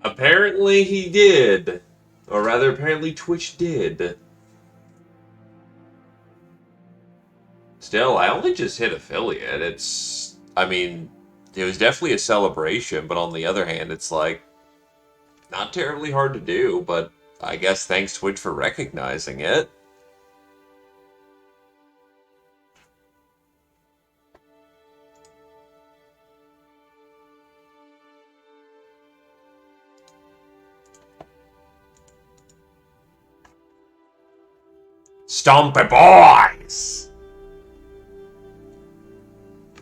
Apparently he did. Or rather, apparently Twitch did. Still, I only just hit affiliate. I mean, it was definitely a celebration, but on the other hand, it's like, not terribly hard to do, but I guess thanks Twitch for recognizing it. Stompy boys!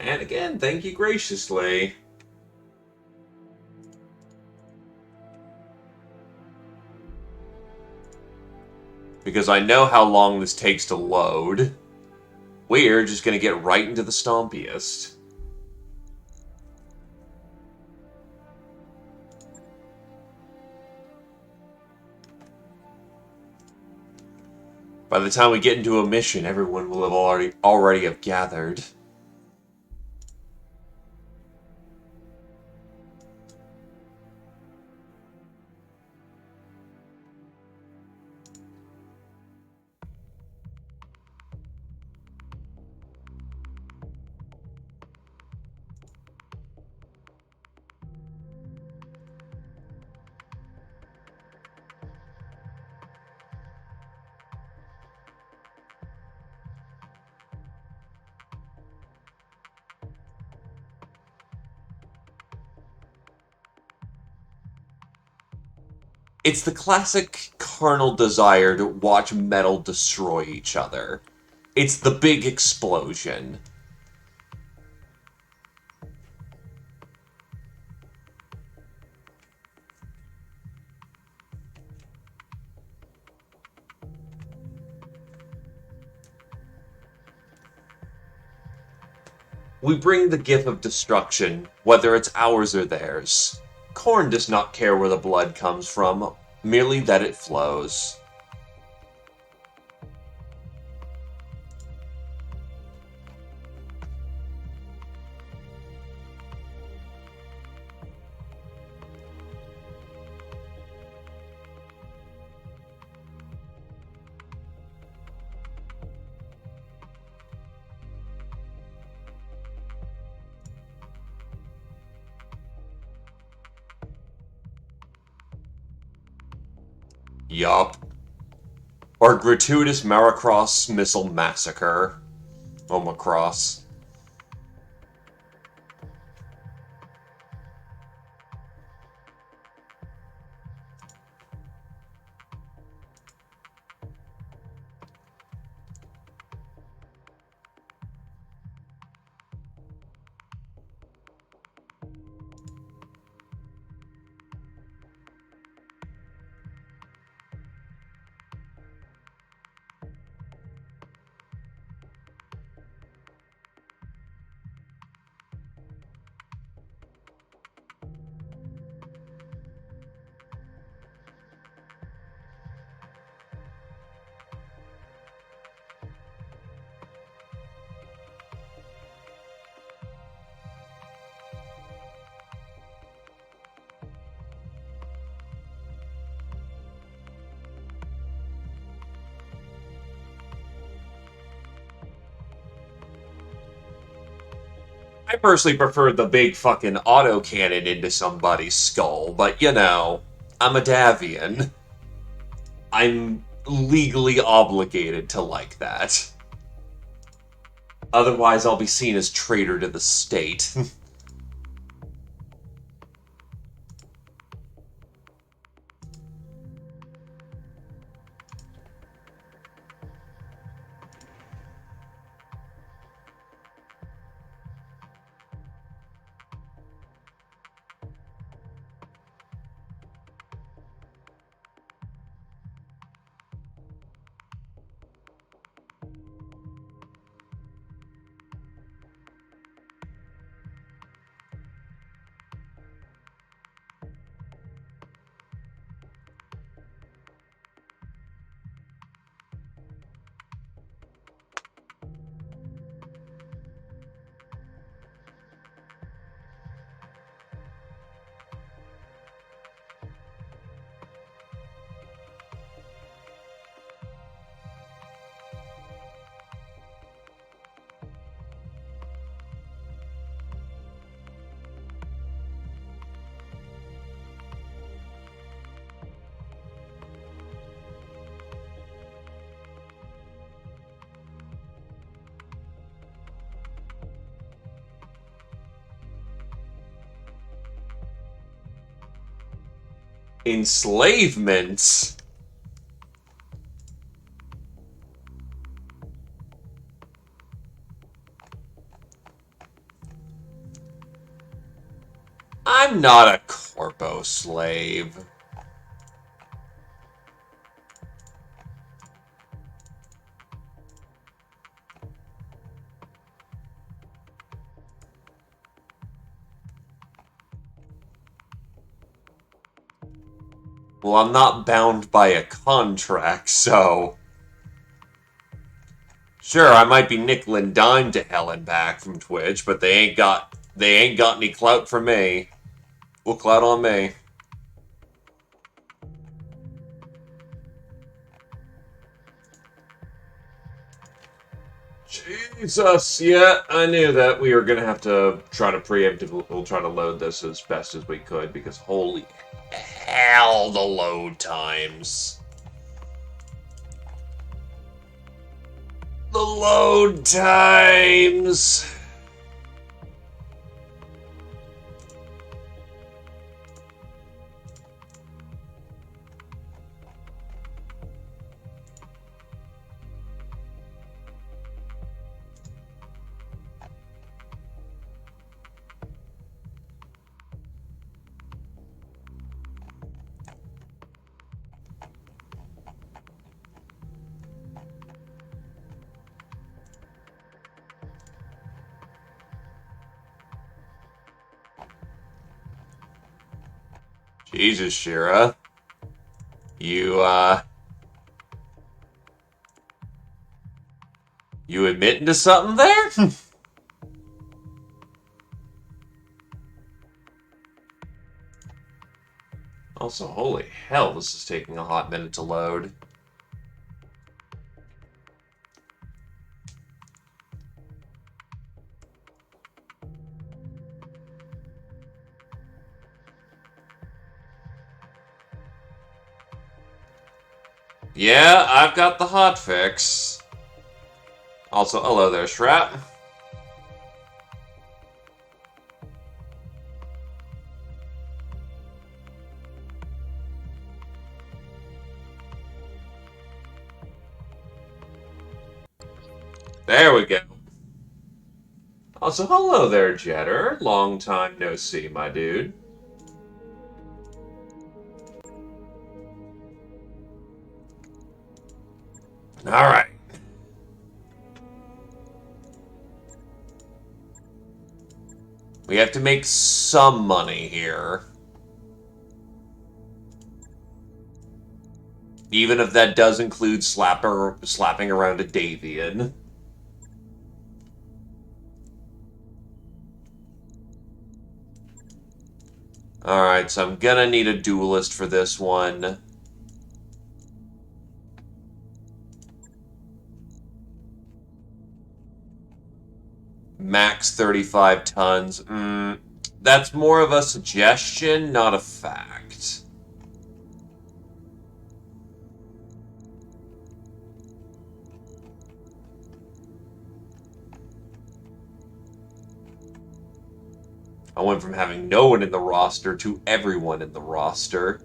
And again, thank you graciously. Because I know how long this takes to load. We're just gonna get right into the stompiest. By the time we get into a mission, everyone will have already have gathered. It's the classic carnal desire to watch metal destroy each other. It's the big explosion. We bring the gift of destruction, whether it's ours or theirs. Corn does not care where the blood comes from, merely that it flows. Yup. Or gratuitous Maracross missile massacre. Omacross. I personally prefer the big fucking autocannon into somebody's skull, but you know, I'm a Davian. I'm legally obligated to like that. Otherwise, I'll be seen as traitor to the state. Enslavement? I'm not a corpo slave. Well, I'm not bound by a contract, so... Sure, I might be nickel and dime to hell and back from Twitch, but they ain't got any clout for me. Well, clout on me. Jesus, yeah, I knew that we were gonna have to try to we'll try to load this as best as we could, because holy hell, the load times. The load times. Jesus, Shira. You admitting to something there? Also, holy hell, this is taking a hot minute to load. Yeah, I've got the hot fix. Also, hello there, Shrap. There we go. Also, hello there, Jetter. Long time no see, my dude. Alright. We have to make some money here. Even if that does include slapping around a Davian. Alright, so I'm gonna need a duelist for this one. Max 35 tons. That's more of a suggestion, not a fact. I went from having no one in the roster to everyone in the roster.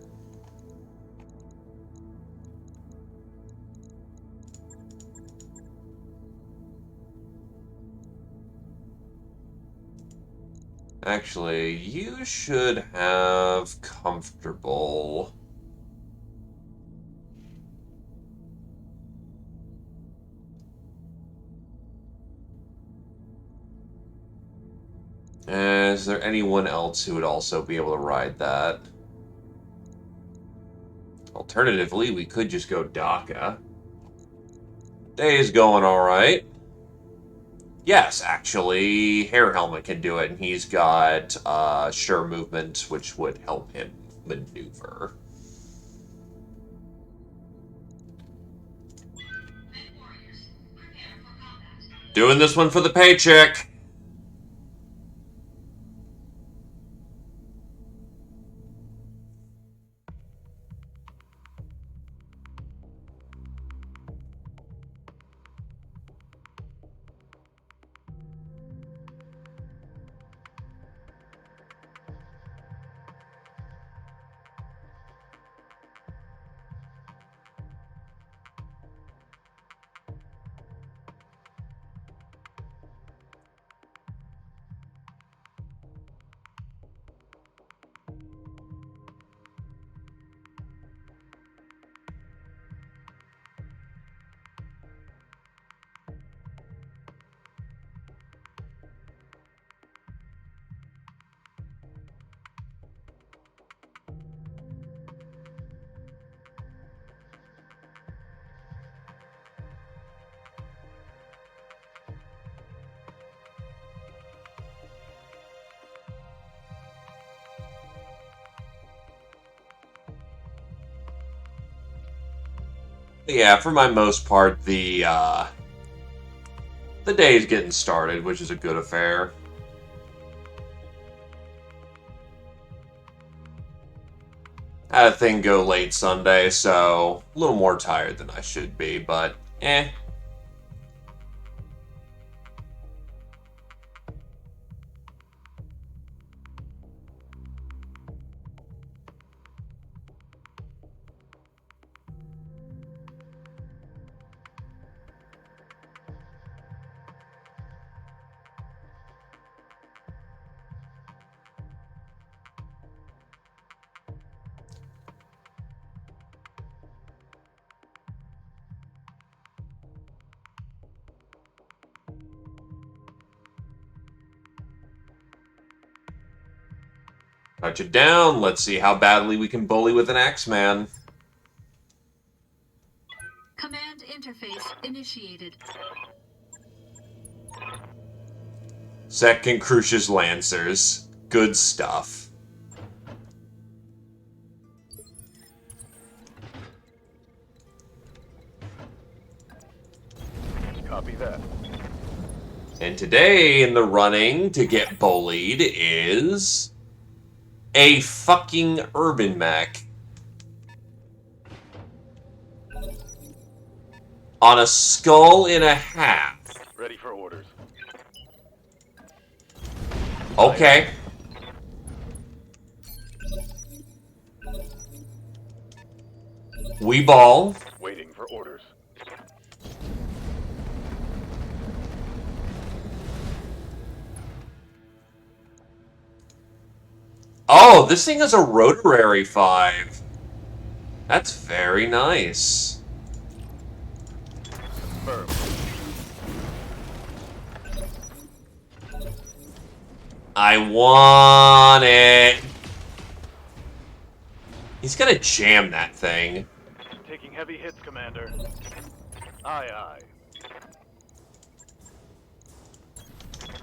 Actually, you should have comfortable. Is there anyone else who would also be able to ride that? Alternatively, we could just go DACA. Day's going alright. Yes, actually, Hair Helmet can do it, and he's got sure movement, which would help him maneuver. Doing this one for the paycheck. Yeah, for my most part, the day is getting started, which is a good affair. I had a thing go late Sunday, so a little more tired than I should be, but eh. Touch it down. Let's see how badly we can bully with an Axeman. Command interface initiated. Second Crucius Lancers. Good stuff. Copy that. And today in the running to get bullied is a fucking urban mech. On a skull and a half. Ready for orders. Okay. We ball. Waiting for orders. Oh, this thing has a Rotary 5. That's very nice. Confirmed. I want it. He's gonna jam that thing. Taking heavy hits, Commander. Aye, aye.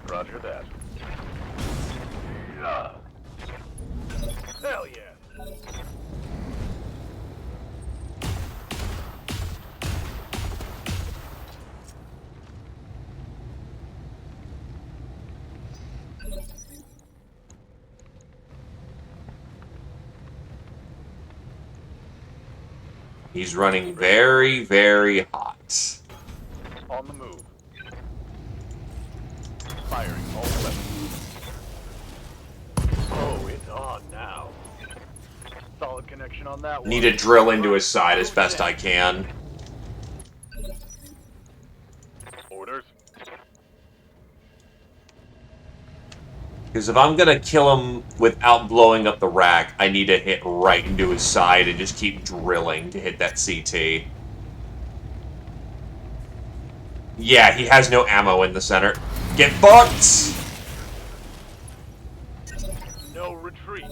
Roger that. Yeah. Hell yeah. He's running very, very hot. On the move. Firing all weapons. Oh, it's on now. Solid connection on that one. Need to drill into his side as best I can. Orders. Because if I'm gonna kill him without blowing up the rack, I need to hit right into his side and just keep drilling to hit that CT. Yeah, he has no ammo in the center. Get fucked! No retreat.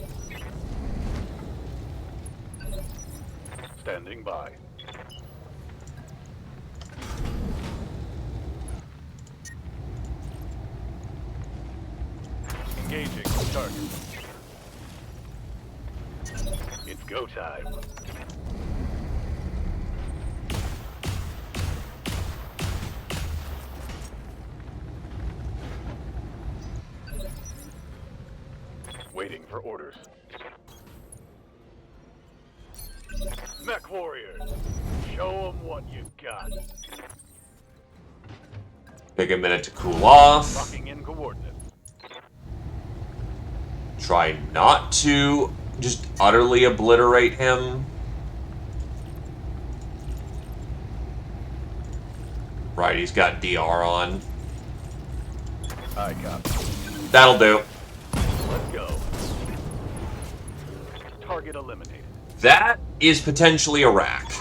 Standing by. Engaging target. It's go time. Waiting for orders. Mech warriors, show them what you got. Take a minute to cool off. Locking in coordinates. Try not to just utterly obliterate him. Right, he's got DR on. I copy. That'll do. Let's go. Target eliminated. That is potentially a rack.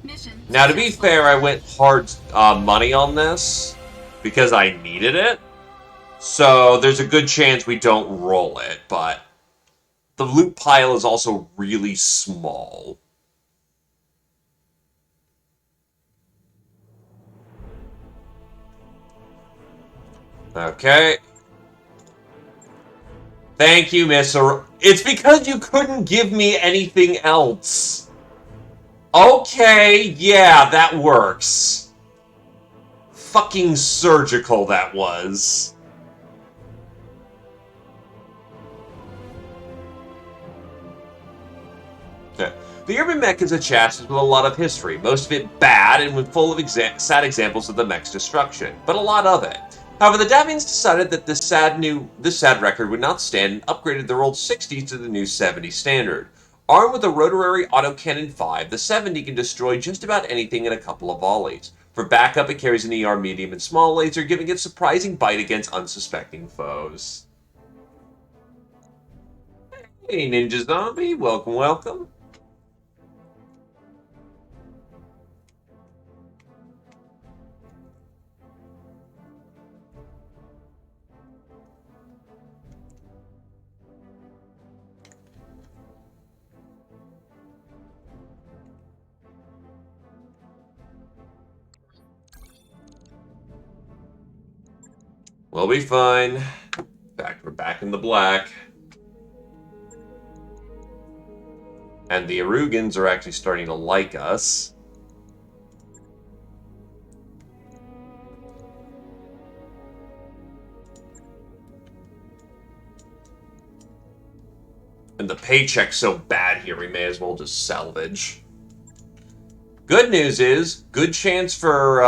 Mission Now, to be fair, I went hard money on this because I needed it. So there's a good chance we don't roll it, but the loot pile is also really small. Okay. Thank you, Miss. It's because you couldn't give me anything else. Okay, yeah, that works. Fucking surgical that was. Okay. The urban mech is a chassis with a lot of history, most of it bad and full of sad examples of the mech's destruction, but a lot of it. However, the Davians decided that this sad record would not stand and upgraded their old 60 to the new 70 standard. Armed with a rotary autocannon 5, the 70 can destroy just about anything in a couple of volleys. For backup, it carries an ER medium and small laser, giving it surprising bite against unsuspecting foes. Hey, Ninja Zombie, welcome, welcome. We'll be fine. We're back in the black. And the Arugans are actually starting to like us. And the paycheck's so bad here, we may as well just salvage. Good news is, good chance for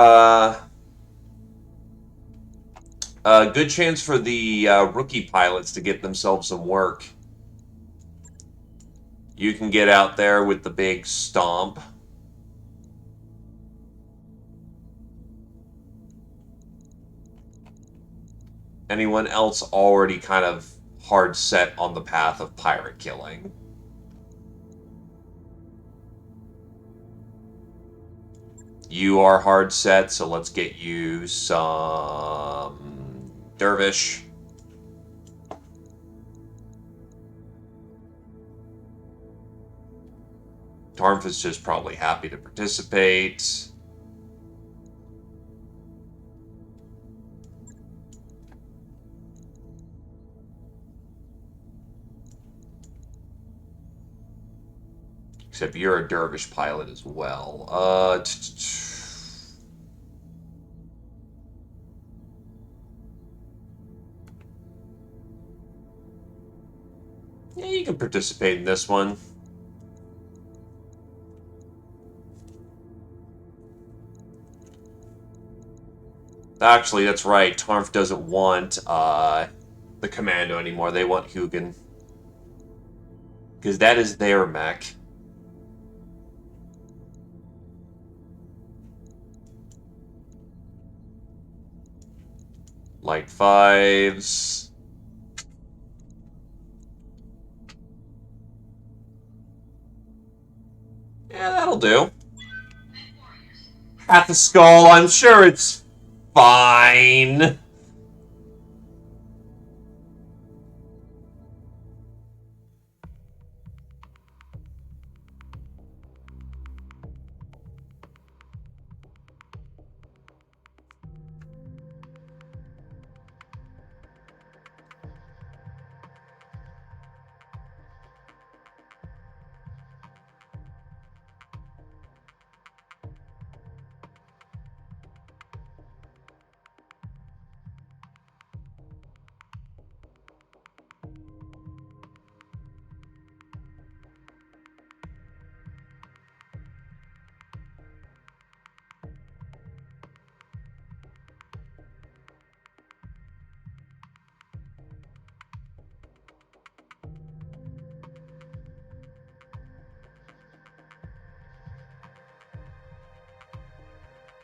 the rookie pilots to get themselves some work. You can get out there with the big stomp. Anyone else already kind of hard set on the path of pirate killing? You are hard set, so let's get you some dervish. Tarmf is just probably happy to participate. Except you're a dervish pilot as well. Yeah, you can participate in this one. Actually, that's right. Tarmf doesn't want the commando anymore. They want Hugin. Because that is their mech. Light fives. Yeah, that'll do. Half a skull, I'm sure it's fine.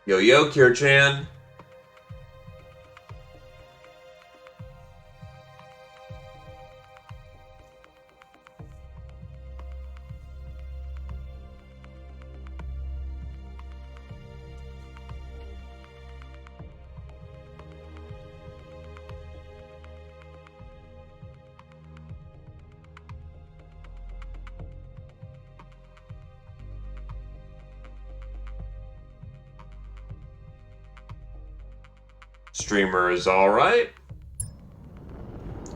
Yo, Kir-chan. Streamer is alright.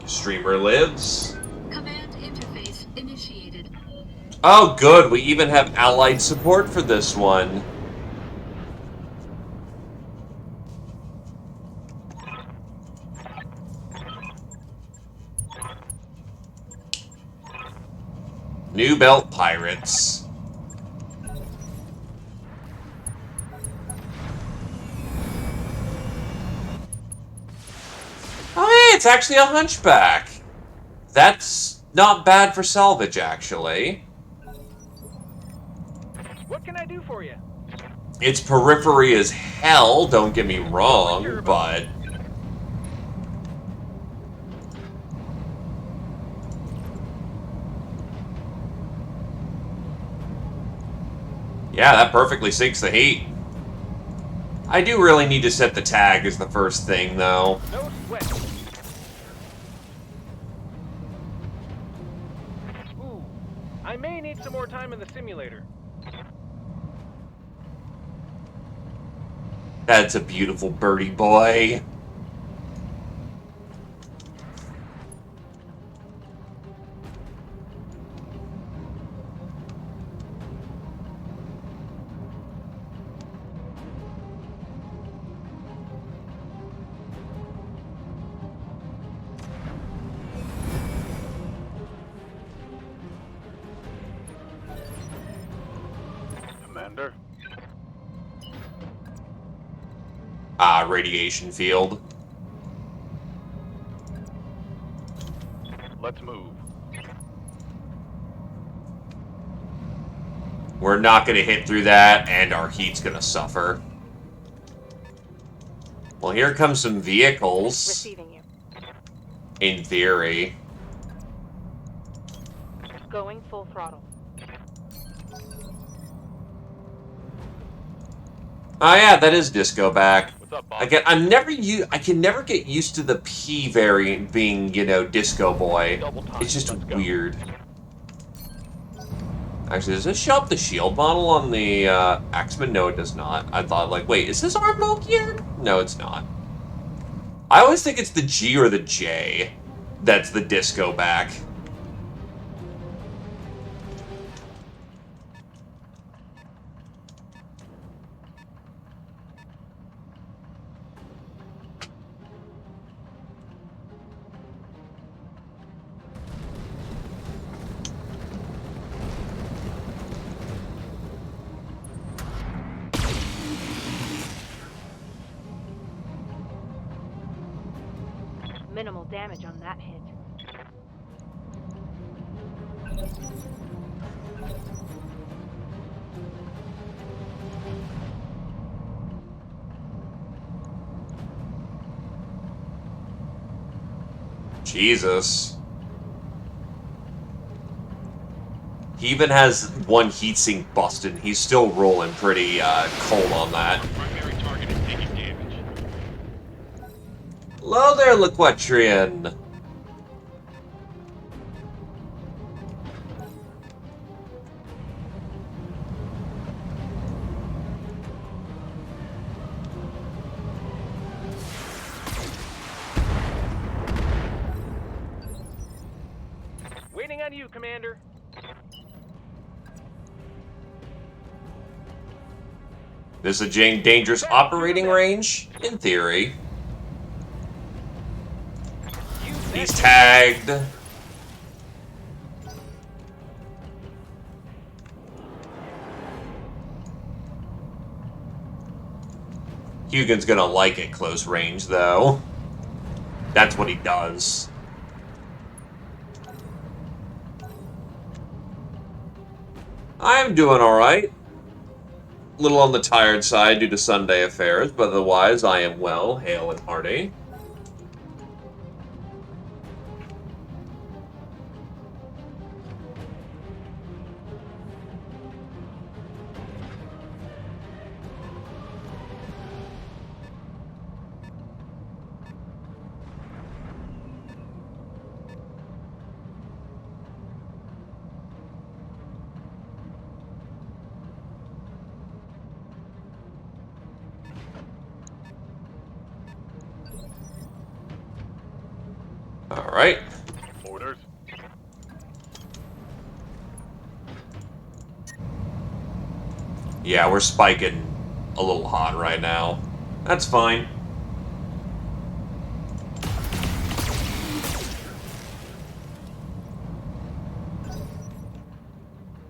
Streamer lives. Command interface initiated. Oh, good. We even have allied support for this one. New Belt Pirates. Oh, hey, it's actually a hunchback. That's not bad for salvage, actually. What can I do for you? It's periphery as hell, don't get me wrong, but... yeah, that perfectly sinks the heat. I do really need to set the tag as the first thing, though. No sweat. Ooh, I may need some more time in the simulator. That's a beautiful birdie boy. Commander? Ah, radiation field. Let's move. We're not going to hit through that, and our heat's going to suffer. Well, here comes some vehicles. Receiving you. In theory. Going full throttle. Oh yeah, that is disco back. What's up, boss? Again, I can never get used to the P variant being, you know, disco boy. Double time. It's just Let's go. weird. Actually, does this show up the shield model on the Axeman? No, it does not. I thought, like, wait, is this our gear? No, it's not. I always think it's the G or the J that's the disco back. Minimal damage on that hit. Jesus. He even has one heatsink busted. He's still rolling pretty cold on that. Primary target is taking damage. Hello there, Laquetrian. Waiting on you, Commander. This is a dangerous operating range? In theory. He's tagged. Hugin's gonna like it close range, though. That's what he does. I'm doing alright. A little on the tired side due to Sunday affairs, but otherwise I am well, hale and hearty. Alright. Orders? Yeah, we're spiking a little hot right now. That's fine.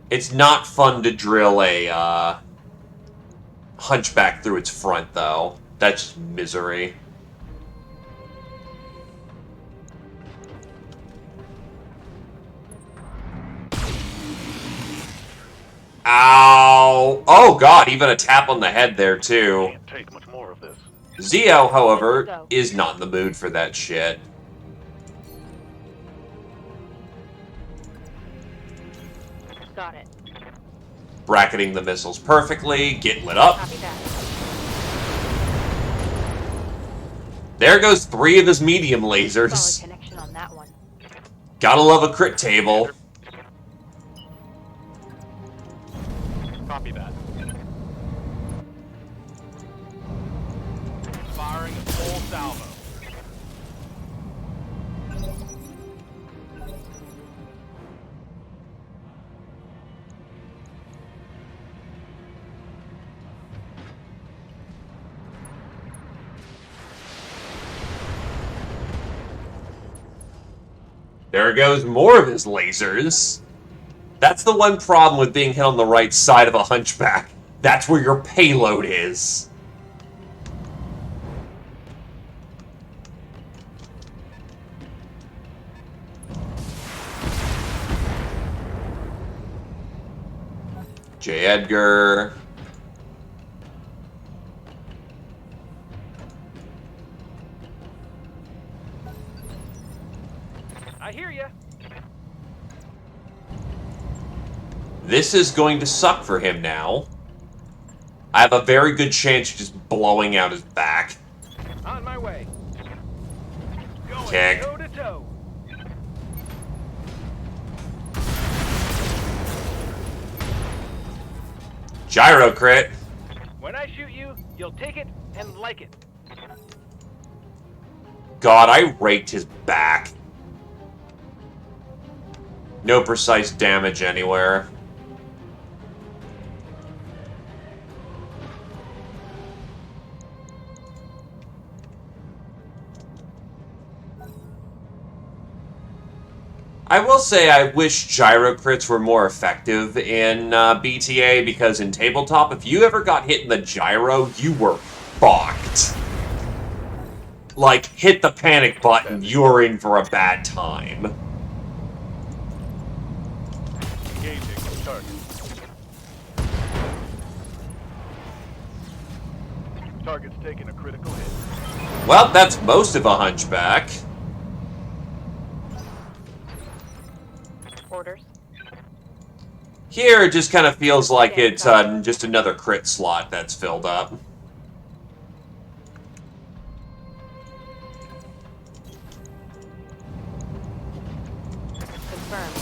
It's not fun to drill a hunchback through its front, though. That's misery. Ow! Oh god, even a tap on the head there, too. Can't take much more of this. Zio, however, is not in the mood for that shit. Got it. Bracketing the missiles perfectly, get lit up. Copy that. There goes 3 of his medium Solid lasers. connection on that one. Gotta love a crit table. Copy that. Firing full salvo. There goes more of his lasers. That's the one problem with being hit on the right side of a hunchback. That's where your payload is. J. Edgar. I hear ya. This is going to suck for him now. I have a very good chance of just blowing out his back. On my way. Going Kick. toe to toe. Gyro crit. When I shoot you, you'll take it and like it. God, I raked his back. No precise damage anywhere. I will say I wish gyro crits were more effective in BTA, because in tabletop, if you ever got hit in the gyro, you were fucked. Like, hit the panic button, you're in for a bad time. Engaging target. Target's taking a critical hit. Well, that's most of a hunchback. Orders. Here, it just kind of feels like it's just another crit slot that's filled up. Confirmed.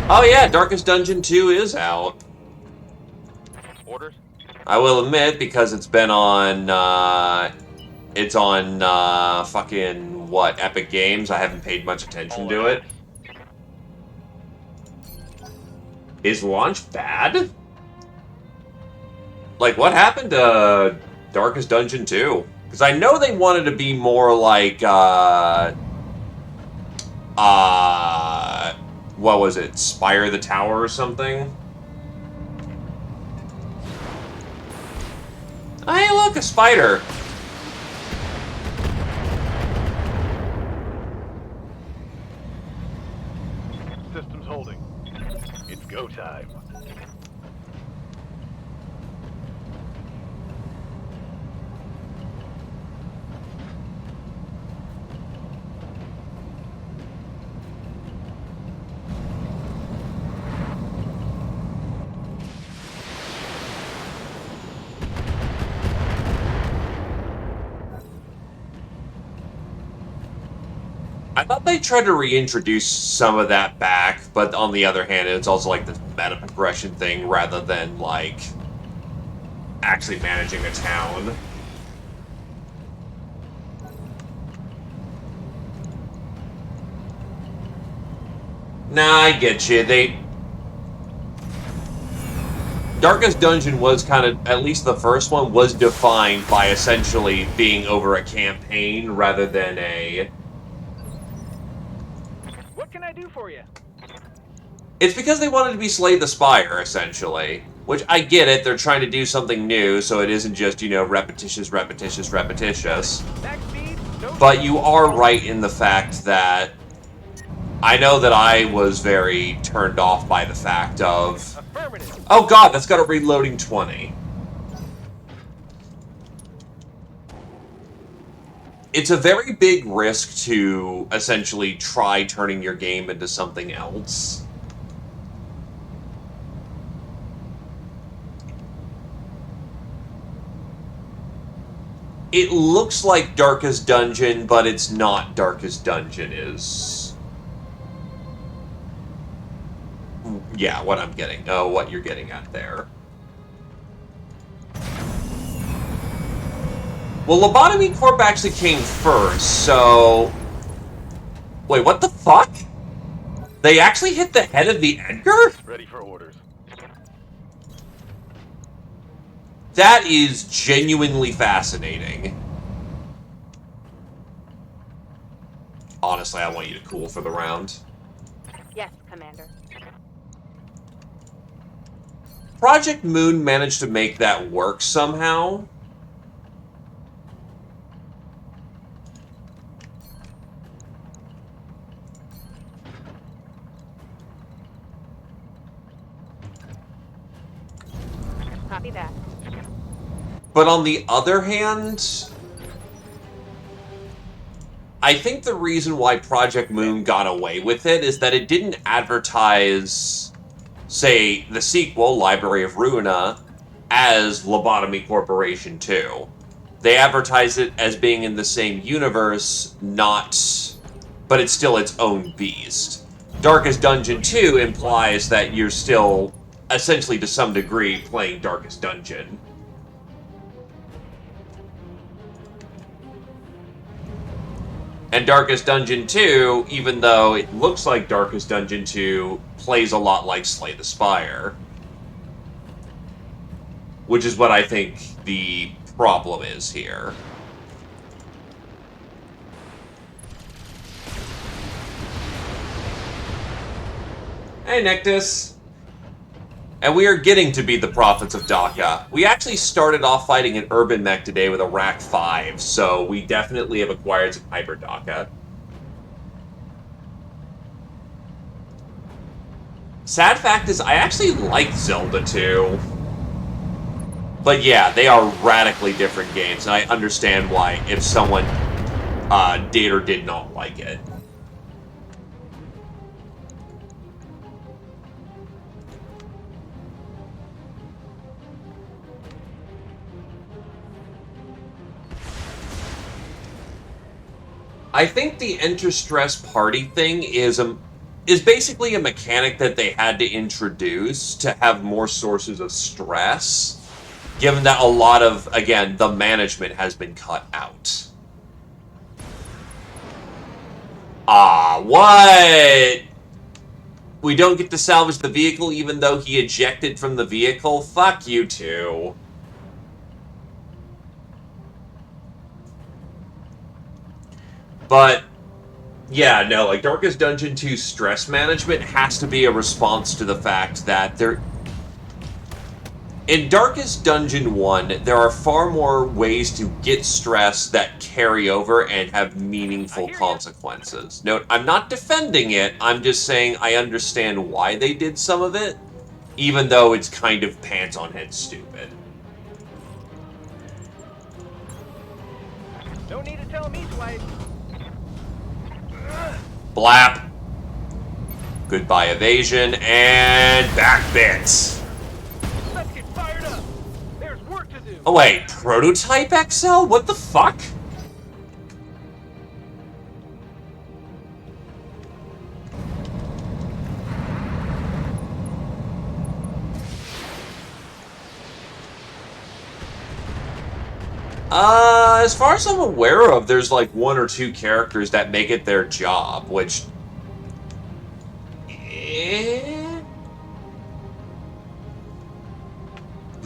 Oh yeah, Darkest Dungeon 2 is out. Orders. I will admit, because it's been on, it's on, fucking, what, Epic Games, I haven't paid much attention to it. Is launch bad? Like, what happened to Darkest Dungeon 2? Because I know they wanted to be more like, what was it, Spire the Tower or something? Hey, look, a spider! Systems holding. It's go time. I thought they tried to reintroduce some of that back, but on the other hand, it's also like this meta progression thing rather than, like, actually managing a town. Nah, I get you. Darkest Dungeon was kind of, at least the first one, was defined by essentially being over a campaign rather than a... What can I do for you? It's because they wanted to be Slay the Spire, essentially. Which, I get it, they're trying to do something new, so it isn't just, you know, repetitious. Max speed, no But you are right in the fact that I know that I was very turned off by the fact of... affirmative. Oh god, that's got a reloading 20. It's a very big risk to essentially try turning your game into something else. It looks like Darkest Dungeon, but it's not Darkest Dungeon is... Yeah, what I'm getting. Oh, what you're getting at there. Well, Lobotomy Corp actually came first, so... Wait, what the fuck? They actually hit the head of the Edgar? Ready for orders. That is genuinely fascinating. Honestly, I want you to cool for the round. Yes, Commander. Project Moon managed to make that work somehow. Copy that. But on the other hand, I think the reason why Project Moon got away with it is that it didn't advertise, say, the sequel, Library of Ruina, as Lobotomy Corporation 2. They advertised it as being in the same universe, not... but it's still its own beast. Darkest Dungeon 2 implies that you're still, essentially to some degree, playing Darkest Dungeon. And Darkest Dungeon 2, even though it looks like Darkest Dungeon 2, plays a lot like Slay the Spire. Which is what I think the problem is here. Hey, Nictus. And we are getting to be the Prophets of Daka. We actually started off fighting an Urban Mech today with a Rack 5, so we definitely have acquired some Hyper Daka. Sad fact is, I actually like Zelda 2. But yeah, they are radically different games, and I understand why if someone did or did not like it. I think the enter stress party thing is basically a mechanic that they had to introduce to have more sources of stress, given that a lot of, again, the management has been cut out. Ah, what? We don't get to salvage the vehicle even though he ejected from the vehicle? Fuck you too. But, yeah, no, like, Darkest Dungeon 2 stress management has to be a response to the fact that there... In Darkest Dungeon 1, there are far more ways to get stress that carry over and have meaningful consequences. Note, I'm not defending it, I'm just saying I understand why they did some of it, even though it's kind of pants-on-head stupid. No need to tell me twice. Blap. Goodbye evasion, and back bits. Let's get fired up. There's work to do. Oh wait, Prototype XL? What the fuck? As far as I'm aware of, there's like 1 or 2 characters that make it their job, which...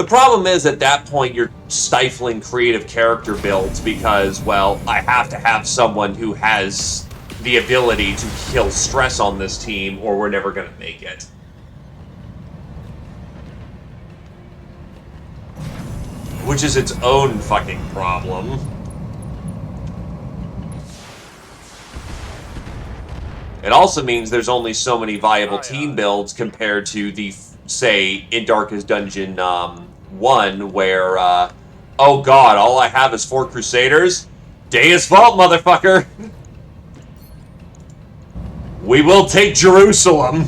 The problem is, at that point, you're stifling creative character builds because, well, I have to have someone who has the ability to kill stress on this team, or we're never going to make it. Which is its own fucking problem. It also means there's only so many viable team builds compared to the, say, in Darkest Dungeon 1, where, oh god, all I have is 4 Crusaders? Deus Vault, motherfucker! We will take Jerusalem!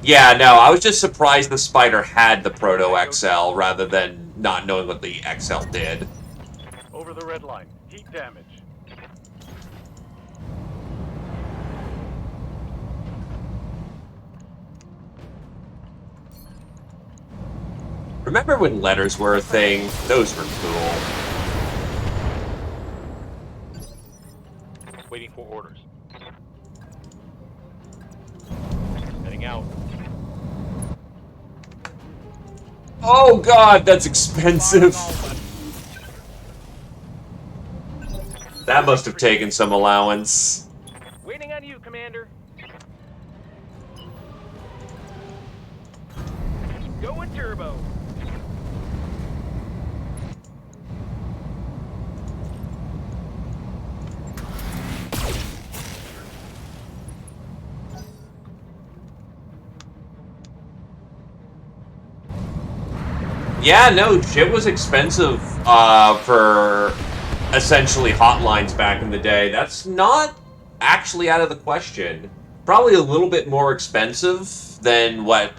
Yeah, no, I was just surprised the Spider had the Proto-XL rather than not knowing what the XL did. Over the red line. Heat damage. Remember when letters were a thing? Those were cool. Waiting for orders. Heading out. Oh god, that's expensive. That must have taken some allowance. Waiting on you, Commander. Going turbo. Yeah, no, shit was expensive for essentially hotlines back in the day. That's not actually out of the question. Probably a little bit more expensive than what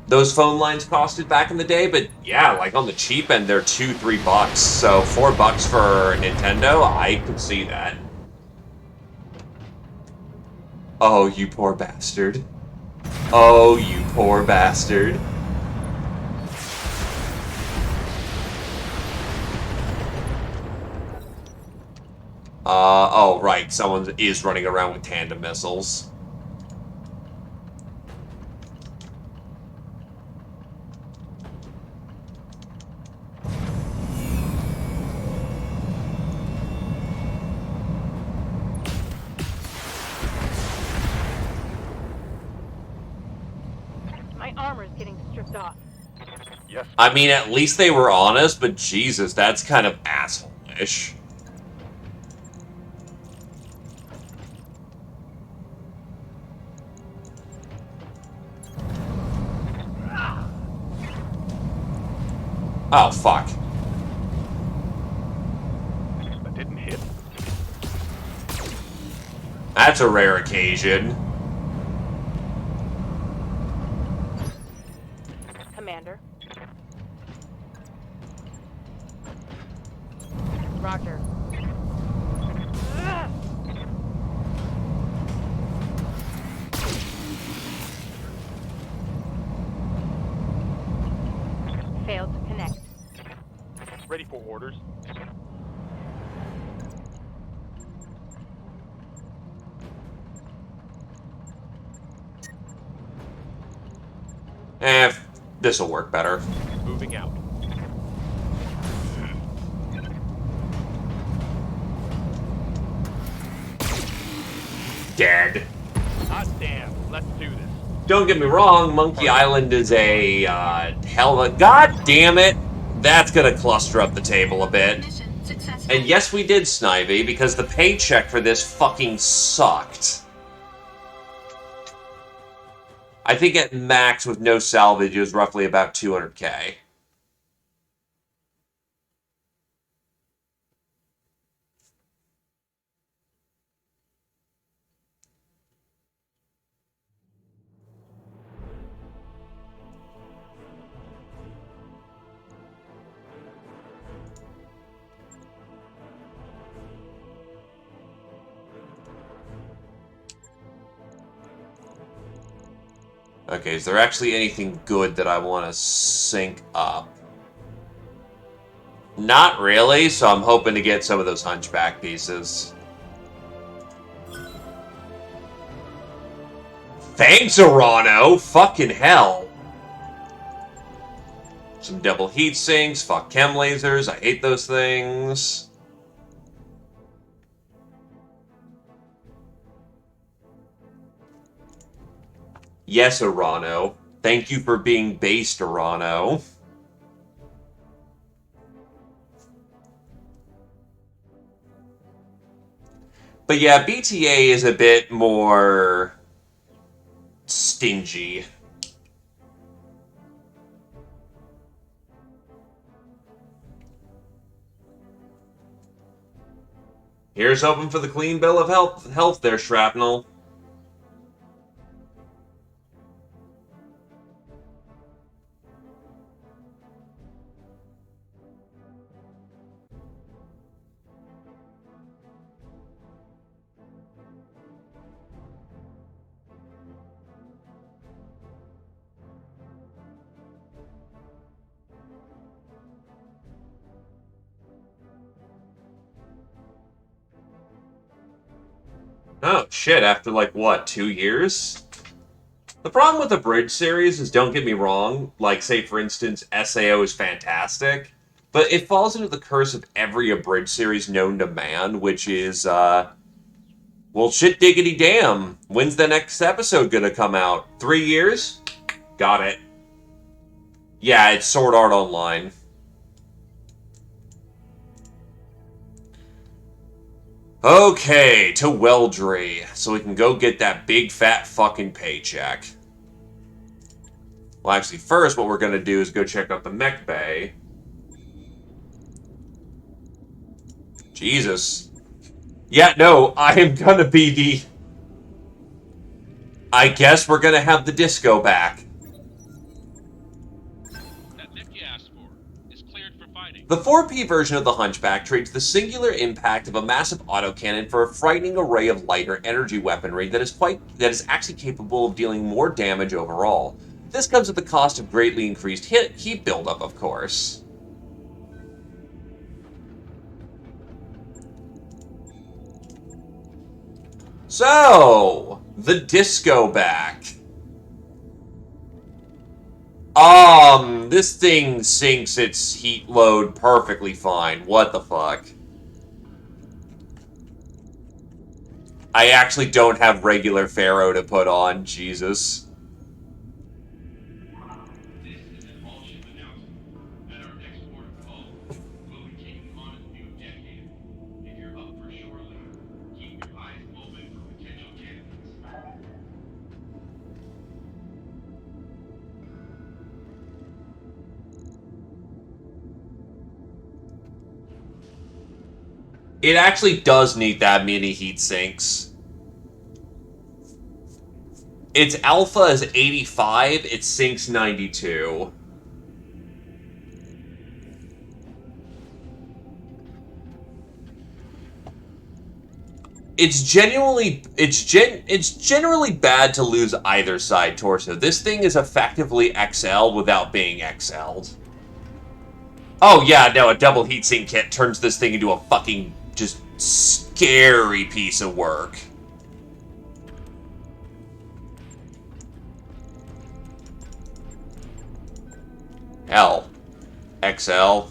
those phone lines costed back in the day, but yeah, like on the cheap end, they're $2-3. So $4 for Nintendo, I could see that. Oh, you poor bastard. Oh, you poor bastard. Oh, right. Someone is running around with tandem missiles. My armor's getting stripped off. Yes. I mean, at least they were honest, but Jesus, that's kind of asshole-ish. Oh, fuck. That didn't hit. That's a rare occasion. Commander. Roger. Failed to connect. Ready for orders. This'll work better. Moving out. Dead. Hot damn. Let's do this. Don't get me wrong, Monkey Island is a hell of a... God damn it! That's gonna cluster up the table a bit. Mission successful. And yes, we did, Snivy, because the paycheck for this fucking sucked. I think at max, with no salvage, it was roughly about 200K. Okay, is there actually anything good that I want to sync up? Not really, so I'm hoping to get some of those Hunchback pieces. Thanks, Arano! Fucking hell! Some double heat sinks, fuck chem lasers, I hate those things. Yes, Arano. Thank you for being based, Arano. But yeah, BTA is a bit more stingy. Here's hoping for the clean bill of health there, Shrapnel. Oh, shit, after like, what, 2 years? The problem with the Bridge series is, don't get me wrong, like, say, for instance, SAO is fantastic, but it falls into the curse of every Abridged series known to man, which is, well, shit diggity damn. When's the next episode gonna come out? 3 years? Got it. Yeah, it's Sword Art Online. Okay, to Weldry, so we can go get that big fat fucking paycheck. Well, actually, first, what we're gonna do is go check out the mech bay. Jesus. Yeah, no, I am gonna be the... I guess we're gonna have the disco back. That mech you asked for is cleared for fighting. The 4P version of the Hunchback trades the singular impact of a massive autocannon for a frightening array of lighter energy weaponry that is actually capable of dealing more damage overall. This comes at the cost of greatly increased heat buildup, of course. So, the disco back. This thing sinks its heat load perfectly fine. What the fuck? I actually don't have regular Pharaoh to put on. Jesus. This is an all-ship announcement. At our next port of call, we'll be taking on a new decade. If you're up for shore leave, keep your eyes open for potential candidates. It actually does need that many heat sinks. Its alpha is 85, its sinks 92. It's generally bad to lose either side torso. This thing is effectively XL without being XL'd. Oh yeah, no, a double heatsink kit turns this thing into a fucking just scary piece of work. Hell. XL.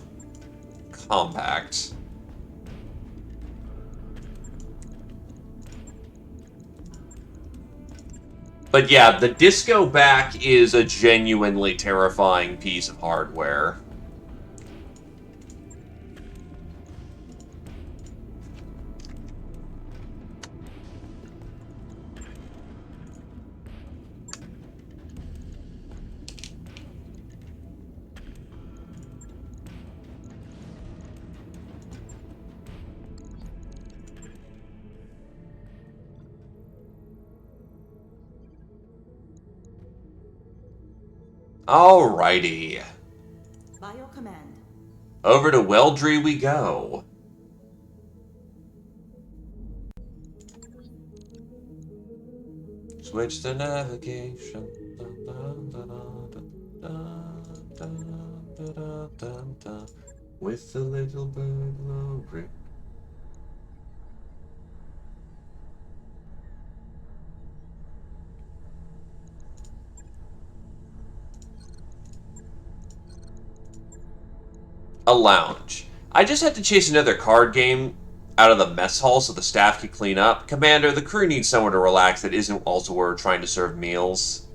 Compact. But yeah, the disco back is a genuinely terrifying piece of hardware. Alrighty. Bio command. Over to Weldry we go. Switch the navigation. With the little bird glory. A lounge. I just had to chase another card game out of the mess hall so the staff could clean up. Commander, the crew needs somewhere to relax that isn't also where we're trying to serve meals.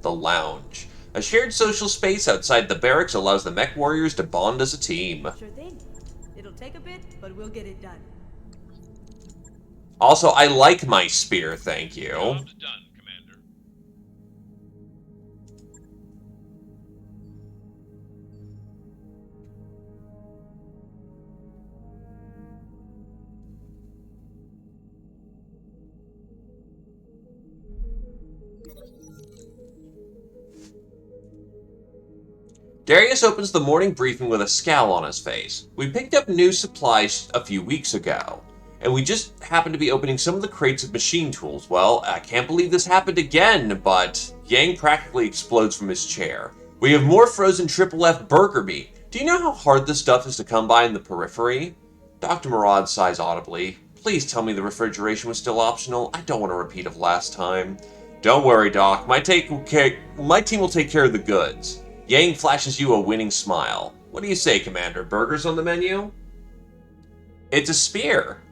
The lounge. A shared social space outside the barracks allows the mech warriors to bond as a team. Sure thing. It'll take a bit, but we'll get it done. Also, I like my spear, thank you. Job's done, Commander. Darius opens the morning briefing with a scowl on his face. We picked up new supplies a few weeks ago, and we just happened to be opening some of the crates of machine tools. Well, I can't believe this happened again, but Yang practically explodes from his chair. We have more frozen triple F burger meat. Do you know how hard this stuff is to come by in the periphery? Dr. Murad sighs audibly. Please tell me the refrigeration was still optional. I don't want a repeat of last time. Don't worry, Doc. My team will take care of the goods. Yang flashes you a winning smile. What do you say, Commander? Burgers on the menu? It's a spear.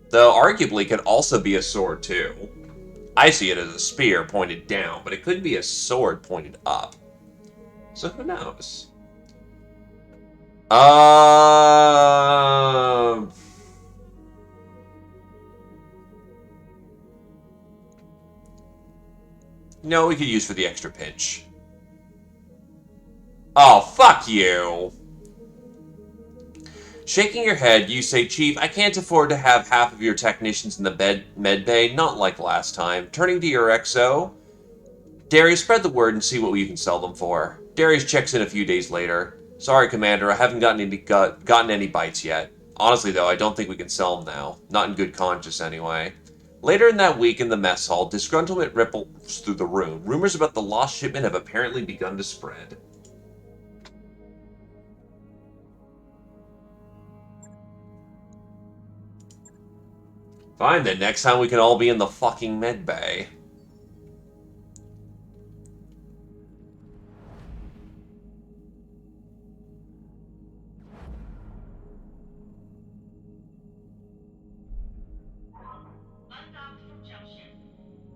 Though arguably could also be a sword, too. I see it as a spear pointed down, but it could be a sword pointed up. So who knows? No, we could use for the extra pinch. Oh, fuck you! Shaking your head, you say, Chief, I can't afford to have half of your technicians in the med bay, not like last time. Turning to your XO, Darius, spread the word and see what you can sell them for. Darius checks in a few days later. Sorry, Commander, I haven't gotten any bites yet. Honestly, though, I don't think we can sell them now. Not in good conscience, anyway. Later in that week in the mess hall, disgruntlement ripples through the room. Rumors about the lost shipment have apparently begun to spread. Fine, then next time we can all be in the fucking med bay. Undocked from junction.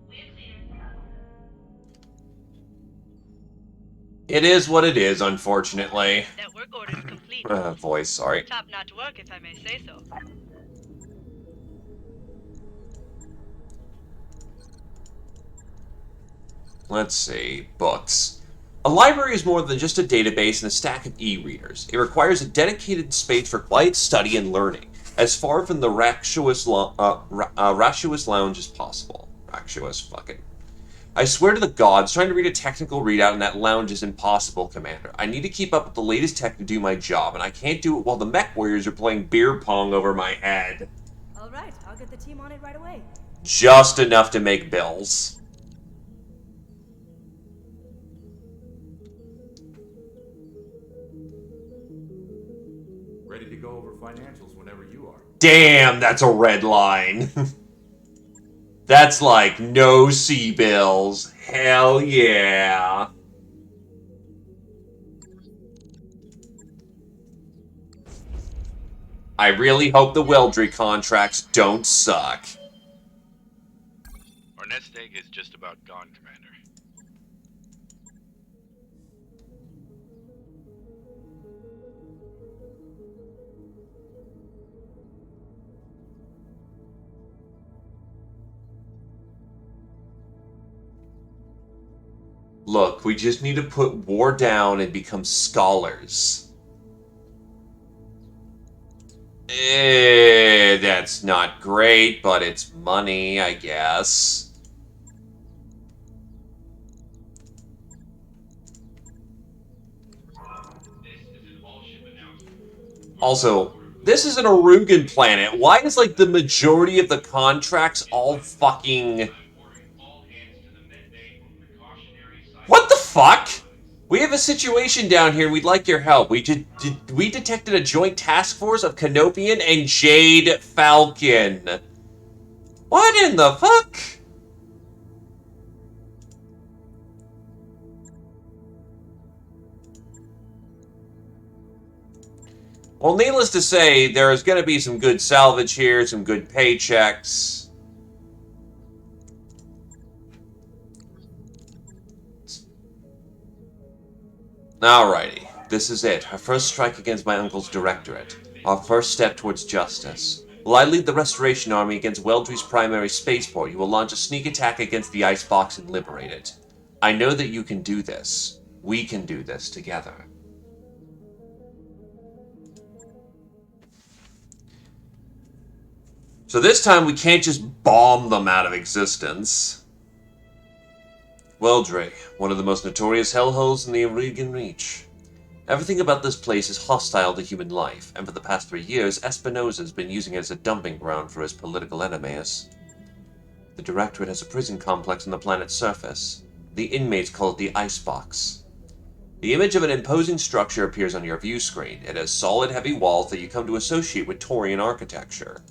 We're clear. It is what it is, unfortunately. That work order is complete. Voice, sorry. Top-notch work, if I may say so. Let's see. Books. A library is more than just a database and a stack of e-readers. It requires a dedicated space for quiet study and learning, as far from the raucous lounge as possible. Raucous, fucking. I swear to the gods, trying to read a technical readout in that lounge is impossible, Commander. I need to keep up with the latest tech to do my job, and I can't do it while the mech warriors are playing beer pong over my head. All right, I'll get the team on it right away. Just enough to make bills. Ready to go over financials whenever you are. Damn, that's a red line. That's like no C-bills. Hell yeah. I really hope the Weldry contracts don't suck. Our nest egg is just about gone, Commander. Look, we just need to put war down and become scholars. That's not great, but it's money, I guess. Also, this is an Arugan planet. Why is, like, the majority of the contracts all fucking... What the fuck? We have a situation down here. We'd like your help. We detected a joint task force of Canopian and Jade Falcon. What in the fuck? Well, needless to say, there's going to be some good salvage here, some good paychecks. Alrighty, this is it. Our first strike against my uncle's directorate. Our first step towards justice. While I lead the Restoration Army against Weldry's primary spaceport, you will launch a sneak attack against the icebox and liberate it. I know that you can do this. We can do this together. So this time we can't just bomb them out of existence. Weldry, one of the most notorious hellholes in the Oregon Reach. Everything about this place is hostile to human life, and for the past 3 years, Espinosa has been using it as a dumping ground for his political enemies. The Directorate has a prison complex on the planet's surface. The inmates call it the Icebox. The image of an imposing structure appears on your view screen. It has solid, heavy walls that you come to associate with Taurian architecture.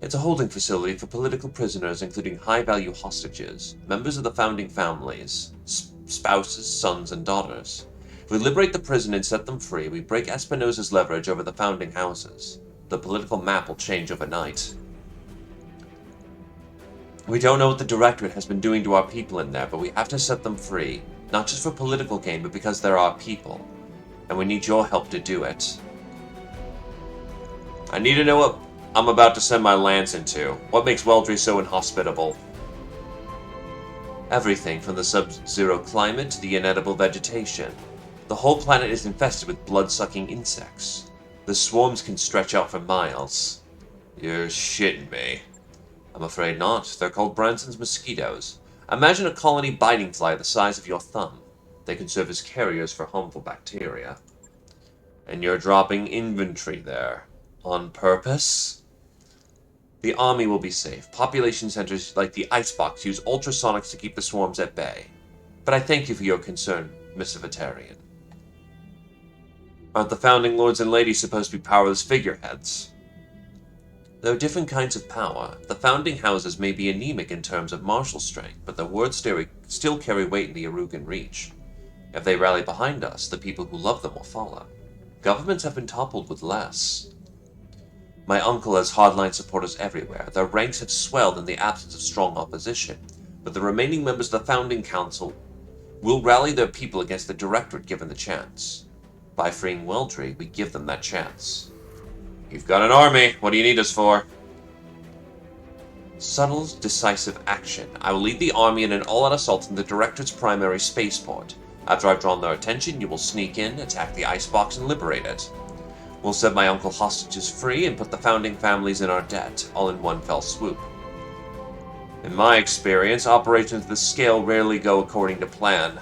It's a holding facility for political prisoners, including high-value hostages, members of the founding families, spouses, sons, and daughters. If we liberate the prison and set them free, we break Espinosa's leverage over the founding houses. The political map will change overnight. We don't know what the Directorate has been doing to our people in there, but we have to set them free. Not just for political gain, but because they're our people. And we need your help to do it. I need to know what I'm about to send my lance into. What makes Weldry so inhospitable? Everything from the sub-zero climate to the inedible vegetation. The whole planet is infested with blood-sucking insects. The swarms can stretch out for miles. You're shitting me. I'm afraid not. They're called Branson's mosquitoes. Imagine a colony biting fly the size of your thumb. They can serve as carriers for harmful bacteria. And you're dropping infantry there. On purpose? The army will be safe. Population centers like the Icebox use ultrasonics to keep the swarms at bay. But I thank you for your concern, Mr. Vitarian. Aren't the founding lords and ladies supposed to be powerless figureheads? There are different kinds of power. The founding houses may be anemic in terms of martial strength, but their words still carry weight in the Oregon Reach. If they rally behind us, the people who love them will follow. Governments have been toppled with less. My uncle has hardline supporters everywhere. Their ranks have swelled in the absence of strong opposition, but the remaining members of the Founding Council will rally their people against the Directorate given the chance. By freeing Weldry, we give them that chance. You've got an army. What do you need us for? Subtle, decisive action. I will lead the army in an all-out assault on the Directorate's primary spaceport. After I've drawn their attention, you will sneak in, attack the Icebox, and liberate it. We'll set my uncle hostages free and put the founding families in our debt, all in one fell swoop. In my experience, operations of this scale rarely go according to plan.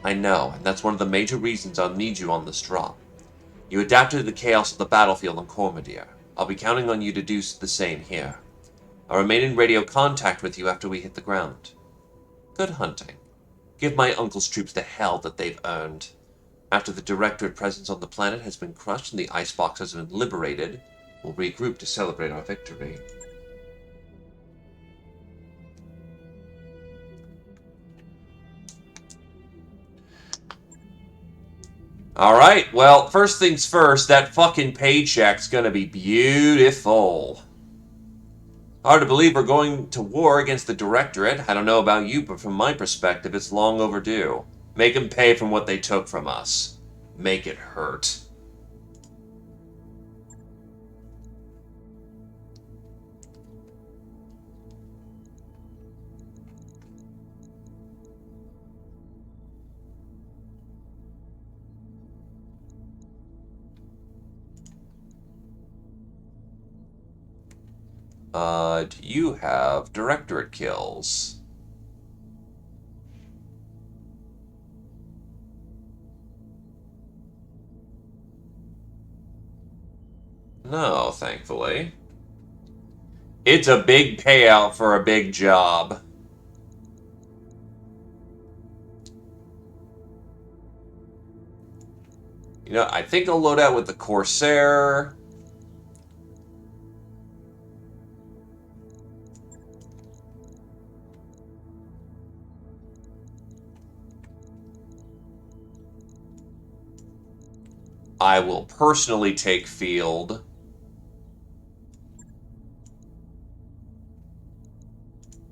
I know, and that's one of the major reasons I'll need you on this drop. You adapted to the chaos of the battlefield on Cormadier. I'll be counting on you to do the same here. I'll remain in radio contact with you after we hit the ground. Good hunting. Give my uncle's troops the hell that they've earned. After the Directorate presence on the planet has been crushed and the Icebox has been liberated, we'll regroup to celebrate our victory. Alright, well, first things first, that fucking paycheck's gonna be beautiful. Hard to believe we're going to war against the Directorate. I don't know about you, but from my perspective, it's long overdue. Make them pay from what they took from us. Make it hurt. Do you have Directorate kills? No, thankfully. It's a big payout for a big job. You know, I think I'll load out with the Corsair. I will personally take field.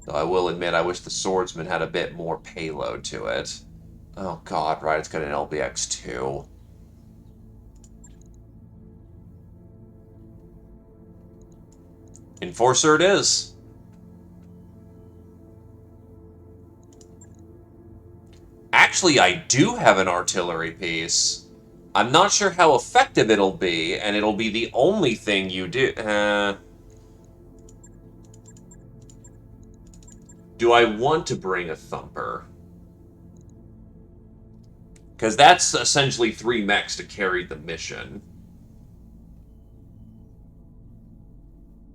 Though I will admit, I wish the swordsman had a bit more payload to it. Oh god, right, it's got an LBX too. Enforcer it is. Actually, I do have an artillery piece. I'm not sure how effective it'll be, and it'll be the only thing you do. Do I want to bring a thumper? Because that's essentially 3 mechs to carry the mission.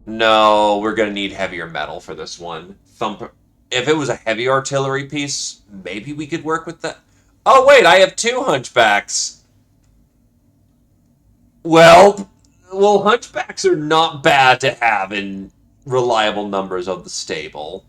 No, we're going to need heavier metal for this one. Thumper. If it was a heavy artillery piece, maybe we could work with that. Oh, wait, I have 2 hunchbacks. Well, hunchbacks are not bad to have in reliable numbers of the stable.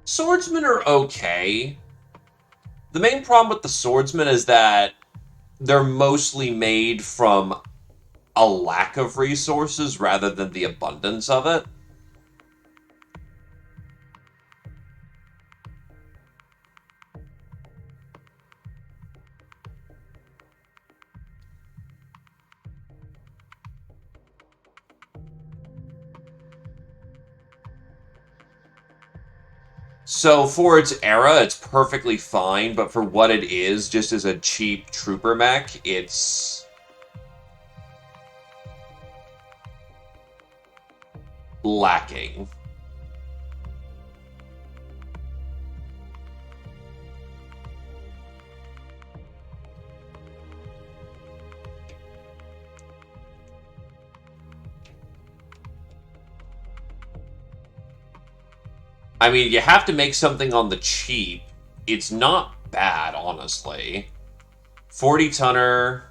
Swordsmen are okay. The main problem with the swordsmen is that they're mostly made from a lack of resources rather than the abundance of it. So for its era, it's perfectly fine, but for what it is, just as a cheap trooper mech, it's lacking. I mean, you have to make something on the cheap. It's not bad, honestly. 40-tonner.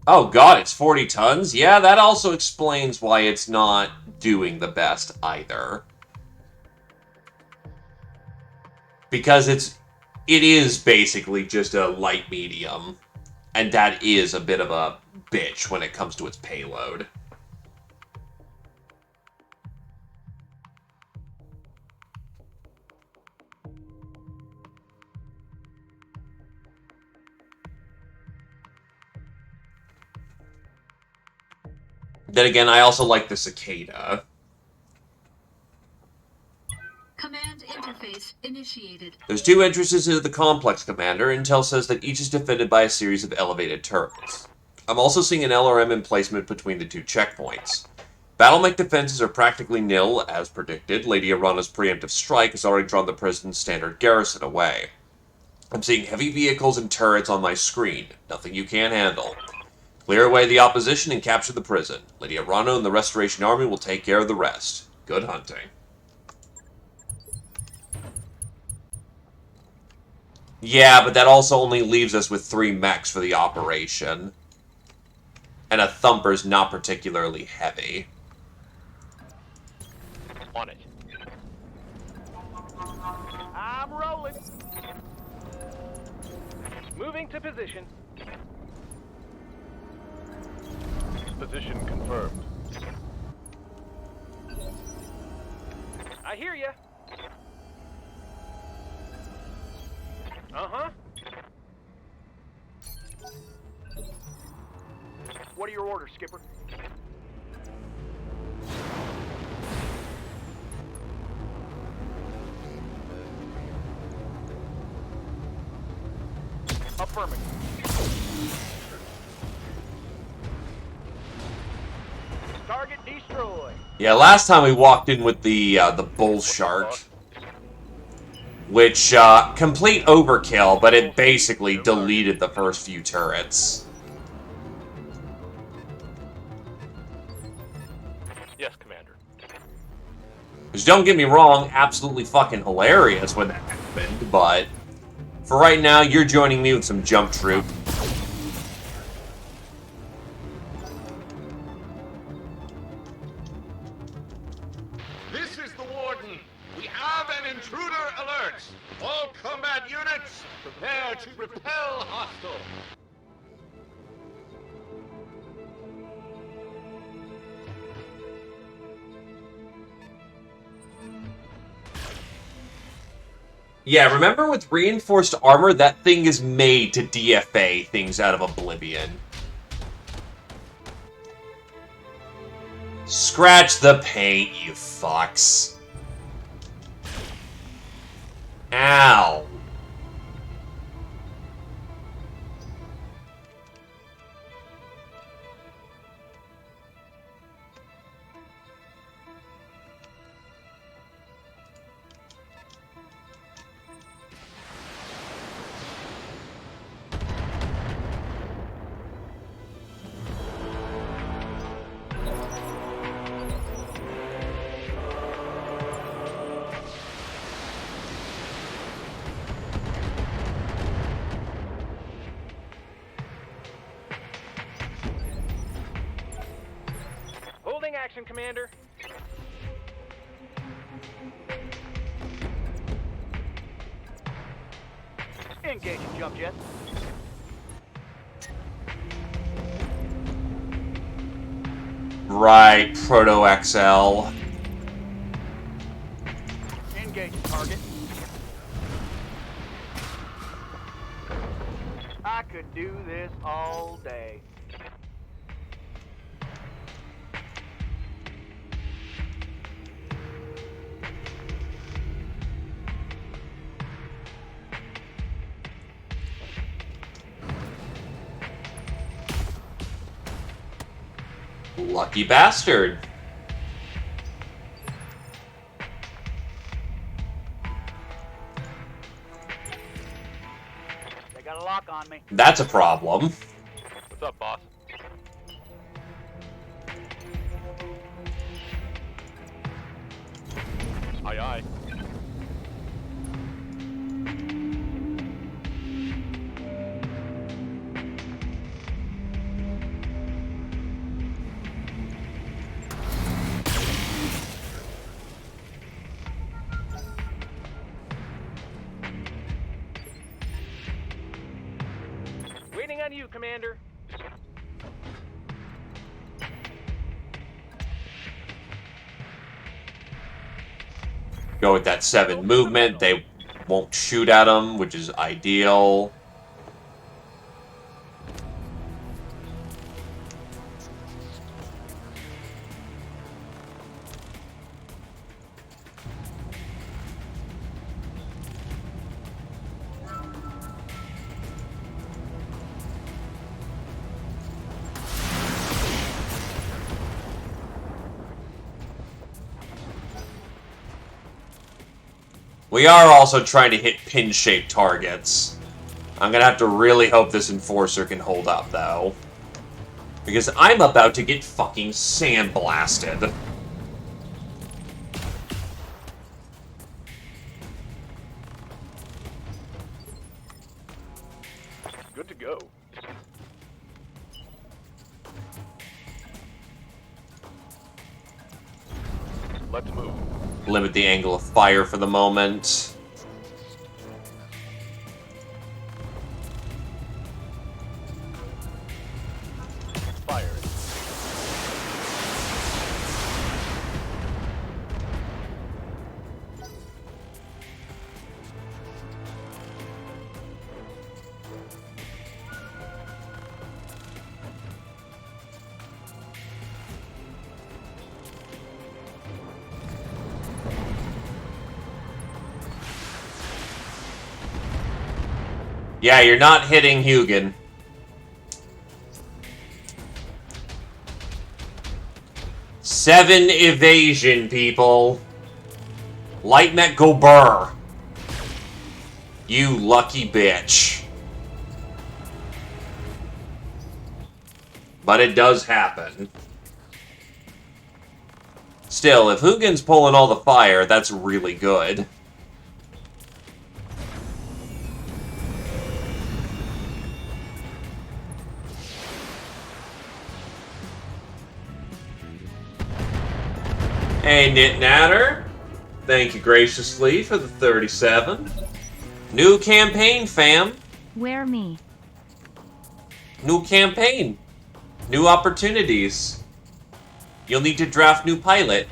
Oh god, it's 40 tons? Yeah, that also explains why it's not doing the best either. Because it is basically just a light medium. And that is a bit of a bitch when it comes to its payload. Then again, I also like the cicada. Command interface initiated. There's 2 entrances into the complex, Commander. Intel says that each is defended by a series of elevated turrets. I'm also seeing an LRM emplacement between the 2 checkpoints. Battlemech defenses are practically nil, as predicted. Lady Arana's preemptive strike has already drawn the prison's standard garrison away. I'm seeing heavy vehicles and turrets on my screen. Nothing you can't handle. Clear away the opposition and capture the prison. Lady Arana and the Restoration Army will take care of the rest. Good hunting. Yeah, but that also only leaves us with 3 mechs for the operation. And a thumper's not particularly heavy. On it. I'm rolling. Moving to position. Position confirmed. I hear ya. Uh-huh. What are your orders, Skipper? Affirmative. Target destroyed. Yeah, last time we walked in with the bull shark, which complete overkill, but it basically deleted the first few turrets. Yes, Commander. Which, don't get me wrong, absolutely fucking hilarious when that happened, but for right now, you're joining me with some jump troop. This is the Warden. We have an intruder alert. All combat units, prepare to repel hostile. Yeah, remember with reinforced armor, that thing is made to DFA things out of Oblivion. Scratch the paint, you fucks. Ow. Holding action, Commander. Engaging jump jet. Right, Proto XL. Engaging target. I could do this all day. Lucky bastard. They got a lock on me. That's a problem. What's up, boss? Aye, aye. Waiting on you, Commander. Go with that 7 movement. They won't shoot at them, which is ideal. We are also trying to hit pin-shaped targets. I'm gonna have to really hope this Enforcer can hold up, though. Because I'm about to get fucking sandblasted. Good to go. Let's move. Limit the angle of fire for the moment. Fire. Yeah, you're not hitting Hugin. 7 evasion, people. Light mech go burr. You lucky bitch. But it does happen. Still, if Hugin's pulling all the fire, that's really good. Hey, Knit Natter. Thank you graciously for the 37. New campaign, fam. Where me? New campaign. New opportunities. You'll need to draft new pilot.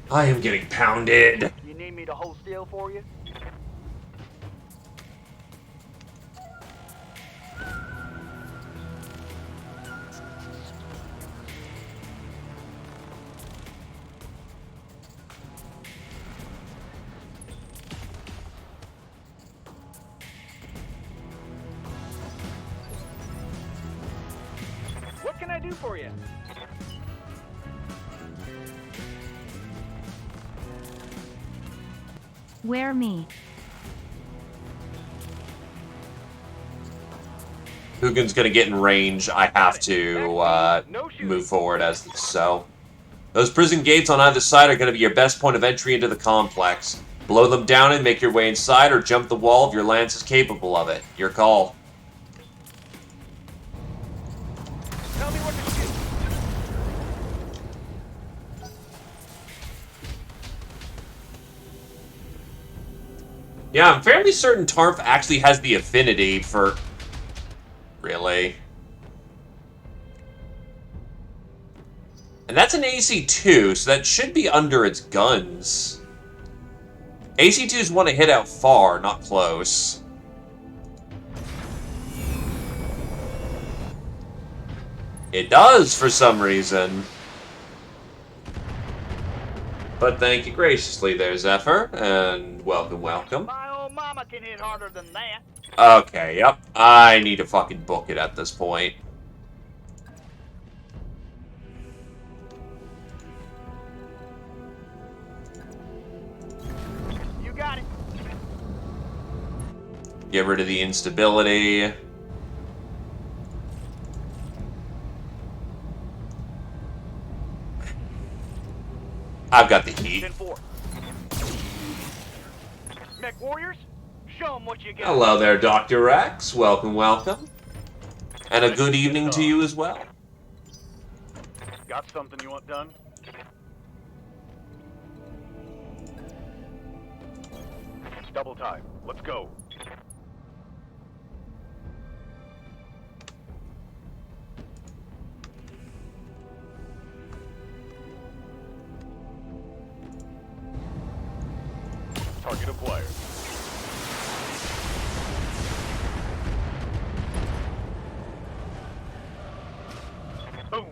I am getting pounded. You need me to hold still for you? What can I do for you? Where me? Hugin's gonna get in range. I have to move forward as so. Those prison gates on either side are gonna be your best point of entry into the complex. Blow them down and make your way inside, or jump the wall if your lance is capable of it. Your call. Tell me what to shoot. Yeah, I'm fairly certain Tarf actually has the affinity for... Really? And that's an AC-2, so that should be under its guns. AC-2s want to hit out far, not close. It does, for some reason. But thank you graciously there, Zephyr, and welcome, welcome. My old mama can hit harder than that. Okay, yep. I need to fucking book it at this point. You got it. Get rid of the instability. I've got the heat. 10-4. Mech warriors, show them what you got. Hello there, Dr. Rex. Welcome, welcome. And a good evening to you as well. Got something you want done? Double time. Let's go. Target acquired. Boom.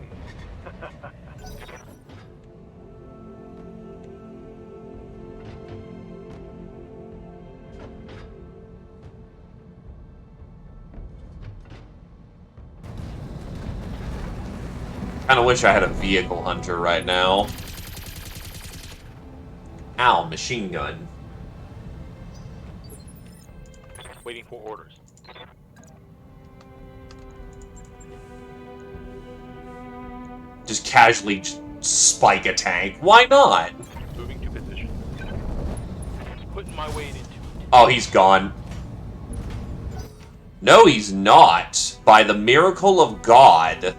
Kinda wish I had a vehicle hunter right now. Ow, machine gun. Waiting for orders. Just casually spike a tank. Why not? Moving to position. Putting my weight into it. Oh, he's gone. No, he's not. By the miracle of God.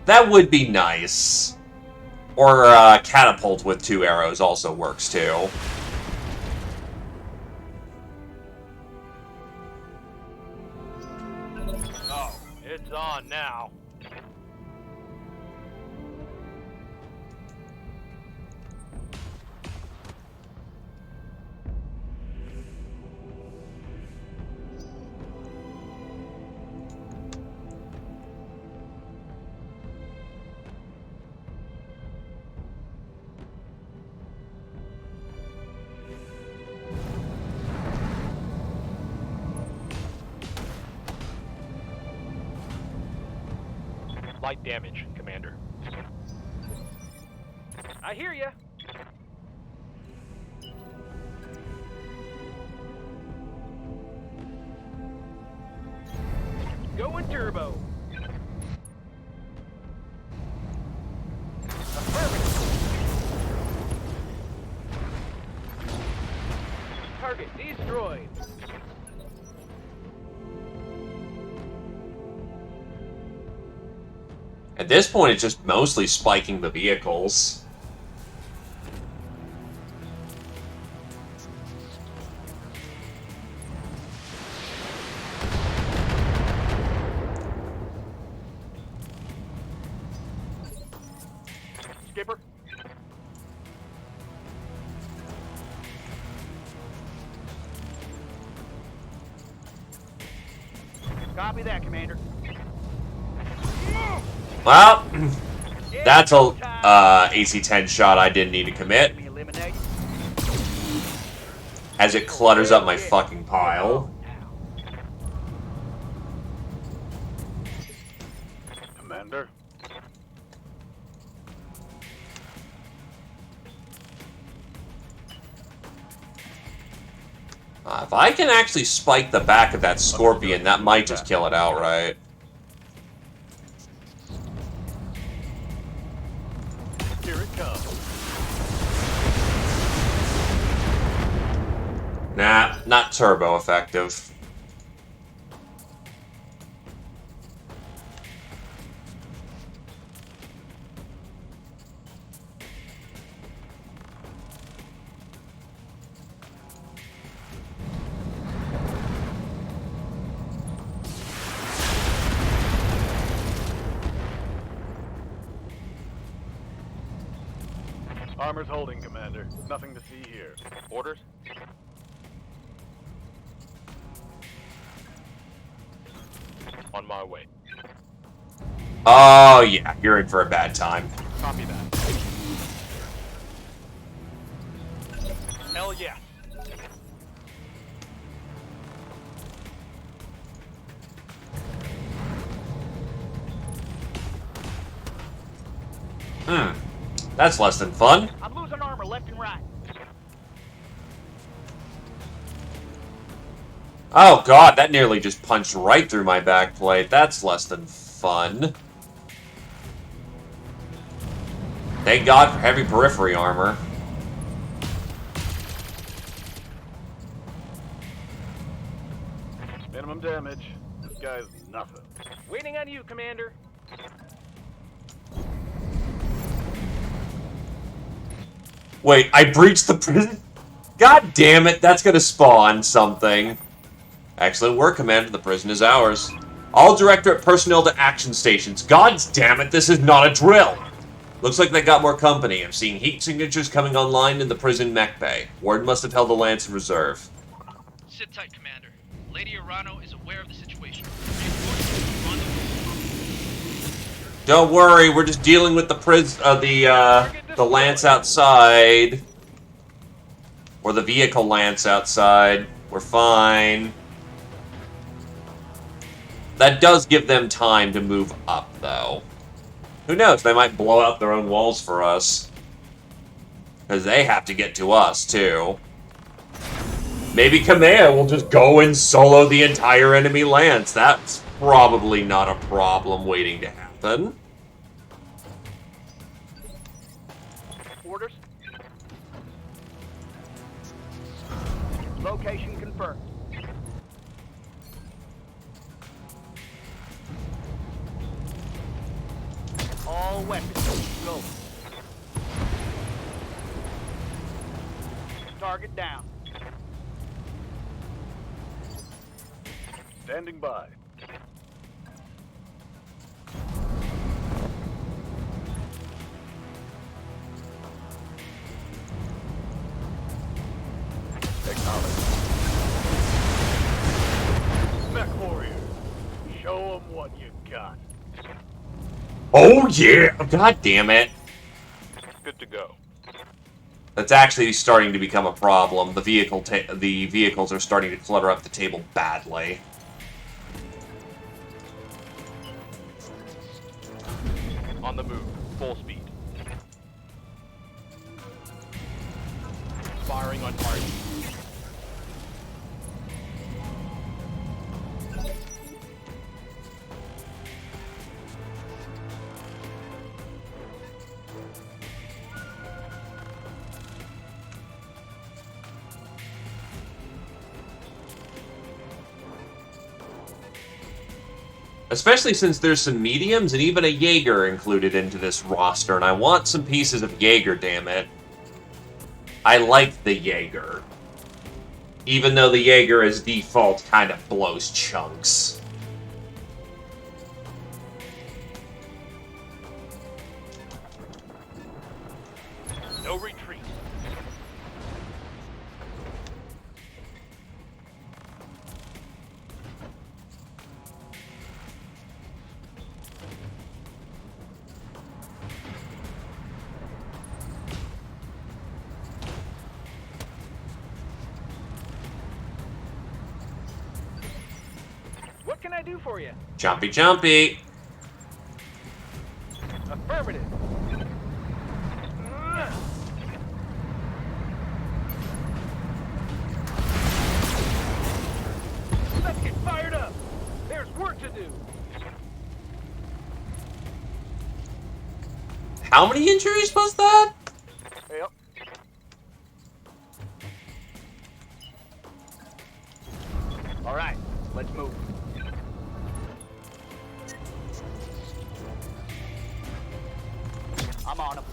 That would be nice. Or catapult with 2 arrows also works too. Oh, it's on now. Light damage, Commander. I hear ya. Going turbo. Target destroyed. At this point, it's just mostly spiking the vehicles. Skipper. Copy that, Commander. Well, that's a AC-10 shot I didn't need to commit. As it clutters up my fucking pile. Commander? If I can actually spike the back of that Scorpion, that might just kill it outright. Here it comes. Nah, not turbo effective. Armor's holding, Commander. Nothing to see here. Orders? On my way. Oh, yeah, you're in for a bad time. Copy that. Hell yeah. That's less than fun. I'm losing armor left and right. Oh god, that nearly just punched right through my backplate. That's less than fun. Thank God for heavy periphery armor. Minimum damage. This guy's nothing. Waiting on you, Commander. Wait, I breached the prison? God damn it, that's gonna spawn something. Excellent work, Commander. The prison is ours. All Directorate personnel to action stations. God damn it, this is not a drill! Looks like they got more company. I'm seeing heat signatures coming online in the prison mech bay. Ward must have held the lance in reserve. Sit tight, Commander. Lady Urano is aware of the situation. Don't worry, we're just dealing with the lance outside. Or the vehicle lance outside. We're fine. That does give them time to move up, though. Who knows, they might blow out their own walls for us. Because they have to get to us, too. Maybe Kamea will just go and solo the entire enemy lance. That's probably not a problem waiting to happen. Orders? Location confirmed. All weapons, go. Target down. Standing by. Acknowledge. Mech Warrior, show them what you got. Oh yeah! God damn it. Good to go. That's actually starting to become a problem. The vehicles are starting to clutter up the table badly. the move. Full speed. Firing on target. Especially since there's some mediums and even a Jaeger included into this roster, and I want some pieces of Jaeger, damn it. I like the Jaeger. Even though the Jaeger as default kind of blows chunks. No retreat. What can I do for you? Jumpy, jumpy. Affirmative. Let's get fired up. There's work to do. How many injuries was that? Yep. All right, let's move. I'm on him.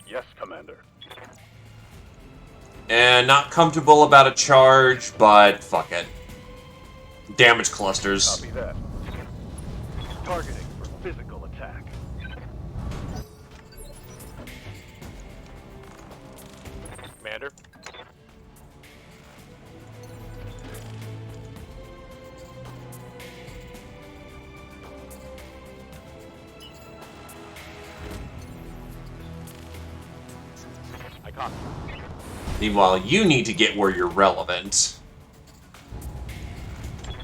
Yes, Commander. And not comfortable about a charge, but fuck it. Damage clusters. Copy that. Targeting for physical attack. Commander. I copy. Meanwhile, you need to get where you're relevant.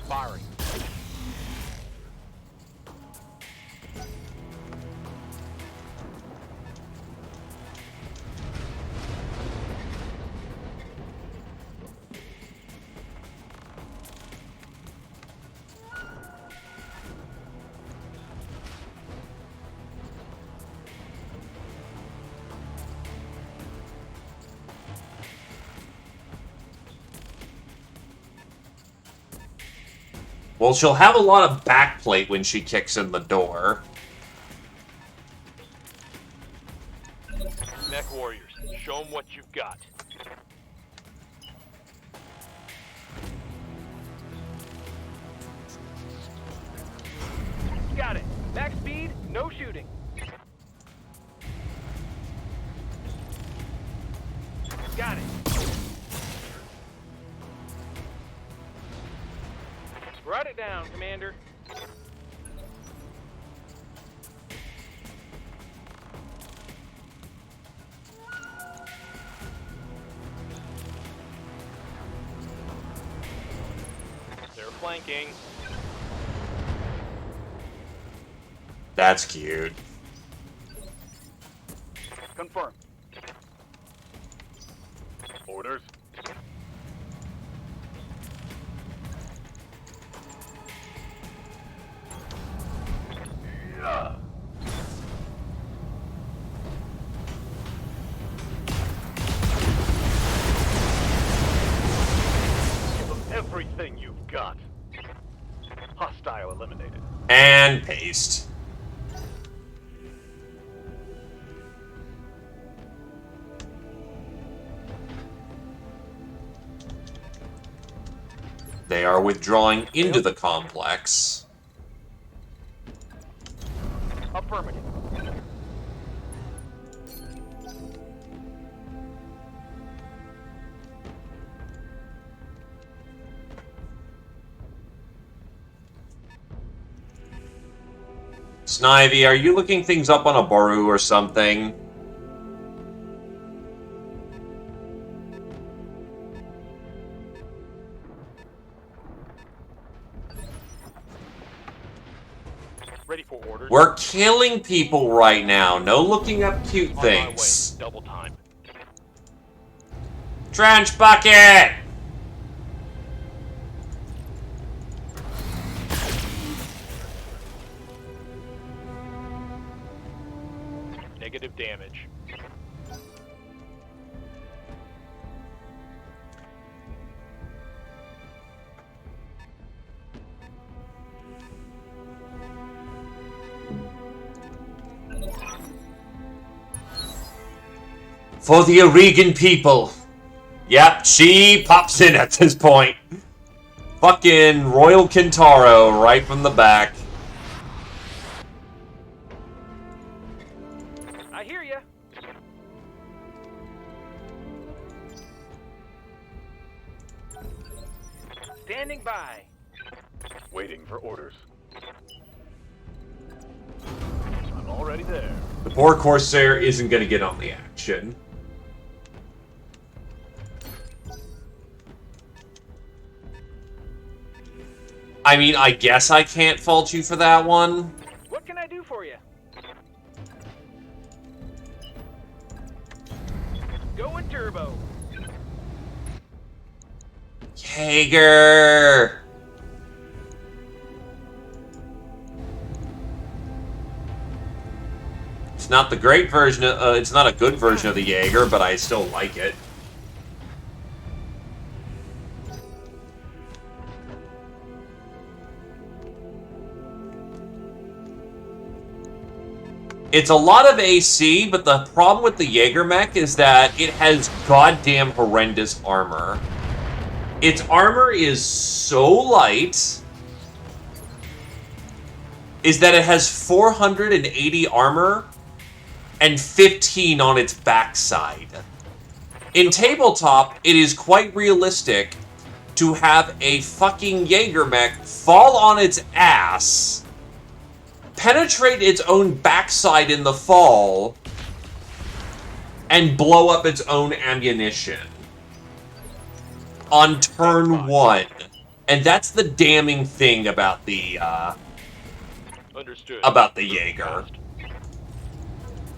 Firing. Well, she'll have a lot of backplate when she kicks in the door. Mech warriors, show them what you've got. Got it. Max speed, no shooting. Got it. Write it down, Commander. They're flanking. That's cute. Confirmed. Orders. Yeah. Give them everything you've got. Hostile eliminated. And paste. They are withdrawing into the complex. Affirmative. Snivy, are you looking things up on a Baru or something? Ready for orders. We're killing people right now. No looking up cute On my way. things. Double time. Trench bucket! Negative damage. For the Oregon people. Yep, she pops in at this point. Fucking Royal Kintaro right from the back. I hear ya. Standing by. Waiting for orders. I'm already there. The poor Corsair isn't going to get on the action. I mean, I guess I can't fault you for that one. What can I do for you? Going turbo. Jaeger! It's not the great version of, it's not a good version of the Jaeger, but I still like it. It's a lot of AC, but the problem with the Jaeger mech is that it has goddamn horrendous armor. Its armor is so light, is that it has 480 armor and 15 on its backside. In tabletop, it is quite realistic to have a fucking Jaeger mech fall on its ass, penetrate its own backside in the fall, and blow up its own ammunition on turn 1. And that's the damning thing about the Understood. Jaeger.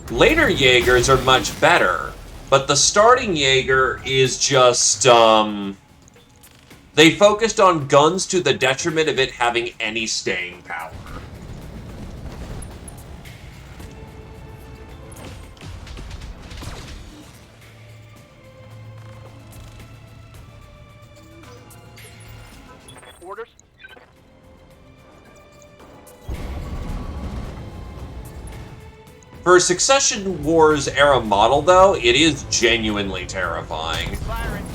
Later Jaegers are much better, but the starting Jaeger is just, they focused on guns to the detriment of it having any staying power. Orders. For a Succession Wars era model, though, it is genuinely terrifying. Firing.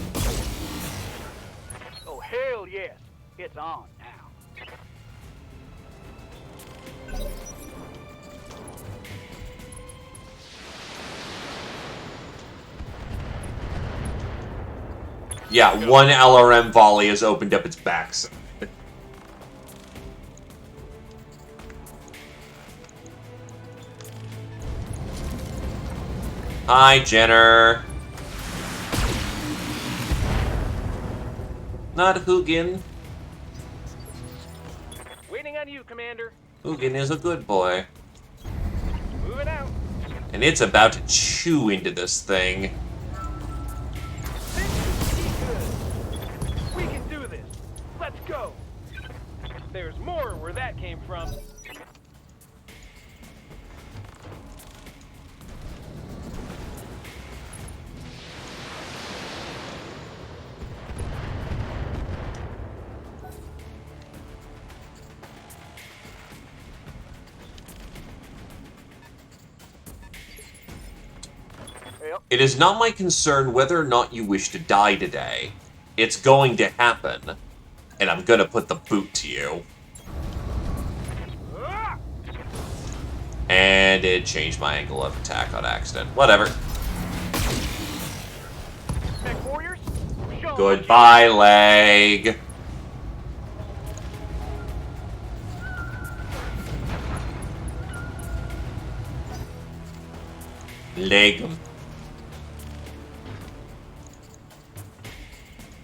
Oh, hell yes. It's on now. Yeah, one LRM volley has opened up its backside. Hi, Jenner. Not Hugin. Waiting on you, Commander. Hugin is a good boy. Moving out. And it's about to chew into this thing. We can do this. Let's go. There's more where that came from. It is not my concern whether or not you wish to die today. It's going to happen. And I'm gonna put the boot to you. And it changed my angle of attack on accident. Whatever. Goodbye, leg. Leg 'em.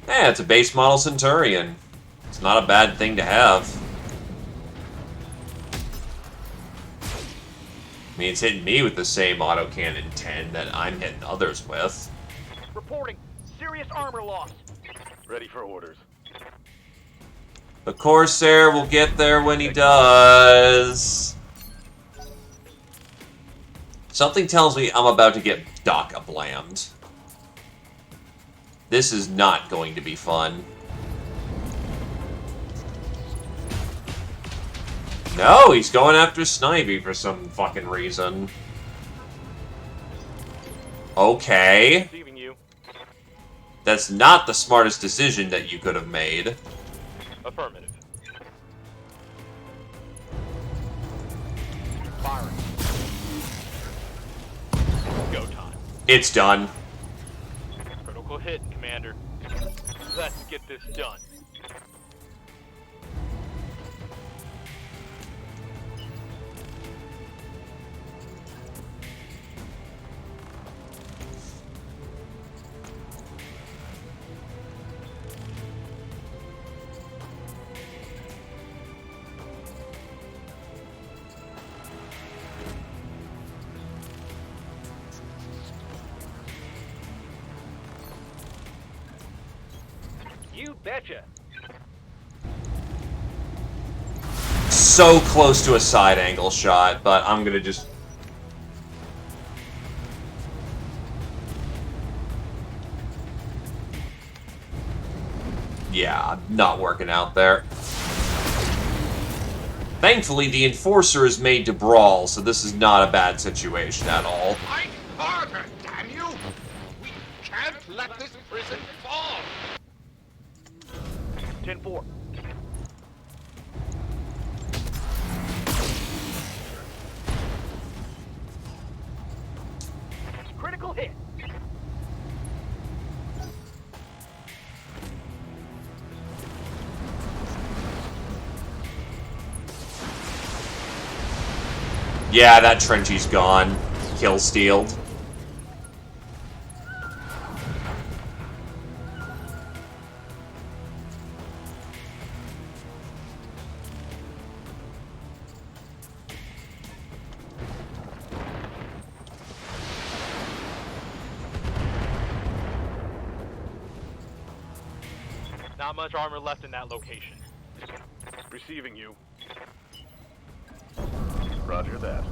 Yeah, it's a base model Centurion. It's not a bad thing to have. I mean, it's hitting me with the same autocannon 10 that I'm hitting others with. Reporting serious armor loss. Ready for orders. The Corsair will get there when he does. Something tells me I'm about to get Dock-a-blammed. This is not going to be fun. No, he's going after Snivy for some fucking reason. Okay. Receiving you. That's not the smartest decision that you could have made. Affirmative. Firing. Go time. It's done. Critical hit, Commander. Let's get this done. You betcha. So close to a side angle shot, but I'm gonna just... Yeah, not working out there. Thankfully, the Enforcer is made to brawl, so this is not a bad situation at all. Fight harder, damn you! We can't let this prison fall! 10-4. Critical hit. Yeah, that Trenchy's gone. Kill stealed. Not much armor left in that location. Receiving you. Roger that.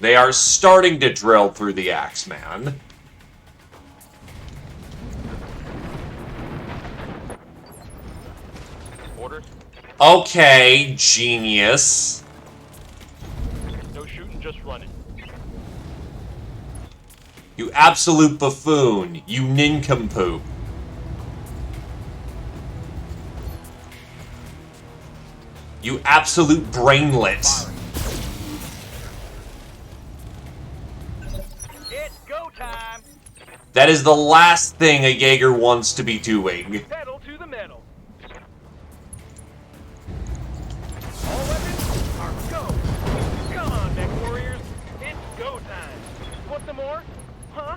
They are starting to drill through the Axeman. Orders? Okay, genius. No shooting, just running. You absolute buffoon. You nincompoop. You absolute brainlet. It's go time. That is the last thing a Jaeger wants to be doing. Pedal to the metal. All weapons are go. Come on, mech warriors. It's go time. Want some more? Huh?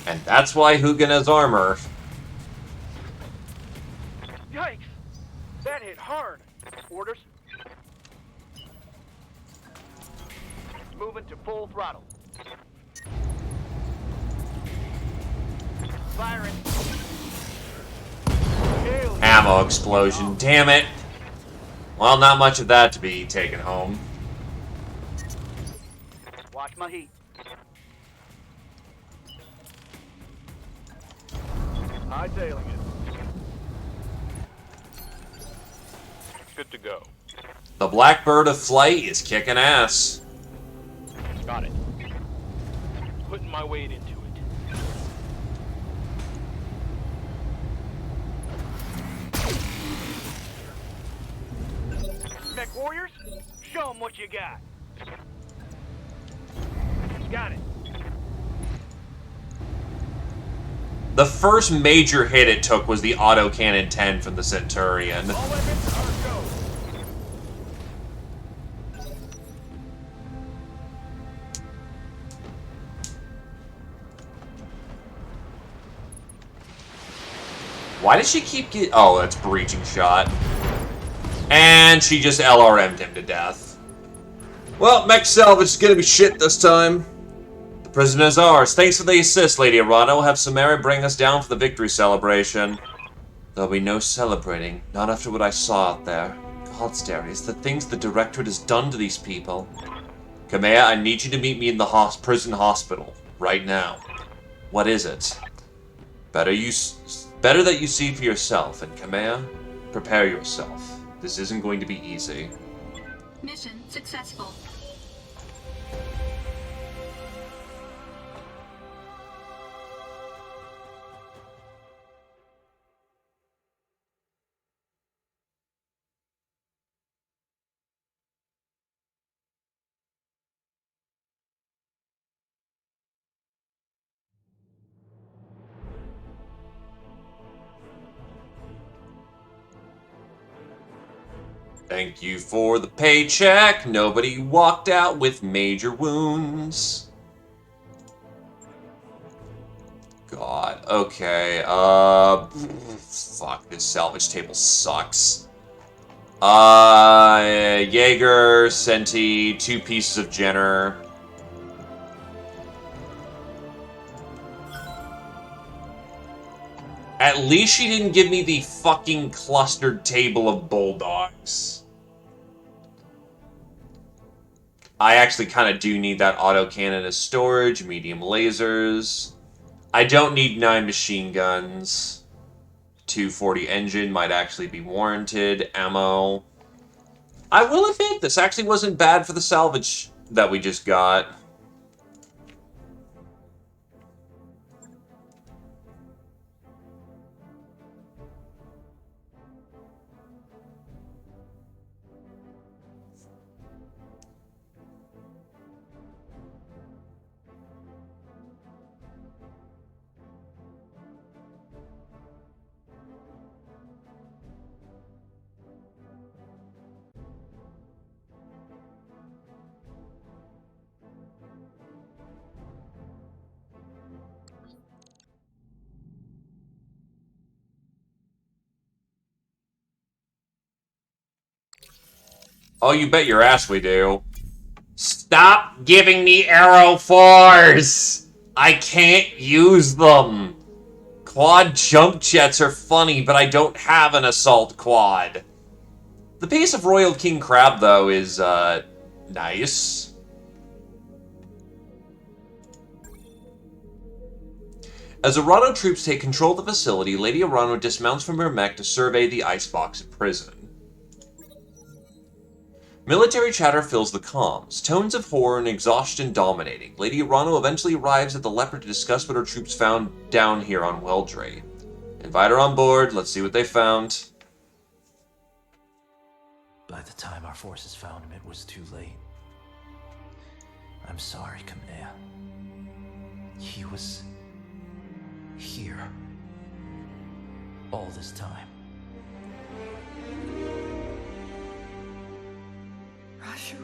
And that's why Hugin has armor. Yikes! That hit hard. Orders. Moving to full throttle. Firing. Hell yeah. Ammo explosion, damn it. Well, not much of that to be taken home. Watch my heat. Hightailing it. Good to go. The Blackbird of Flight is kicking ass. Got it. Putting my weight into it. Mech warriors, show them what you got. Got it. The first major hit it took was the autocannon 10 from the Centurion. All weapons are go. Why does she keep get? Oh, that's breaching shot. And she just LRM'd him to death. Well, mech salvage is gonna be shit this time. The prison is ours. Thanks for the assist, Lady Arana. We'll have Samara bring us down for the victory celebration. There'll be no celebrating, not after what I saw out there. Gods, Darius, the things the Directorate has done to these people. Kamea, I need you to meet me in the prison hospital, right now. What is it? Better that you see for yourself, and Kamea, prepare yourself. This isn't going to be easy. Mission successful. Thank you for the paycheck. Nobody walked out with major wounds. God, okay, fuck, this salvage table sucks. Jaeger, Senti, 2 pieces of Jenner. At least she didn't give me the fucking clustered table of bulldogs. I actually kind of do need that autocannon as storage, medium lasers. I don't need 9 machine guns. 240 engine might actually be warranted. Ammo. I will admit, this actually wasn't bad for the salvage that we just got. Oh, you bet your ass we do. Stop giving me Arrow 4s! I can't use them! Quad jump jets are funny, but I don't have an assault quad. The pace of Royal King Crab, though, is, nice. As Arano troops take control of the facility, Lady Arano dismounts from her mech to survey the icebox at prison. Military chatter fills the comms, tones of horror and exhaustion dominating. Lady Arano eventually arrives at the Leopard to discuss what her troops found down here on Weldrate. Invite her on board, let's see what they found. By the time our forces found him, it was too late. I'm sorry, Kamea. He was here all this time. Rashu.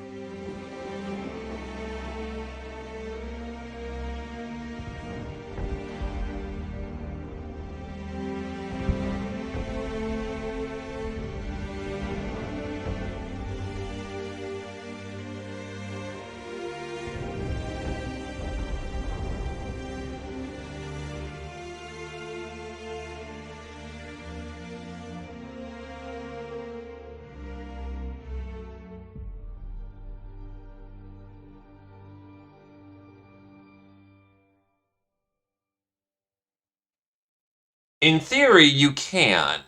In theory, you can.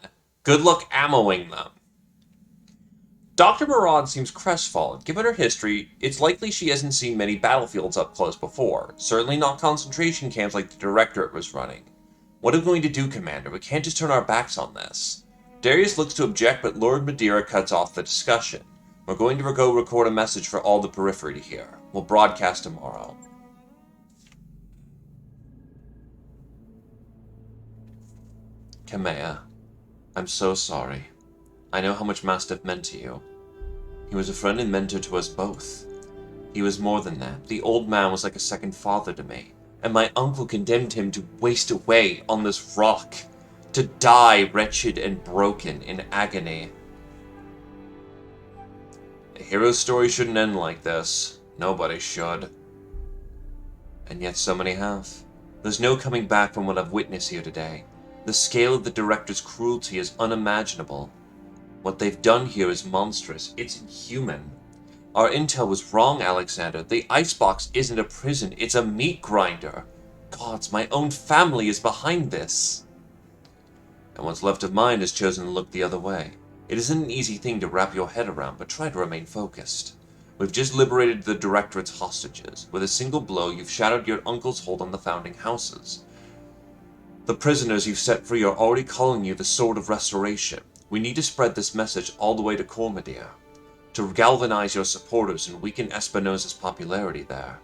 Good luck ammoing them. Dr. Murad seems crestfallen. Given her history, it's likely she hasn't seen many battlefields up close before. Certainly not concentration camps like the Directorate was running. What are we going to do, Commander? We can't just turn our backs on this. Darius looks to object, but Lord Madeira cuts off the discussion. We're going to go record a message for all the periphery to hear. We'll broadcast tomorrow. Kamea, I'm so sorry. I know how much Mastiff meant to you. He was a friend and mentor to us both. He was more than that. The old man was like a second father to me, and my uncle condemned him to waste away on this rock, to die wretched and broken in agony. A hero's story shouldn't end like this. Nobody should. And yet so many have. There's no coming back from what I've witnessed here today. The scale of the Director's cruelty is unimaginable. What they've done here is monstrous. It's inhuman. Our intel was wrong, Alexander. The icebox isn't a prison, it's a meat grinder. Gods, my own family is behind this. And what's left of mine has chosen to look the other way. It isn't an easy thing to wrap your head around, but try to remain focused. We've just liberated the Directorate's hostages. With a single blow, you've shattered your uncle's hold on the founding houses. The prisoners you've set free are already calling you the Sword of Restoration. We need to spread this message all the way to Cormadia, to galvanize your supporters and weaken Espinosa's popularity there.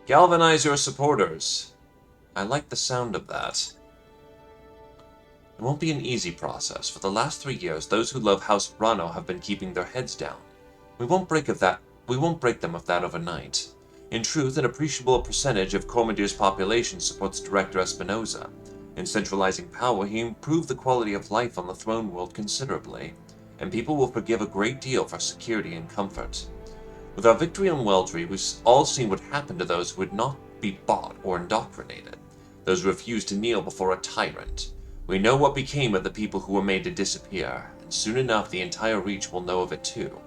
Galvanize your supporters. I like the sound of that. It won't be an easy process. For the last 3 years, those who love House Rano have been keeping their heads down. We won't break them of that overnight. In truth, an appreciable percentage of Cormadia's population supports Director Espinosa. In centralizing power, he improved the quality of life on the throne world considerably, and people will forgive a great deal for security and comfort. With our victory on Weldry, we've all seen what happened to those who would not be bought or indoctrinated, those who refused to kneel before a tyrant. We know what became of the people who were made to disappear, and soon enough the entire Reach will know of it too.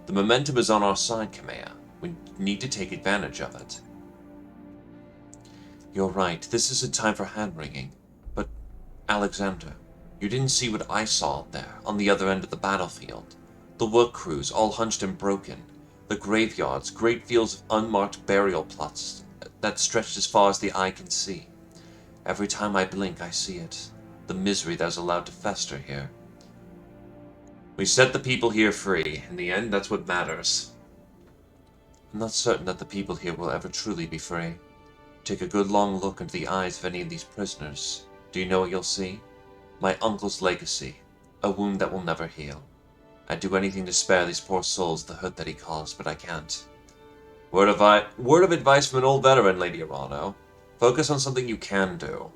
The momentum is on our side, Kamea. We need to take advantage of it. You're right, this isn't time for hand-wringing. But, Alexander, you didn't see what I saw out there, on the other end of the battlefield. The work crews, all hunched and broken. The graveyards, great fields of unmarked burial plots that stretched as far as the eye can see. Every time I blink, I see it. The misery that is allowed to fester here. We set the people here free. In the end, that's what matters. I'm not certain that the people here will ever truly be free. Take a good long look into the eyes of any of these prisoners. Do you know what you'll see? My uncle's legacy. A wound that will never heal. I'd do anything to spare these poor souls the hurt that he caused, but I can't. Word of advice from an old veteran, Lady Arano. Focus on something you can do.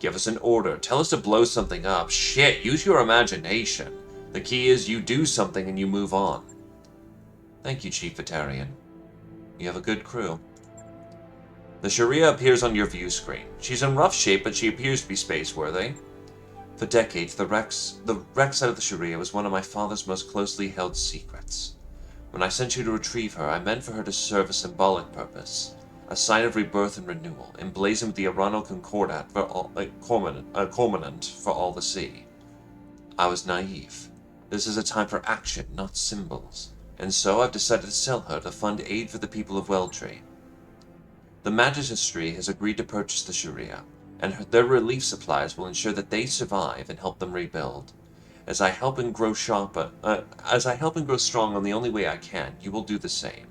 Give us an order. Tell us to blow something up. Shit, use your imagination. The key is you do something and you move on. Thank you, Chief Vitarian. You have a good crew. The Sharia appears on your view screen. She's in rough shape, but she appears to be space-worthy. For decades, the wreck side of the Sharia was one of my father's most closely held secrets. When I sent you to retrieve her, I meant for her to serve a symbolic purpose. A sign of rebirth and renewal, emblazoned with the Arano Concordat for all, Cormorant for all to see. I was naive. This is a time for action, not symbols. And so I've decided to sell her to fund aid for the people of Weldry. The Magistracy has agreed to purchase the Sharia, and their relief supplies will ensure that they survive and help them rebuild. As I help and grow strong on the only way I can, you will do the same.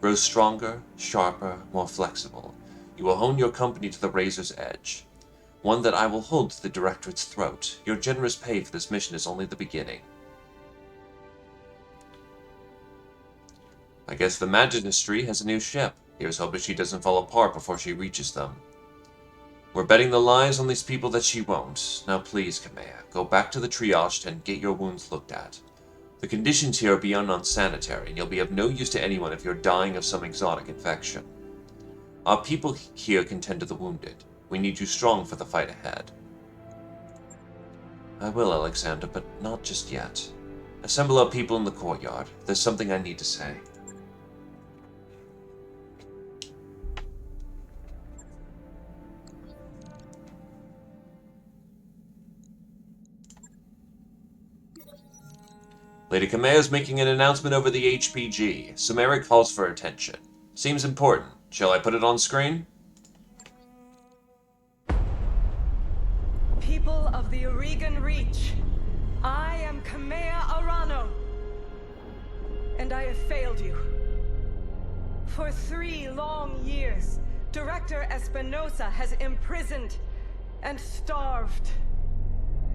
Grow stronger, sharper, more flexible. You will hone your company to the razor's edge. One that I will hold to the Directorate's throat. Your generous pay for this mission is only the beginning. I guess the Magistracy has a new ship. Here's hoping she doesn't fall apart before she reaches them. We're betting the lives on these people that she won't. Now please, Kamea, go back to the triage tent and get your wounds looked at. The conditions here are beyond unsanitary, and you'll be of no use to anyone if you're dying of some exotic infection. Our people here can tend to the wounded. We need you strong for the fight ahead. I will, Alexander, but not just yet. Assemble our people in the courtyard. There's something I need to say. Lady Kamea is making an announcement over the HPG. Sumeria calls for attention. Seems important. Shall I put it on screen? People of the Oregon Reach, I am Kamea Arano, and I have failed you. For 3 long years, Director Espinosa has imprisoned and starved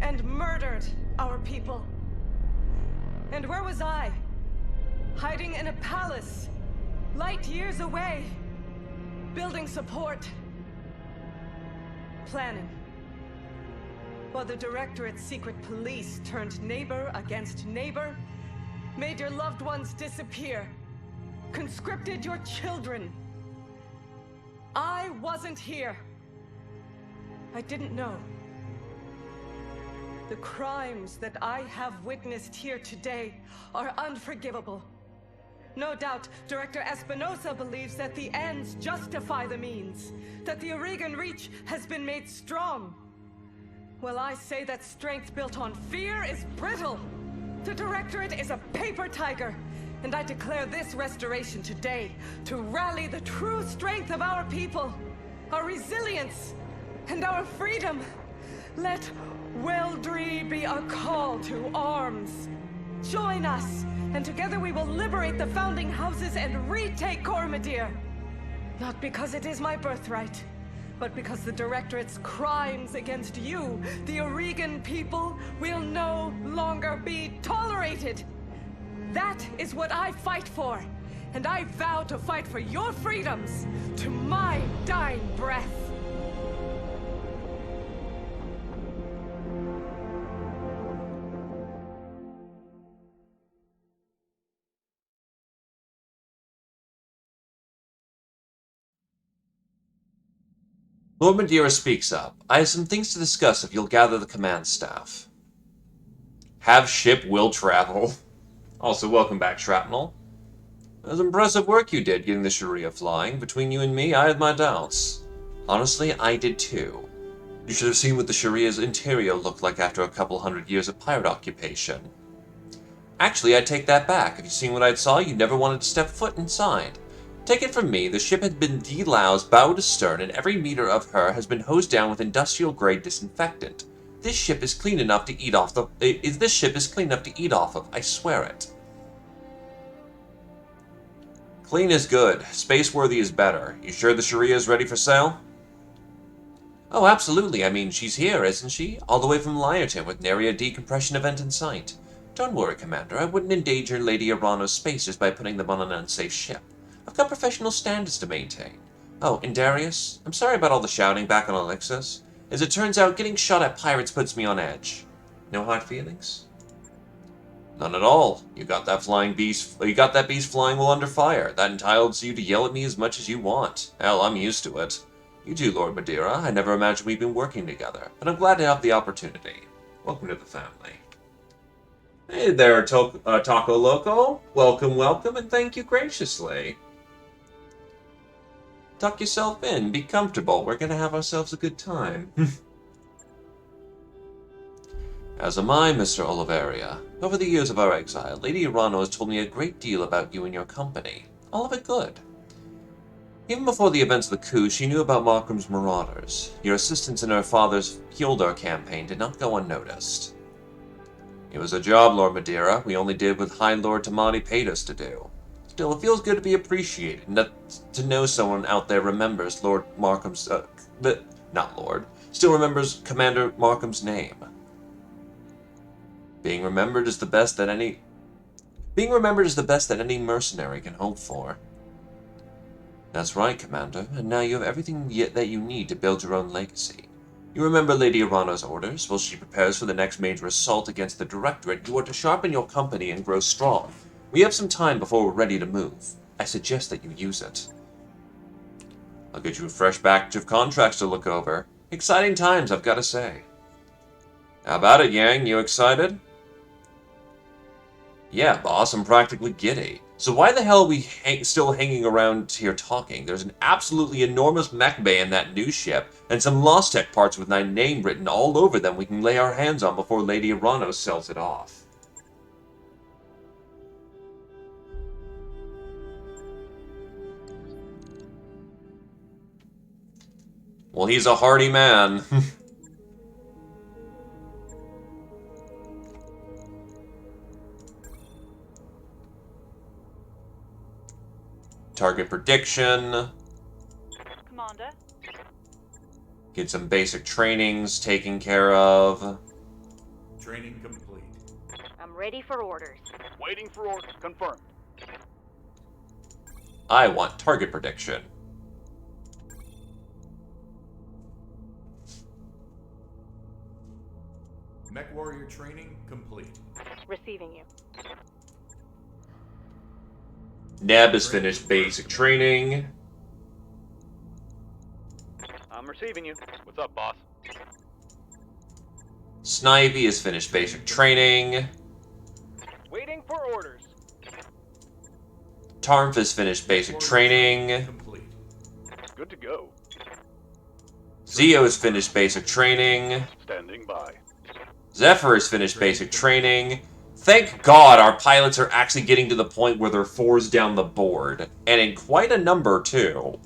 and murdered our people. And where was I? Hiding in a palace, light years away, building support, planning. While the Directorate's secret police turned neighbor against neighbor, made your loved ones disappear, conscripted your children. I wasn't here. I didn't know. The crimes that I have witnessed here today are unforgivable. No doubt, Director Espinosa believes that the ends justify the means, that the Oregon Reach has been made strong. Well, I say that strength built on fear is brittle. The Directorate is a paper tiger, and I declare this restoration today to rally the true strength of our people, our resilience, and our freedom. Let Weldry be a call to arms. Join us, and together we will liberate the founding houses and retake Cormadir. Not because it is my birthright, but because the Directorate's crimes against you, the Oregon people, will no longer be tolerated. That is what I fight for, and I vow to fight for your freedoms to my dying breath. Lord Madeira speaks up. I have some things to discuss if you'll gather the command staff. Have ship will travel. Also, welcome back, Shrapnel. It was impressive work you did getting the Sharia flying. Between you and me, I had my doubts. Honestly, I did too. You should have seen what the Sharia's interior looked like after a couple hundred years of pirate occupation. Actually, I take that back. If you'd seen what I saw, you never wanted to step foot inside. Take it from me, the ship had been deloused bow to stern, and every meter of her has been hosed down with industrial-grade disinfectant. This ship is clean enough to eat off of, I swear it. Clean is good. Space-worthy is better. You sure the Sharia is ready for sale? Oh, absolutely. I mean, she's here, isn't she? All the way from Lyerton with nary a decompression event in sight. Don't worry, Commander. I wouldn't endanger Lady Arano's spacers by putting them on an unsafe ship. I've got professional standards to maintain. Oh, and Darius, I'm sorry about all the shouting back on Elixis. As it turns out, getting shot at pirates puts me on edge. No hard feelings? None at all. You got that beast flying while under fire. That entitles you to yell at me as much as you want. Hell, I'm used to it. You too, Lord Madeira. I never imagined we'd been working together, but I'm glad to have the opportunity. Welcome to the family. Hey there, Taco Loco. Welcome, welcome, and thank you graciously. Tuck yourself in. Be comfortable. We're gonna have ourselves a good time. As am I, Mr. Oliveria. Over the years of our exile, Lady Arano has told me a great deal about you and your company. All of it good. Even before the events of the coup, she knew about Markham's marauders. Your assistance in her father's Hildar campaign did not go unnoticed. It was a job, Lord Madeira, we only did what High Lord Tamati paid us to do. Still, it feels good to be appreciated, and to know someone out there remembers Lord Markham's, still remembers Commander Markham's name. Being remembered is the best that any mercenary can hope for. That's right, Commander, and now you have everything that you need to build your own legacy. You remember Lady Arano's orders? While she prepares for the next major assault against the Directorate, you are to sharpen your company and grow strong. We have some time before we're ready to move. I suggest that you use it. I'll get you a fresh batch of contracts to look over. Exciting times, I've got to say. How about it, Yang? You excited? Yeah, boss, I'm practically giddy. So why the hell are we still hanging around here talking? There's an absolutely enormous mech bay in that new ship, and some Lost Tech parts with my name written all over them we can lay our hands on before Lady Arano sells it off. Well, he's a hardy man. Target prediction. Commander. Get some basic trainings taken care of. Training complete. I'm ready for orders. Waiting for orders. Confirmed. I want target prediction. Mech warrior training complete. Receiving you. Neb has finished basic training. I'm receiving you. What's up, boss? Snivy has finished basic training. Waiting for orders. Tarmf has finished basic training. Complete. Good to go. Zeo has finished basic training. Standing by. Zephyr has finished basic training. Thank God our pilots are actually getting to the point where they're 4s down the board. And in quite a number, too.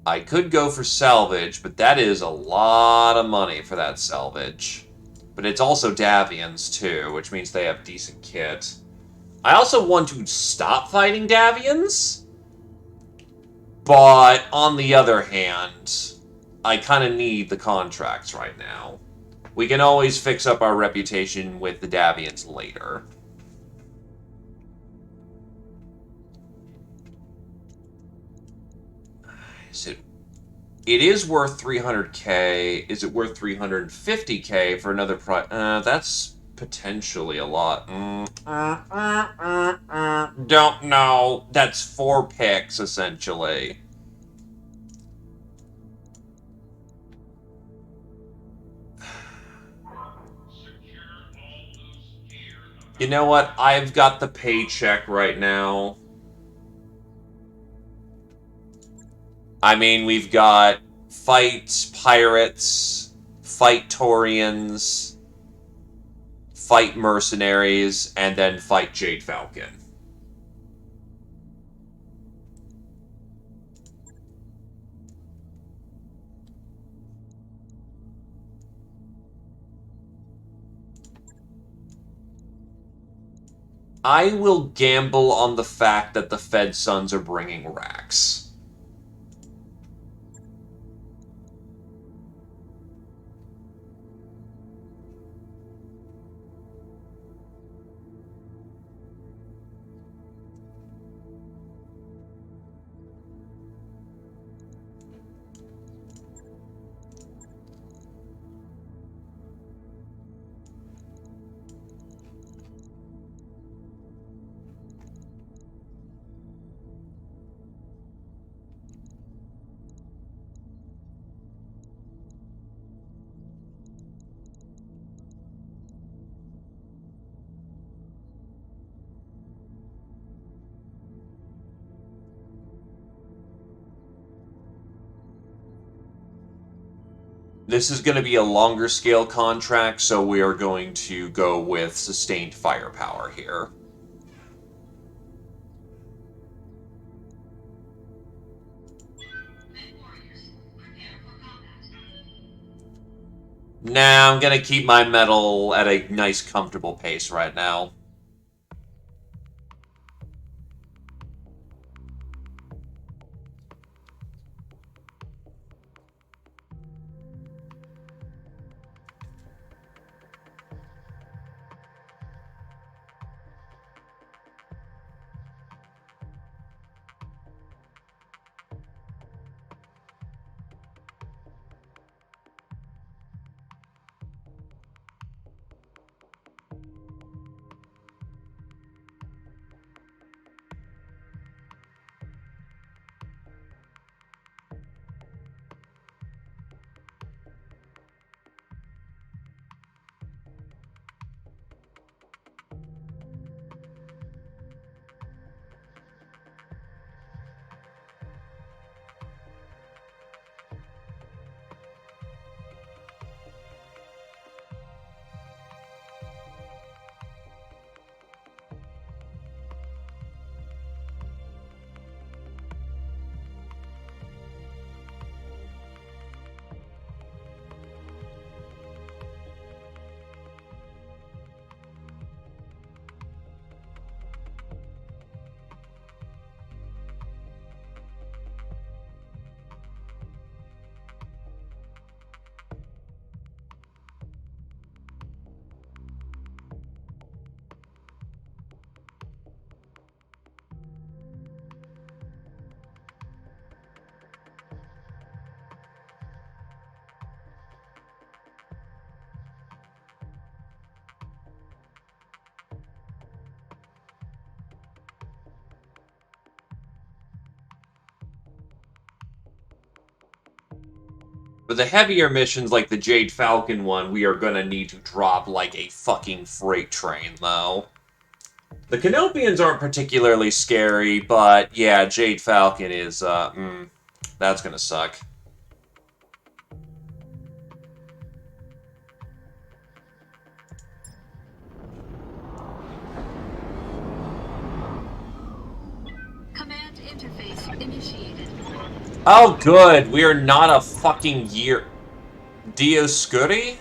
I could go for salvage, but that is a lot of money for that salvage. But it's also Davians, too, which means they have decent kit. I also want to stop fighting Davians, but on the other hand, I kind of need the contracts right now. We can always fix up our reputation with the Davians later. It is worth 300k. Is it worth 350k for another that's potentially a lot. Don't know. That's 4 picks, essentially. You know what? I've got the paycheck right now. I mean, we've got fight pirates, fight Taurians, fight mercenaries, and then fight Jade Falcon. I will gamble on the fact that the Fed Sons are bringing racks. This is going to be a longer scale contract, so we are going to go with sustained firepower here. Nah, I'm going to keep my metal at a nice, comfortable pace right now. For the heavier missions like the Jade Falcon one, we are gonna need to drop like a fucking freight train, though. The Canopians aren't particularly scary, but yeah, Jade Falcon is, that's gonna suck. Command interface initiated. Oh, good. We are not a fucking year. Dioscuri?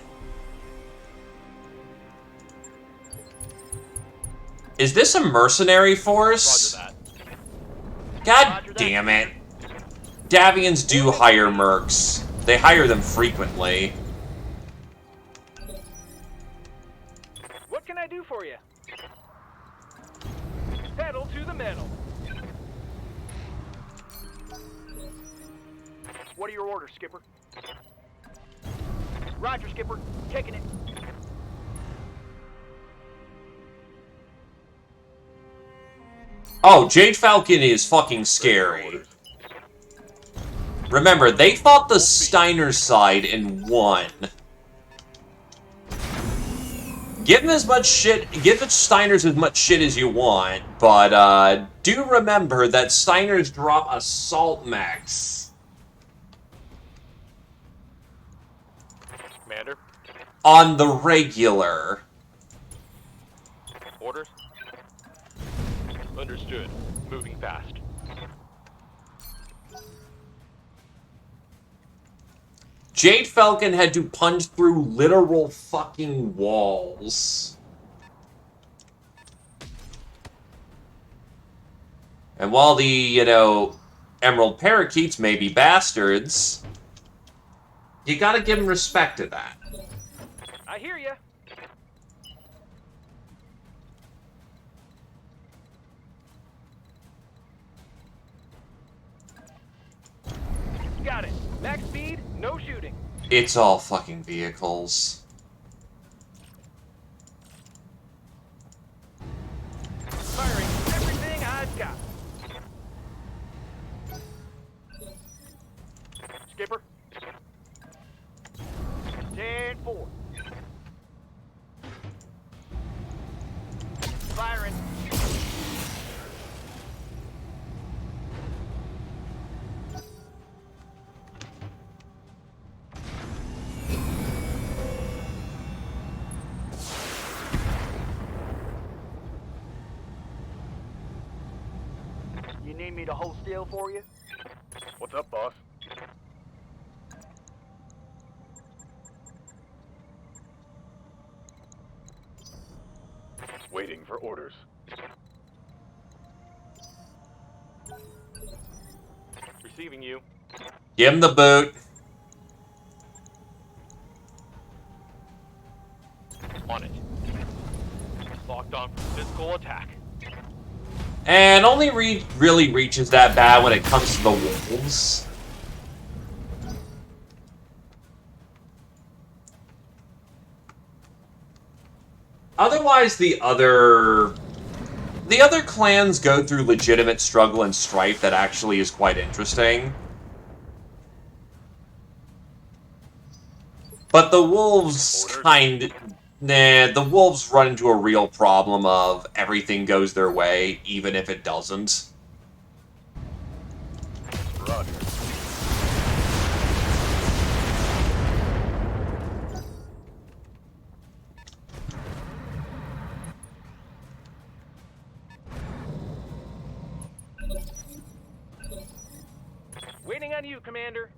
Is this a mercenary force? Roger that. God Roger that. damn it. Davians do hire mercs. They hire them frequently. What can I do for you? Pedal to the metal. What are your orders, Skipper? Roger, Skipper. Taking it. Oh, Jade Falcon is fucking scary. Remember, they fought the Steiner side and won. Give them as much shit, give the Steiners as much shit as you want, but do remember that Steiners drop assault mechs. Commander. On the regular. Orders. Understood. Moving fast. Jade Falcon had to punch through literal fucking walls. And while the, you know, Emerald Parakeets may be bastards, you gotta give them respect to that. I hear ya. Got it. Max speed, no shooting. It's all fucking vehicles. Firing everything I've got. Skipper. 10-4. Firing. You need me to hold still for you? What's up, boss? Waiting for orders. Receiving you. Give him the boot. On it. Locked on for physical attack. And only really reaches that bad when it comes to the wolves. Otherwise, the other clans go through legitimate struggle and strife that actually is quite interesting. But the wolves the wolves run into a real problem of everything goes their way, even if it doesn't. Roger. Waiting on you, Commander.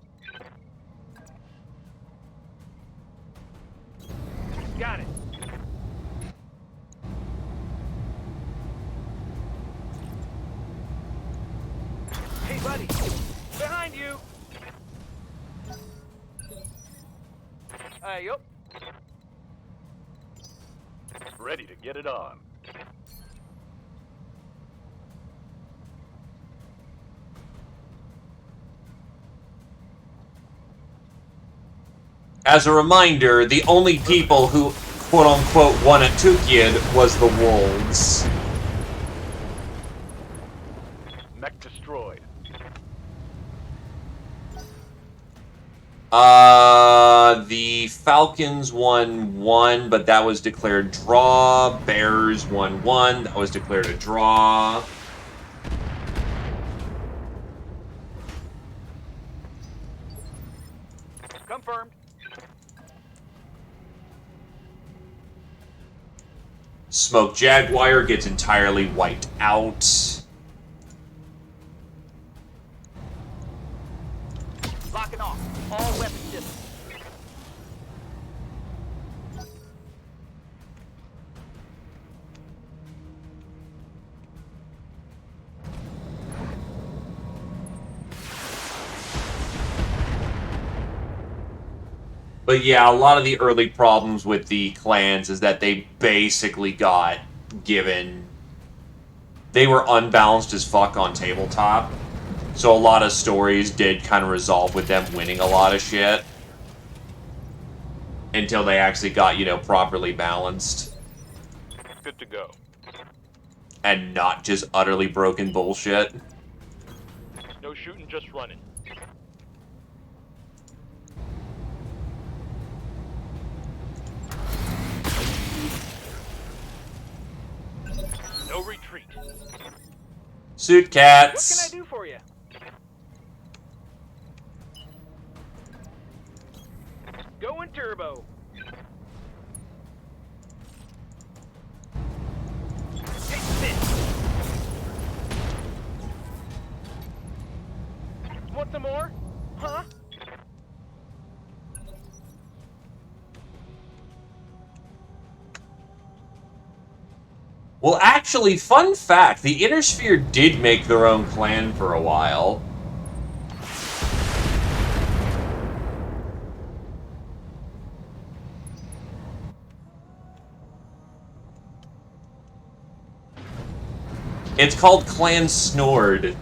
Got it. Hey, buddy. Behind you. Yup. Ready to get it on. As a reminder, the only people who quote-unquote won at Tukiad was the wolves. Mech destroyed. The Falcons won 1, but that was declared draw. Bears won 1, that was declared a draw. Confirmed. Smoke Jaguar gets entirely wiped out. Locking off. All weapons distant. But yeah, a lot of the early problems with the clans is that they basically got given... They were unbalanced as fuck on tabletop. So a lot of stories did kind of resolve with them winning a lot of shit. Until they actually got, you know, properly balanced. Good to go. And not just utterly broken bullshit. No shooting, just running. No retreat. Suit cats. What can I do for you? Going turbo. Take this. Want some more? Huh? Well, actually, fun fact, the Inner Sphere did make their own clan for a while. It's called Clan Snored.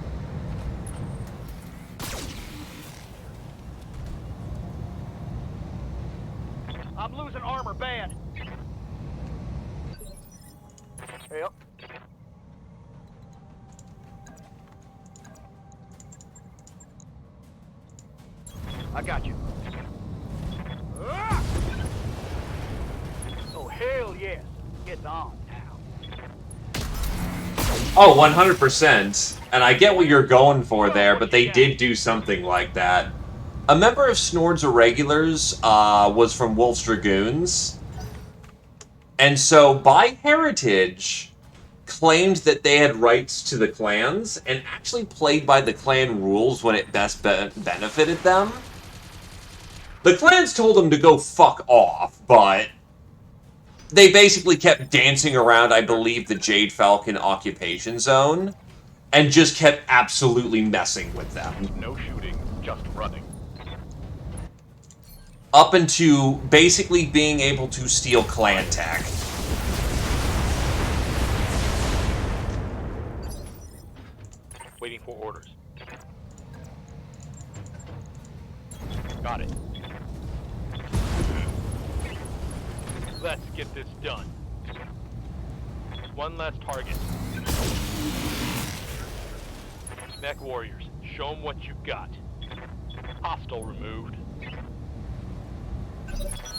I'm losing armor bad. Yep. I got you. Ah! Oh, hell yes. It's on now. Oh, 100%. And I get what you're going for there, but they did do something like that. A member of Snord's Irregulars was from Wolf's Dragoons. And so, by heritage, claimed that they had rights to the clans, and actually played by the clan rules when it best benefited them. The clans told them to go fuck off, but they basically kept dancing around, I believe, the Jade Falcon occupation zone, and just kept absolutely messing with them. No shooting, just running. Up into basically being able to steal clan tech. Waiting for orders. Got it. Let's get this done. One last target. Mech warriors, show them what you got. Hostile removed.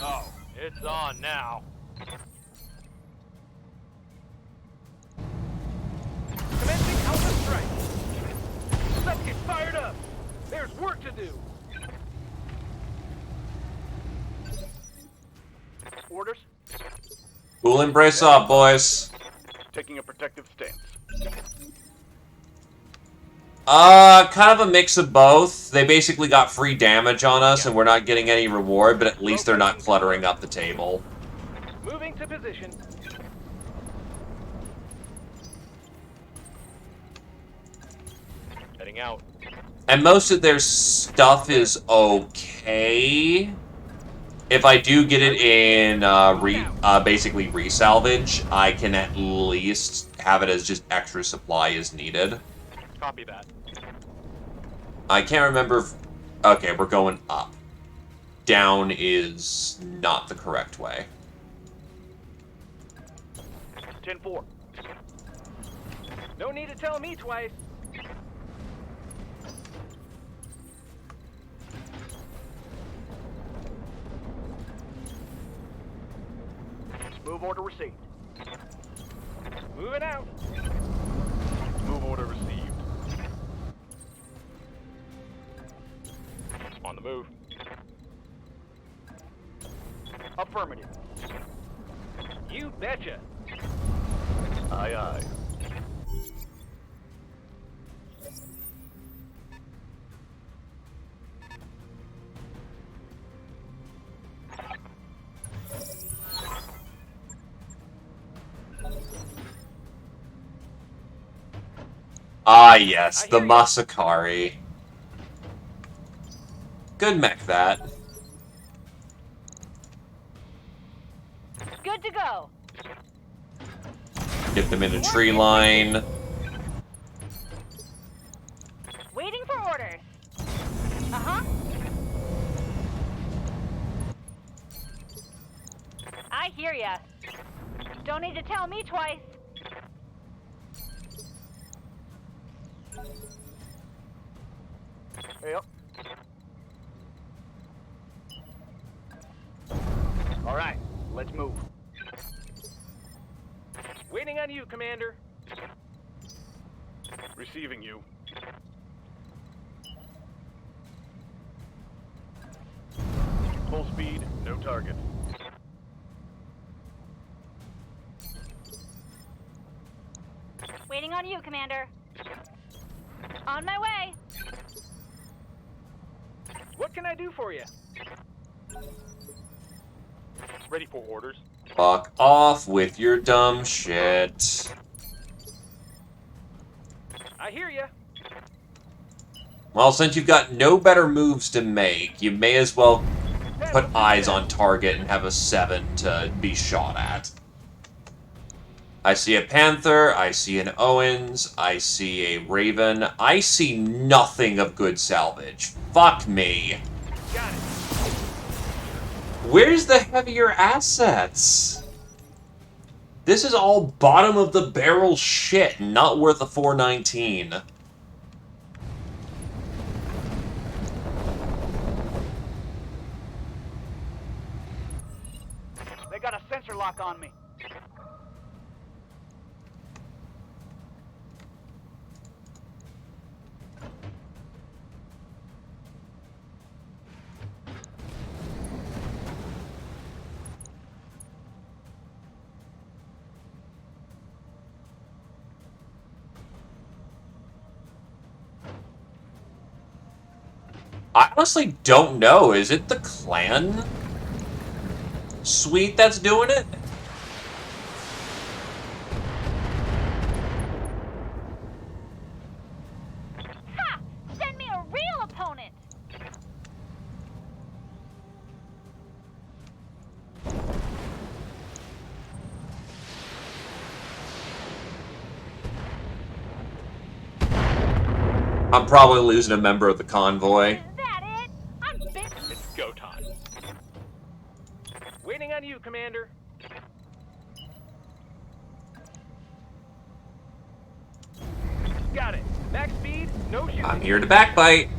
Oh, it's on now. Commencing Alpha Strike. Let's get fired up. There's work to do. Orders? Cool and brace up, boys. Taking a protective stance. Kind of a mix of both. They basically got free damage on us, and we're not getting any reward, but at least they're not cluttering up the table. Moving to position. Heading out. And most of their stuff is okay. If I do get it in basically resalvage, I can at least have it as just extra supply as needed. Copy that. I can't remember if... Okay, we're going up. Down is not the correct way. 10-4. No need to tell me twice. Move order received. Moving out. Move order received. On the move. Affirmative. You betcha. Aye, aye. Ah, yes, the Masakari. Good mech, that. Good to go. Get them in a tree line. Waiting for orders. Uh-huh. I hear ya. Don't need to tell me twice. Yep. All right, let's move. Waiting on you, Commander. Receiving you. Full speed, no target. Waiting on you, Commander. On my way. What can I do for you? Ready for orders. Fuck off with your dumb shit. I hear ya. Well, since you've got no better moves to make, you may as well put eyes on target and have a 7 to be shot at. I see a Panther, I see an Owens, I see a Raven. I see nothing of good salvage. Fuck me. Got it. Where's the heavier assets? This is all bottom of the barrel shit, not worth a 419. They got a sensor lock on me. I honestly don't know. Is it the clan suite that's doing it? Ha! Send me a real opponent. I'm probably losing a member of the convoy. Is that it? I'm bit. It's go time. Waiting on you, Commander. Got it. Max speed, no shooting. I'm here to backbite.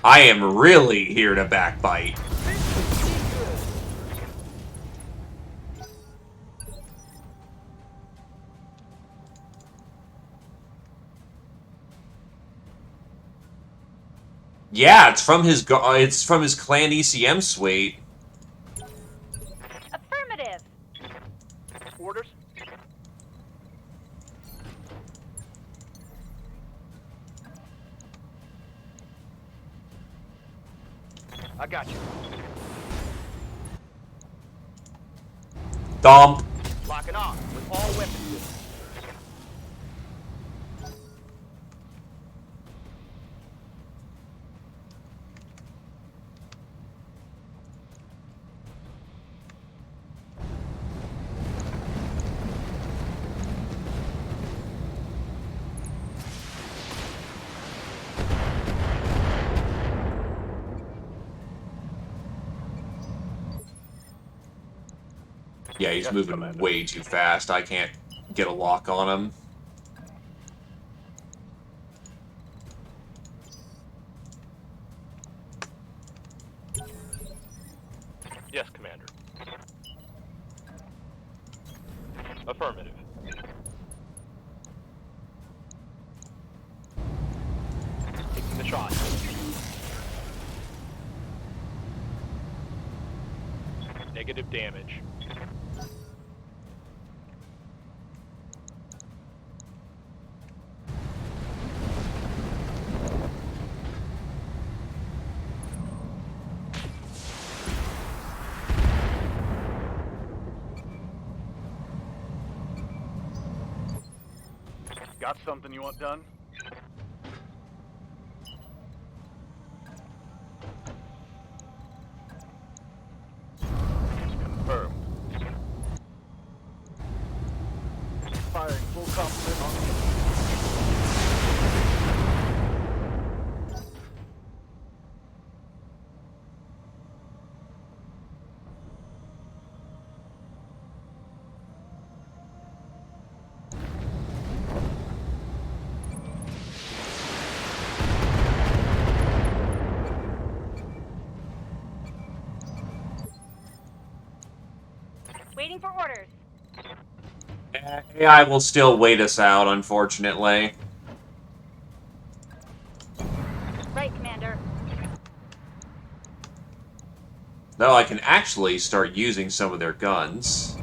I am really here to backbite. Yeah, it's from his clan ECM suite. Affirmative. Orders. I got you. Dump. Locking on with all weapons. Yeah, he's moving way too fast. I can't get a lock on him. Affirmative. Taking the shot. Negative damage. Got something you want done? Confirmed. Firing full complement on. Waiting for orders. AI will still wait us out, unfortunately. Right, Commander. Though I can actually start using some of their guns.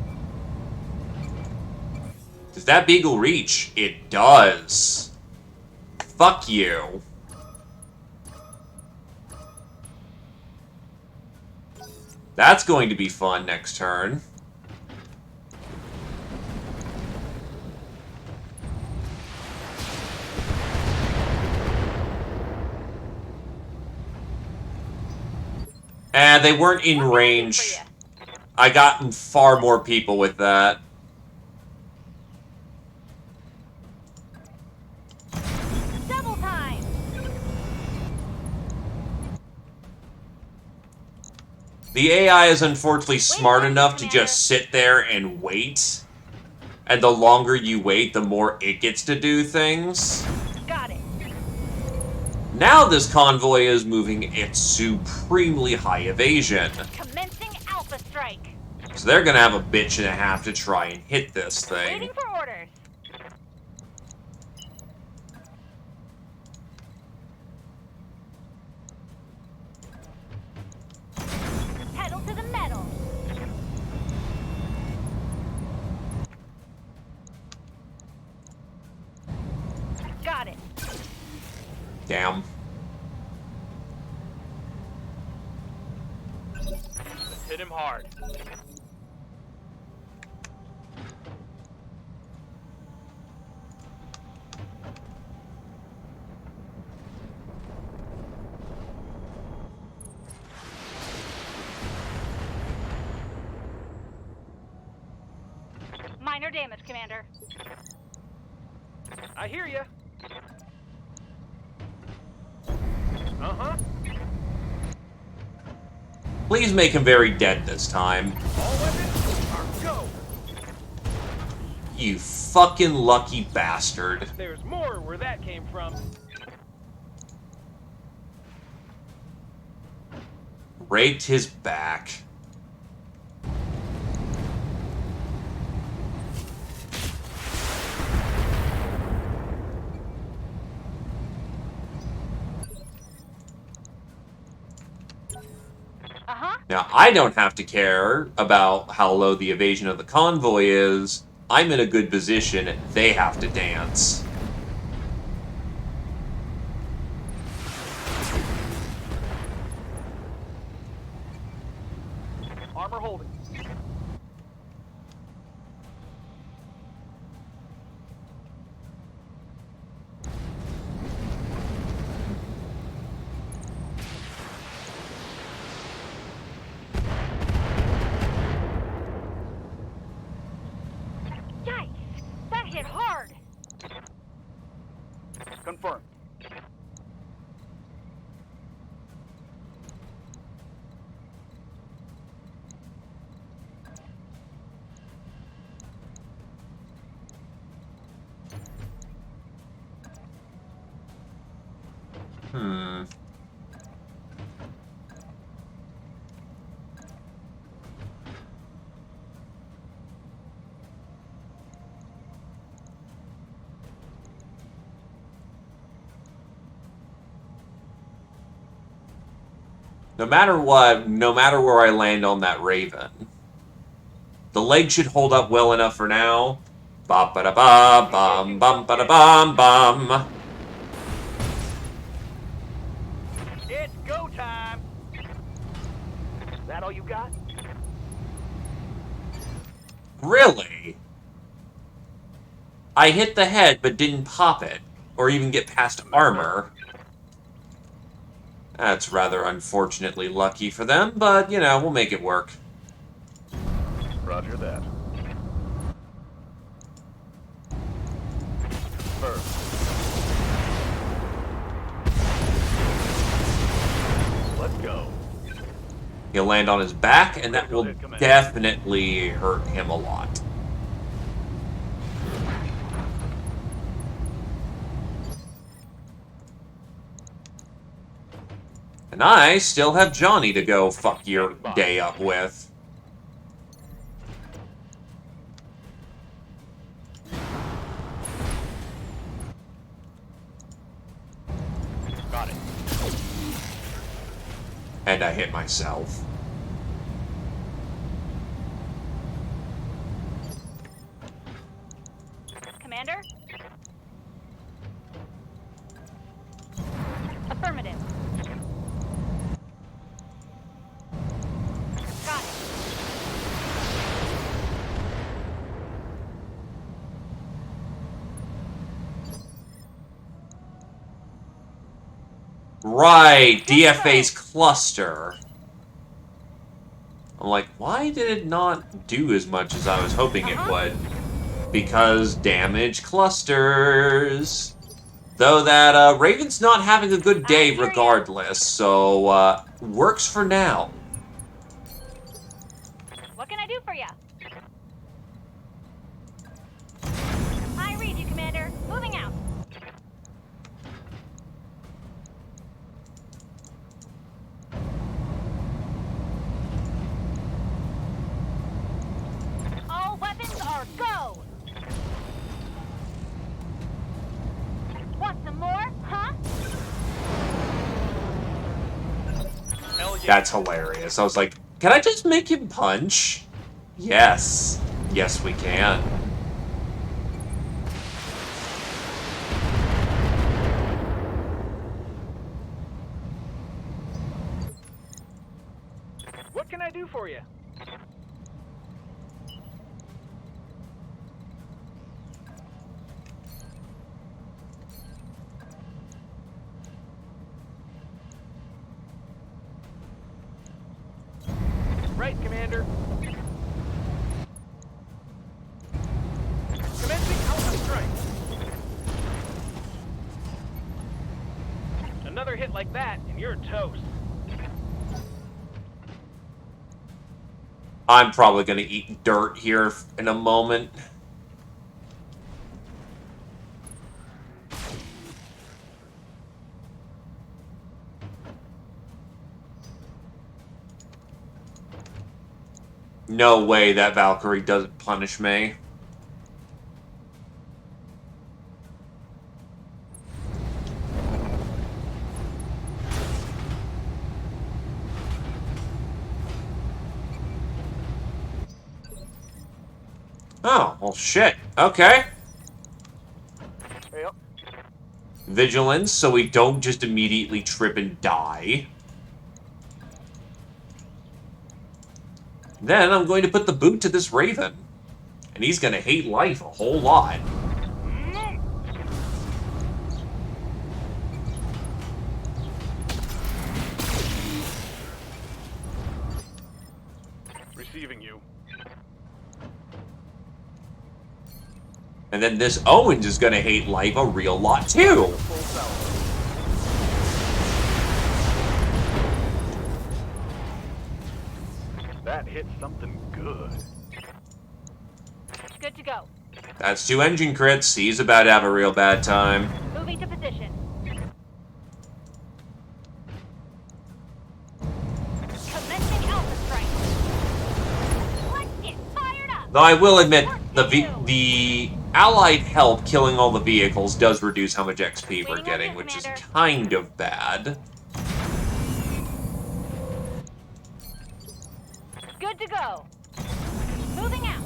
Does that Beagle reach? It does. Fuck you. That's going to be fun next turn. And they weren't in range. I got far more people with that. Double time. The AI is unfortunately smart enough to just sit there and wait. And the longer you wait, the more it gets to do things. Got it. Now this convoy is moving at supremely high evasion. Commencing Alpha Strike. So they're gonna have a bitch and a half to try and hit this thing. Waiting for orders. Pedal to the metal. Got it. Damn. Hit him hard. Minor damage, Commander. I hear ya. Uh-huh. Please make him very dead this time. All weapons are go. You fucking lucky bastard. There's more where that came from. Raped his back. Now, I don't have to care about how low the evasion of the convoy is. I'm in a good position. They have to dance. Armor holding. Yikes! That hit hard. Confirmed. Hmm. No matter what, no matter where I land on that Raven, the leg should hold up well enough for now. Ba ba da ba bum bum ba da bum bum. It's go time. That all you got? Really? I hit the head but didn't pop it, or even get past armor. That's rather unfortunately lucky for them, but, you know, we'll make it work. Roger that. First. Let's go. He'll land on his back, and that will definitely hurt him a lot. And I still have Johnny to go fuck your day up with. Got it. And I hit myself. Commander? Affirmative. Got it. Right, DFA's cluster. I'm like, why did it not do as much as I was hoping it would? Because damage clusters. Though that Raven's not having a good day regardless, so works for now. What can I do for you? I read you, Commander. Moving out. All weapons are go! Want some more, huh? That's hilarious. I was like, can I just make him punch? Yes. Yes, we can. What can I do for you? Right, Commander. Commencing Alpha Strike. Another hit like that, and you're toast. I'm probably going to eat dirt here in a moment. No way that Valkyrie doesn't punish me. Oh, well shit. Okay. Yep. Vigilance, so we don't just immediately trip and die. Then I'm going to put the boot to this Raven. And he's going to hate life a whole lot. Receiving you. And then this Owens is going to hate life a real lot too. That hit something good. Good to go. That's 2 engine crits. He's about to have a real bad time. Moving to position. Commencing Alpha Strike. Let's get fired up. Though I will admit, the allied help killing all the vehicles does reduce how much XP we're getting, which is kind of bad. Good to go. Moving out.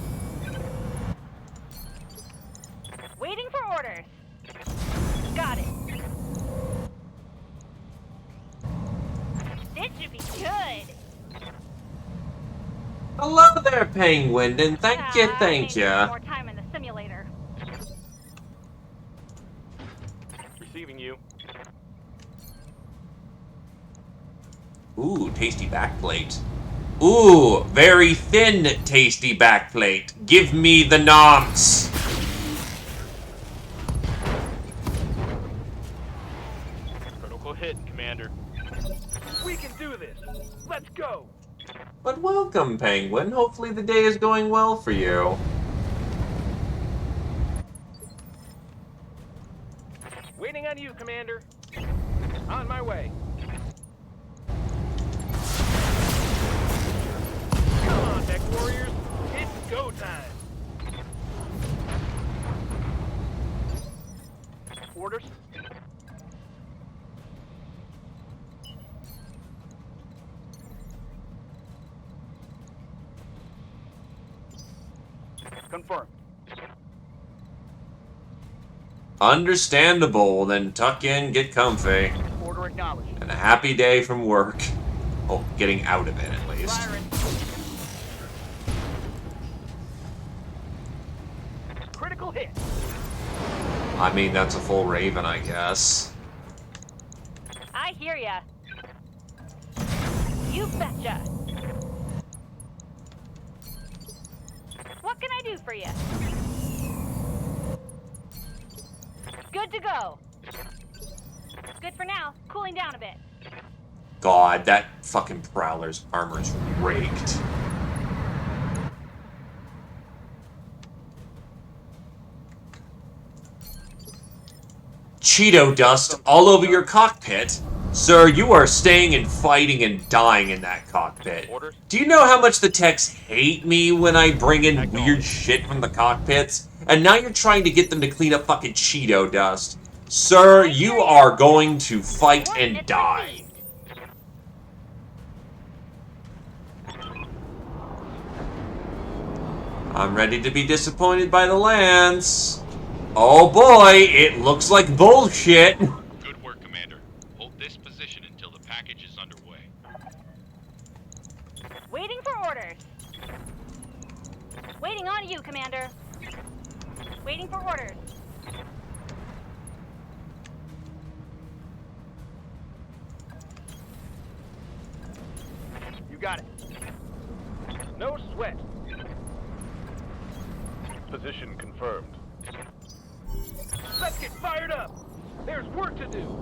Waiting for orders. Got it. This should be good. Hello there, Penguin, and thank you, I thank need some you. more time in the simulator. Receiving you. Ooh, tasty backplate. Ooh, very thin, tasty backplate. Give me the noms. Critical hit, Commander. We can do this. Let's go. But welcome, Penguin. Hopefully the day is going well for you. Waiting on you, Commander. On my way. Come on, Mech Warriors. It's go time. Orders? Confirmed. Understandable. Then tuck in, get comfy. Order acknowledged. And a happy day from work. Oh, getting out of it, at least. Firing. Critical hit. I mean, that's a full Raven, I guess. I hear ya. You betcha. What can I do for you? Good to go. Good for now. Cooling down a bit. God, that fucking Prowler's armor's raked. Cheeto dust all over your cockpit. Sir, you are staying and fighting and dying in that cockpit. Orders? Do you know how much the techs hate me when I bring in weird shit from the cockpits? And now you're trying to get them to clean up fucking Cheeto dust. Sir, you are going to fight and die. I'm ready to be disappointed by the Lance. Oh boy, it looks like bullshit. Good work, Commander. Hold this position until the package is underway. Waiting for orders. Waiting on you, Commander. Waiting for orders. You got it. No sweat. Position confirmed. Let's get fired up. There's work to do.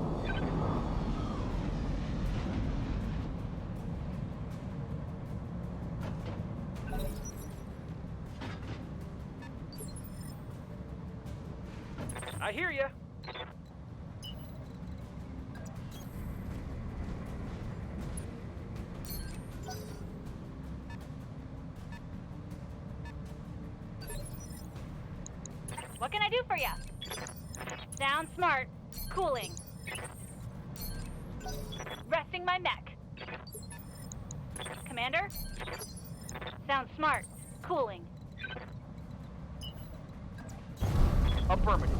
I hear ya. What can I do for you? Sound smart. Cooling. Resting my mech. Commander? Sound smart. Cooling. Affirmative.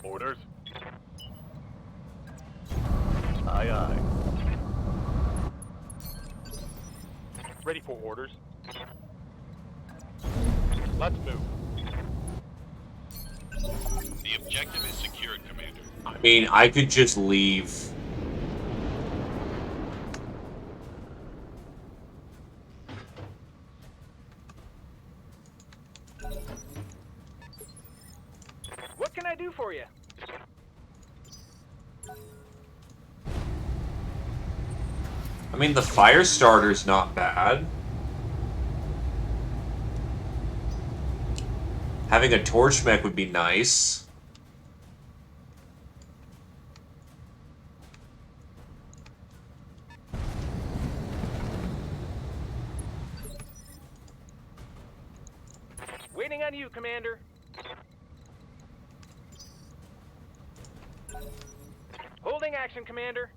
Orders? Aye, aye. Ready for orders. Let's move. The objective is secured, Commander. I mean, I could just leave. What can I do for you? I mean, the fire starter's not bad. Having a torch mech would be nice. Waiting on you, Commander. Holding action, Commander.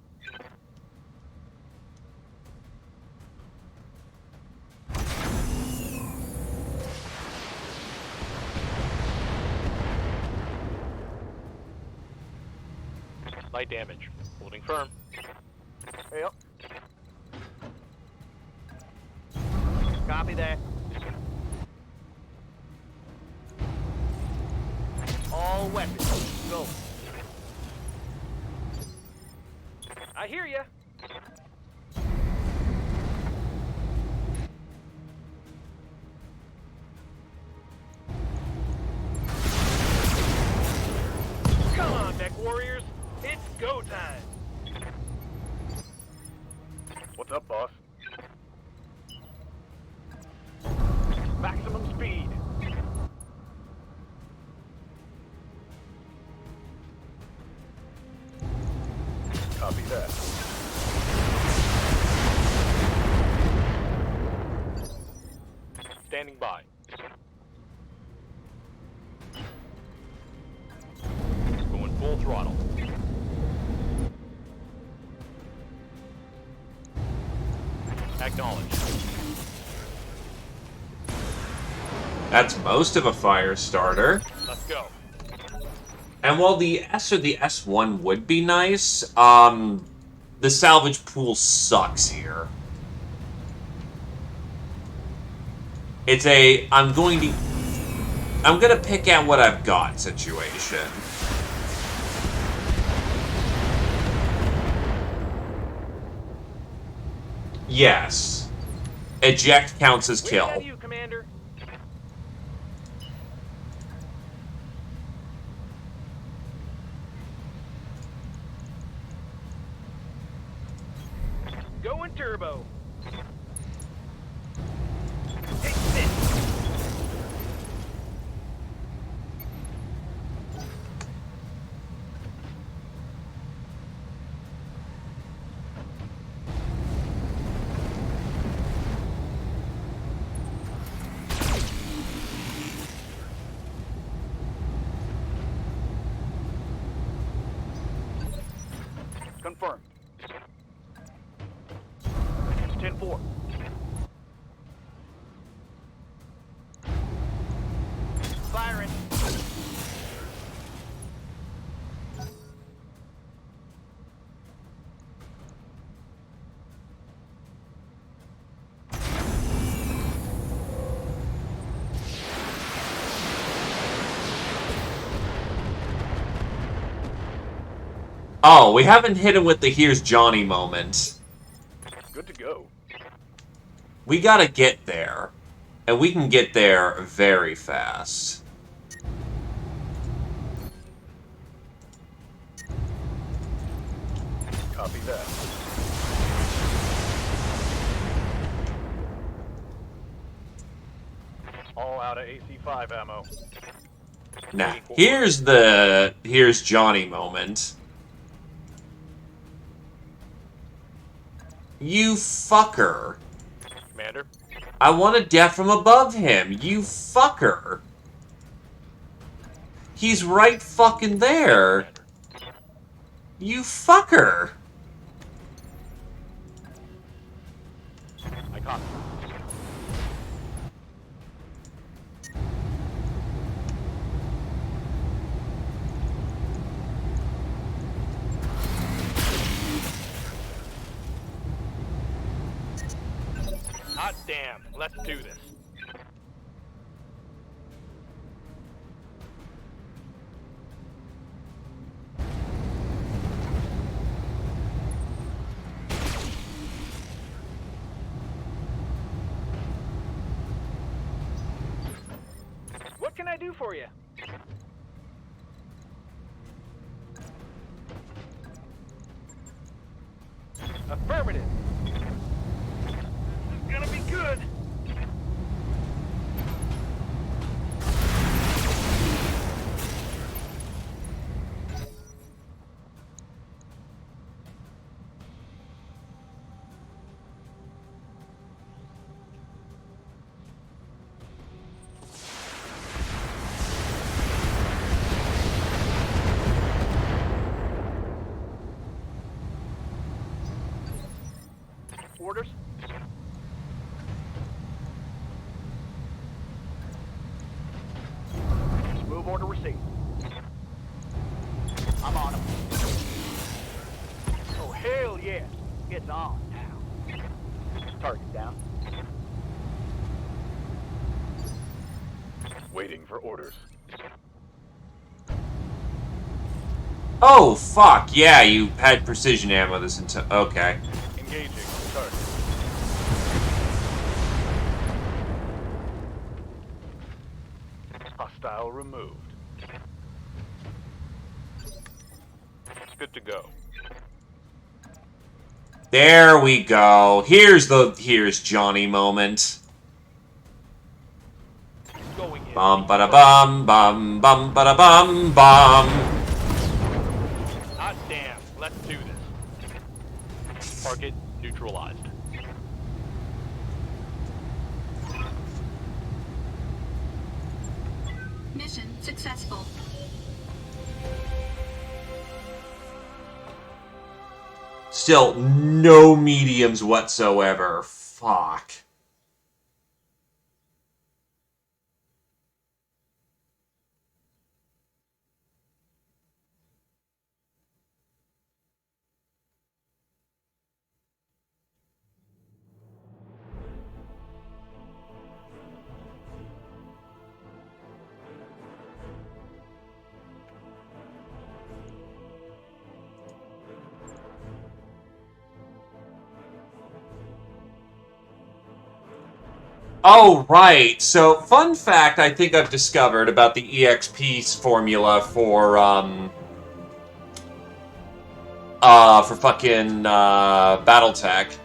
Light damage. Holding firm. Yep. Copy that. All weapons, go. I hear ya. Come on, mech warriors. It's go time. What's up, boss? Maximum speed. Copy that. Standing by. Going full throttle. Acknowledged. That's most of a fire starter. Let's go. And while the S or the S1 would be nice, the salvage pool sucks here. It's a I'm gonna pick out what I've got situation. Yes. Eject counts as kill. Waiting on you, Commander. Going turbo. Take this. Confirmed. 10-4. Firing. Oh, we haven't hit him with the here's Johnny moment. Good to go. We gotta get there. And we can get there very fast. Copy that. All out of AC-5 ammo. Now, here's Johnny moment. You fucker. Commander. I want a death from above him. You fucker. He's right fucking there. You fucker. I copy. Hot damn. Let's do this. What can I do for you? Affirmative. This is gonna be good. more to receive. I'm on him. Oh, hell yeah. It's on now. Target down. Waiting for orders. Oh, fuck. Yeah, you had precision ammo this entire... Okay. Engaging target. Hostile removed. Good to go. There we go. Here's Johnny moment. Going in. Bum ba da bum bum bum ba da bum bum. Hot damn. Let's do this. Target neutralized. Mission successful. Still, no mediums whatsoever. Fuck. Oh, right. So, fun fact I think I've discovered about the EXP formula for fucking, Battletech.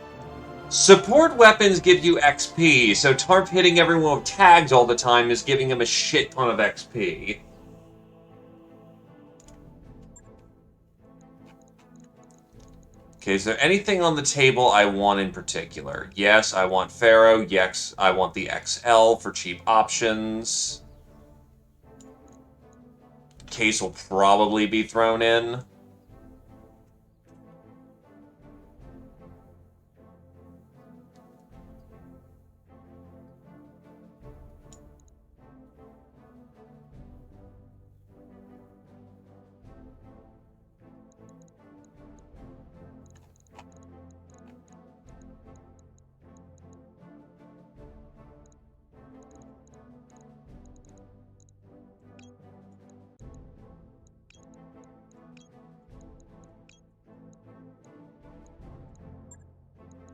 Support weapons give you XP, so Tarp hitting everyone with tags all the time is giving him a shit ton of XP. Okay, is there anything on the table I want in particular? Yes, I want Pharaoh. Yes, I want the XL for cheap options. Case will probably be thrown in.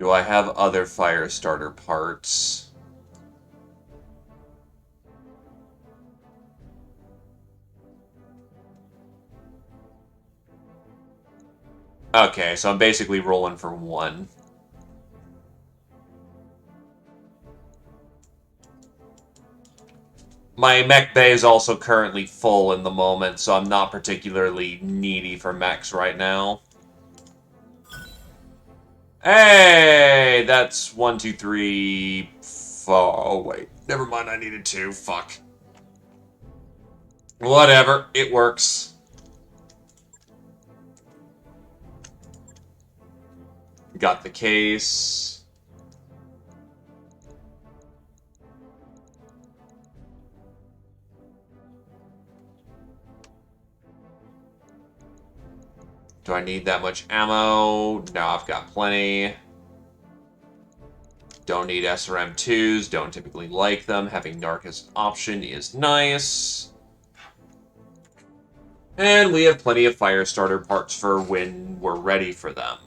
Do I have other fire starter parts? Okay, so I'm basically rolling for one. My mech bay is also currently full in the moment, so I'm not particularly needy for mechs right now. Hey, that's 1, 2, 3, 4. Oh, wait. Never mind, I needed 2. Fuck. Whatever, it works. Got the case. Do I need that much ammo? No, I've got plenty. Don't need SRM2s, don't typically like them. Having Narc as an option is nice. And we have plenty of fire starter parts for when we're ready for them.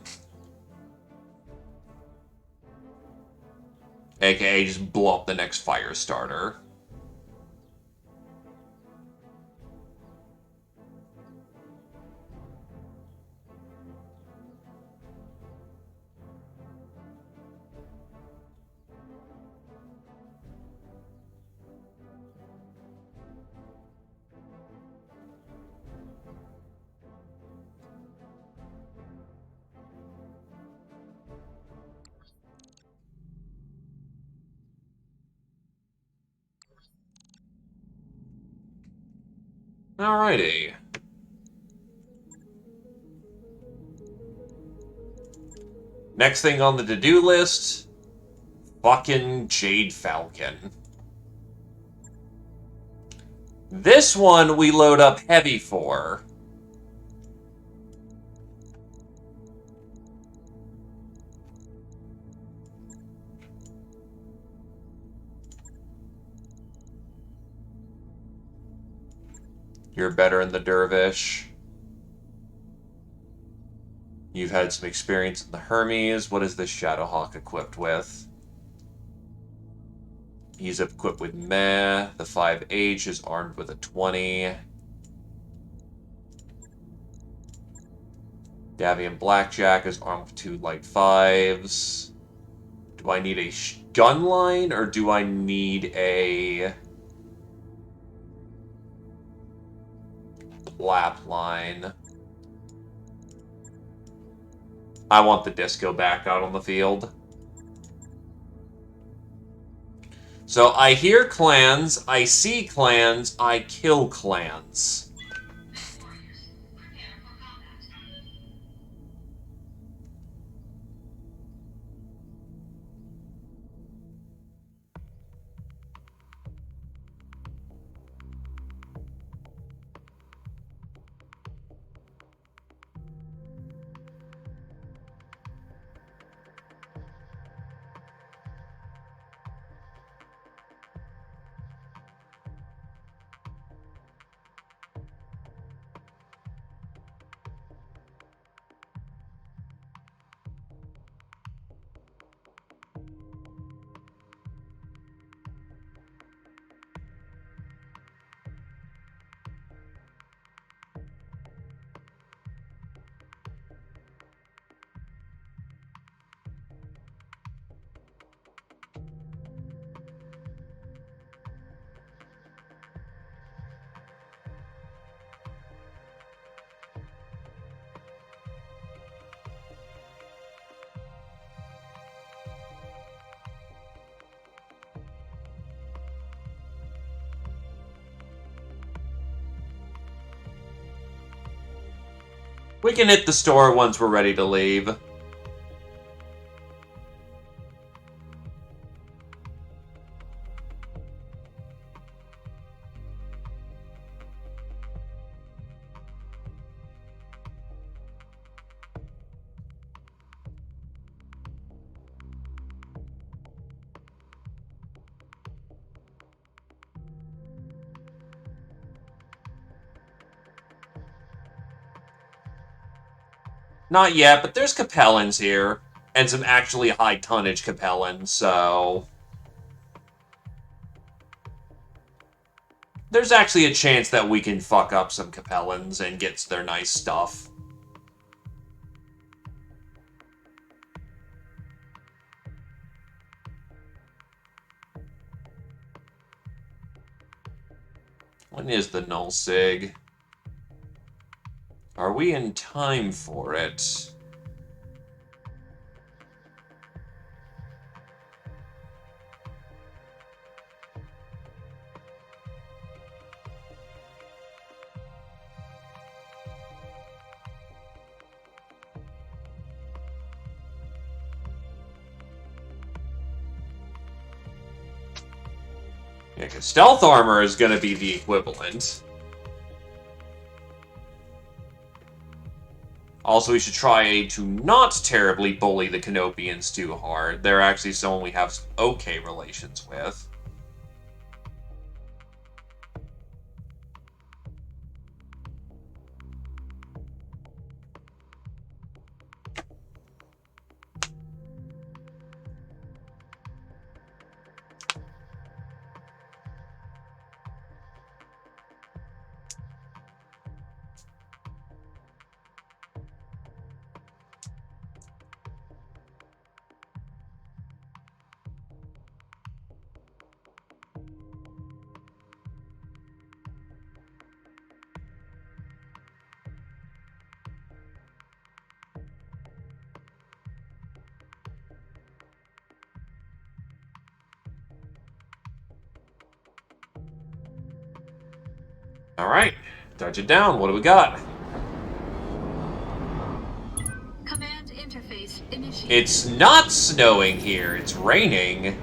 AKA just blow up the next fire starter. Alrighty. Next thing on the to-do list, fucking Jade Falcon. This one we load up heavy for. You're better in the Dervish. You've had some experience in the Hermes. What is this Shadowhawk equipped with? He's equipped with Meh. The 5H is armed with a 20. Davian Blackjack is armed with 2 light 5s. Do I need a gun line or do I need a lap line? I want the disco back out on the field. So I hear clans, I see clans, I kill clans. We can hit the store once we're ready to leave. Not yet, but there's Capellans here. And some actually high tonnage Capellans, so... There's actually a chance that we can fuck up some Capellans and get their nice stuff. When is the Null Sig? Are we in time for it? Yeah, because stealth armor is going to be the equivalent. Also, we should try to not terribly bully the Canopians too hard. They're actually someone we have okay relations with. Alright, touch it down. What do we got? Command interface initiated. It's not snowing here. It's raining.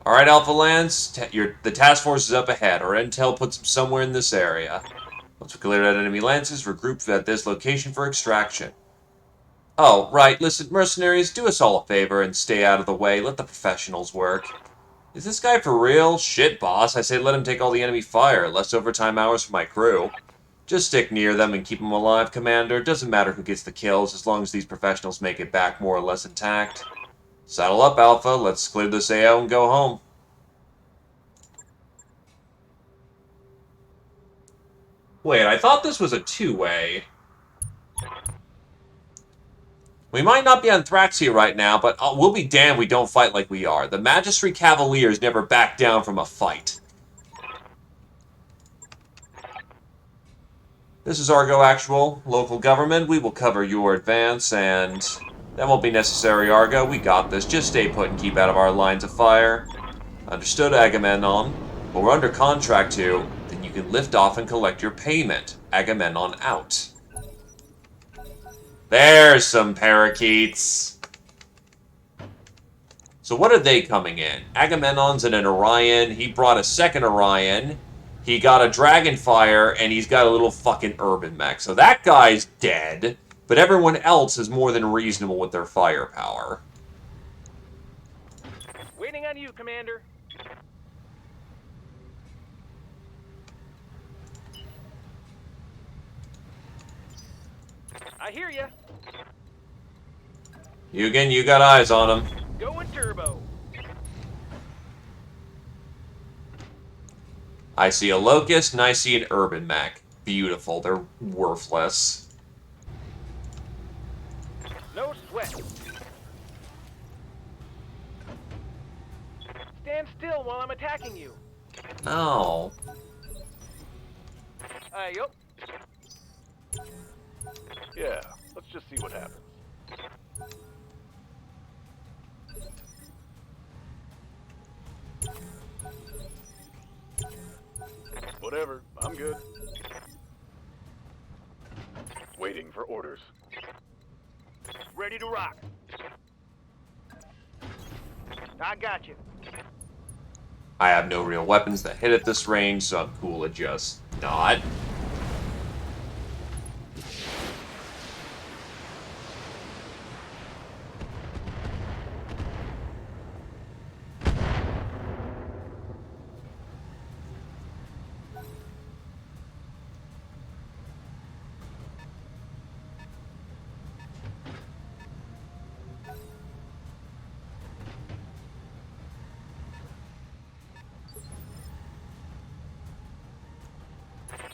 Alright, Alpha Lance, the task force is up ahead. Our intel puts them somewhere in this area. Once we clear out enemy lances, regroup at this location for extraction. Oh, right, listen, mercenaries, do us all a favor and stay out of the way. Let the professionals work. Is this guy for real? Shit, boss. I say let him take all the enemy fire. Less overtime hours for my crew. Just stick near them and keep them alive, Commander. Doesn't matter who gets the kills, as long as these professionals make it back more or less intact. Saddle up, Alpha. Let's clear this AO and go home. Wait, I thought this was a two-way. We might not be on Thraxia right now, but we'll be damned we don't fight like we are. The Magistry Cavaliers never back down from a fight. This is Argo Actual, local government. We will cover your advance, and that won't be necessary, Argo. We got this. Just stay put and keep out of our lines of fire. Understood, Agamemnon. But we're under contract to, then you can lift off and collect your payment. Agamemnon out. There's some parakeets. So what are they coming in? Agamemnon's in an Orion. He brought a second Orion. He got a Dragonfire, and he's got a little fucking urban mech. So that guy's dead, but everyone else is more than reasonable with their firepower. Waiting on you, Commander. I hear ya. Eugen, you got eyes on him. Going turbo. I see a Locust, and I see an urban mech. Beautiful. They're worthless. No sweat. Stand still while I'm attacking you. Oh. Yup. Yeah, let's just see what happens. Whatever, I'm good. Waiting for orders. Ready to rock. I got you. I have no real weapons that hit at this range, so I'm cool to just not.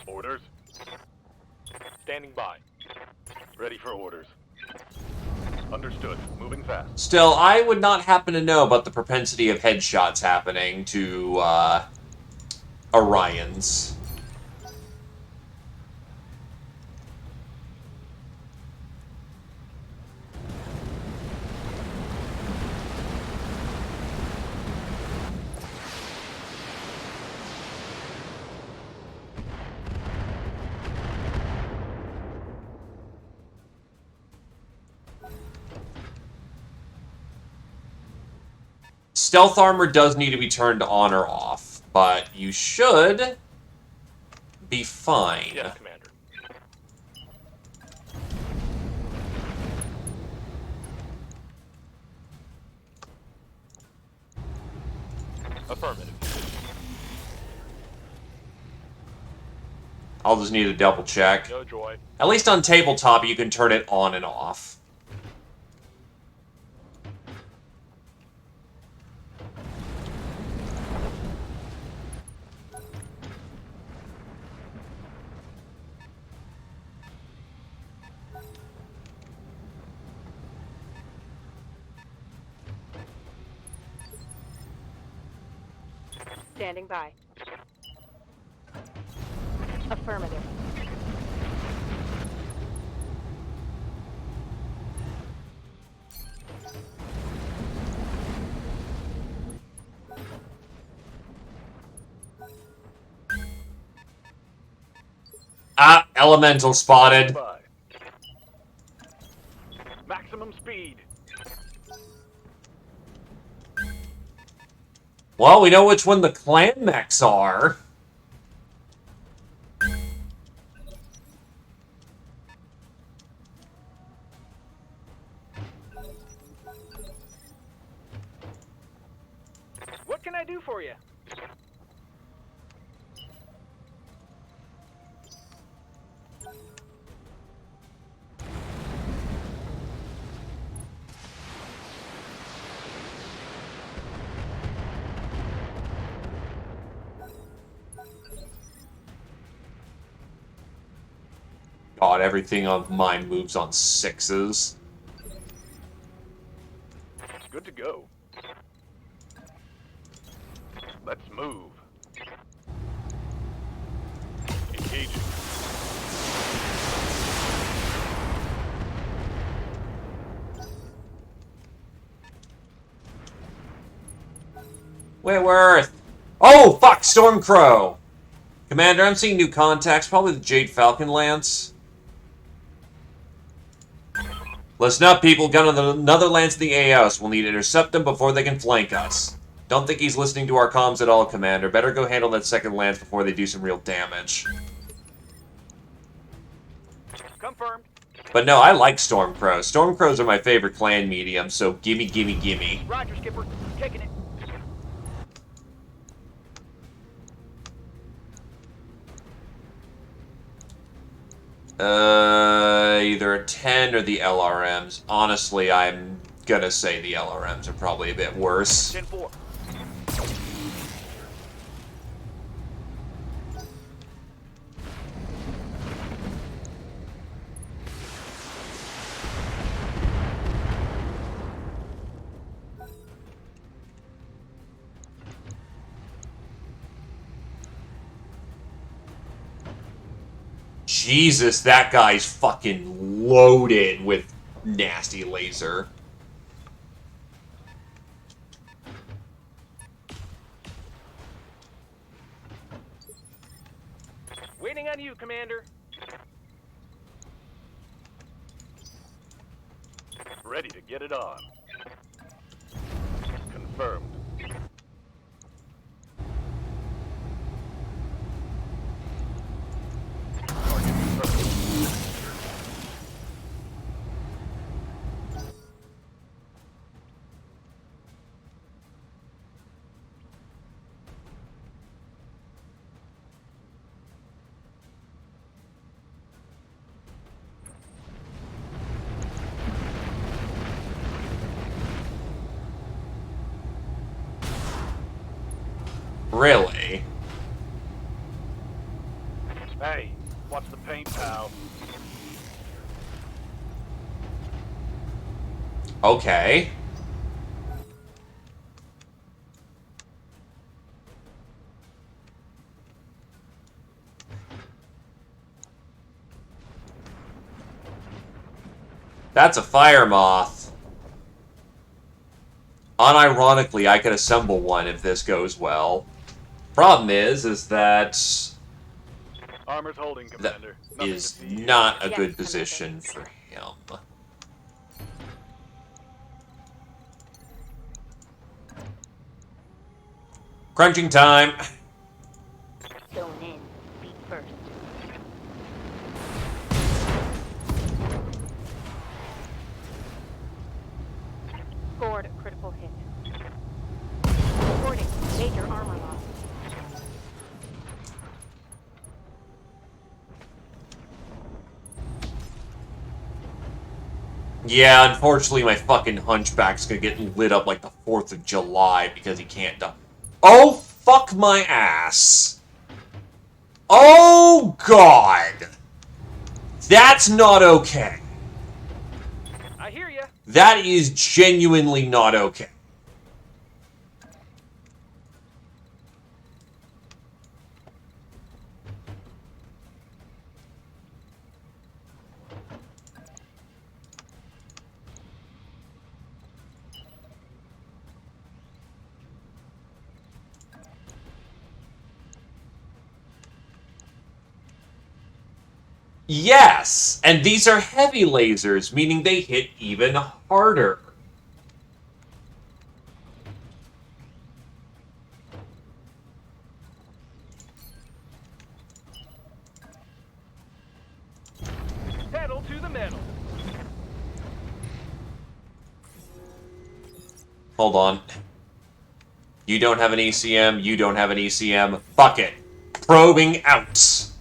Orders. Standing by. Ready for orders. Understood. Moving fast. Still, I would not happen to know about the propensity of headshots happening to, Orions. Stealth armor does need to be turned on or off, but you should be fine. Yes, Commander. Affirmative. I'll just need a double check. No joy. At least on tabletop, you can turn it on and off. Standing by. Affirmative. Ah, elemental spotted. Bye. Maximum speed. Well, we know which one the clan mechs are. What can I do for you? God, everything of mine moves on 6s. Good to go. Let's move. Engaging. Whitworth! Oh, fuck! Stormcrow! Commander, I'm seeing new contacts. Probably the Jade Falcon Lance. Listen up, people. Gun on another lance in the AOS. We'll need to intercept them before they can flank us. Don't think he's listening to our comms at all, Commander. Better go handle that second lance before they do some real damage. Confirmed. But no, I like Stormcrow. Stormcrows are my favorite clan medium, so gimme, gimme, gimme. Roger, Skipper. Taking it. Either a 10 or the LRMs. Honestly, I'm gonna say the LRMs are probably a bit worse. 10-4. Jesus, that guy's fucking loaded with nasty laser. Waiting on you, Commander. Ready to get it on. Confirmed. Target confirmed. Really? Hey, watch the paint, pal. Okay. That's a fire moth. Unironically, I could assemble one if this goes well. Problem is that Armor's holding, that Commander. Nothing to is see here. not a Yes, good Commander. position for him. Crunching time. Zone in. Speed first. Scored a critical hit. Reporting major armor loss. Yeah, unfortunately, my fucking hunchback's gonna get lit up like the 4th of July because he can't die. Oh, fuck my ass. Oh, God. That's not okay. I hear ya. That is genuinely not okay. Yes, and these are heavy lasers, meaning they hit even harder. the metal. Hold on. You don't have an ECM, you don't have an ECM. Fuck it. Probing out.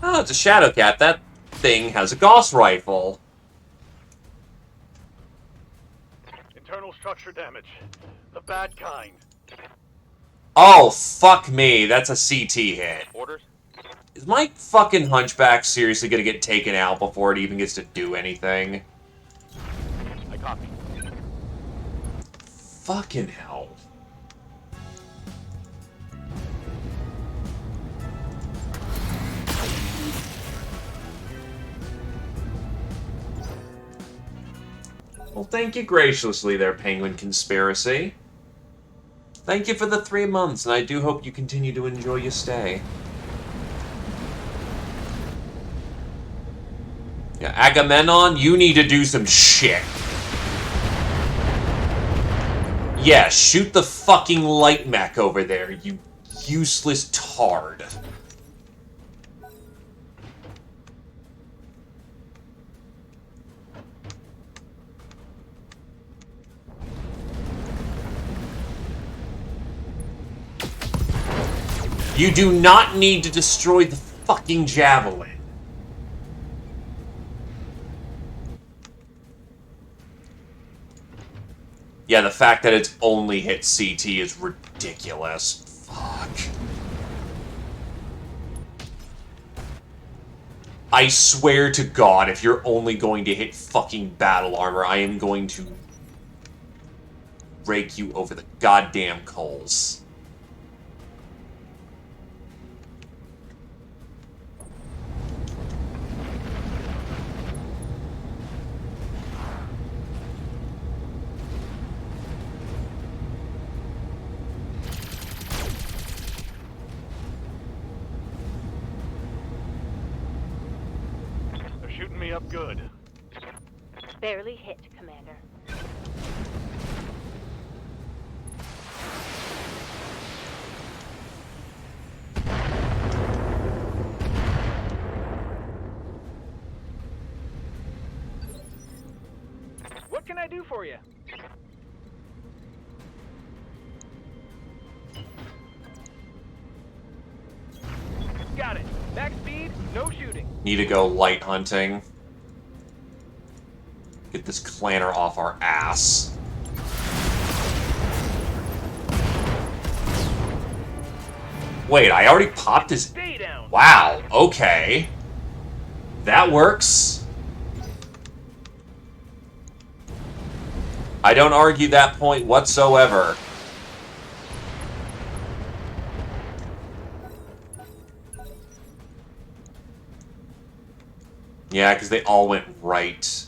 Oh, it's a Shadow Cat. That thing has a Gauss rifle. Internal structure damage. The bad kind. Oh, fuck me. That's a CT hit. Orders? Is my fucking hunchback seriously gonna get taken out before it even gets to do anything? I copy. Fucking hell. Well, thank you graciously there, Penguin Conspiracy. Thank you for the 3 months, and I do hope you continue to enjoy your stay. Yeah, Agamemnon, you need to do some shit. Yeah, shoot the fucking light mech over there, you useless tard. You do not need to destroy the fucking javelin. Yeah, the fact that it's only hit CT is ridiculous. Fuck. I swear to God, if you're only going to hit fucking battle armor, I am going to rake you over the goddamn coals. They're shooting me up good. Barely hit, Commander. What can I do for you? Got it. Max speed, no shooting. Need to go light hunting. Get this clanner off our ass. Wait, I already popped his... Stay down. Wow, okay. That works. I don't argue that point whatsoever. Yeah, because they all went right.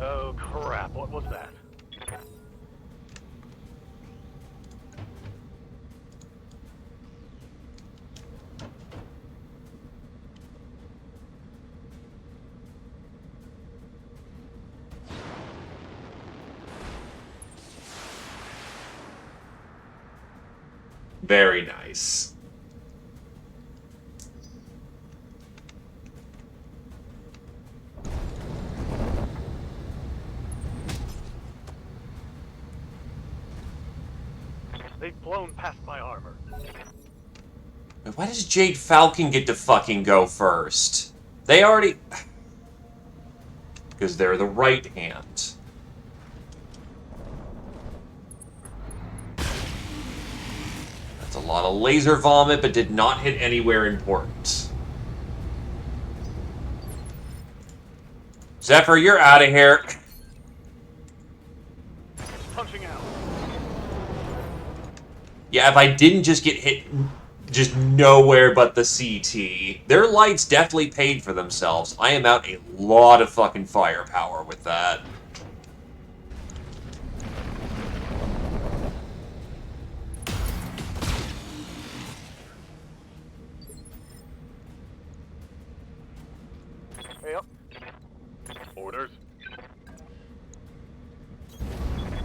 Oh crap, what was that? Very nice. They've blown past my armor. Why does Jade Falcon get to fucking go first? They already... Because they're the right hand. That's a lot of laser vomit, but did not hit anywhere important. Zephyr, you're out of here. Punching out. Yeah, if I didn't just get hit just nowhere but the CT, their lights definitely paid for themselves. I am out a lot of fucking firepower with that. Yep. Orders.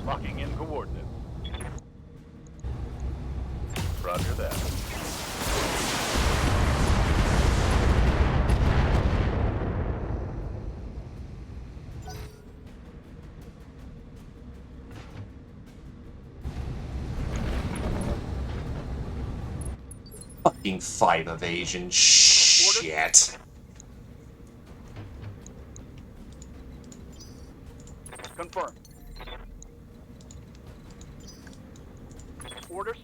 Locking in coordinates. Roger that. Fucking 5 evasion. Shit. Confirm. Orders.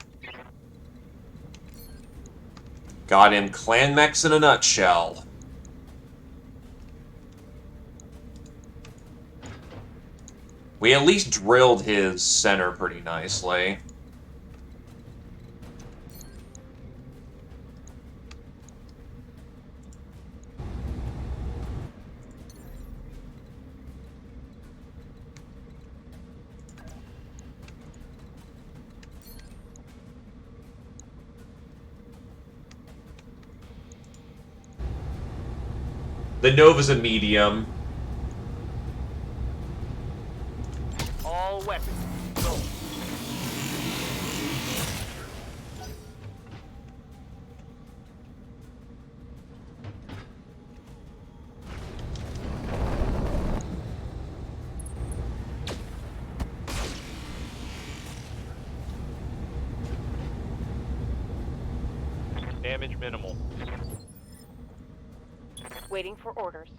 Got him. Clan mechs in a nutshell. We at least drilled his center pretty nicely. The Nova's a medium. All weapons. Go. Damage minimal. Waiting for orders.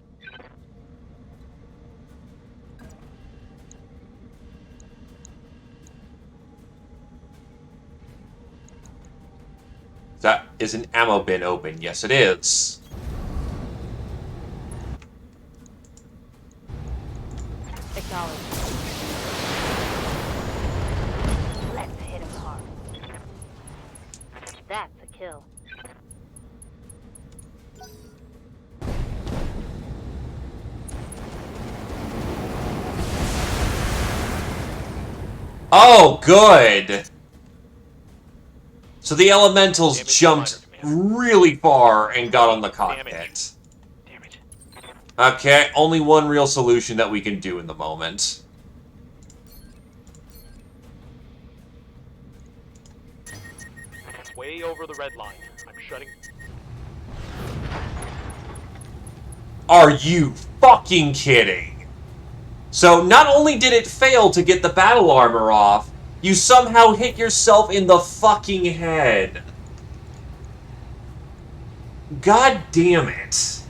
That is an ammo bin open. Yes, it is. Acknowledged. Let's hit him hard. That's a kill. Oh, good! So the elementals jumped really far and got on the cockpit. Okay, only one real solution that we can do in the moment. Way over the red line. I'm shutting. Are you fucking kidding? So not only did it fail to get the battle armor off, you somehow hit yourself in the fucking head. God damn it.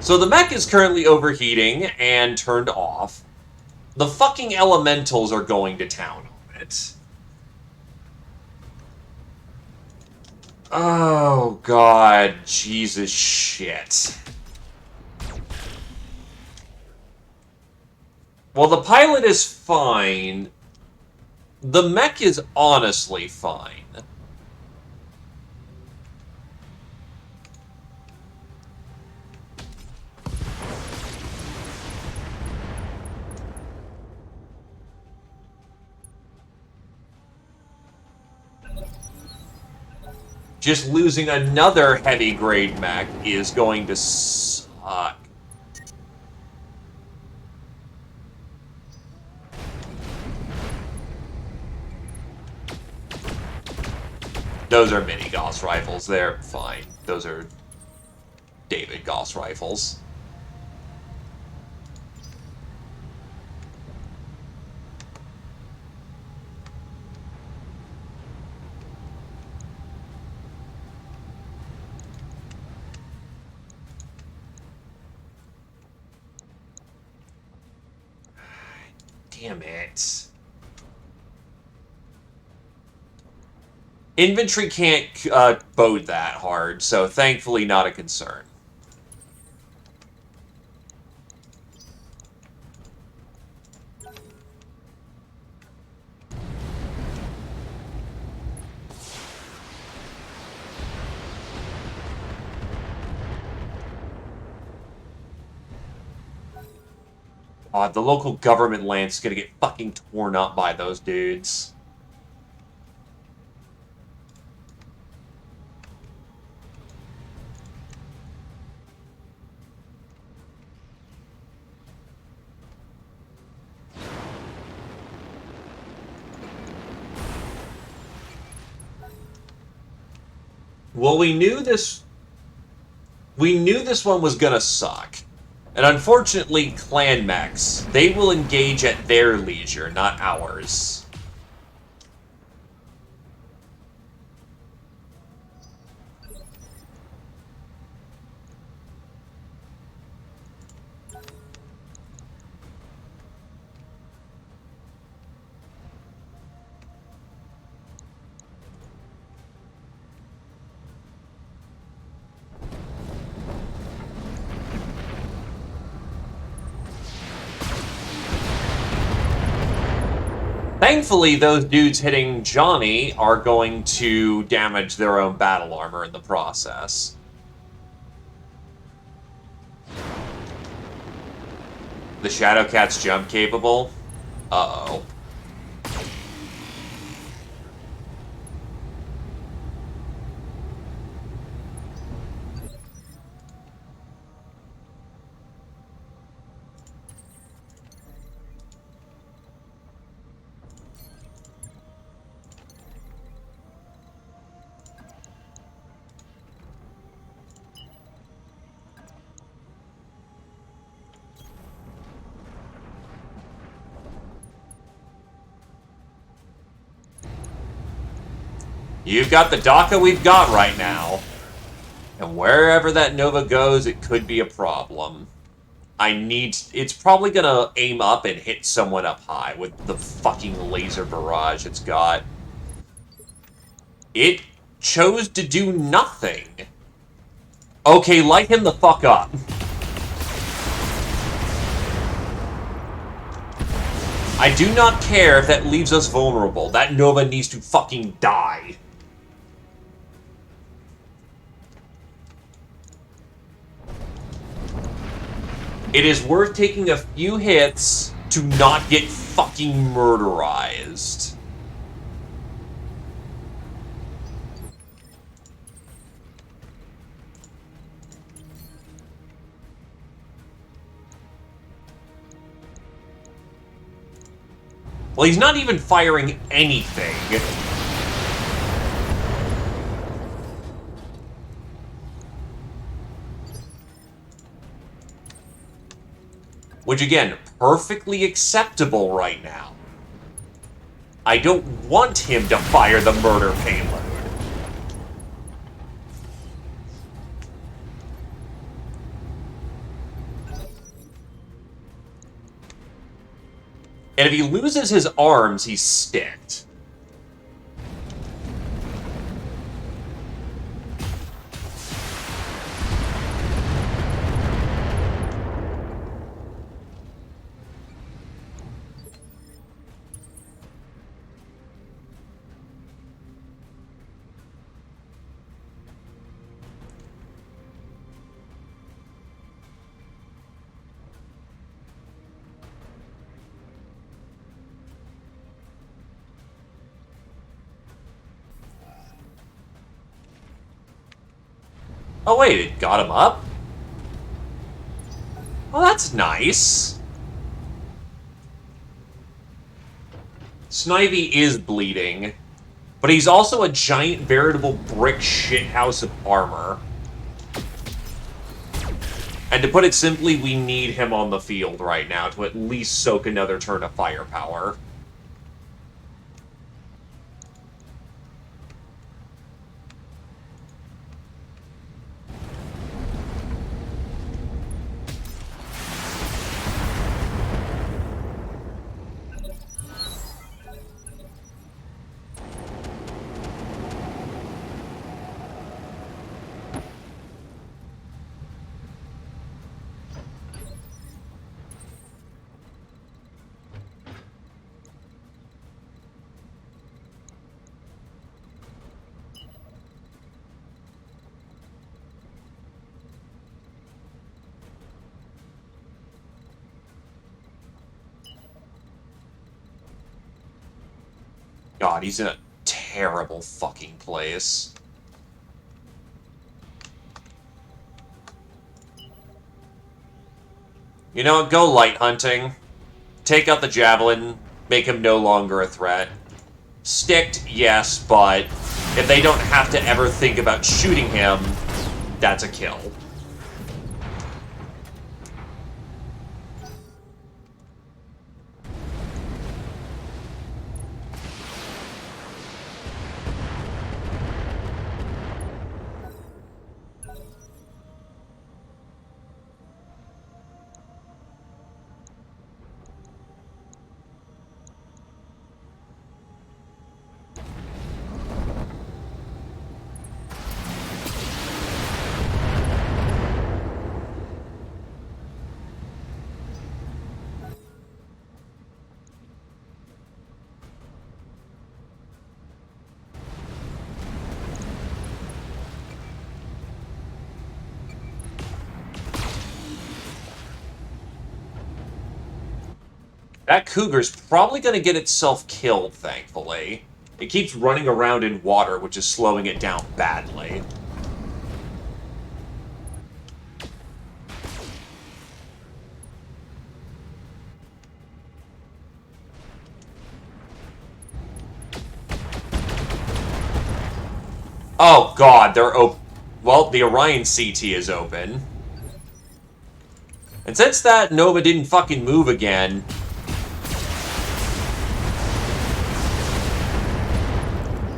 So the mech is currently overheating and turned off. The fucking elementals are going to town on it. Oh, God. Jesus shit. Well, the pilot is fine. The mech is honestly fine. Just losing another heavy grade mech is going to suck. Those are mini Gauss rifles. They're fine. Those are David Gauss rifles. Damn it. Infantry can't bode that hard, so thankfully not a concern. The local government land's gonna get fucking torn up by those dudes. Well, we knew this one was gonna suck. And unfortunately, clan mechs, they will engage at their leisure, not ours. Thankfully, those dudes hitting Johnny are going to damage their own battle armor in the process. The Shadowcat's jump capable? Uh-oh. You've got the DACA we've got right now. And wherever that Nova goes, it could be a problem. It's probably gonna aim up and hit someone up high with the fucking laser barrage it's got. It chose to do nothing. Okay, light him the fuck up. I do not care if that leaves us vulnerable. That Nova needs to fucking die. It is worth taking a few hits to not get fucking murderized. Well, he's not even firing anything. Which, again, perfectly acceptable right now. I don't want him to fire the murder payload. And if he loses his arms, he's sticked. Oh wait, it got him up? Oh, that's nice. Snivy is bleeding, but he's also a giant veritable brick shithouse of armor. And to put it simply, we need him on the field right now to at least soak another turn of firepower. God, he's in a terrible fucking place. You know what? Go light hunting. Take out the javelin. Make him no longer a threat. Sticked, yes, but if they don't have to ever think about shooting him, that's a kill. That cougar's probably going to get itself killed, thankfully. It keeps running around in water, which is slowing it down badly. Oh god, they're open. Well, the Orion CT is open. And since that Nova didn't fucking move again...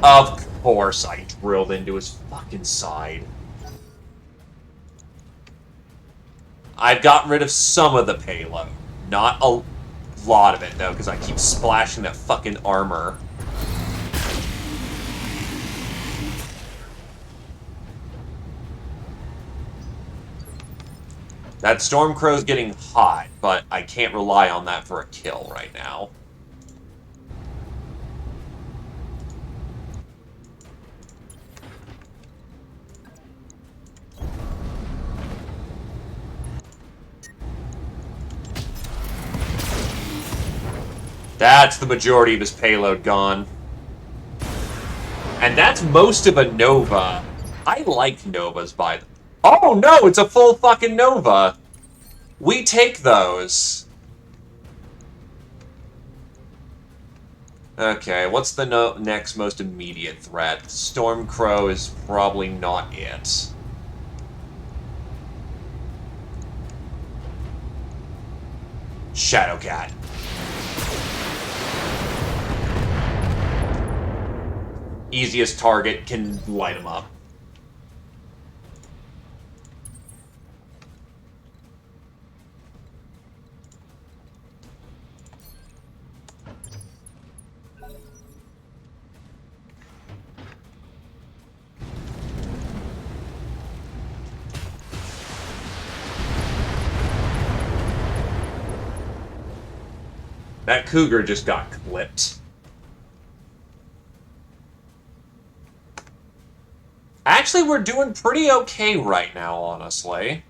Of course I drilled into his fucking side. I've got rid of some of the payload. Not a lot of it, though, because I keep splashing that fucking armor. That Stormcrow's getting hot, but I can't rely on that for a kill right now. That's the majority of his payload gone. And that's most of a Nova. I like Novas by the... Oh no, it's a full fucking Nova! We take those. Okay, what's the next most immediate threat? Stormcrow is probably not it. Shadowcat. Easiest target, can light him up. That cougar just got clipped. Actually, we're doing pretty okay right now, honestly.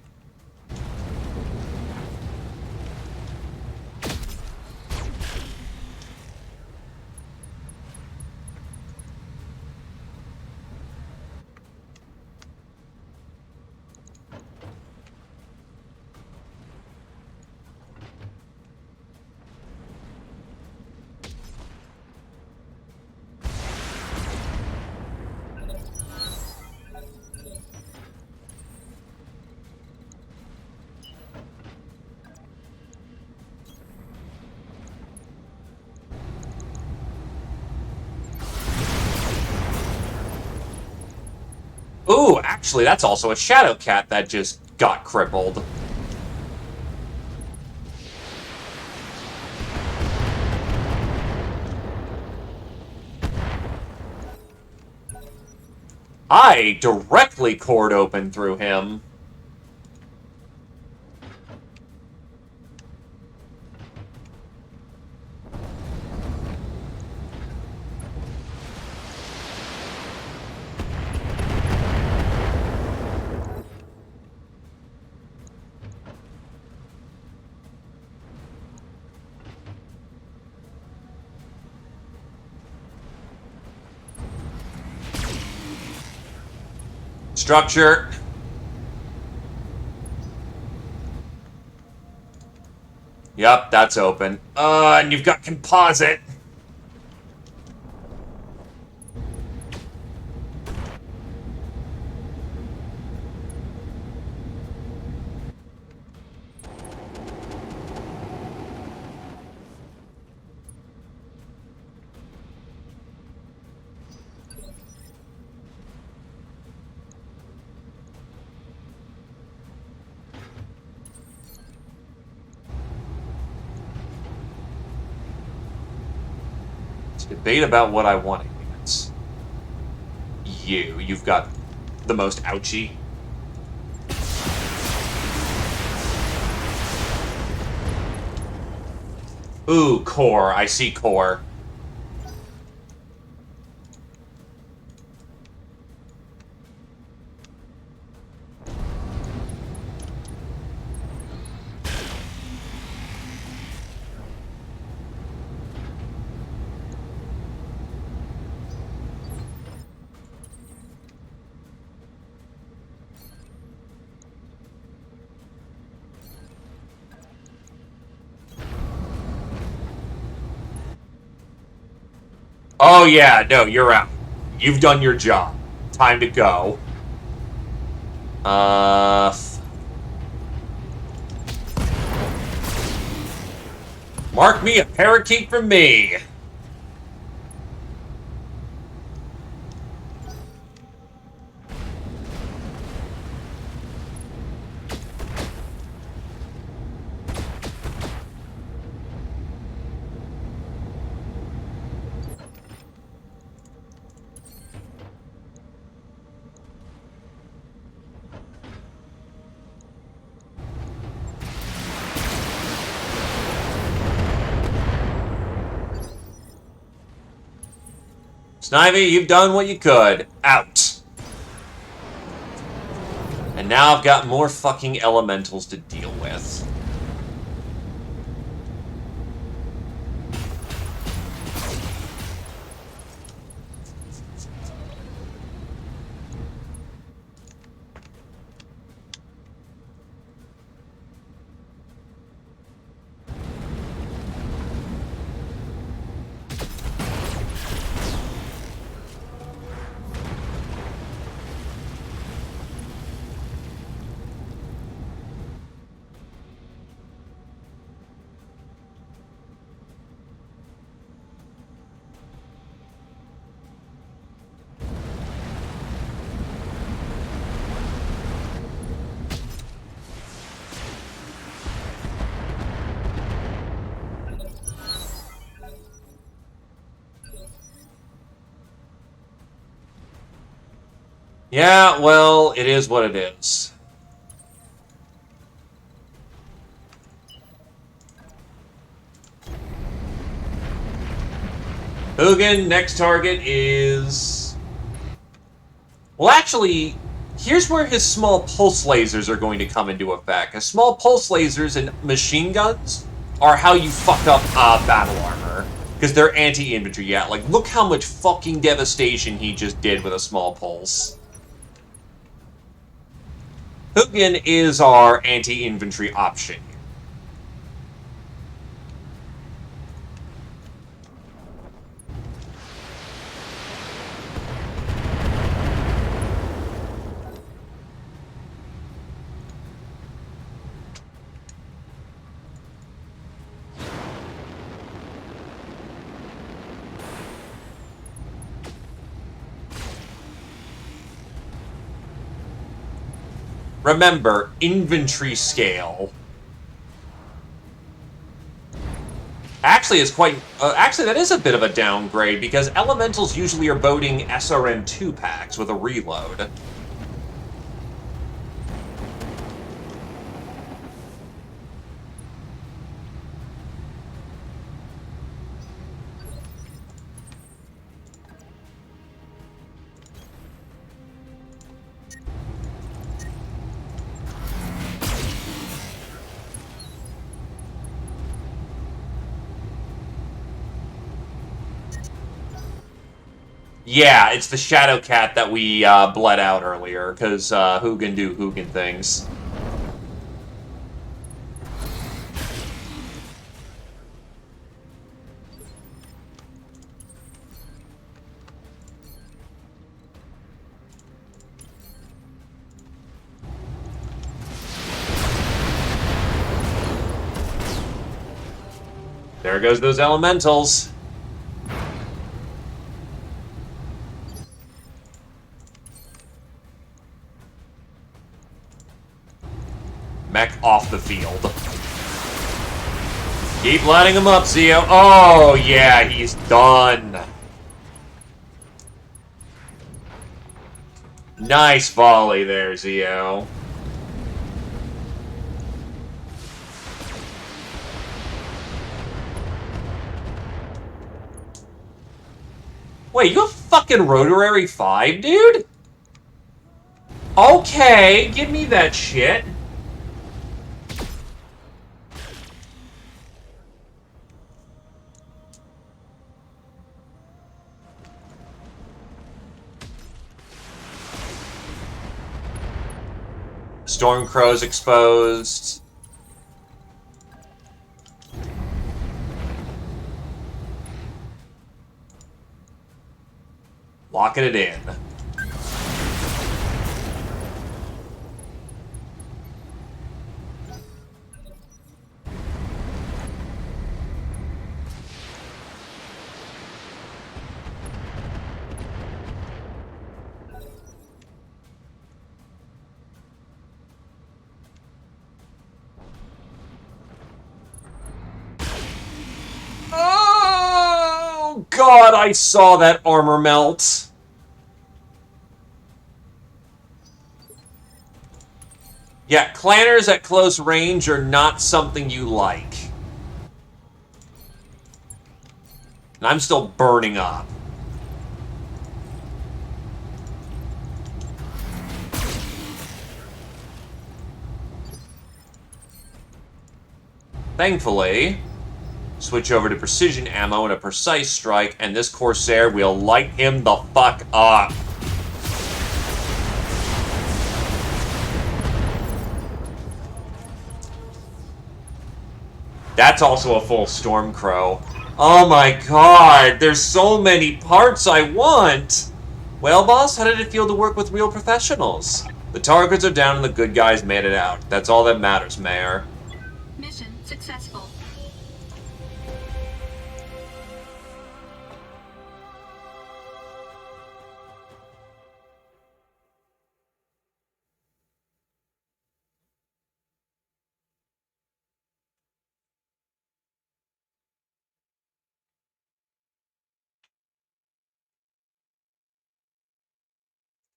Ooh, actually, that's also a Shadowcat that just got crippled. I directly cored open through him. Structure. Yep, that's open. And you've got composite. Debate about what I want against. You've got the most ouchy. Ooh, core. I see core. Oh yeah, no, you're out. You've done your job. Time to go. Mark me a parakeet from me. Snivy, you've done what you could. Out. And now I've got more fucking elementals to deal with. Yeah, well, it is what it is. Hugin, next target is... Well, actually, here's where his small pulse lasers are going to come into effect. His small pulse lasers and machine guns are how you fuck up battle armor. Because they're anti-infantry, yeah. Like, look how much fucking devastation he just did with a small pulse. Hugin is our anti-infantry option. Remember, infantry scale. Actually, it's quite... actually, that is a bit of a downgrade, because elementals usually are boating SRN2 packs with a reload. Yeah, it's the Shadow Cat that we bled out earlier, because Hugin do Hugin things. There goes those elementals. Mech off the field. Keep lighting him up, Zio. Oh, yeah, he's done. Nice volley there, Zio. Wait, you have fucking Rotary 5, dude? Okay, give me that shit. Stormcrow's exposed. Locking it in. Oh, God, I saw that armor melt. Yeah, clanners at close range are not something you like. And I'm still burning up. Thankfully, switch over to precision ammo and a precise strike, and this Corsair will light him the fuck up. That's also a full Stormcrow. Oh my god, there's so many parts I want! Well, boss, how did it feel to work with real professionals? The targets are down and the good guys made it out. That's all that matters, Mayor. Mission successful.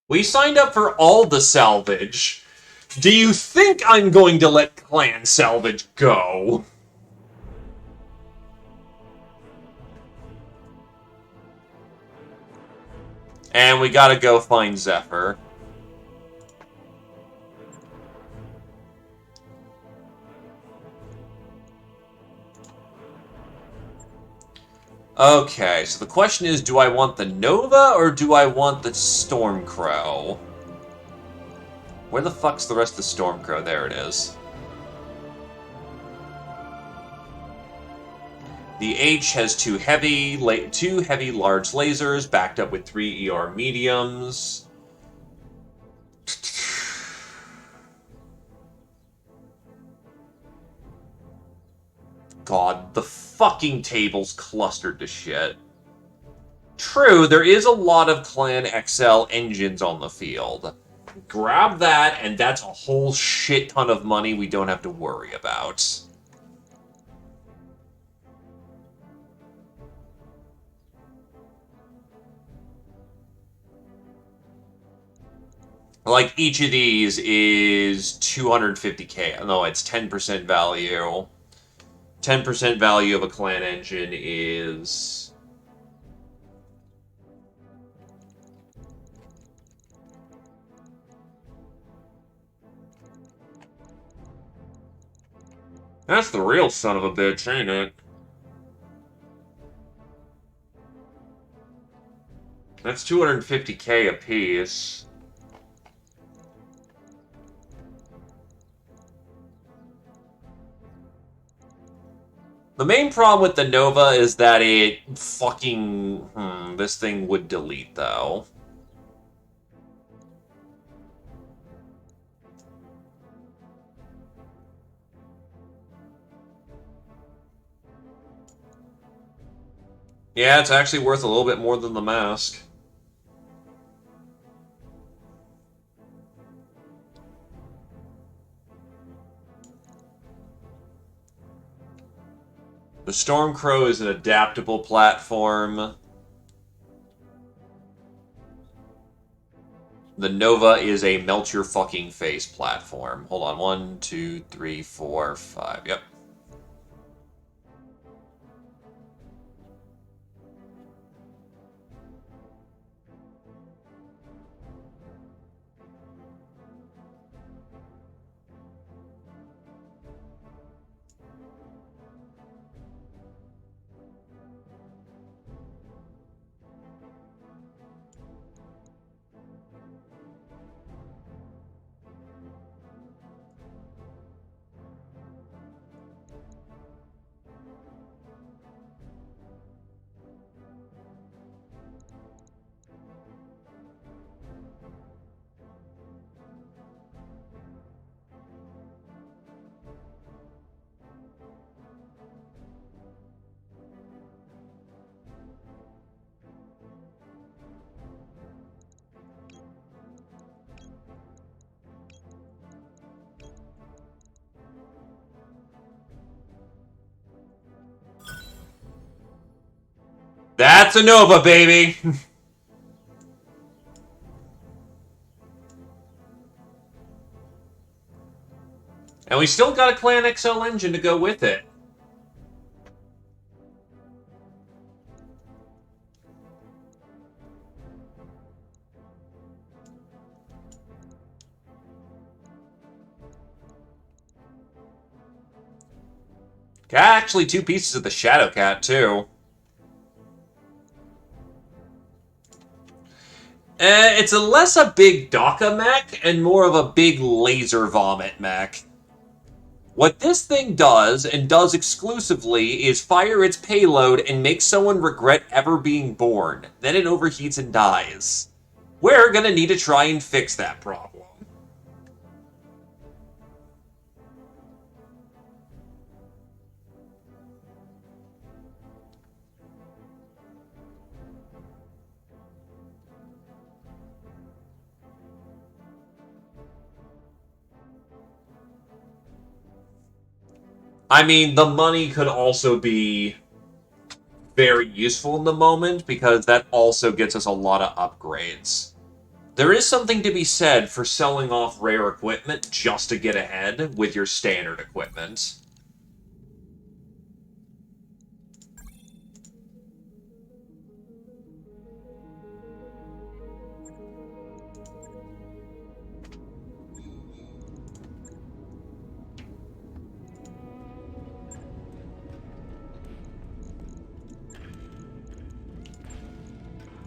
We signed up for all the salvage. Do you think I'm going to let clan salvage go? And we gotta go find Zephyr. Okay, so the question is, do I want the Nova or do I want the Stormcrow? Where the fuck's the rest of the Stormcrow? There it is. The H has two heavy large lasers backed up with 3 ER mediums. God, the fucking table's clustered to shit. True, there is a lot of Clan XL engines on the field. Grab that, and that's a whole shit ton of money we don't have to worry about. Like, each of these is 250k. No, it's 10% value. 10% value of a clan engine is... That's the real son of a bitch, ain't it? That's 250k a piece. The main problem with the Nova is that it fucking... this thing would delete, though. Yeah, it's actually worth a little bit more than the mask. The Stormcrow is an adaptable platform. The Nova is a melt-your-fucking-face platform. Hold on, 1, 2, 3, 4, 5. Yep. That's a Nova, baby! And we still got a Clan XL engine to go with it. Got actually 2 pieces of the Shadowcat, too. It's less a big Daka mech and more of a big laser vomit mech. What this thing does, and does exclusively, is fire its payload and make someone regret ever being born. Then it overheats and dies. We're gonna need to try and fix that problem. I mean, the money could also be very useful in the moment, because that also gets us a lot of upgrades. There is something to be said for selling off rare equipment just to get ahead with your standard equipment.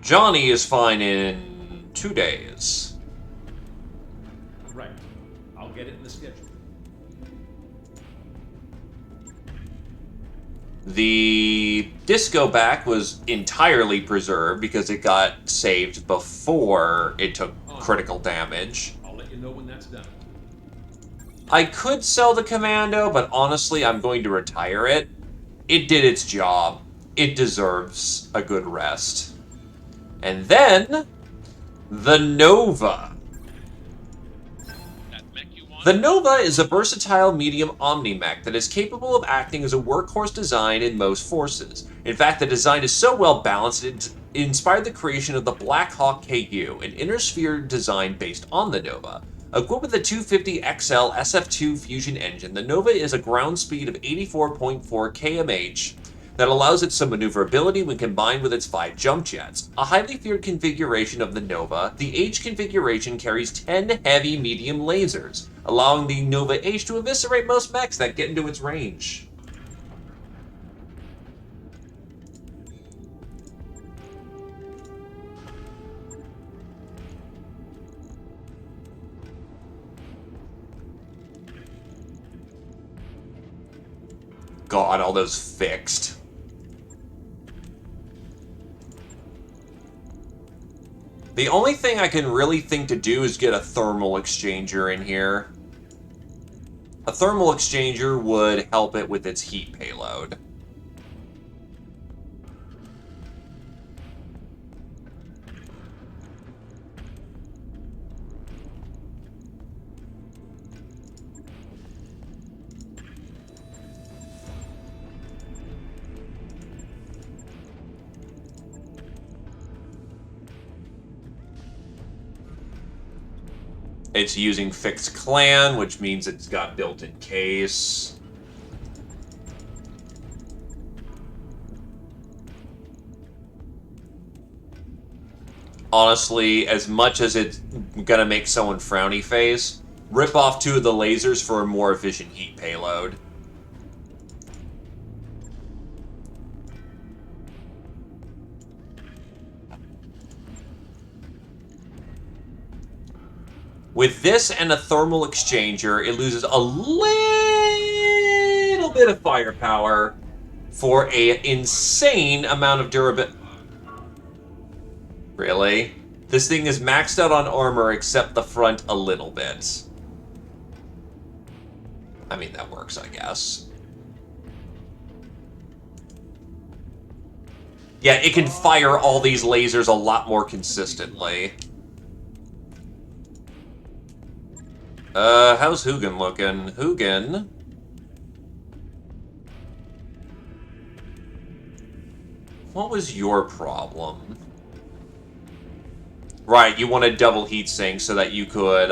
Johnny is fine in 2 days. Right. I'll get it in the schedule. The disco back was entirely preserved because it got saved before it took critical damage. I'll let you know when that's done. I could sell the Commando, but honestly, I'm going to retire it. It did its job. It deserves a good rest. And then, the Nova. The Nova is a versatile medium omni-mech that is capable of acting as a workhorse design in most forces. In fact, the design is so well balanced it inspired the creation of the Black Hawk KU, an inner sphere design based on the Nova. Equipped with a 250XL SF2 fusion engine, the Nova is a ground speed of 84.4 kmh that allows it some maneuverability when combined with its 5 jump jets. A highly feared configuration of the Nova, the H configuration carries 10 heavy medium lasers, allowing the Nova H to eviscerate most mechs that get into its range. God, all those fixed. The only thing I can really think to do is get a thermal exchanger in here. A thermal exchanger would help it with its heat payload. It's using fixed clan, which means it's got built-in case. Honestly, as much as it's gonna make someone frowny face, rip off 2 of the lasers for a more efficient heat payload. With this and a thermal exchanger, it loses a little bit of firepower for an insane amount of durability. Really? This thing is maxed out on armor except the front a little bit. I mean, that works, I guess. Yeah, it can fire all these lasers a lot more consistently. How's Hugin looking? Hugin? What was your problem? Right, you wanted double heatsink so that you could,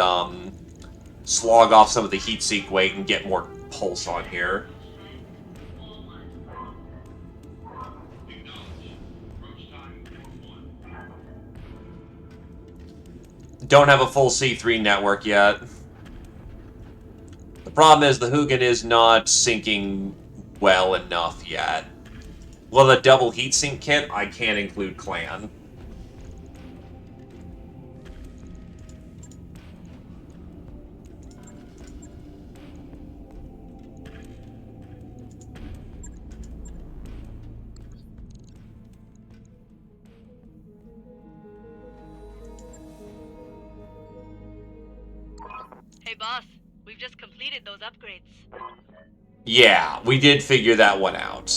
slog off some of the heatsink weight and get more pulse on here. Don't have a full C3 network yet. The problem is the Hugin is not syncing well enough yet. Well, the double heatsink kit, I can't include clan. Hey boss, we've just completed those upgrades. Yeah, we did figure that one out.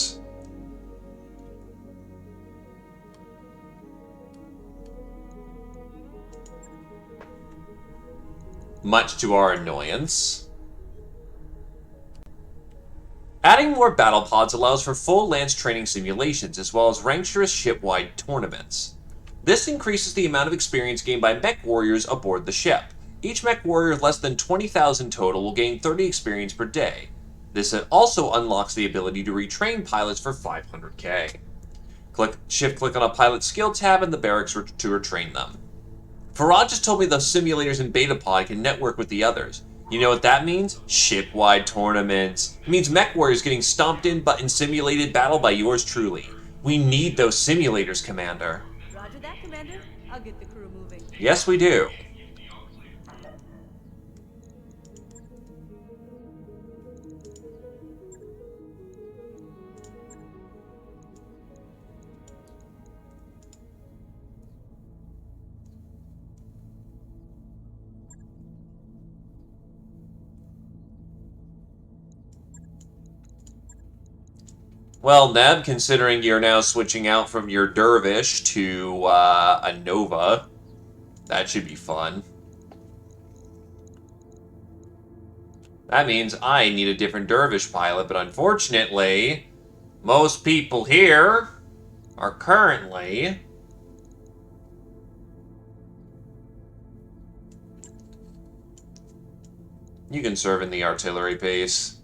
Much to our annoyance. Adding more battle pods allows for full lance training simulations, as well as rankerous ship-wide tournaments. This increases the amount of experience gained by mech warriors aboard the ship. Each mech warrior with less than 20,000 total will gain 30 experience per day. This also unlocks the ability to retrain pilots for 500k. Shift-click on a pilot skill tab in the barracks to retrain them. Farad just told me the simulators in BT-BTA can network with the others. You know what that means? Ship-wide tournaments. It means mech warriors getting stomped in simulated battle by yours truly. We need those simulators, Commander. Roger that, Commander. I'll get the crew moving. Yes, we do. Well, Neb, considering you're now switching out from your Dervish to a Nova, that should be fun. That means I need a different Dervish pilot, but unfortunately, most people here are currently... You can serve in the artillery piece.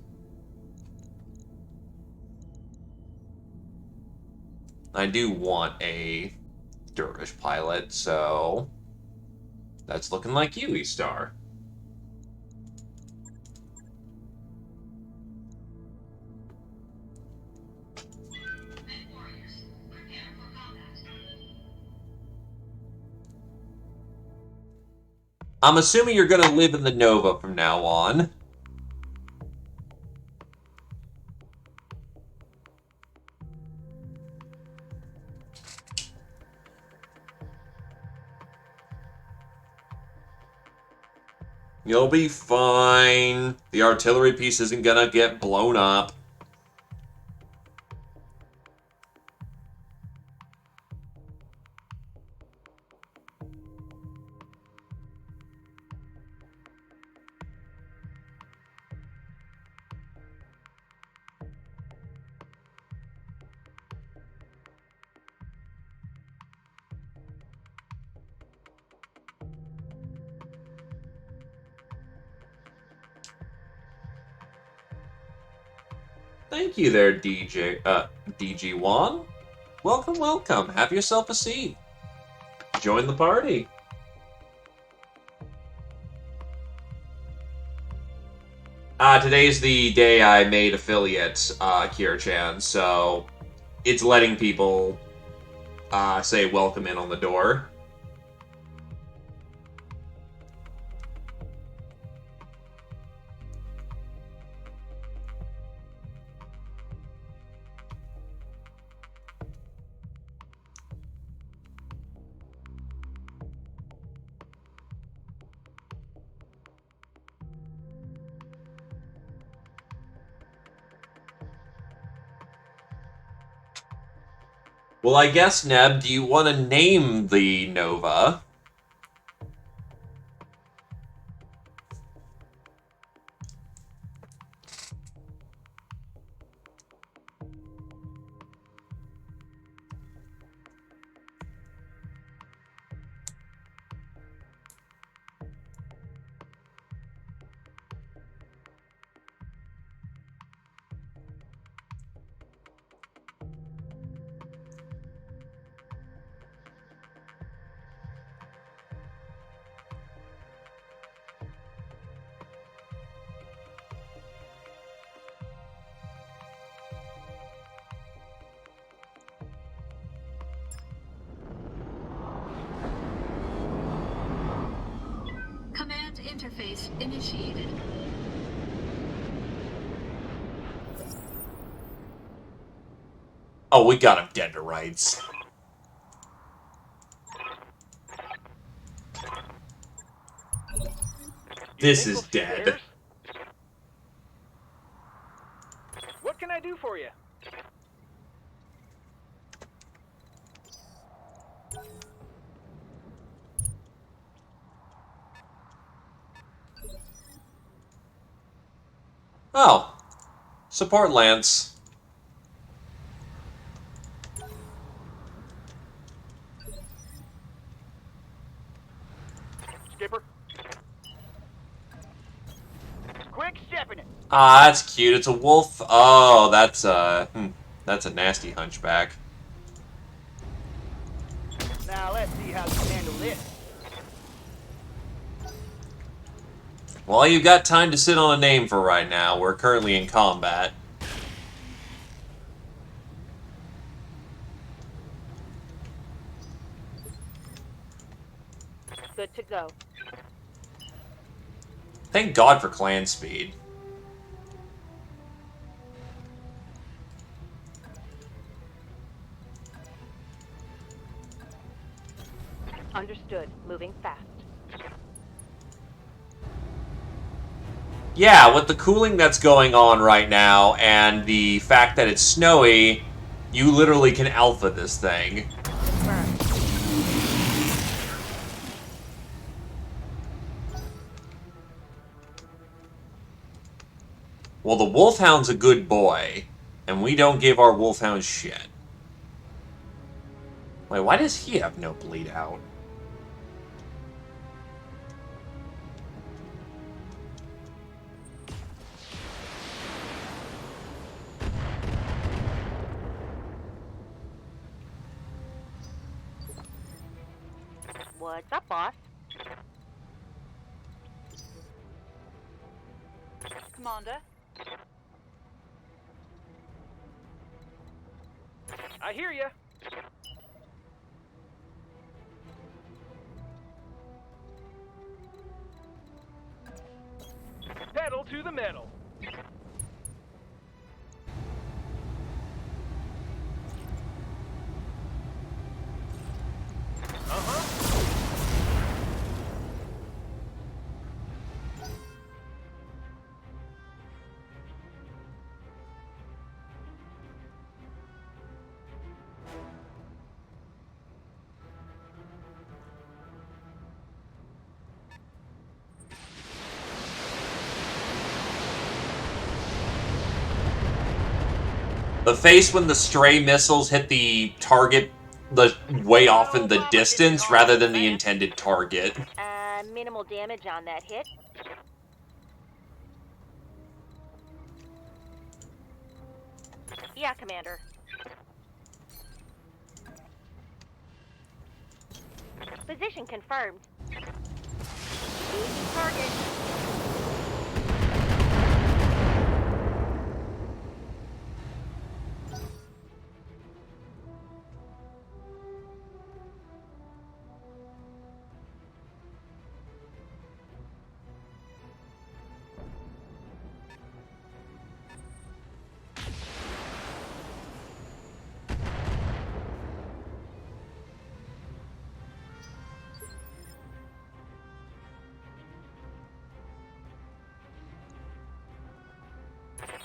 I do want a Dervish pilot, so that's looking like you, E-Star. I'm assuming you're going to live in the Nova from now on. You'll be fine. The artillery piece isn't gonna get blown up. Thank you there, DG1. Welcome, welcome. Have yourself a seat. Join the party. Today's the day I made affiliate, Kira-chan, so it's letting people, say welcome in on the door. Well, I guess, Neb, do you want to name the Nova? Command interface initiated. Oh, we got him dead to rights. This is dead. What can I do for you? Oh. Support Lance. Skipper. Quick stepping it. Ah, that's cute. It's a wolf. Oh, that's a nasty hunchback. Now let's see how you handle this. Well, you've got time to sit on a name for right now. We're currently in combat. Good to go. Thank God for clan speed. Understood. Moving fast. Yeah, with the cooling that's going on right now and the fact that it's snowy, you literally can alpha this thing. Well, the Wolfhound's a good boy, and we don't give our Wolfhound shit. Wait, why does he have no bleed out? What's up, boss? Commander? I hear ya. Pedal to the metal. The face when the stray missiles hit the target way off in the distance rather than the intended target. Minimal damage on that hit. Yeah, Commander. Position confirmed. Engaging target.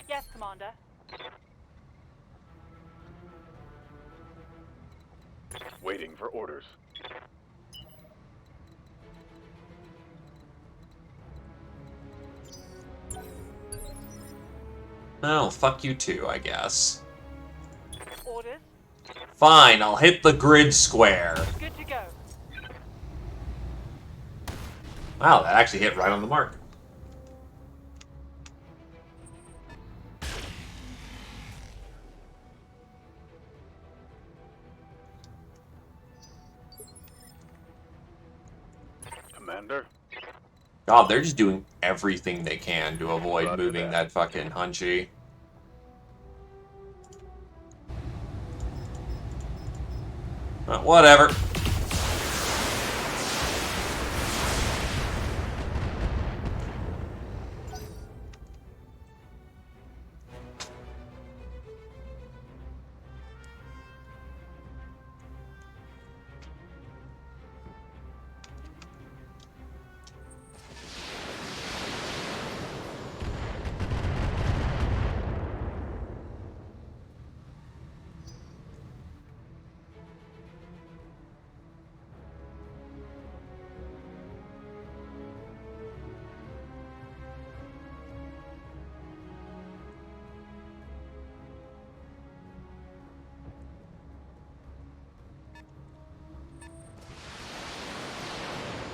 Yes, Commander. Waiting for orders. Oh, fuck you too, I guess. Orders. Fine, I'll hit the grid square. Good to go. Wow, that actually hit right on the mark. Commander? God, they're just doing everything they can to avoid moving that fucking Hunchy. Whatever.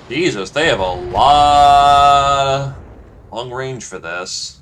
Jesus, they have a lot long range for this.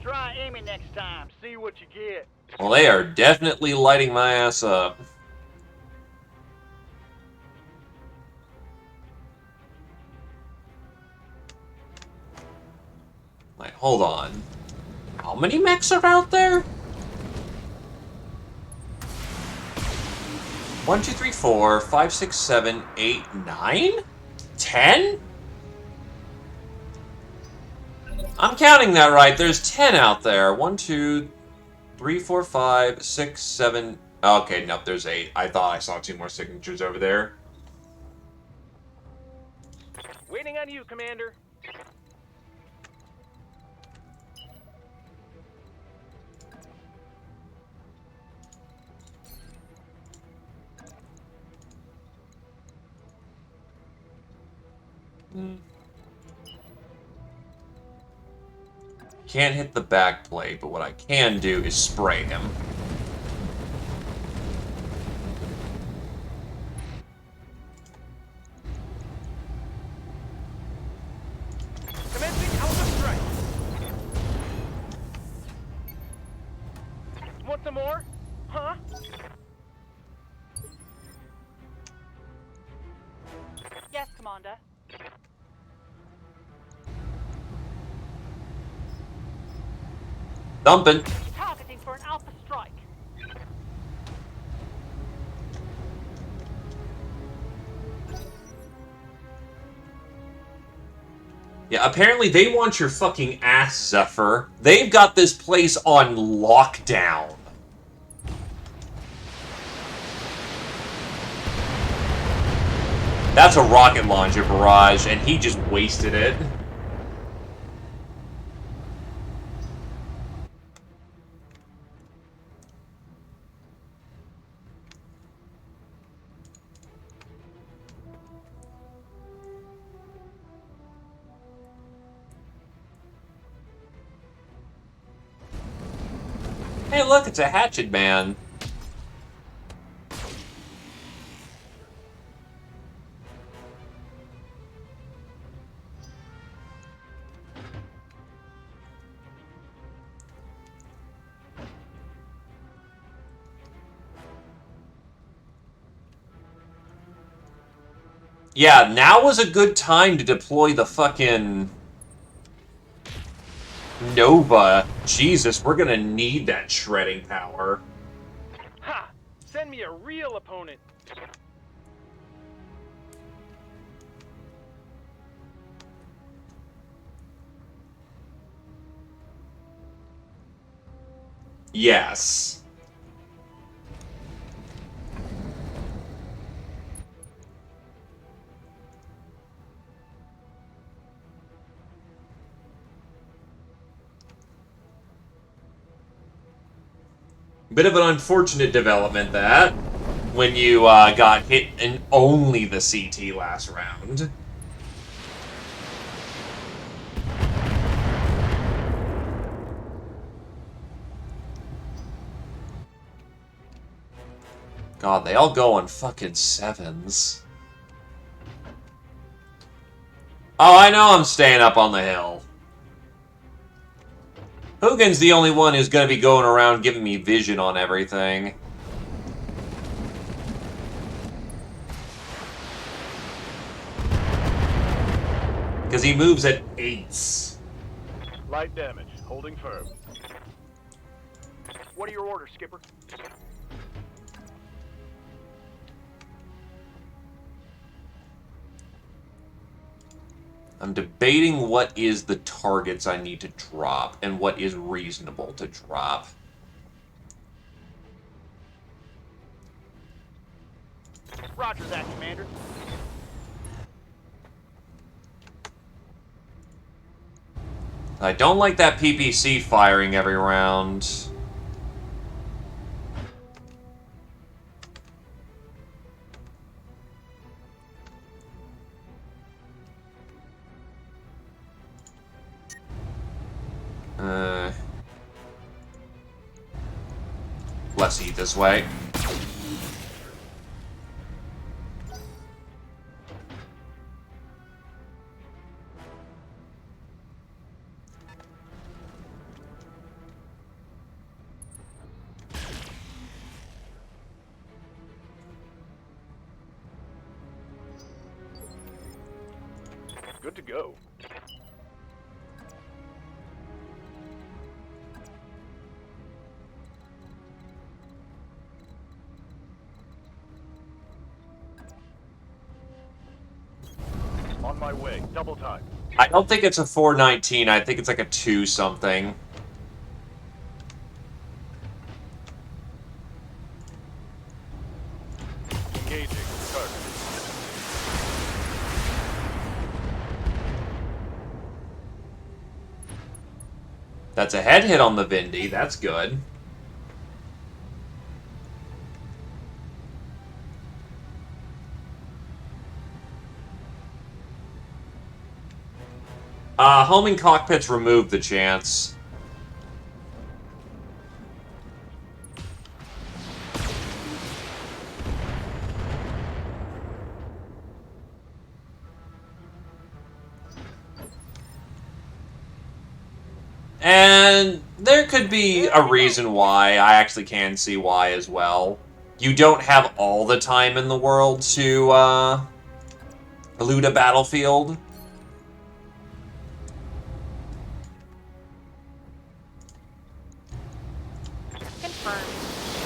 Try aiming next time. See what you get. Well, they are definitely lighting my ass up. Like, hold on. How many mechs are out there? 1, 2, 3, 4, 5, 6, 7, 8, 9? 10? I'm counting that right. There's 10 out there. 1, 2, 3, 4, 5, 6, 7. Okay, nope, there's 8. I thought I saw 2 more signatures over there. Waiting on you, Commander. Can't hit the back plate, but what I can do is spray him. Commencing Alpha Strike. Want some more? Huh? Yes, Commander. Dumping. Targeting for an Alpha strike. Yeah, apparently they want your fucking ass, Zephyr. They've got this place on lockdown. That's a rocket launcher barrage, and he just wasted it. Hey, look, it's a hatchet man. Yeah, now was a good time to deploy the fucking Nova. Jesus, we're gonna need that shredding power. Ha! Send me a real opponent. Yes. Bit of an unfortunate development that, when you got hit in only the CT last round. God, they all go on fucking 7s. Oh, I know I'm staying up on the hill. Hogan's the only one who's gonna be going around giving me vision on everything. Because he moves at 8s. Light damage. Holding firm. What are your orders, Skipper? I'm debating what is the targets I need to drop and what is reasonable to drop. Roger that, Commander. I don't like that PPC firing every round. Let's eat this way. Good to go. On my way. Double time. I don't think it's a 419. I think it's like a 2 something. Engaging target. That's a head hit on the Vindy. That's good. Homing cockpits remove the chance. And there could be a reason why. I actually can see why as well. You don't have all the time in the world to loot a battlefield.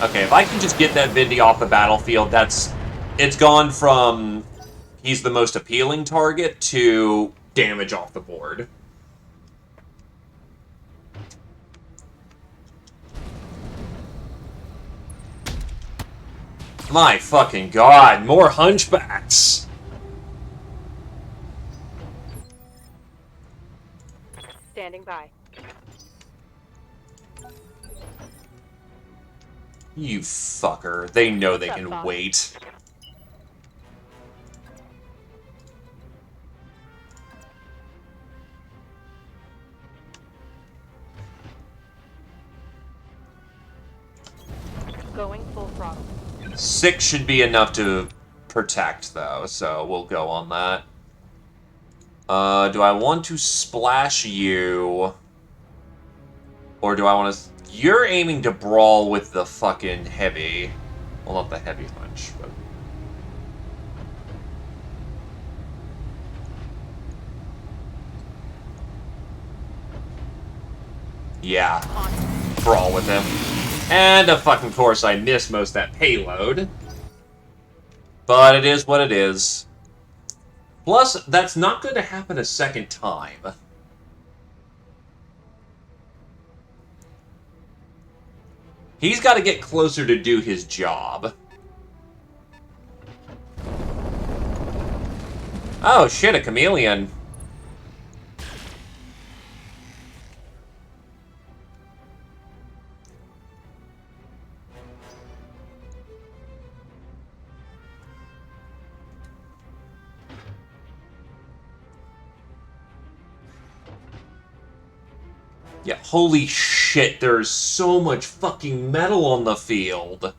Okay, if I can just get that Vindy off the battlefield, it's gone from he's the most appealing target to damage off the board. My fucking god, more hunchbacks! by. You fucker. They know they What's up, can boss? wait. Going full throttle. 6 should be enough to protect, though, so we'll go on that. Do I want to splash you? Or do I want to... You're aiming to brawl with the fucking heavy. Well, not the heavy punch, but... Yeah. Brawl with him. And of fucking course I missed most of that payload. But it is what it is. Plus, that's not going to happen a second time. He's got to get closer to do his job. Oh shit, a chameleon. Yeah, holy shit, there's so much fucking metal on the field.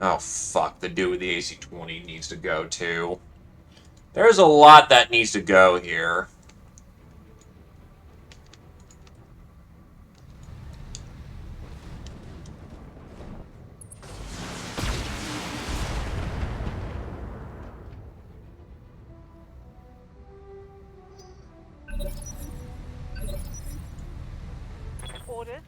Oh fuck, the dude with the AC-20 needs to go too. There's a lot that needs to go here. Orders.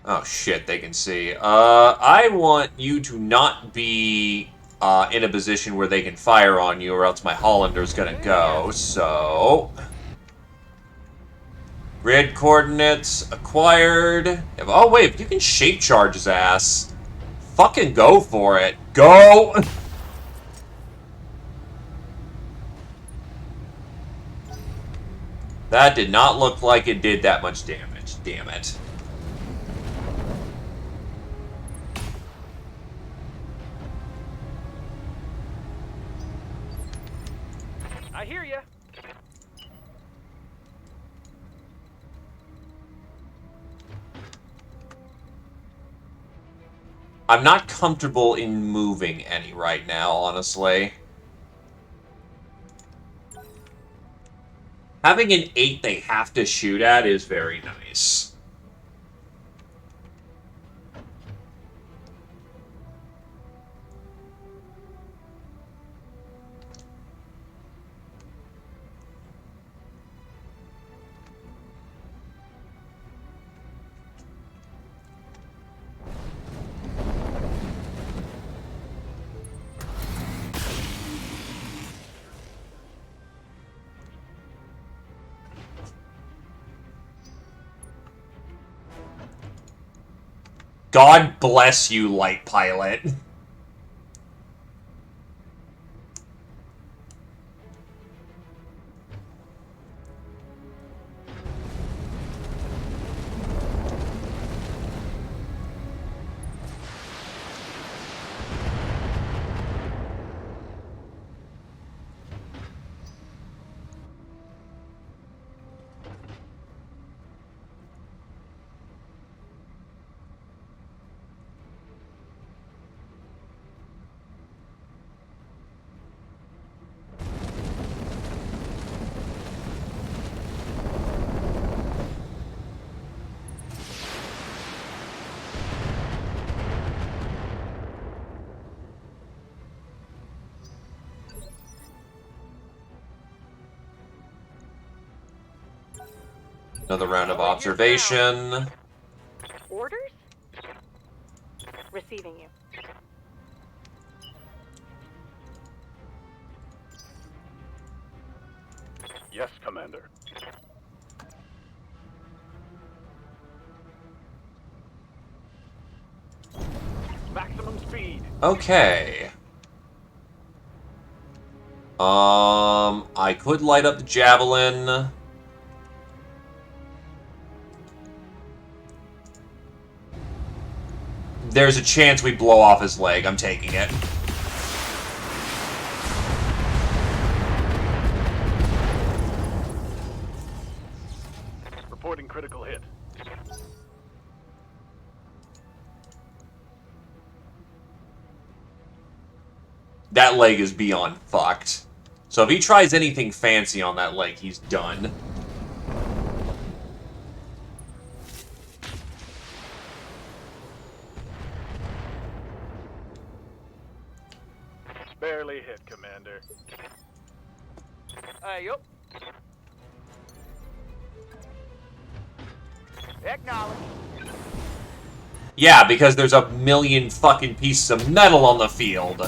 Oh shit, they can see. I want you to not be in a position where they can fire on you or else my Hollander's gonna go, so... Grid coordinates acquired. Oh wait, you can shape charge his ass. Fucking go for it. Go! That did not look like it did that much damage. Damn it. I hear ya. I'm not comfortable in moving any right now, honestly. Having an 8 they have to shoot at is very nice. God bless you, light pilot. Another round of observation. Orders? Receiving you. Yes, Commander. Maximum speed. Okay. I could light up the javelin. There's a chance we blow off his leg. I'm taking it. Reporting critical hit. That leg is beyond fucked. So if he tries anything fancy on that leg, he's done. Barely hit, Commander. Yup. Acknowledge. Yeah, because there's a million fucking pieces of metal on the field.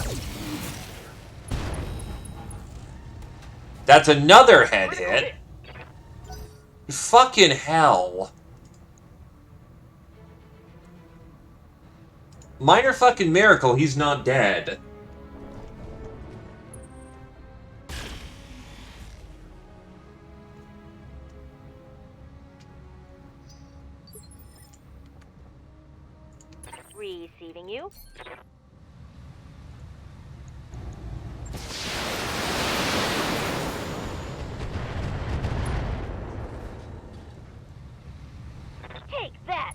That's another head hit. Fucking hell. Minor fucking miracle, he's not dead. Receiving you. Take that!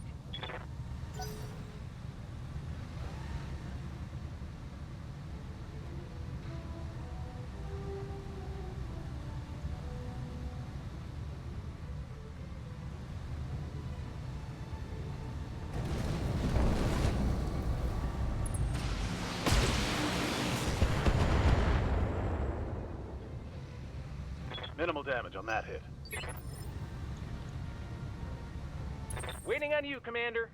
Minimal damage on that hit. Waiting on you, Commander.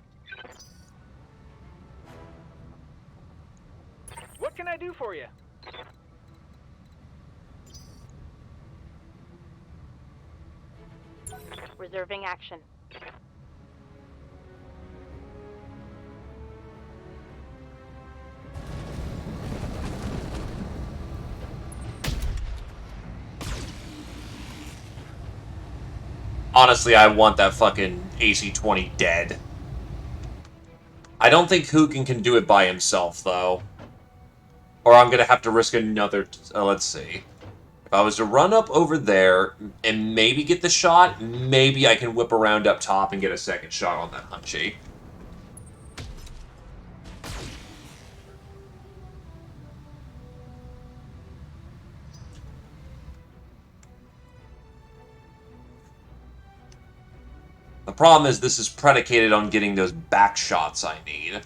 What can I do for you? Reserving action. Honestly, I want that fucking AC-20 dead. I don't think Hugin can do it by himself, though. Or I'm gonna have to risk another... let's see. If I was to run up over there and maybe get the shot, maybe I can whip around up top and get a second shot on that Hunchy. The problem is this is predicated on getting those back shots I need.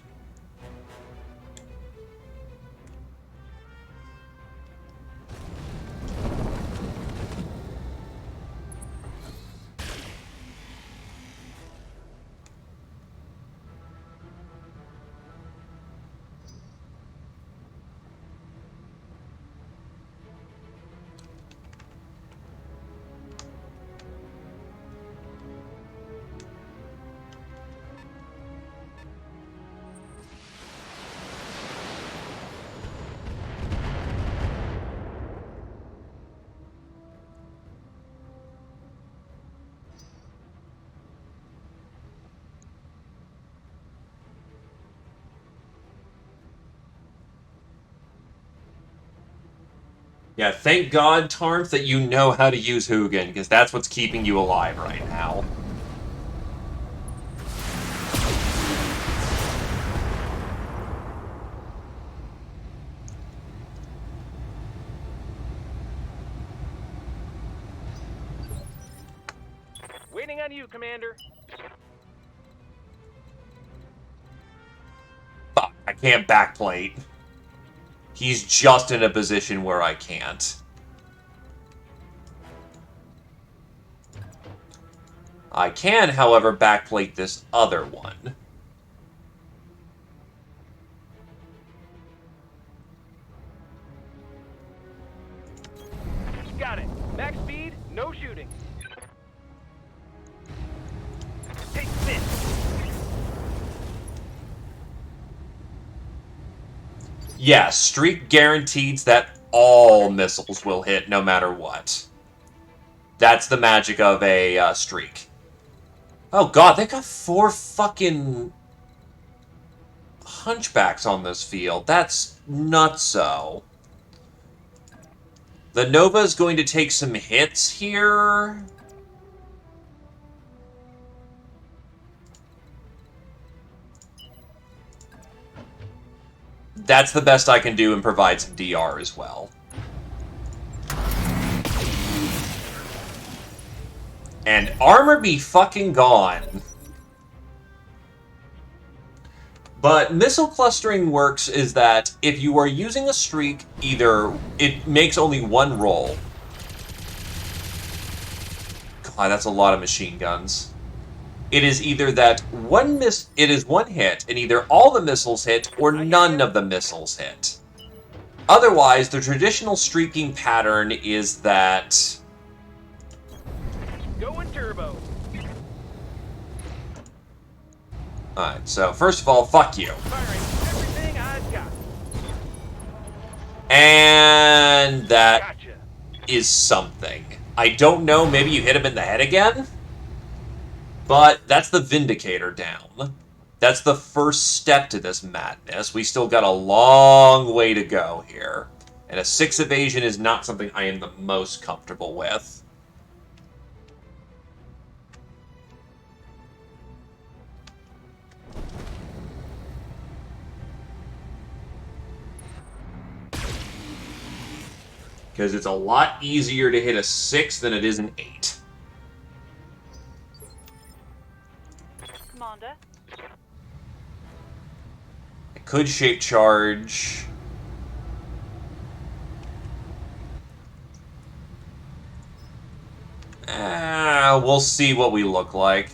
Yeah, thank God, Tarmp, that you know how to use Hugin, because that's what's keeping you alive right now. Waiting on you, Commander. Fuck, I can't backplate. He's just in a position where I can't. I can, however, backplate this other one. Got it. Max speed, No shooting. Take this. Yeah, streak guarantees that all missiles will hit no matter what. That's the magic of a streak. Oh god, they got 4 fucking hunchbacks on this field. That's nutso. The Nova is going to take some hits here. That's the best I can do and provide some DR as well. And armor be fucking gone. But missile clustering works is that if you are using a streak, either it makes only one roll. God, that's a lot of machine guns. It is either that it is one hit, and either all the missiles hit or none of the missiles hit. Otherwise, the traditional streaking pattern is that... Going turbo. Alright, so first of all, fuck you. Firing everything I've got. And that is something. I don't know, maybe you hit him in the head again? But that's the Vindicator down. That's the first step to this madness. We still got a long way to go here. And a 6 evasion is not something I am the most comfortable with. Because it's a lot easier to hit a 6 than it is an 8. Commander. I could shape charge. We'll see what we look like.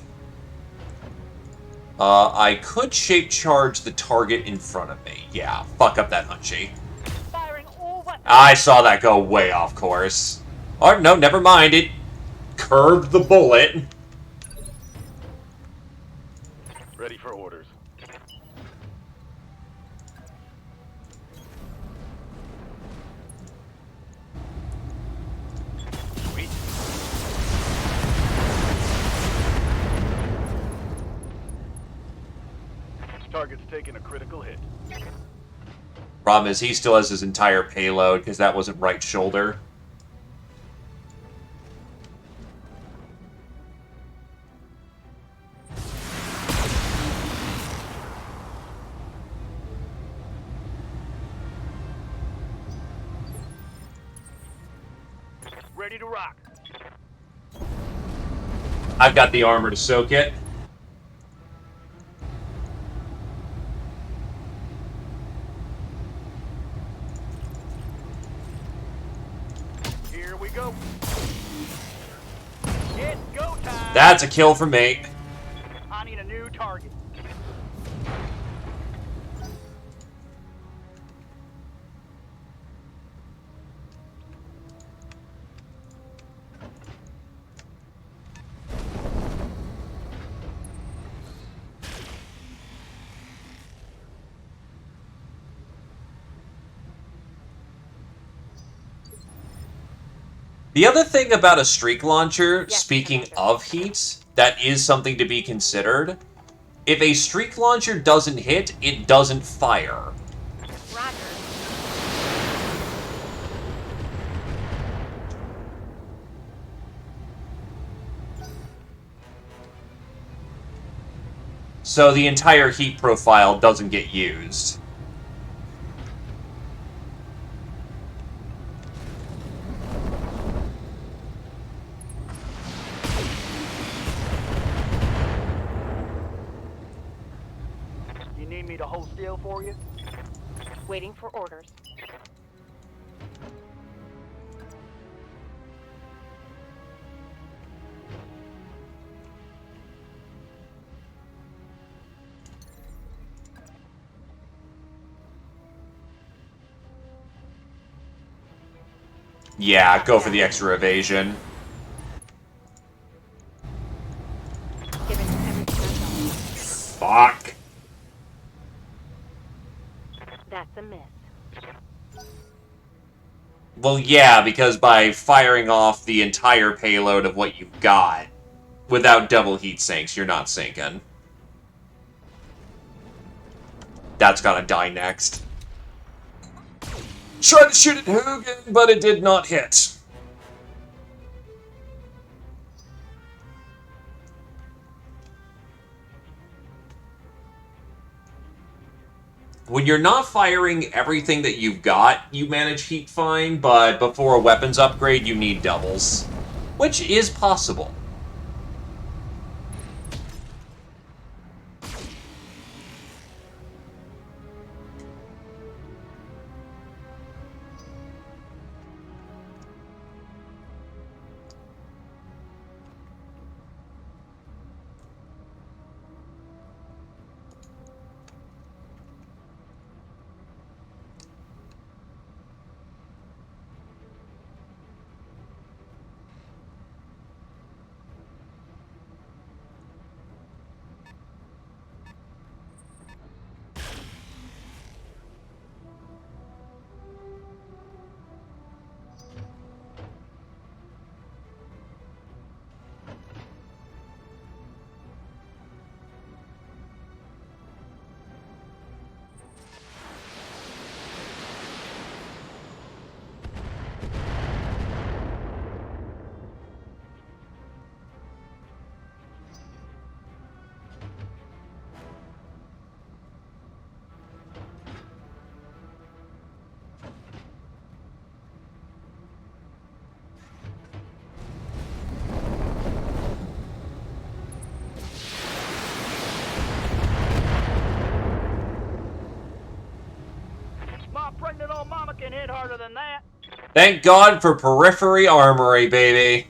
I could shape charge the target in front of me. Yeah, fuck up that Hunchy. I saw that go way off course. Oh, no, never mind. It curved the bullet. Ready for orders. Sweet. Target's taking a critical hit. Problem is, he still has his entire payload, because that wasn't right shoulder. Ready to rock. I've got the armor to soak it. Here we go. It's go time. That's a kill for me. I need a new target. The other thing about a streak launcher, speaking of heat, that is something to be considered. If a streak launcher doesn't hit, it doesn't fire. Roger. So the entire heat profile doesn't get used. You need me to hold still for you? Waiting for orders. Yeah, go for the extra evasion. Well, yeah, because by firing off the entire payload of what you've got, without double heat sinks, you're not sinking. That's gotta die next. Tried to shoot at Hugin, but it did not hit. When you're not firing everything that you've got, you manage heat fine, but before a weapons upgrade, you need doubles. Which is possible. My pregnant old mama can hit harder than that. Thank God for periphery armory, baby.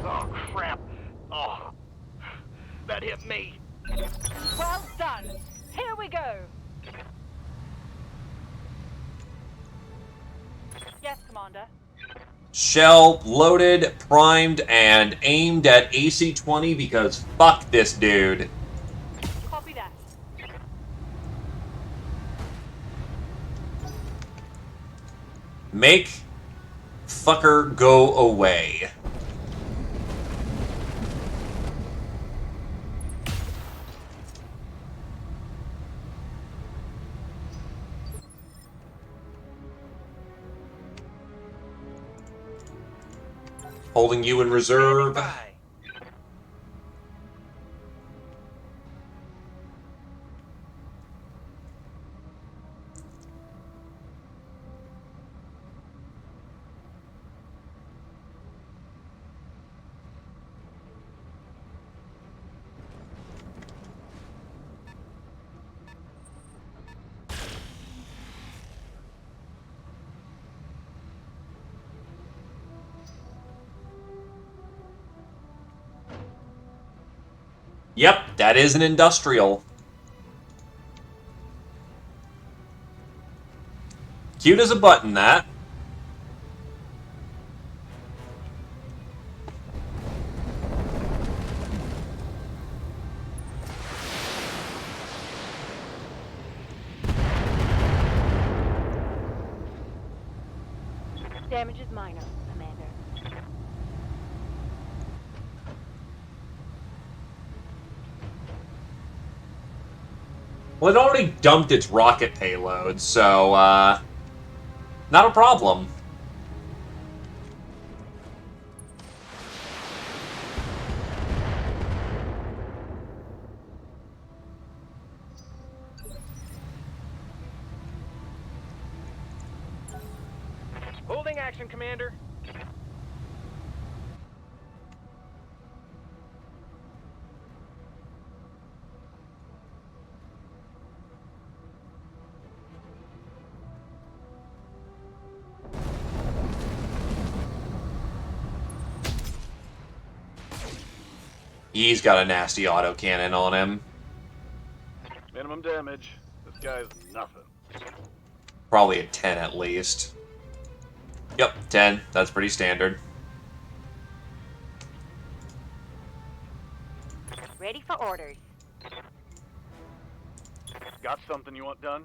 Oh, crap. Oh, that hit me. Well done. Here we go. Yes, Commander. Shell loaded, primed, and aimed at AC-20 because fuck this dude. Copy that. Make fucker go away. Holding you in reserve. Yep, that is an industrial. Cute as a button, that. Damage is minor, Commander. Well, it already dumped its rocket payload, so, not a problem. Holding action, Commander. He's got a nasty autocannon on him. Minimum damage. This guy's nothing. Probably a 10 at least. Yep, 10. That's pretty standard. Ready for orders. Got something you want done?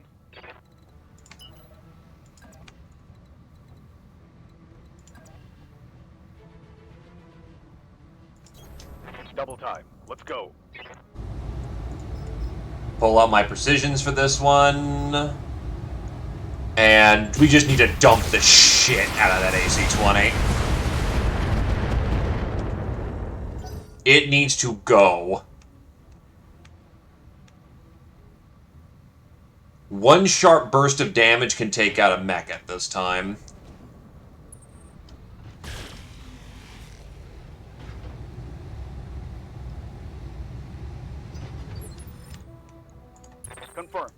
Double time. Let's go. Pull out my precisions for this one. And we just need to dump the shit out of that AC-20. It needs to go. One sharp burst of damage can take out a mech at this time. Confirm.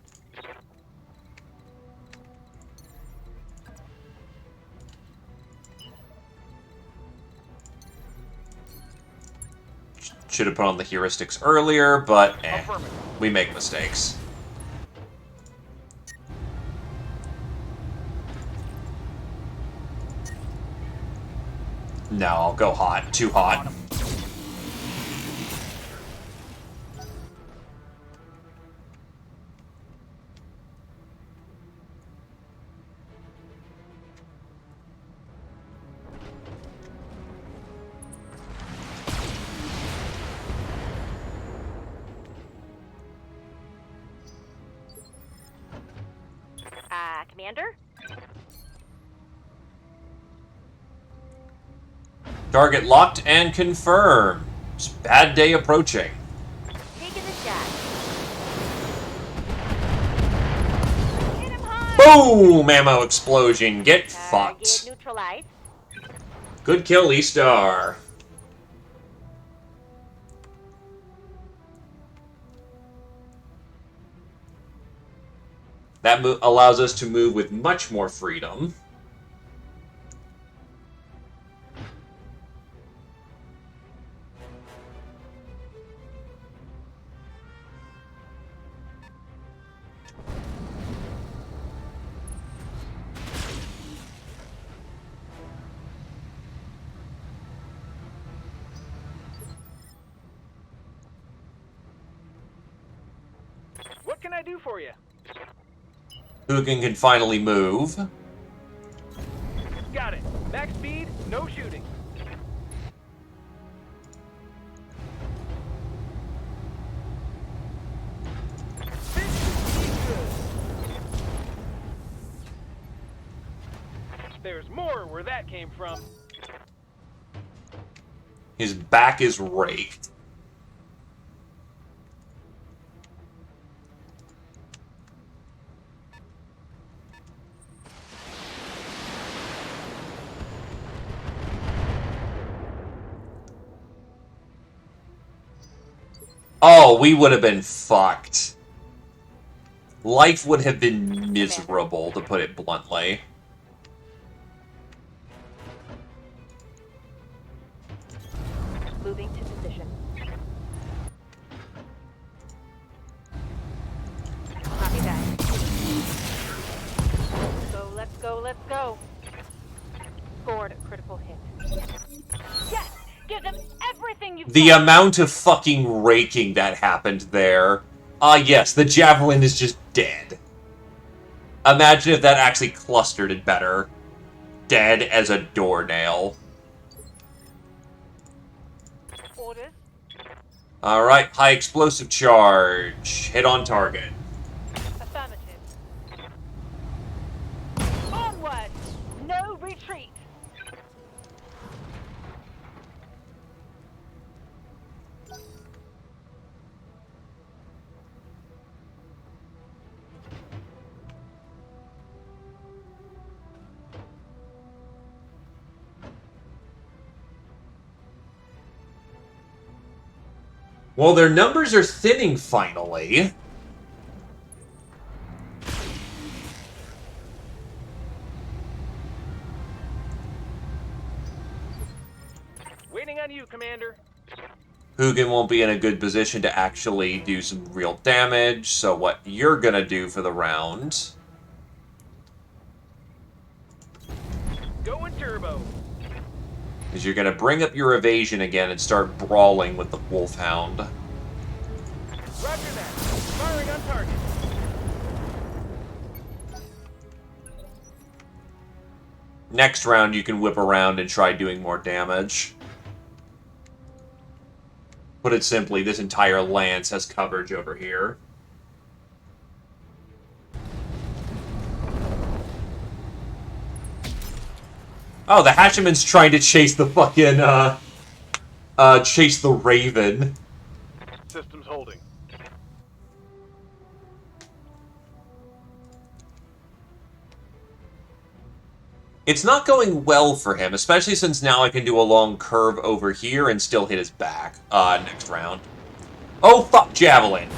Should have put on the heuristics earlier, but we make mistakes. No, I'll go hot. Too hot. Commander? Target locked and confirmed. Bad day approaching. Taking the shot. Boom! Ammo explosion. Get fucked. Get neutralized. Good kill, E-Star. That allows us to move with much more freedom. What can I do for you? Hugin can finally move. Got it. Max speed, no shooting. There's more where that came from. His back is raked. Oh, we would have been fucked. Life would have been miserable, to put it bluntly. Moving to position. Copy that. Let's go, let's go. Scored a critical hit. Yes! Give them everything you've The got. amount of fucking raking that happened there. Yes, the javelin is just dead. Imagine if that actually clustered it better. Dead as a doornail. Orders. Alright, high explosive charge. Hit on target. Affirmative. Onward! No retreat! Well, their numbers are thinning finally. Waiting on you, Commander. Hugin won't be in a good position to actually do some real damage, so what you're gonna do for the round Going turbo. Because you're going to bring up your evasion again and start brawling with the Wolfhound. Roger that. Firing on target. Next round, you can whip around and try doing more damage. Put it simply, this entire lance has coverage over here. Oh, the Hatchiman's trying to chase the fucking, chase the Raven. Systems holding. It's not going well for him, especially since now I can do a long curve over here and still hit his back, next round. Oh, fuck, Javelin!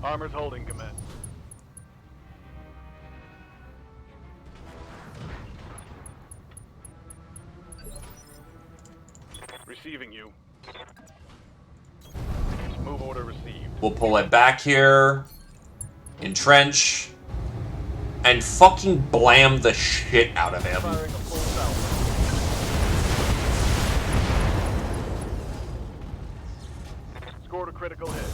Armor's holding, command. Receiving you. Move order received. We'll pull it back here. Entrench. And fucking blam the shit out of him. Firing a full south. Scored a critical hit.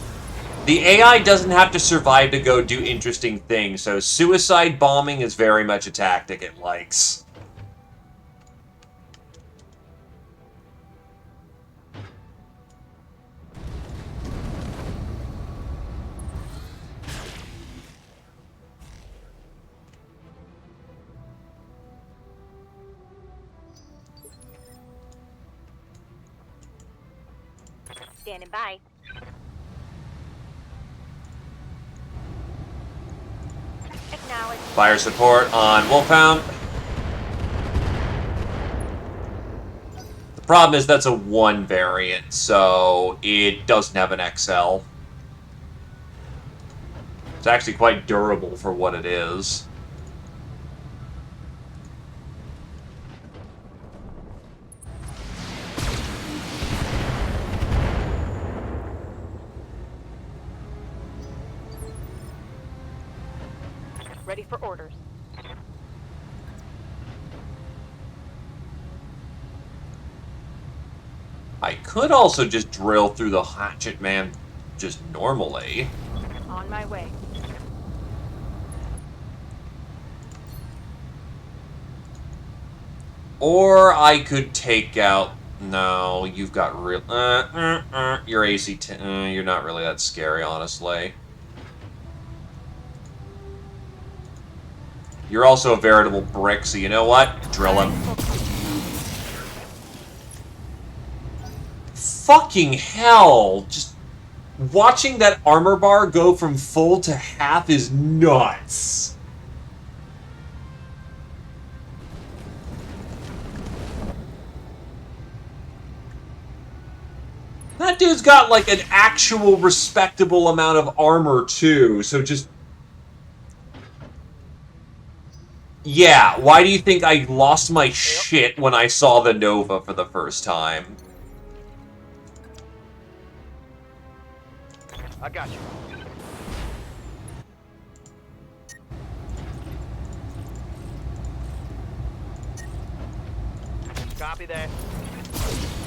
The AI doesn't have to survive to go do interesting things, so suicide bombing is very much a tactic it likes. Standing by. Acknowledge. Fire support on Wolfhound. The problem is that's a 1 variant, so it doesn't have an XL. It's actually quite durable for what it is. Ready for orders. I could also just drill through the hatchet man just normally. On my way. Or I could take out... No, you've got real... Your AC... you're not really that scary, honestly. You're also a veritable brick, so you know what? Drill him. Fucking hell! Just watching that armor bar go from full to half is nuts. That dude's got, like, an actual respectable amount of armor, too, so just... Yeah, why do you think I lost my shit when I saw the Nova for the first time? I got you. Copy that.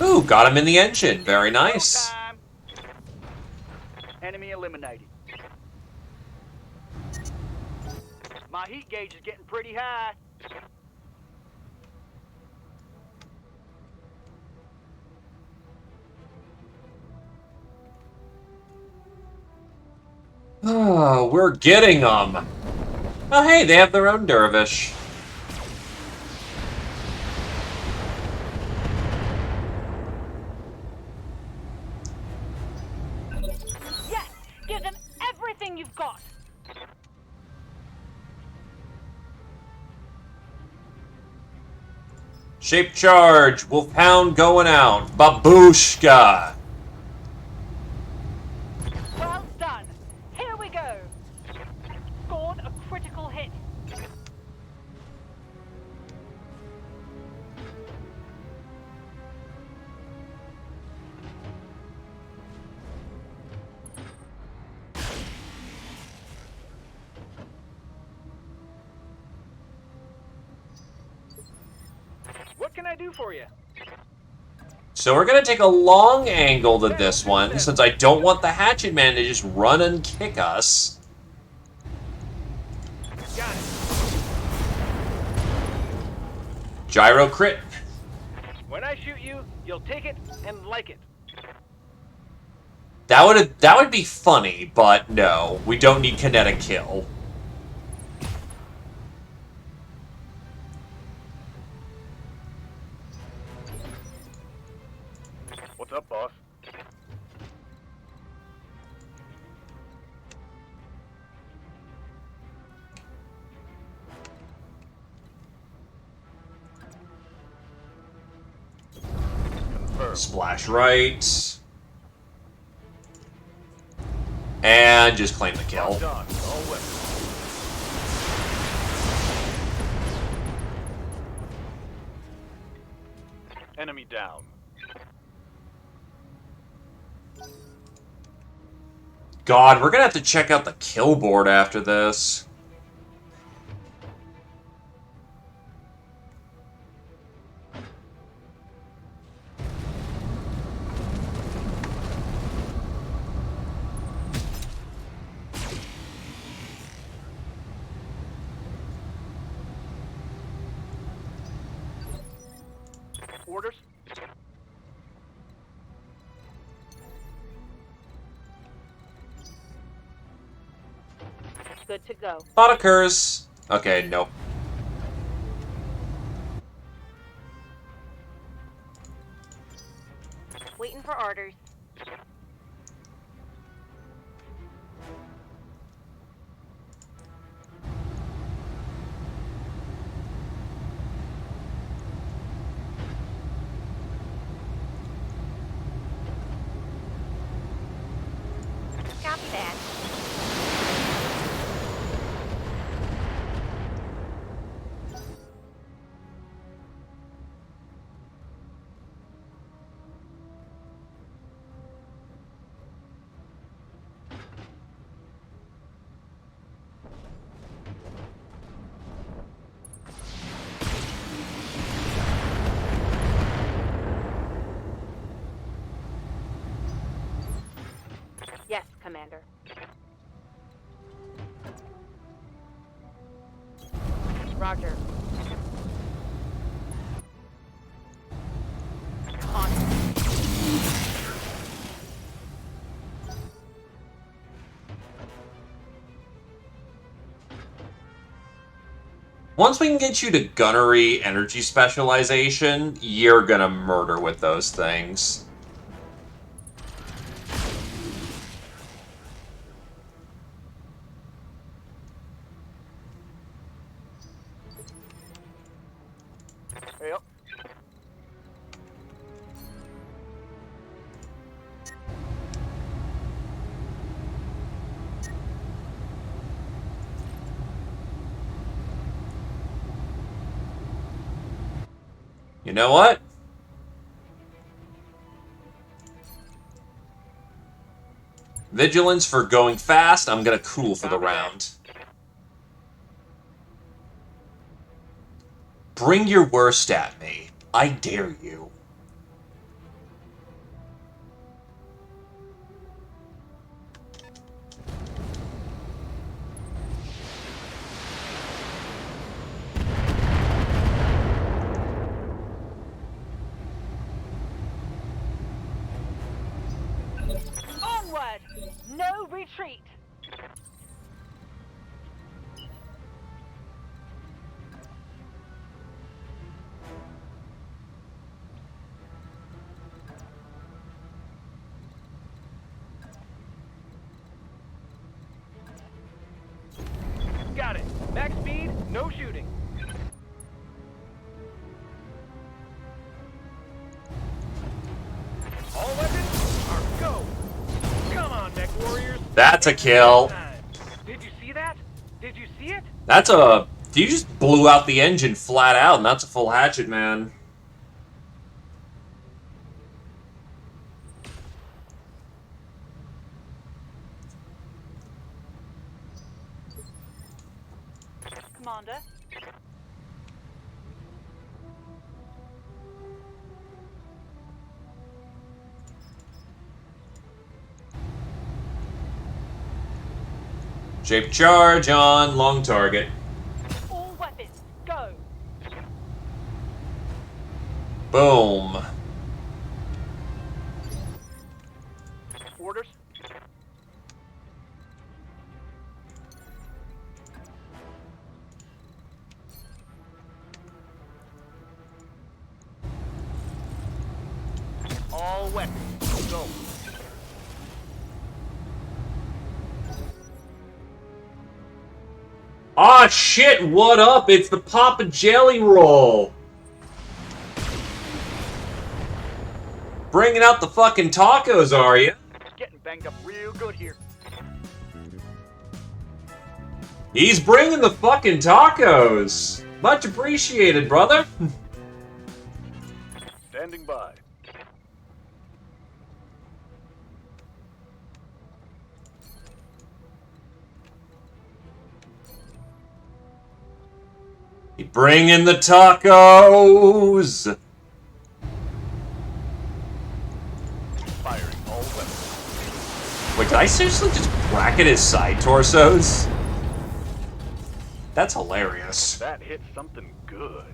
Ooh, got him in the engine. Very nice. Enemy eliminated. My heat gauge is getting pretty high. Oh, we're getting them. Oh, hey, they have their own dervish. Yes! Give them everything you've got! Shape charge. Wolfhound going out. Babushka. Well done. Here we go. Scored a critical hit. can I do for you? So we're going to take a long angle to this one, since I don't want the Hatchet Man to just run and kick us. Got it. Gyro crit. When I shoot you, you'll take it and like it. That would be funny, but no, we don't need kinetic kill. What's up, boss? Splash right. And just claim the kill. Enemy down. God, we're gonna have to check out the kill board after this. Orders? Good to go. Thought occurs. Okay, nope. Waiting for orders. Copy that. Yes, Commander. Roger. On. Once we can get you to gunnery energy specialization, you're gonna murder with those things. Yep. You know what? Vigilance for going fast, I'm gonna cool for the round. Bring your worst at me. I dare you. Onward! No retreat! Got it. Max speed, no shooting. All weapons are go. Come on, mech warriors. That's a kill. Did you see that? Did you see it? That's a... You just blew out the engine flat out, and that's a full Hatchet Man. Commander. Shape charge on long target. All weapons, go. Boom. Orders. All weapons, go. Ah, shit, what up? It's the Papa Jelly Roll. Bringing out the fucking tacos, are you? Getting banged up real good here. He's bringing the fucking tacos. Much appreciated, brother. Standing by. Bringing the tacos. Firing all weapons. Wait, did I seriously just bracket his side torsos? That's hilarious. That hit something good.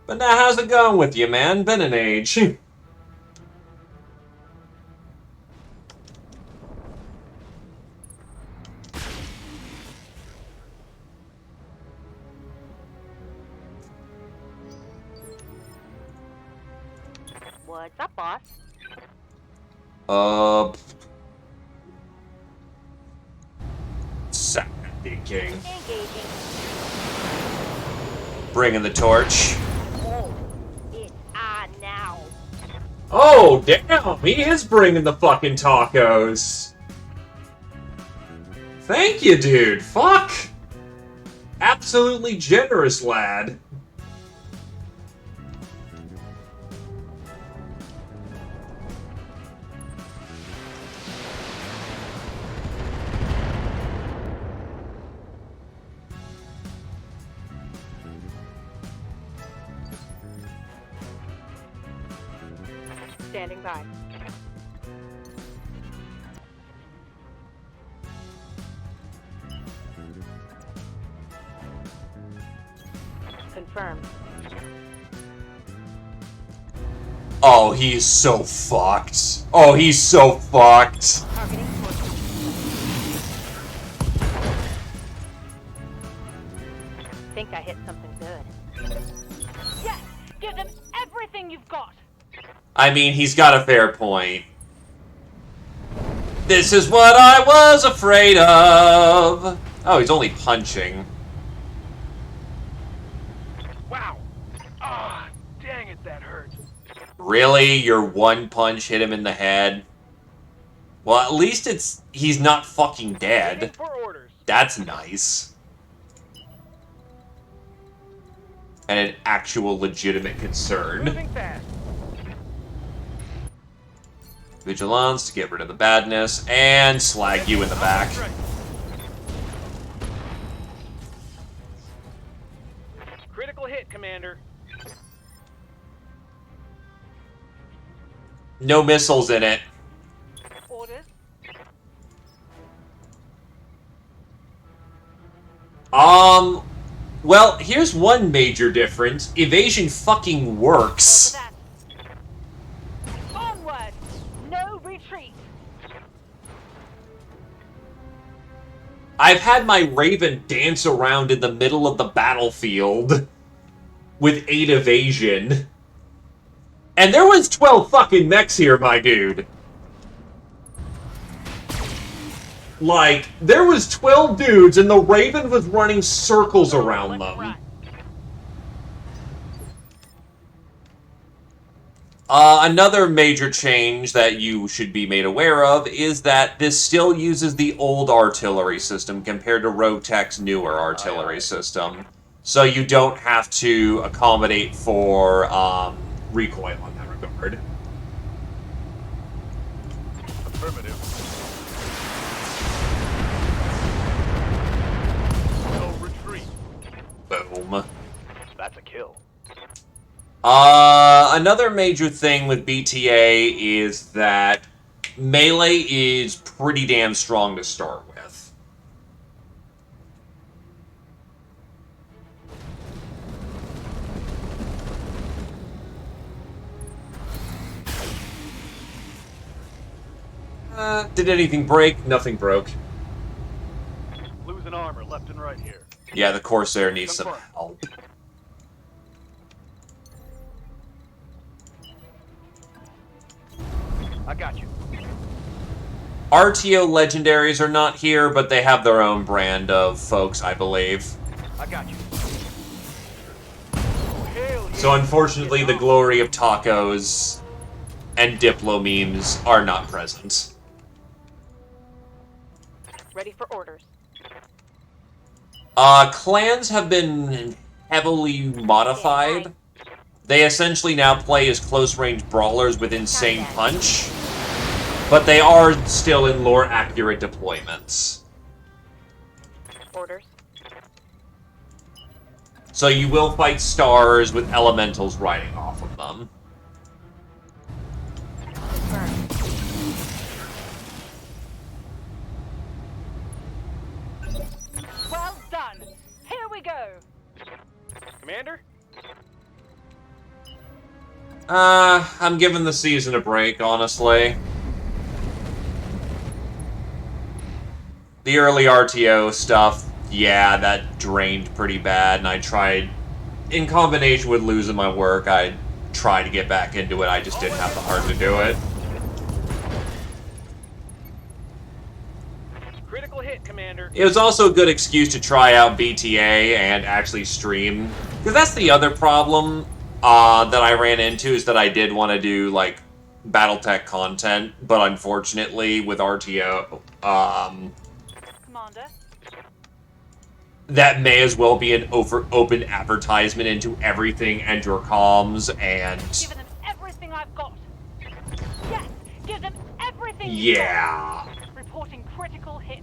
But now, how's it going with you, man? Been an age. What's up, boss? Thinking. Engaging. Bringing the torch. Oh, it's on now. Oh, damn! He is bringing the fucking tacos. Thank you, dude. Fuck. Absolutely generous, lad. Standing by. Confirmed. Oh, he's so fucked. Oh, he's so fucked. Targeting towards. Think I hit something good. Yes! Give them everything you've got! I mean, he's got a fair point. This is what I was afraid of. Oh, he's only punching. Wow. Ah, dang it, that hurt. Really? Your one punch hit him in the head? Well, at least he's not fucking dead. For orders. That's nice. And an actual legitimate concern. Moving fast. Vigilance to get rid of the badness and slag you in the back. Critical hit, Commander. No missiles in it. Orders. Well, here's one major difference. Evasion fucking works. Onward! No retreat! I've had my Raven dance around in the middle of the battlefield with 8 evasion. And there was 12 fucking mechs here, my dude. Like, there was 12 dudes and the Raven was running circles around them. Another major change that you should be made aware of is that this still uses the old artillery system compared to Rotech's newer artillery system. So you don't have to accommodate for recoil on that regard. Affirmative. No retreat. Boom. That's a kill. Another major thing with BTA is that melee is pretty damn strong to start with. Did anything break? Nothing broke. Losing armor left and right here. Yeah, the Corsair needs some help. I got you. RTO legendaries are not here, but they have their own brand of folks, I believe. I got you. So unfortunately, the glory of tacos and Diplo memes are not present. Ready for orders. Clans have been heavily modified. They essentially now play as close-range brawlers with insane punch, but they are still in lore-accurate deployments. Orders. So you will fight stars with elementals riding off of them. Well done. Here we go. Commander? I'm giving the season a break, honestly. The early RTO stuff, yeah, that drained pretty bad, and I tried, in combination with losing my work, I tried to get back into it, I just didn't have the heart to do it. Critical hit, Commander. It was also a good excuse to try out BTA and actually stream. Because that's the other problem that I ran into, is that I did want to do, like, Battletech content, but unfortunately, with RTO, Commander. that may as well be an open advertisement into everything and your comms, and... Give them everything I've got. Yes, give them everything yeah. you've got. Reporting critical hit.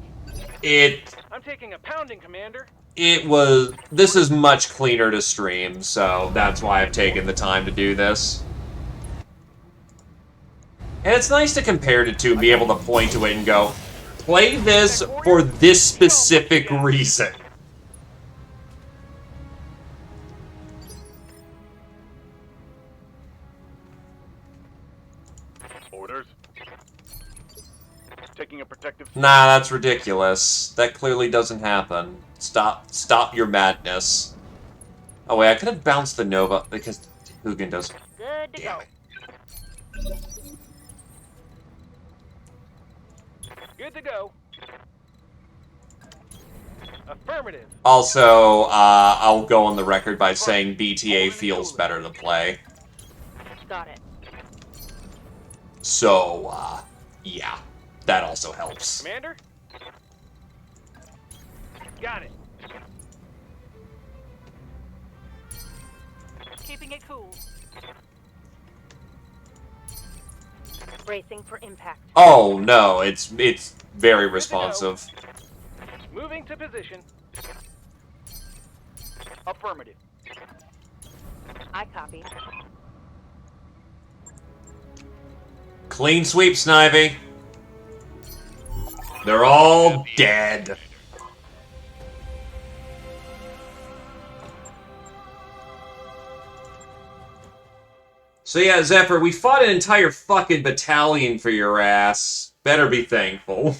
I'm taking a pounding, Commander. This is much cleaner to stream, so that's why I've taken the time to do this. And it's nice to compare it to and be able to point to it and go, play this for this specific reason. Orders. Taking a protective... Nah, that's ridiculous. That clearly doesn't happen. Stop your madness. Oh wait, I could have bounced the Nova because Hugin does. Good to go. Good to go. Affirmative. Also, I'll go on the record by saying BTA feels better to play. Got it. So, yeah, that also helps. Commander? Got it. Keeping it cool. Bracing for impact. Oh no, it's very responsive. Moving to position. Affirmative. I copy. Clean sweep, Snivy. They're all dead. So yeah, Zephyr, we fought an entire fucking battalion for your ass. Better be thankful.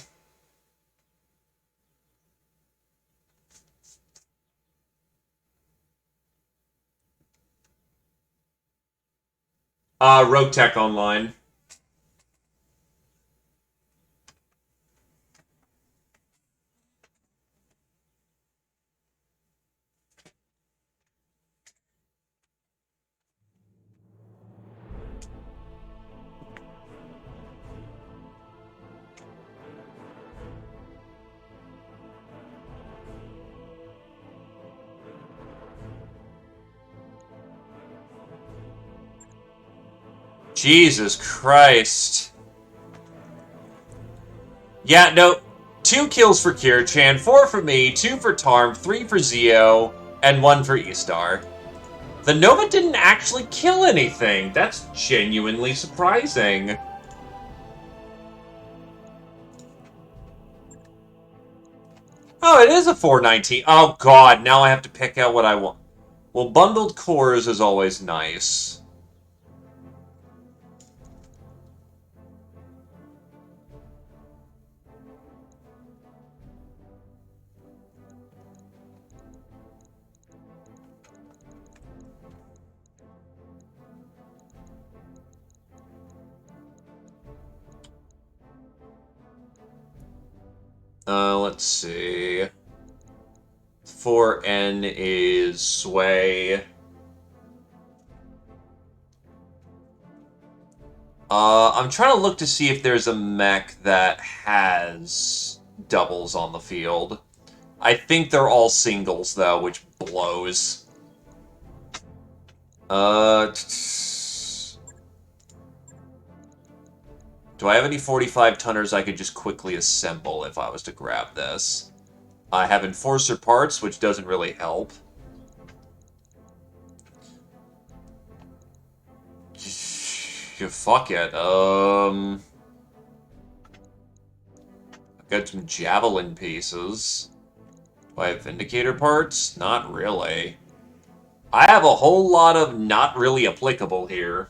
Rogue Tech Online. Jesus Christ. Yeah, no. 2 kills for Kirchan, 4 for me, 2 for Tarm, 3 for Zio, and 1 for Estar. The Nova didn't actually kill anything. That's genuinely surprising. Oh, it is a 419. Oh, God. Now I have to pick out what I want. Well, bundled cores is always nice. Let's see. 4N is Sway. I'm trying to look to see if there's a mech that has doubles on the field. I think they're all singles, though, which blows. Do I have any 45-tonners I could just quickly assemble if I was to grab this? I have Enforcer parts, which doesn't really help. Fuck it. I've got some Javelin pieces. Do I have Vindicator parts? Not really. I have a whole lot of not really applicable here.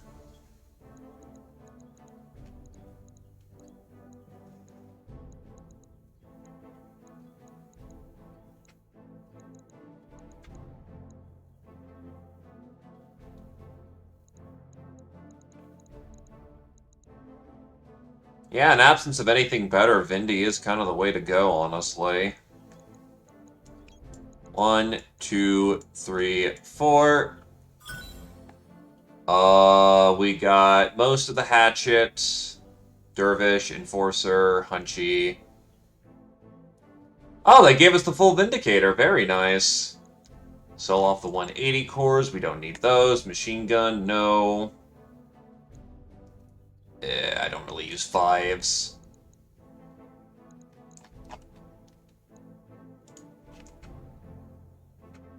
Yeah, in absence of anything better, Vindy is kind of the way to go, honestly. 1, 2, 3, 4. We got most of the Hatchet, Dervish, Enforcer, Hunchy. Oh, they gave us the full Vindicator. Very nice. Sell off the 180 cores. We don't need those. Machine gun, no. I don't really use 5s.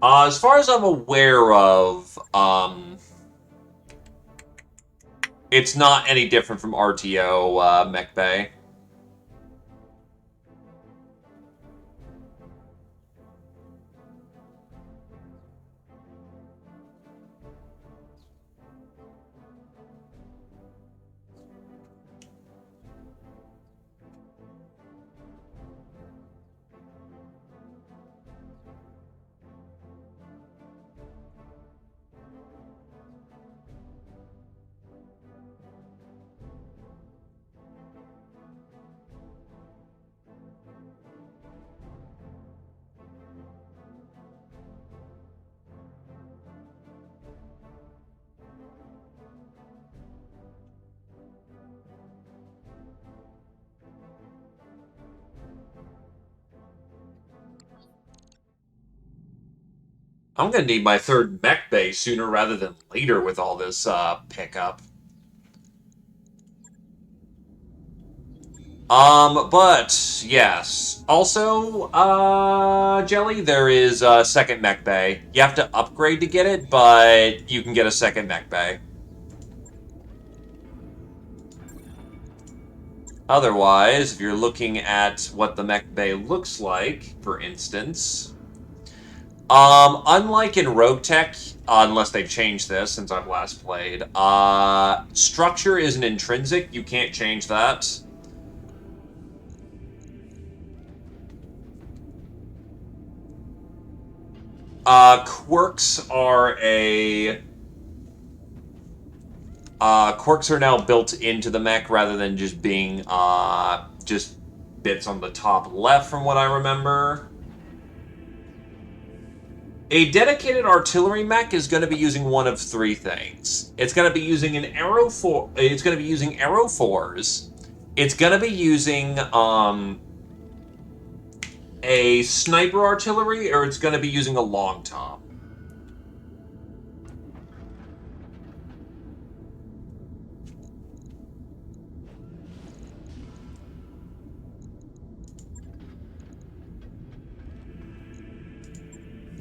As far as I'm aware of, it's not any different from RTO Mech Bay. I'm gonna need my third mech bay sooner rather than later with all this pickup. But yes. Also, Jelly, there is a second mech bay. You have to upgrade to get it, but you can get a second mech bay. Otherwise, if you're looking at what the mech bay looks like, for instance, unlike in Rogue Tech, unless they've changed this since I've last played, structure is an intrinsic. You can't change that. Quirks are quirks are now built into the mech rather than just being just bits on the top left, from what I remember. A dedicated artillery mech is going to be using one of three things. It's going to be using an arrow for. It's going to be using arrow 4s. It's going to be using a sniper artillery, or it's going to be using a long top.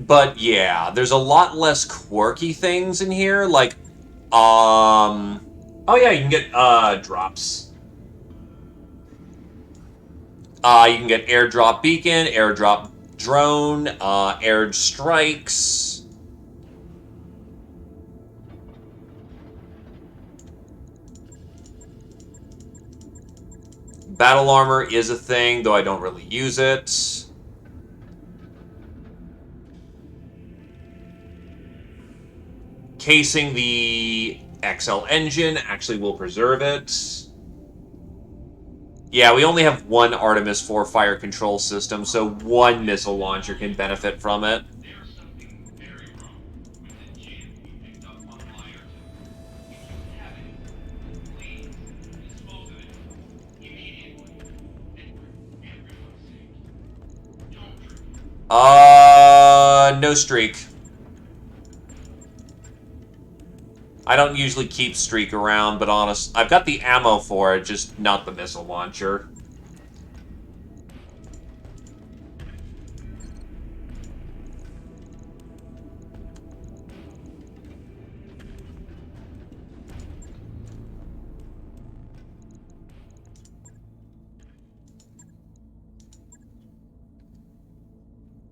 But yeah, there's a lot less quirky things in here. Like, oh yeah, you can get drops. You can get airdrop beacon, airdrop drone, air strikes. Battle armor is a thing, though I don't really use it. Casing the XL engine actually will preserve it. Yeah, we only have one Artemis 4 fire control system, so one missile launcher can benefit from it. There's something very wrong with the gem you picked up on Flyer 2. If you have it, please dispose of it immediately. And for everyone's sake, don't drink it. No streak. I don't usually keep streak around, but honest, I've got the ammo for it, just not the missile launcher.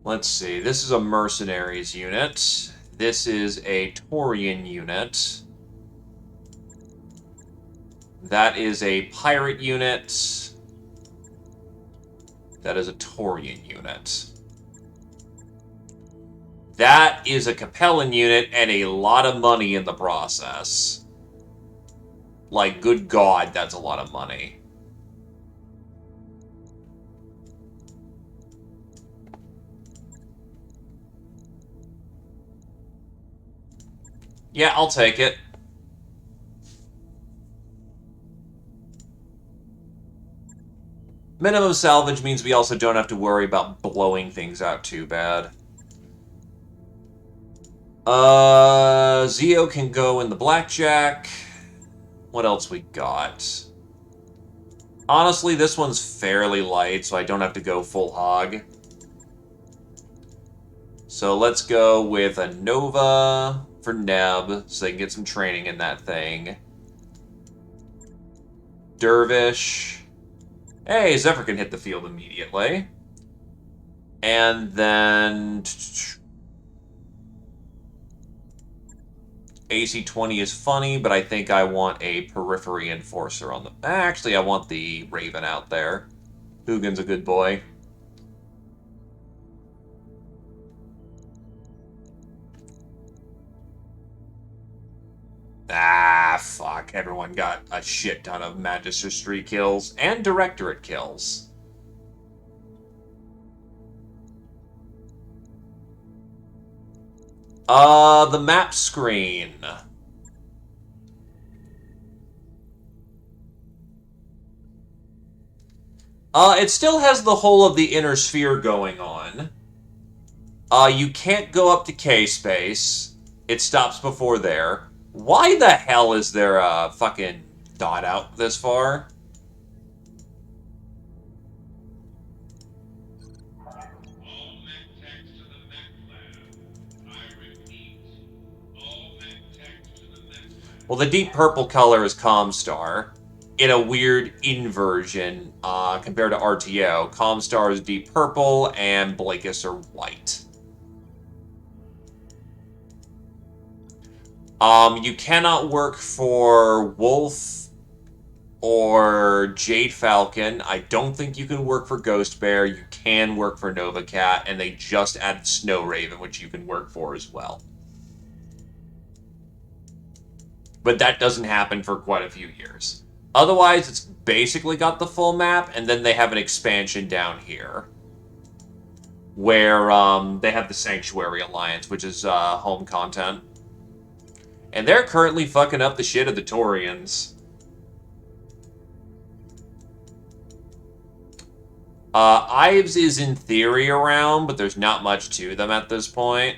Let's see, this is a mercenaries unit. This is a Taurian unit. That is a pirate unit. That is a Taurian unit. That is a Capellan unit and a lot of money in the process. Like, good God, that's a lot of money. Yeah, I'll take it. Minimum salvage means we also don't have to worry about blowing things out too bad. Zeo can go in the blackjack. What else we got? Honestly, this one's fairly light, so I don't have to go full hog. So let's go with a Nova for Neb, so they can get some training in that thing. Dervish. Hey, Zephyr can hit the field immediately. And then... AC-20 is funny, but I think I want a Periphery Enforcer on the... Actually, I want the Raven out there. Hugin's a good boy. Ah, fuck. Everyone got a shit ton of Magistracy kills and Directorate kills. The map screen. It still has the whole of the inner sphere going on. You can't go up to K-space. It stops before there. Why the hell is there a fucking dot out this far? Well, the deep purple color is Comstar. In a weird inversion compared to RTO. Comstar is deep purple and Blakis are white. You cannot work for Wolf or Jade Falcon. I don't think you can work for Ghost Bear. You can work for Nova Cat, and they just added Snow Raven, which you can work for as well. But that doesn't happen for quite a few years. Otherwise, it's basically got the full map, and then they have an expansion down here. Where they have the Sanctuary Alliance, which is home content. And they're currently fucking up the shit of the Taurians. Ives is in theory around, but there's not much to them at this point.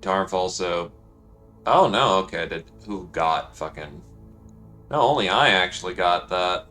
Tarf also... Oh, no, okay, who got fucking... No, only I actually got that.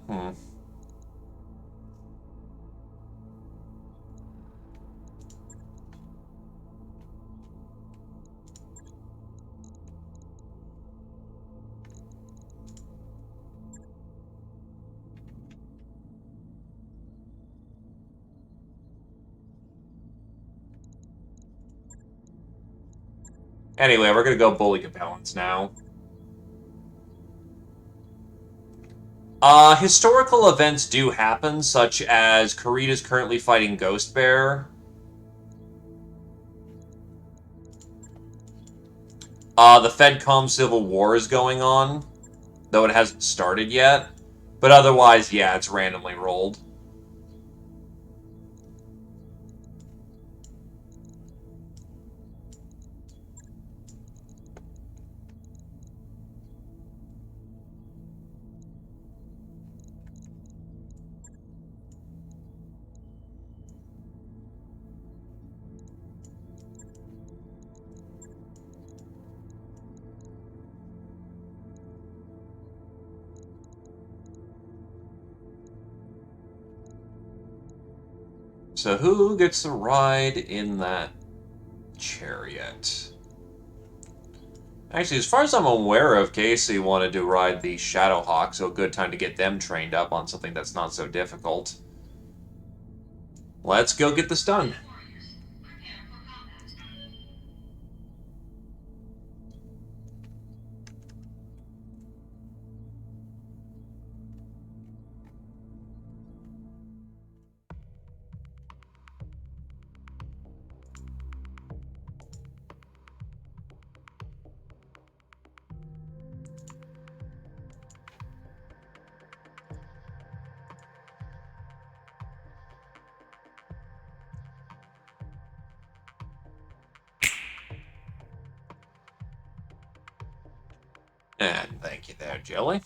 Anyway, we're gonna go bully compellents now. Historical events do happen, such as Karita's currently fighting Ghost Bear. The FedCom Civil War is going on, though it hasn't started yet. But otherwise, yeah, it's randomly rolled. So who gets to ride in that chariot? Actually, as far as I'm aware of, Casey wanted to ride the Shadowhawk, so a good time to get them trained up on something that's not so difficult. Let's go get this done. And thank you there, Jelly.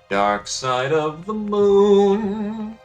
Dark side of the moon.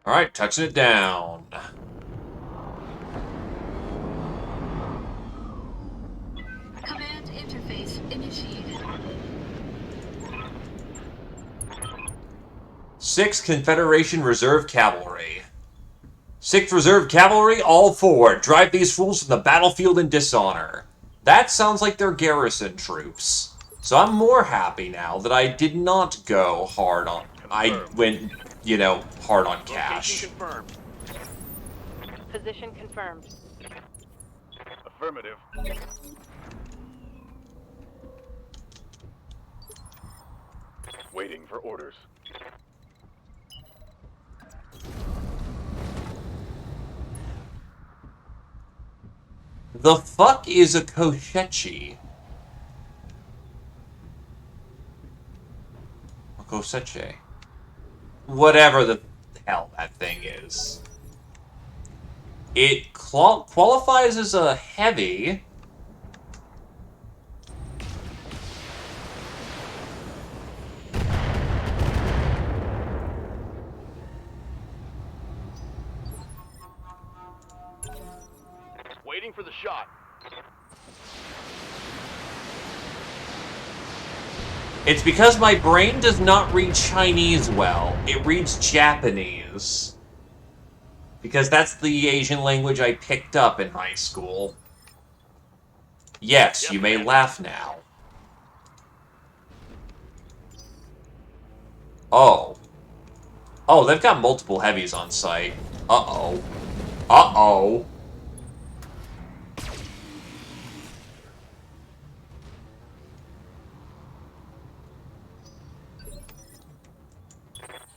Alright, touching it down. Command interface initiated. 6th Confederation Reserve Cavalry. 6th Reserve Cavalry, all forward. Drive these fools from the battlefield in dishonor. That sounds like they're garrison troops. So I'm more happy now that I did not go hard on... I went, you know, hard on cash. Confirmed. Position confirmed. Affirmative. Waiting for orders. The fuck is a Koshechi? Or Koseche? Whatever the hell that thing is. It qualifies as a heavy. Waiting for the shot. It's because my brain does not read Chinese well. It reads Japanese. Because that's the Asian language I picked up in high school. Yes, you may laugh now. Oh. Oh, they've got multiple heavies on site. Uh-oh. Uh-oh.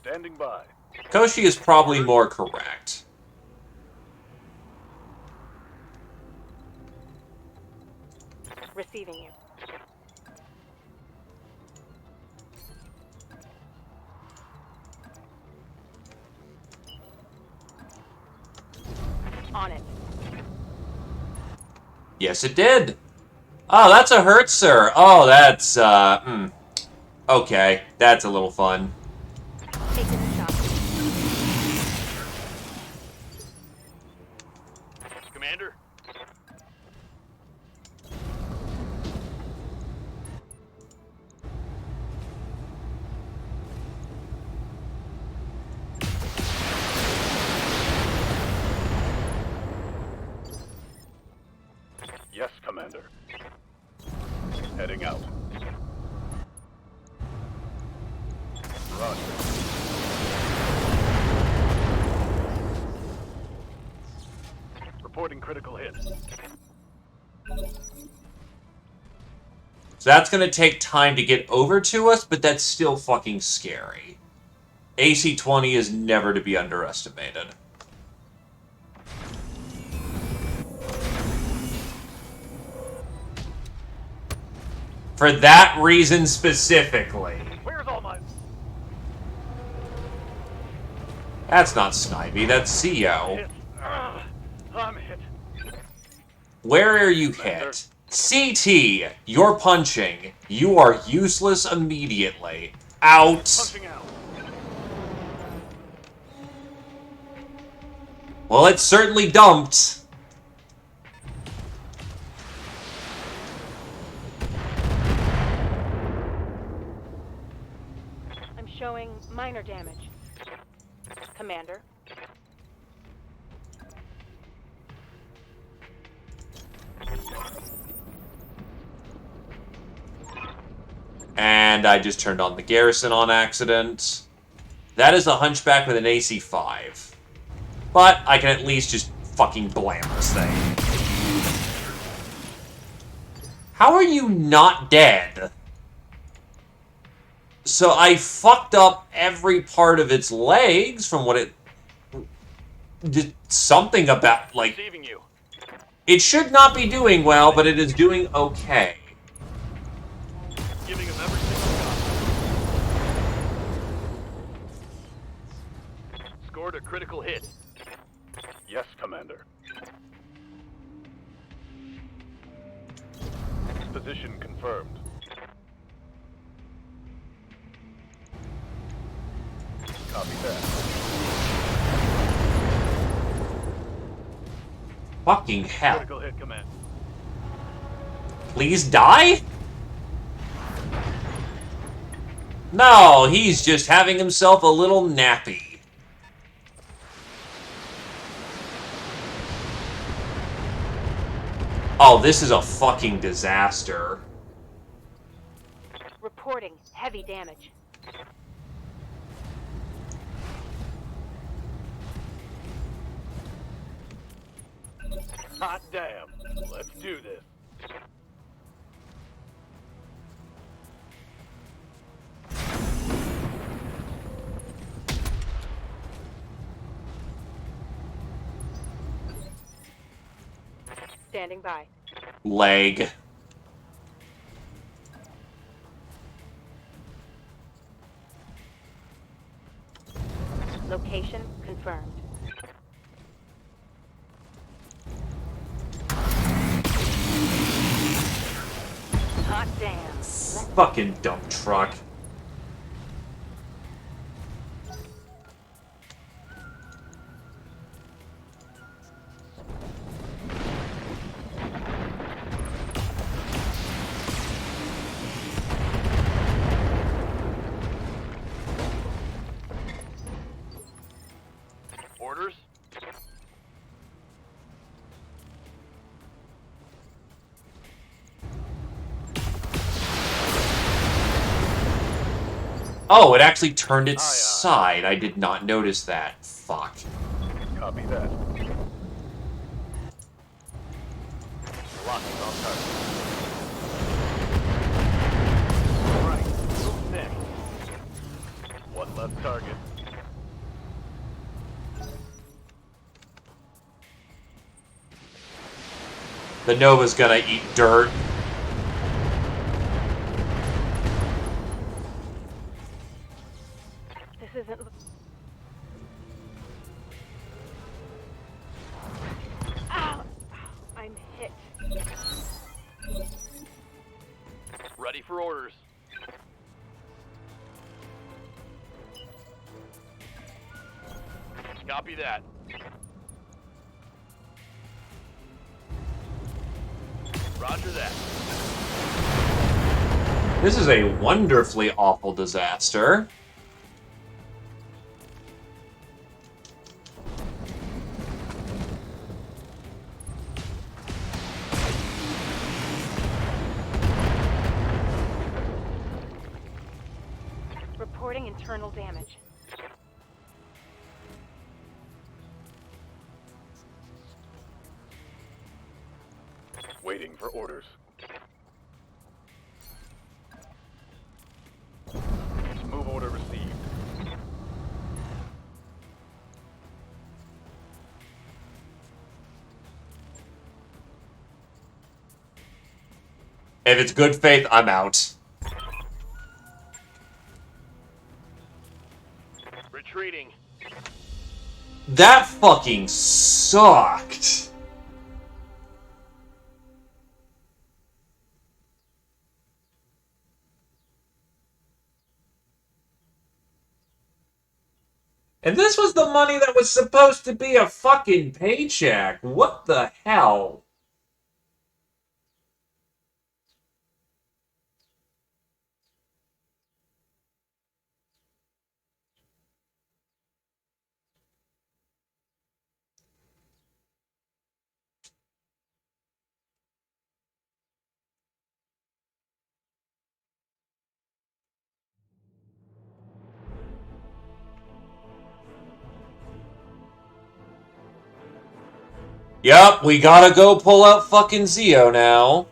Standing by. Koshi is probably more correct. Receiving you. On it. Yes, it did. Oh, that's a Hertzer. Oh, that's, okay, that's a little fun. Taking the shot. Commander? Yes, Commander. Heading out. Roger. Reporting critical hit. So that's gonna take time to get over to us, but that's still fucking scary. AC-20 is never to be underestimated. For that reason specifically. Where's all my... That's not Snivy, that's CEO. I'm hit. Where are you hit? CT, you're punching. You are useless immediately. Out. Punching out. Well, it's certainly dumped. I'm showing minor damage. Commander. And I just turned on the garrison on accident. That is a hunchback with an AC-5. But I can at least just fucking blam this thing. How are you not dead? So I fucked up every part of its legs from what it... Did something about, like... Receiving you. It should not be doing well, but it is doing okay. Giving him everything I've got. Scored a critical hit. Yes, Commander. Position confirmed. Copy that. Fucking hell. Critical hit command. Please die? No, he's just having himself a little nappy. Oh, this is a fucking disaster. Reporting heavy damage. Hot damn. Let's do this. Standing by. Leg. Location confirmed. Hot damn. Fucking dump truck. Orders? Oh, it actually turned its side. I did not notice that. Fuck. Copy that. Locking on target. Right. Move next. One less target. The Nova's gonna eat dirt. This isn't. Ow! I'm hit. Ready for orders. Copy that. Roger that. This is a wonderfully awful disaster. Reporting internal damage. Waiting for orders. Move order received. If it's good faith, I'm out. Retreating. That fucking sucked. And this was the money that was supposed to be a fucking paycheck. What the hell? Yup, we gotta go pull out fucking Zio now.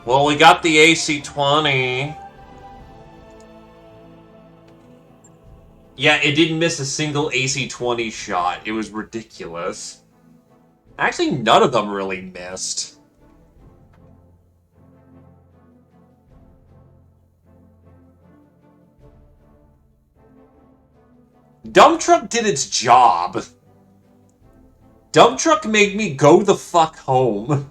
Well, we got the AC-20. Yeah, it didn't miss a single AC-20 shot. It was ridiculous. Actually, none of them really missed. Dump truck did its job. Dump truck made me go the fuck home.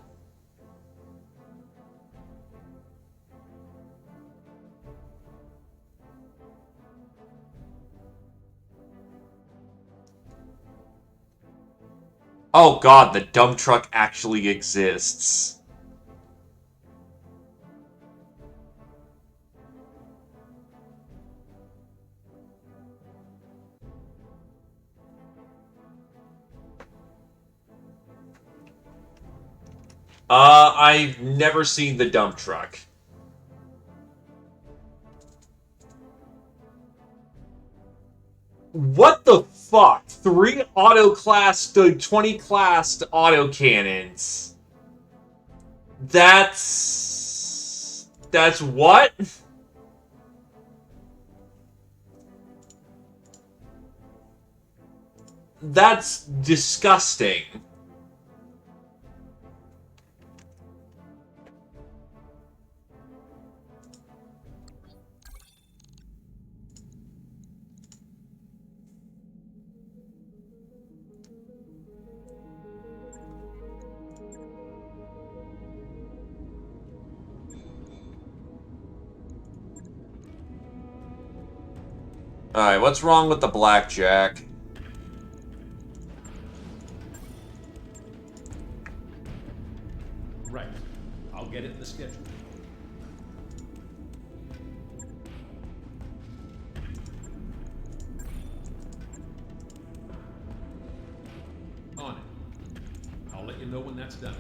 Oh god, the dump truck actually exists. I've never seen the dump truck. What the fuck? 3 auto-classed, 20-classed autocannons. That's what? That's disgusting. Alright, what's wrong with the blackjack? Right. I'll get it in the schedule. On it. I'll let you know when that's done.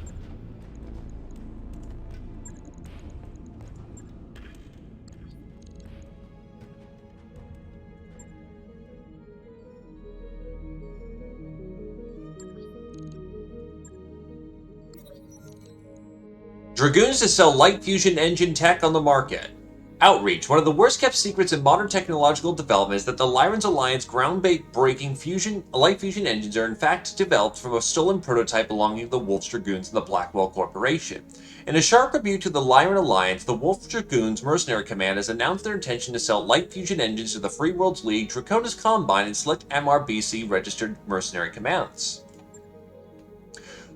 Dragoons to sell light fusion engine tech on the market. Outreach. One of the worst kept secrets in modern technological development is that the Lyran's Alliance ground-breaking light fusion engines are in fact developed from a stolen prototype belonging to the Wolf's Dragoons and the Blackwell Corporation. In a sharp rebuke to the Lyran Alliance, the Wolf's Dragoons Mercenary Command has announced their intention to sell light fusion engines to the Free Worlds League, Draconis Combine, and select MRBC registered mercenary commands.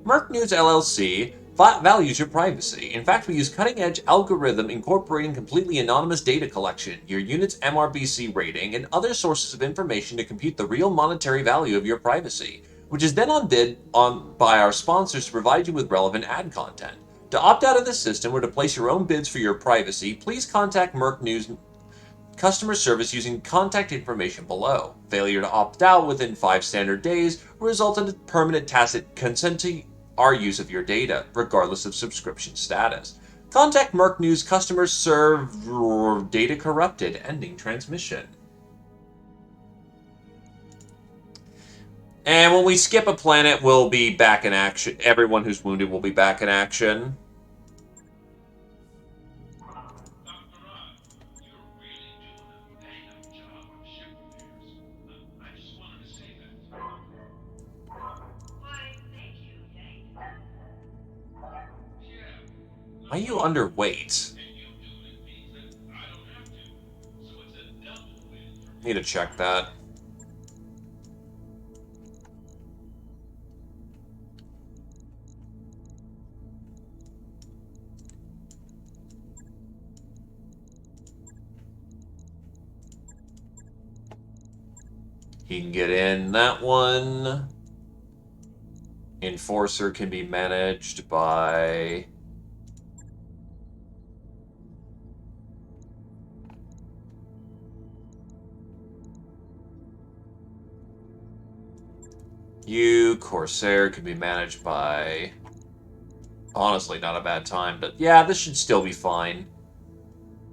Merc News LLC values your privacy. In fact, we use cutting-edge algorithm incorporating completely anonymous data collection, your unit's MRBC rating, and other sources of information to compute the real monetary value of your privacy, which is then on bid by our sponsors to provide you with relevant ad content. To opt out of this system or to place your own bids for your privacy, please contact Merc News customer service using contact information below. Failure to opt out within 5 standard days will result in a permanent tacit consent to our use of your data, regardless of subscription status. Contact Merc News customer server data corrupted, ending transmission. And when we skip a planet, we'll be back in action. Everyone who's wounded will be back in action. Why are you underweight? Need to check that. He can get in that one. Enforcer can be managed by... you. Corsair can be managed by... honestly, not a bad time, but yeah, this should still be fine.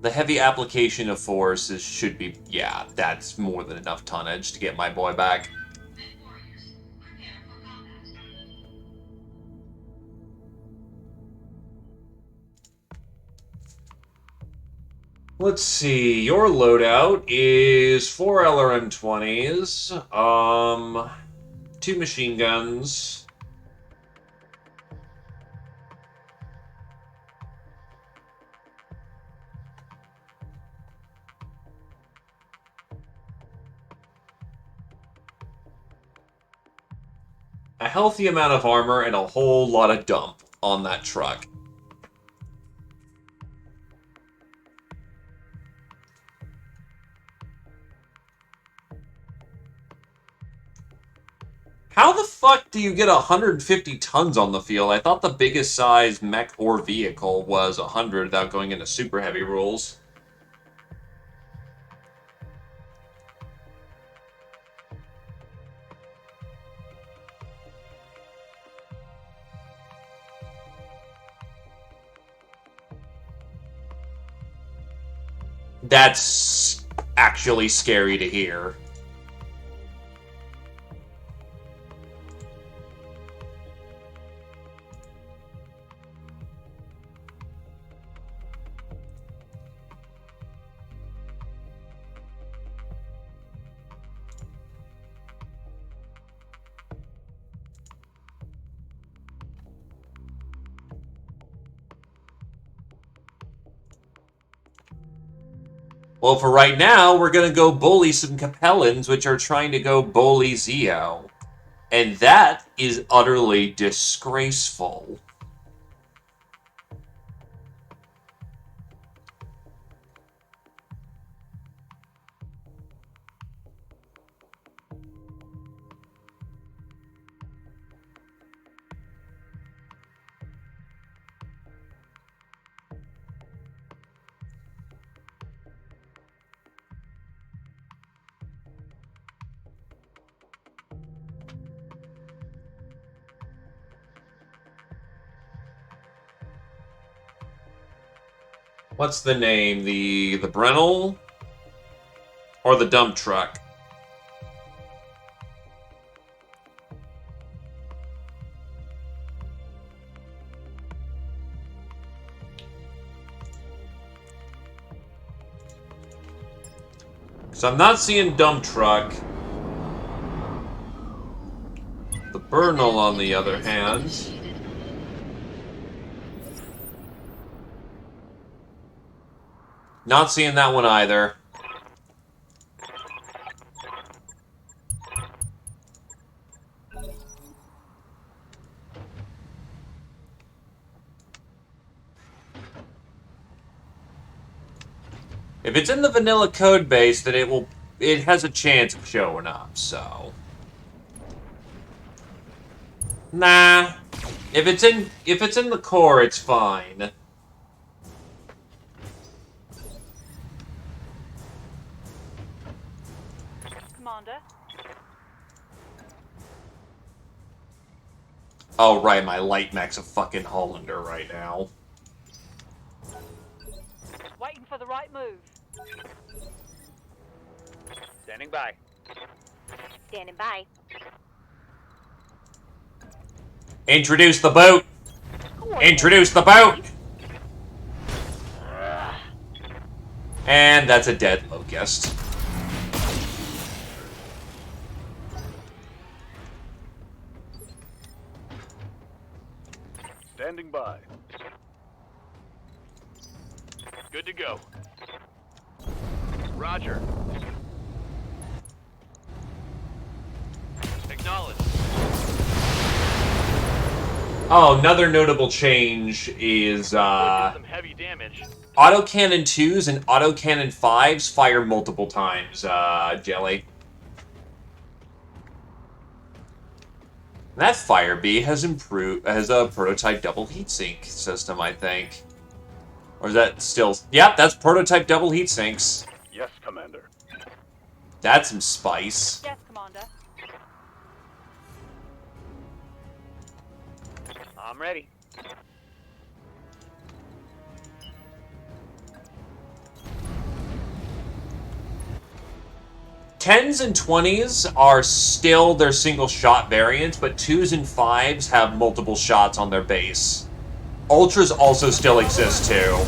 The heavy application of force should be... yeah, that's more than enough tonnage to get my boy back. Let's see, your loadout is 4 LRM-20s, 2 machine guns, A healthy amount of armor and a whole lot of dump on that truck. How the fuck do you get 150 tons on the field? I thought the biggest size mech or vehicle was 100 without going into super heavy rules. That's actually scary to hear. Well, for right now, we're going to go bully some Capellans, which are trying to go bully Zio. And that is utterly disgraceful. What's the name? The Brennel? Or the dump truck? So I'm not seeing dump truck. The Burnal, on the other hand. Not seeing that one either. If it's in the vanilla code base, then it has a chance of showing up, so. Nah. If it's in the core, it's fine. Commander. Oh, right, my light mech's a fucking Hollander right now. Waiting for the right move. Standing by. Standing by. Introduce the boat! Introduce the boat! And that's a dead locust. Standing by. Good to go. Roger. Acknowledge. Oh, another notable change is, Some heavy damage. autocannon 2s and autocannon 5s fire multiple times, Jelly. That Fire Bee has a prototype double heatsink system, I think. Or is that still... Yep, that's prototype double heatsinks. Yes, Commander. That's some spice. Yes, Commander. I'm ready. Tens and 20s are still their single shot variants, but 2s and 5s have multiple shots on their base. Ultras also still exist too.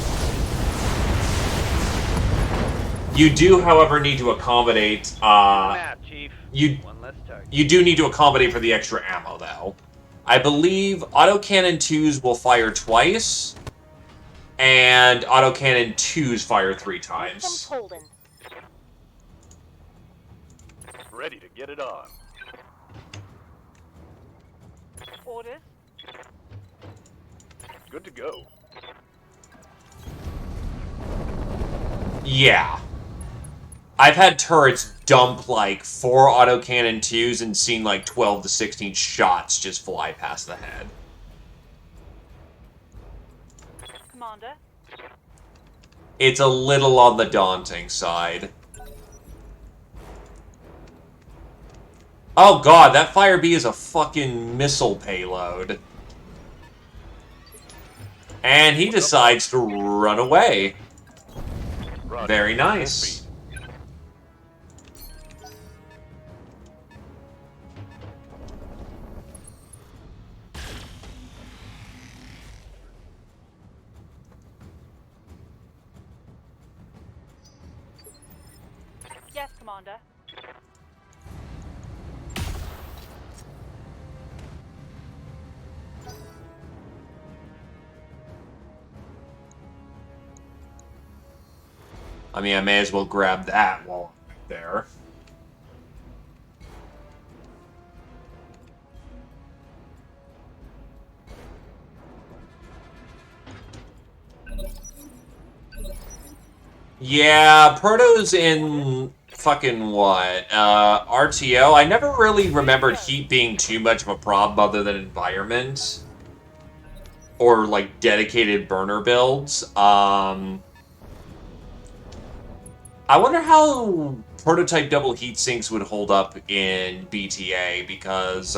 You do, however, need to accommodate, you do need to accommodate for the extra ammo, though. I believe autocannon 2s will fire twice, and autocannon 2s fire 3 times. Ready to get it on. Orders? Good to go. Yeah. I've had turrets dump like 4 autocannon 2s and seen like 12 to 16 shots just fly past the head. Commander? It's a little on the daunting side. Oh god, that Fire Bee is a fucking missile payload. And he decides to run away. Roger. Very nice. Yes, Commander. I mean, I may as well grab that while I'm there. Yeah, Proto's in fucking what? RTO? I never really remembered heat being too much of a problem other than environment. Or, like, dedicated burner builds. I wonder how prototype double heat sinks would hold up in BTA, because,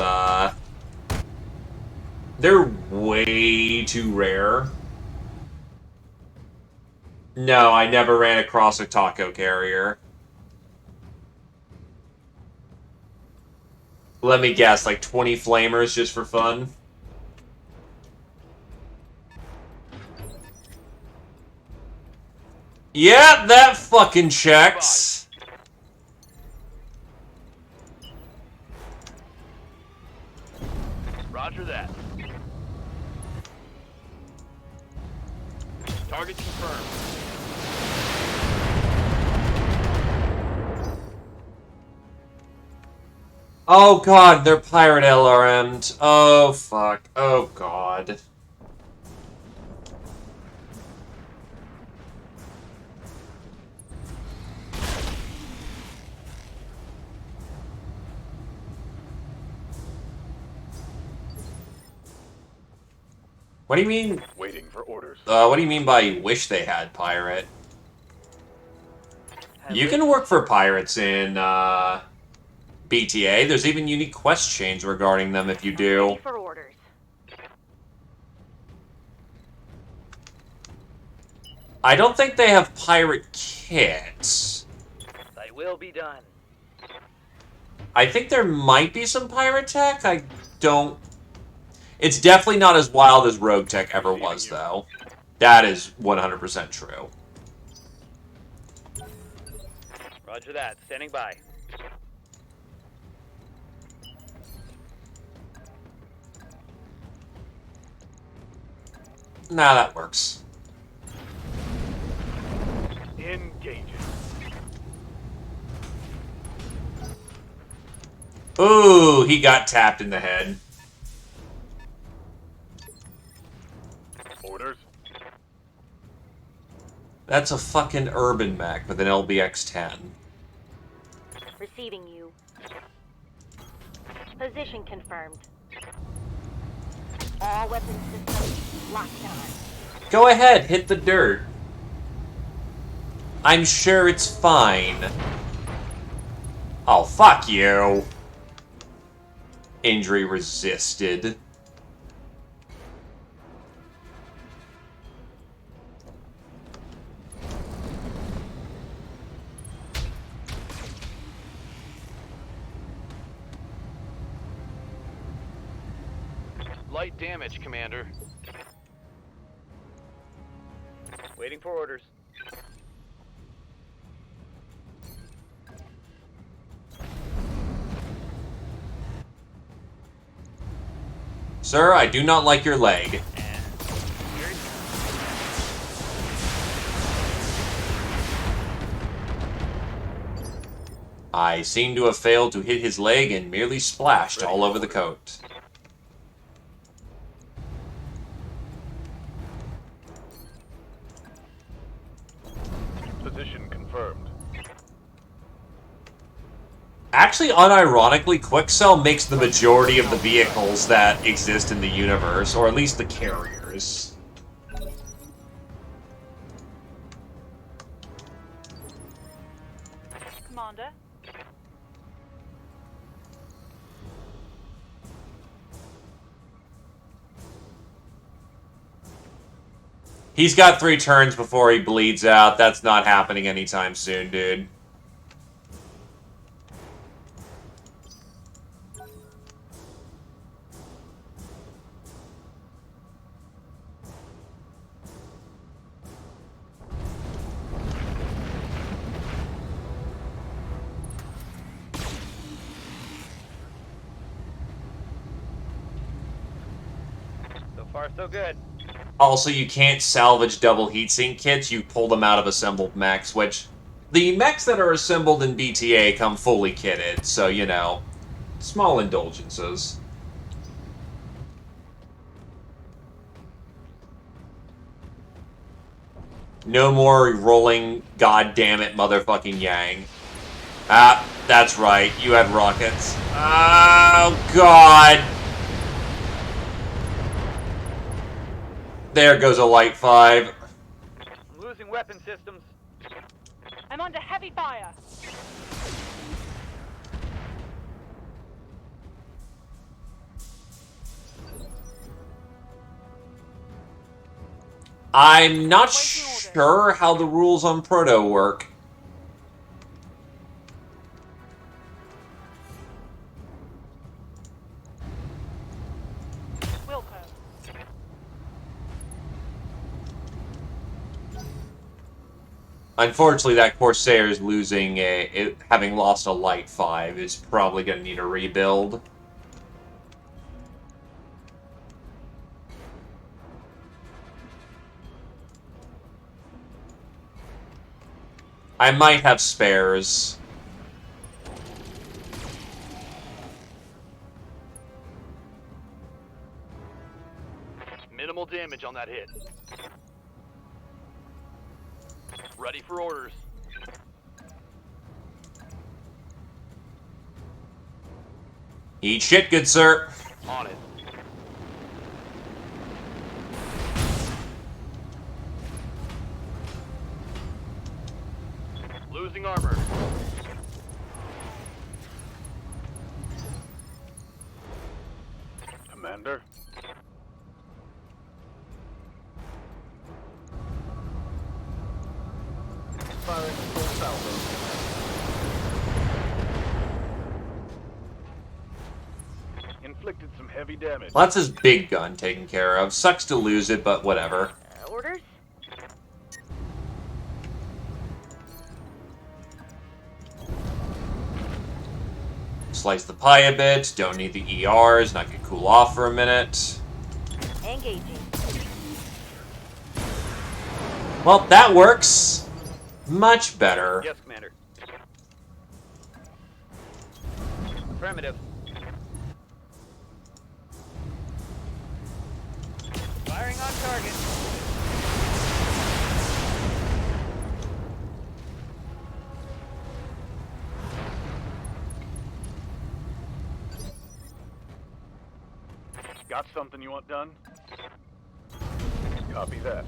they're way too rare. No, I never ran across a taco carrier. Let me guess, like 20 flamers just for fun? Yeah, that fucking checks. Roger that. Target confirmed. Oh god, they're pirate LRM'd. Oh fuck. Oh god. What do you mean? Waiting for orders. What do you mean by wish they had pirate? You can work for pirates in, BTA. There's even unique quest chains regarding them if you do. Ready for orders. I don't think they have pirate kits. They will be done. I think there might be some pirate tech. I don't... It's definitely not as wild as rogue tech ever was, though. That is 100% true. Roger that. Standing by. Nah, that works. Engaging. Ooh, he got tapped in the head. Orders. That's a fucking urban mech with an LBX-10. Receiving you. Position confirmed. All weapon systems locked on. Go ahead, hit the dirt. I'm sure it's fine. Oh, fuck you. Injury resisted. Light damage, Commander. Waiting for orders. Sir, I do not like your leg. I seem to have failed to hit his leg and merely splashed all over the coat. Actually, unironically, Quickcell makes the majority of the vehicles that exist in the universe, or at least the carriers. Commander. He's got 3 turns before he bleeds out. That's not happening anytime soon, dude. So far, so good. Also, you can't salvage double heatsink kits. You pull them out of assembled mechs, which... The mechs that are assembled in BTA come fully kitted, so, you know, small indulgences. No more rolling goddamn-it motherfucking Yang. Ah, that's right. You had rockets. Oh, God! There goes a light 5. I'm losing weapon systems. I'm under heavy fire. I'm not sure how the rules on Proto work. Unfortunately, that Corsair is losing having lost a light 5 is probably going to need a rebuild. I might have spares. Minimal damage on that hit. Ready for orders. Eat shit, good sir. On it. Losing armor. Commander? Firing full salvo. Inflicted some heavy damage. Well, that's his big gun taken care of. Sucks to lose it, but whatever. Orders? Slice the pie a bit. Don't need the ERs. And I can cool off for a minute. Engaging. Well, that works. Much better. Yes, Commander. Affirmative. Firing on target. Got something you want done? Copy that.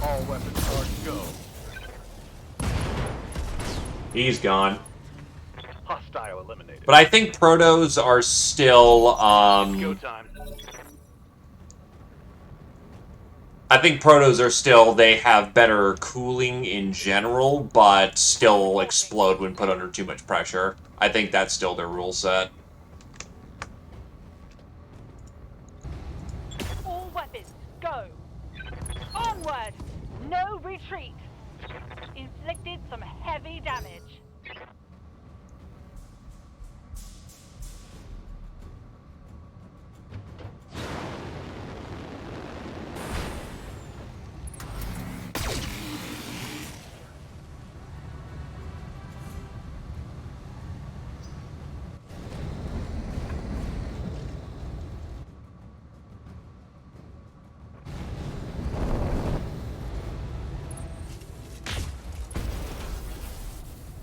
All weapons charged, go. He's gone. Hostile eliminated. But I think Protos are still, Go time. I think Protos are still, they have better cooling in general, but still explode when put under too much pressure. I think that's still their rule set. All weapons, go! Onward! No retreat! Inflicted some heavy damage.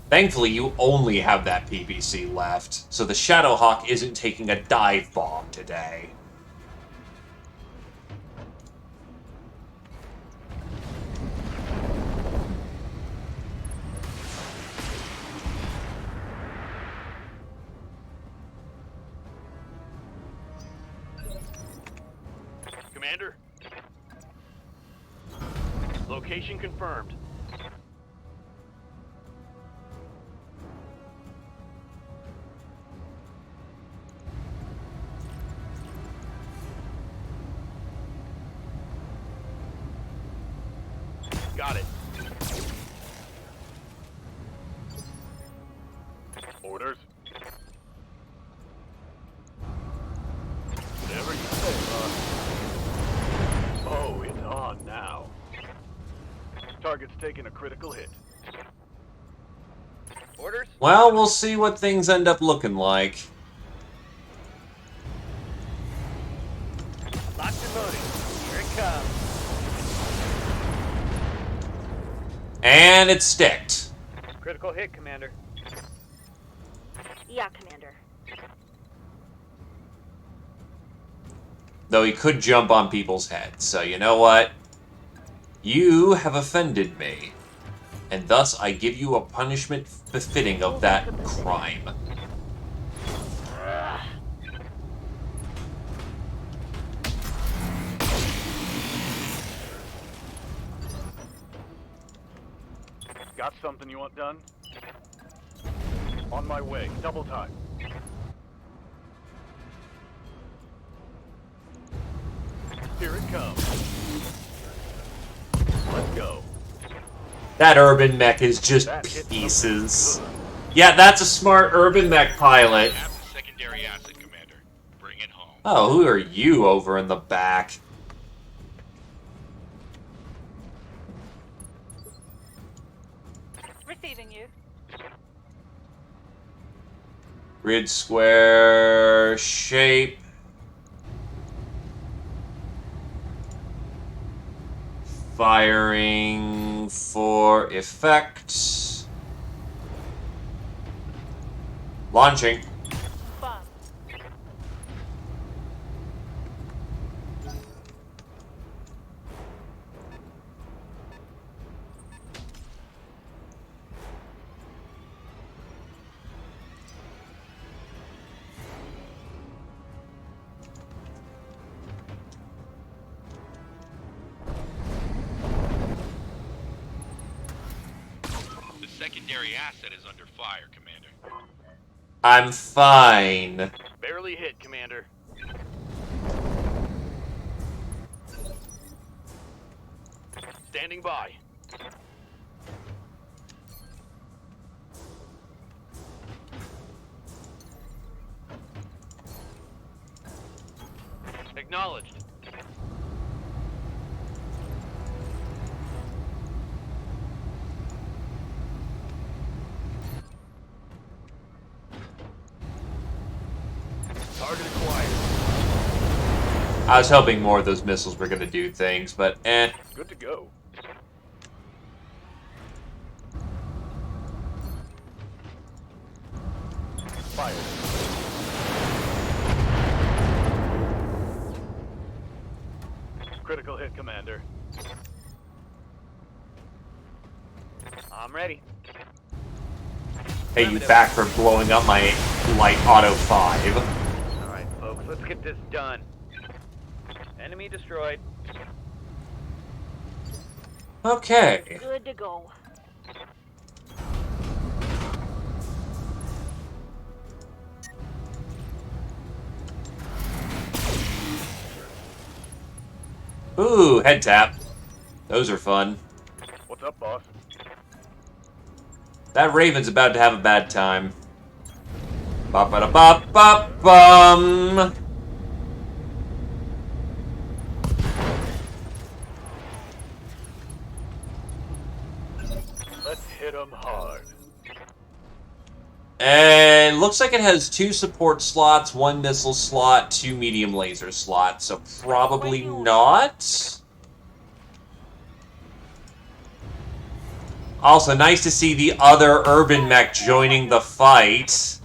Thankfully, you only have that PPC left, so the Shadowhawk isn't taking a dive bomb today. Commander? Location confirmed. Got it. Orders? Whatever you say, boss. Oh, it's on now. Target's taking a critical hit. Orders? Well, we'll see what things end up looking like. Locked and loaded. Here it comes. And it's sticked. Critical hit, Commander. Yeah, Commander. Though he could jump on people's heads, so you know what? You have offended me, and thus I give you a punishment befitting of that crime. Got something you want done? On my way. Double time. Here it comes. Let's go. That urban mech is just pieces. Yeah, that's a smart urban mech pilot. Secondary asset, Commander. Bring it home. Oh, who are you over in the back? Receiving you. Grid square shape. Firing for effect. Launching. Bomb. The secondary asset is under fire, Commander. I'm fine. Barely hit, Commander. Standing by. Acknowledged. Target acquired. I was hoping more of those missiles were going to do things, but eh. Good to go. Fire. Critical hit, Commander. I'm ready. Hey, you back for blowing up my light auto 5. Alright, folks, let's get this done. Enemy destroyed. Okay. Good to go. Ooh, head tap. Those are fun. What's up, boss? That Raven's about to have a bad time. Ba-ba-da-ba-ba-bum! Let's hit him hard. And looks like it has 2 support slots, 1 missile slot, 2 medium laser slots, so probably not. Also, nice to see the other urban mech joining the fight.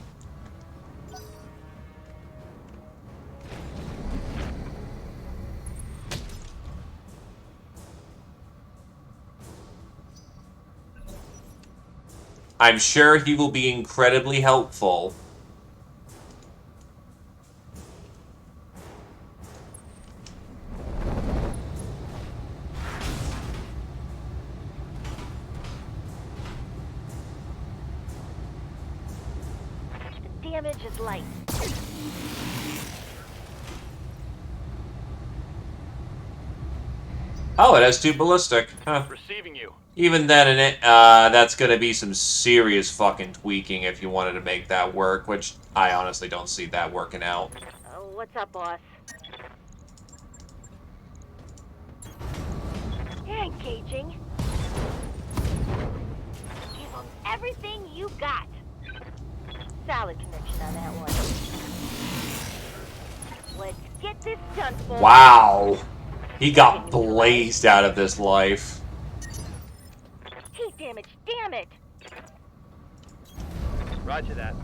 I'm sure he will be incredibly helpful. The damage is light. Oh, it has 2 ballistic. Huh. Receiving you. Even then, that's going to be some serious fucking tweaking if you wanted to make that work, which I honestly don't see that working out. What's up, boss? Engaging. Give them everything you got. Solid connection on that one. Let's get this done for. Wow. He got blazed out of this life. Heat damage, damn it! Roger that.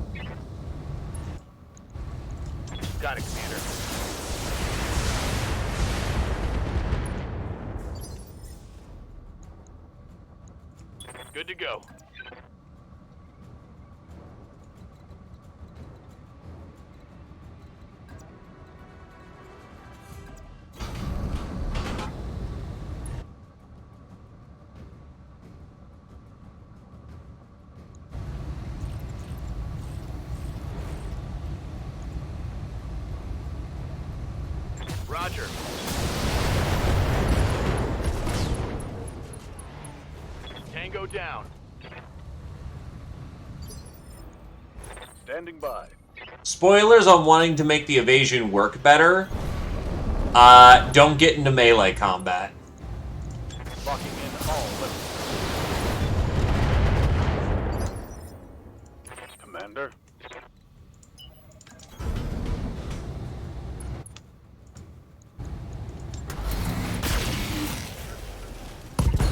Got it, Commander. Good to go. Roger. Tango down. Standing by. Spoilers on wanting to make the evasion work better. Don't get into melee combat. Locking in all weapons. Commander.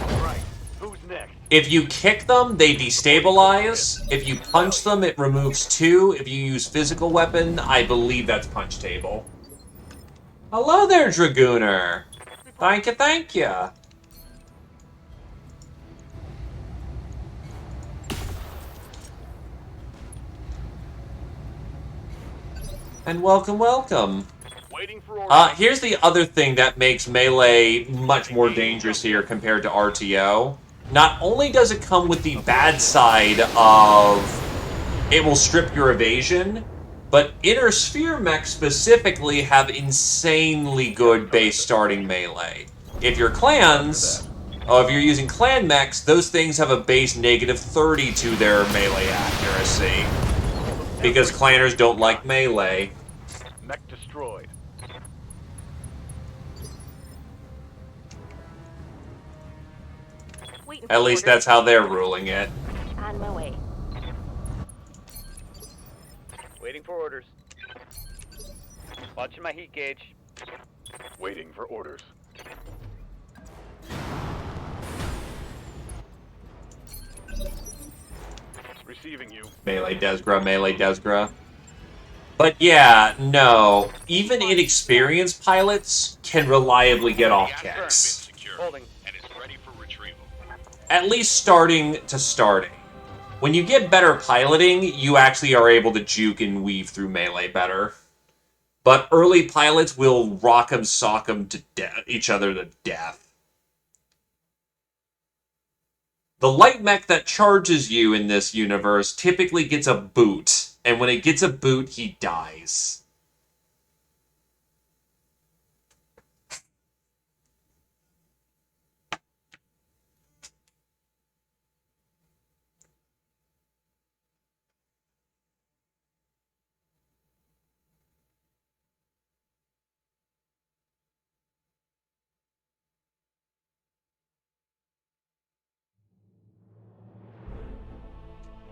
Alright, who's next? If you kick them, they destabilize. If you punch them, it removes 2. If you use physical weapon, I believe that's punch table. Hello there, Dragooner. Thank you, thank you. And welcome, welcome. Waiting for orders. Here's the other thing that makes melee much more dangerous here compared to RTO. Not only does it come with the bad side of it will strip your evasion, but Inner Sphere mechs specifically have insanely good base starting melee. If you're clans, if you're using clan mechs, those things have a base -30 to their melee accuracy. Because clanners don't like melee. Mech destroyed. At least that's how they're ruling it. On my way. Waiting for orders. Watching my heat gauge. Waiting for orders. Receiving you. Melee Desgra, melee Desgra. But yeah, no. Even inexperienced pilots can reliably get off kicks. Holding. And is ready for retrieval. At least starting to starting. When you get better piloting, you actually are able to juke and weave through melee better. But early pilots will rock 'em, sock 'em to each other to death. The light mech that charges you in this universe typically gets a boot, and when it gets a boot, he dies.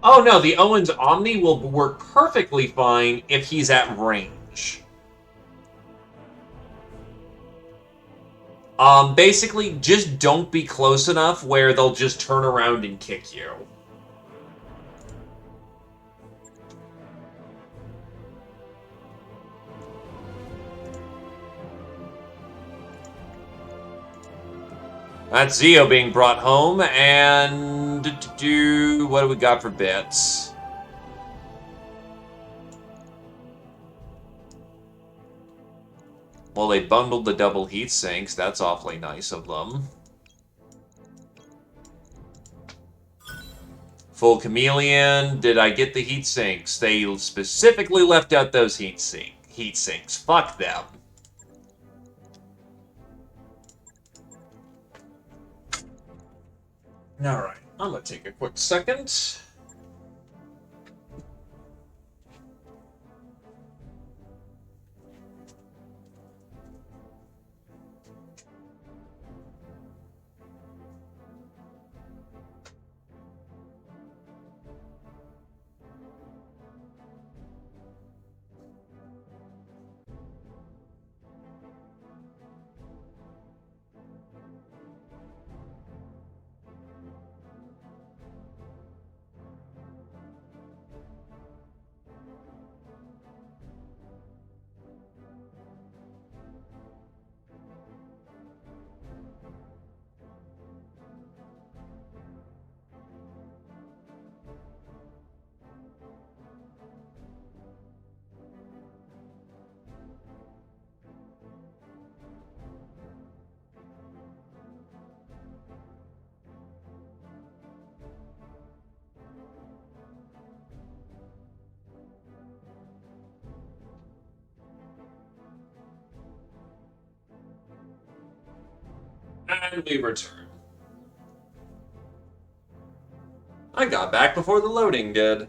Oh no, the Owens Omni will work perfectly fine if he's at range. Basically, just don't be close enough where they'll just turn around and kick you. That's Zio being brought home, and what do we got for bits? Well, they bundled the double heat sinks. That's awfully nice of them. Full chameleon. Did I get the heat sinks? They specifically left out those heat sinks. Fuck them. Alright, I'm gonna take a quick second. And we return. I got back before the loading did.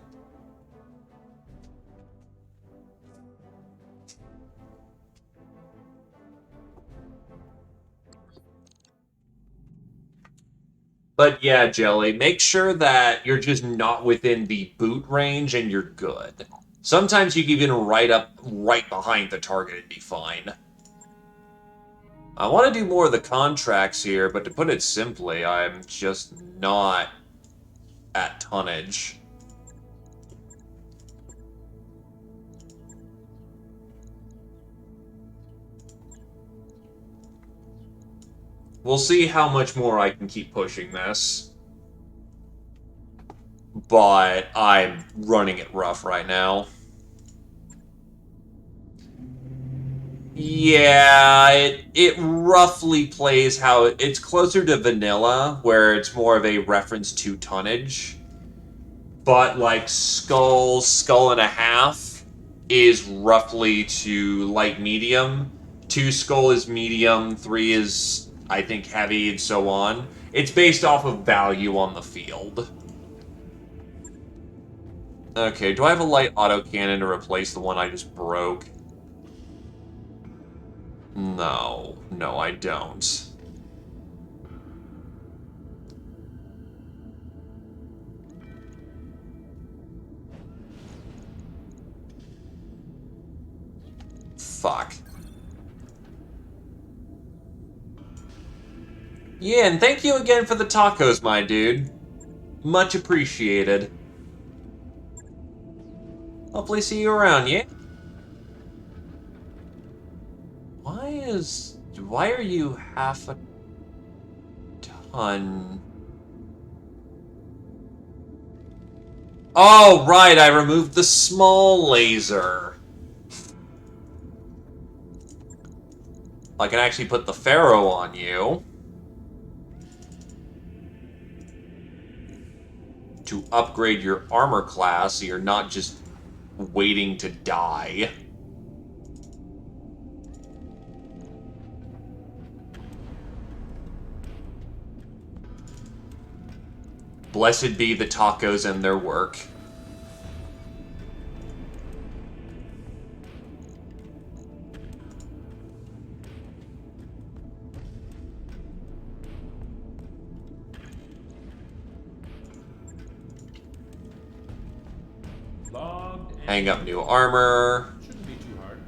But yeah, Jelly, make sure that you're just not within the boot range and you're good. Sometimes you can even right behind the target and be fine. I want to do more of the contracts here, but to put it simply, I'm just not at tonnage. We'll see how much more I can keep pushing this. But I'm running it rough right now. Yeah, it roughly plays how it's closer to vanilla, where it's more of a reference to tonnage. But like skull and a half is roughly to light medium. 2 skull is medium, 3 is, I think, heavy, and so on. It's based off of value on the field. Okay, do I have a light autocannon to replace the one I just broke? No, I don't. Fuck. Yeah, and thank you again for the tacos, my dude. Much appreciated. Hopefully see you around, yeah? Why are you half a ton? Oh, right, I removed the small laser. I can actually put the Pharaoh on you. To upgrade your armor class so you're not just waiting to die. Blessed be the tacos and their work. Hang up new armor. Shouldn't be too hard.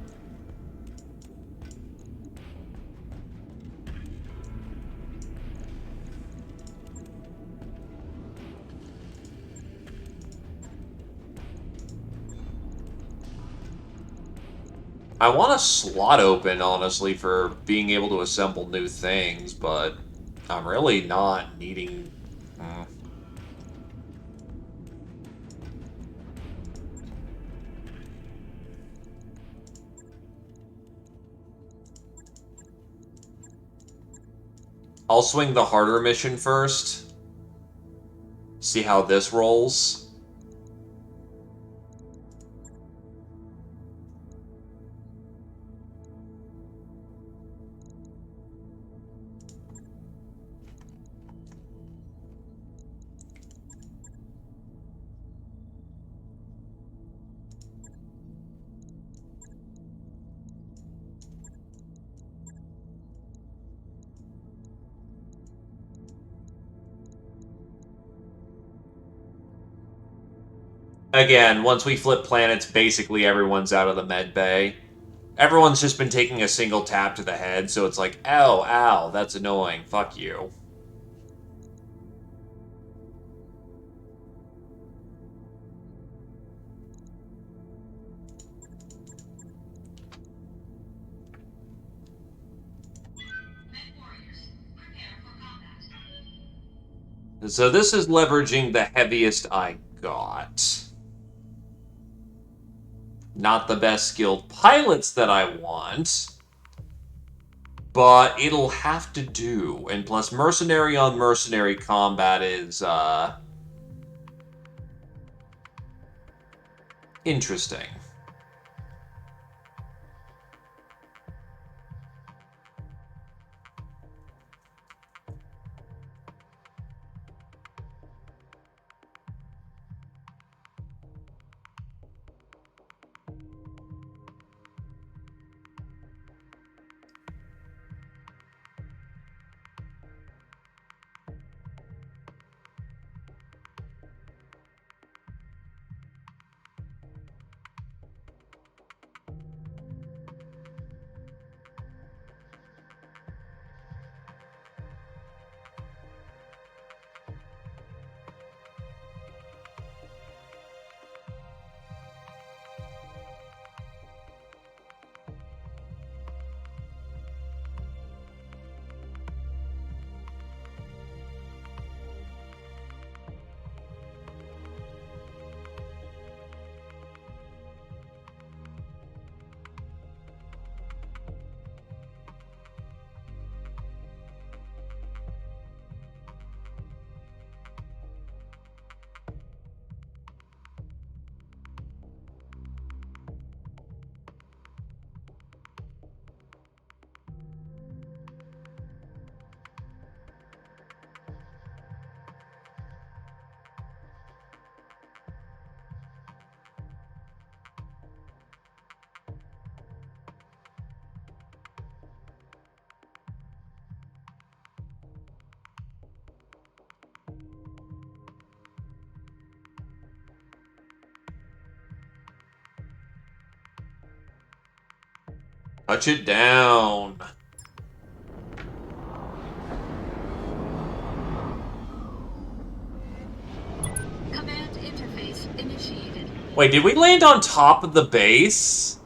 I want a slot open, honestly, for being able to assemble new things, but I'm really not needing... I'll swing the harder mission first. See how this rolls. Again, once we flip planets, basically everyone's out of the med bay. Everyone's just been taking a single tap to the head, so it's like, ow, ow, that's annoying, fuck you. So this is leveraging the heaviest I got. Not the best skilled pilots that I want, but it'll have to do. And plus, mercenary on mercenary combat is, interesting. Touch it down. Command interface initiated. Wait, did we land on top of the base?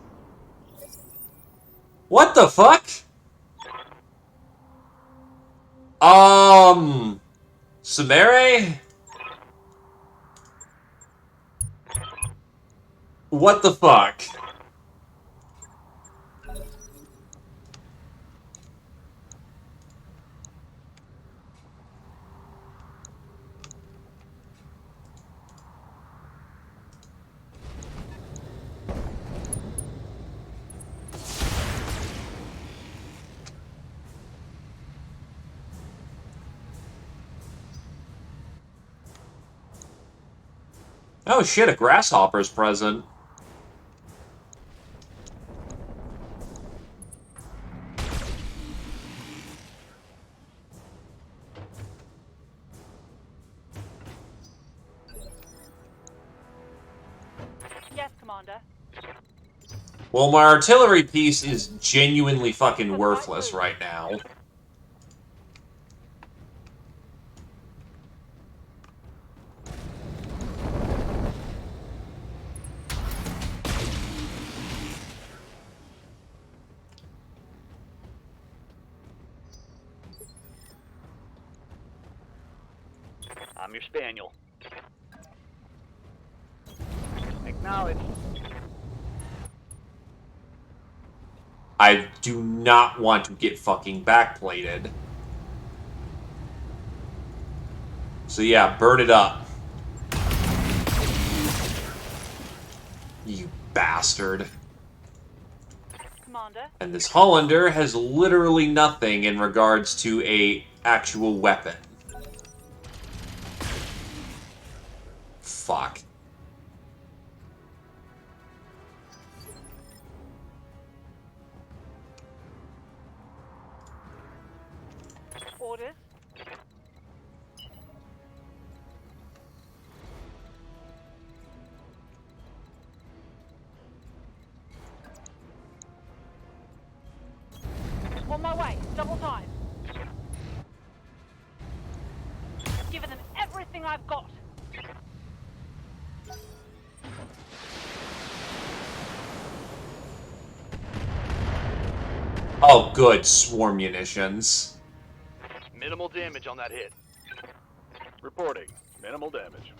What the fuck? Sumere? What the fuck? Oh shit, a grasshopper's present. Yes, Commander. Well, my artillery piece is genuinely fucking worthless right now. your spaniel. Acknowledge. I do not want to get fucking backplated. So yeah, burn it up. You bastard. Commander. And this Hollander has literally nothing in regards to a actual weapon. Fuck. Orders. On my way. Double time. Giving them everything I've got. Oh, good. Swarm munitions. Minimal damage on that hit. Reporting. Minimal damage.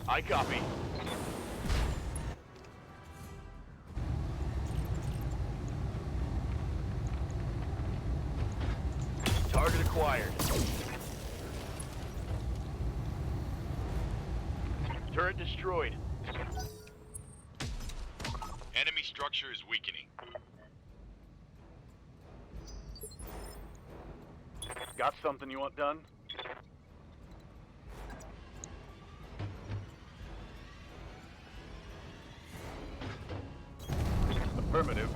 I copy. Target acquired. Turret destroyed. Enemy structure is weakening. Got something you want done? Affirmative.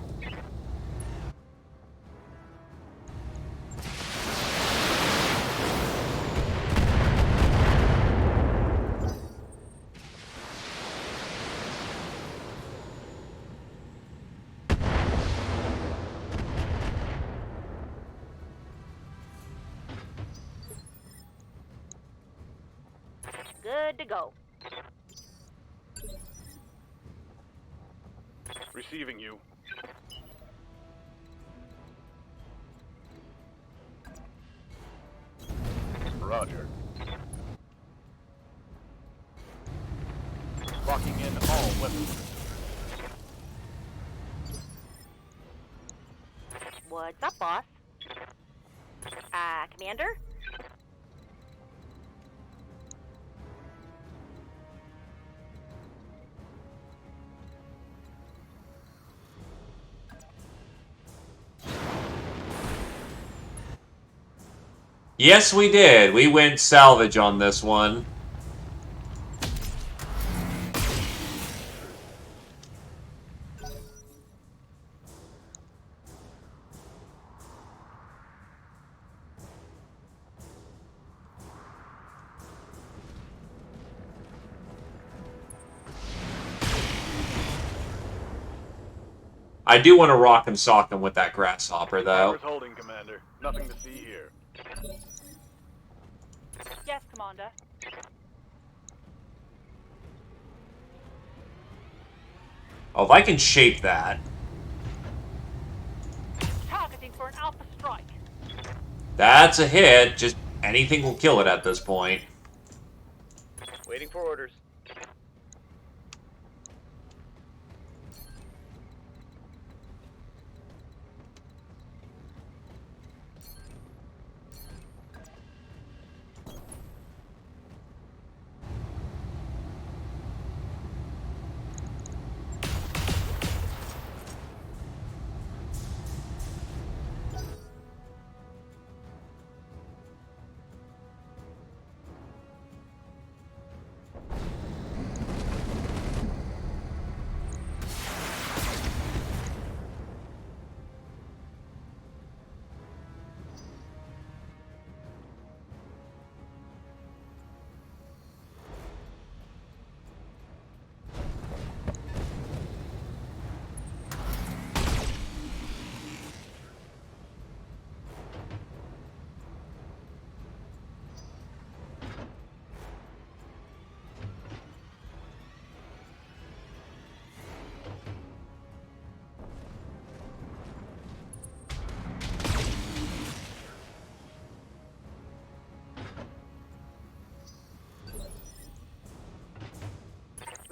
Good to go. Receiving you. Roger. Locking in all weapons. What's up, boss? Commander? Yes, we did. We went salvage on this one. I do want to rock and sock him with that grasshopper, though. Fire's holding, Commander. Nothing to see here. Yes, Commander. Oh, if I can shape that. Targeting for an alpha strike. That's a hit. Just anything will kill it at this point. Waiting for orders.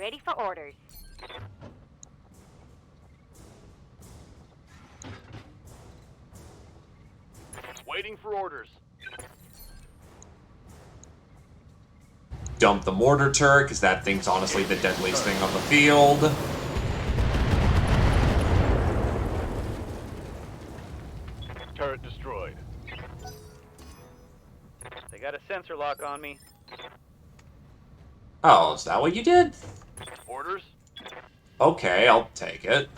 Ready for orders. Waiting for orders. Dump the mortar turret, because that thing's honestly the deadliest thing on the field. Turret destroyed. They got a sensor lock on me. Oh, is that what you did? Orders? Okay, I'll take it.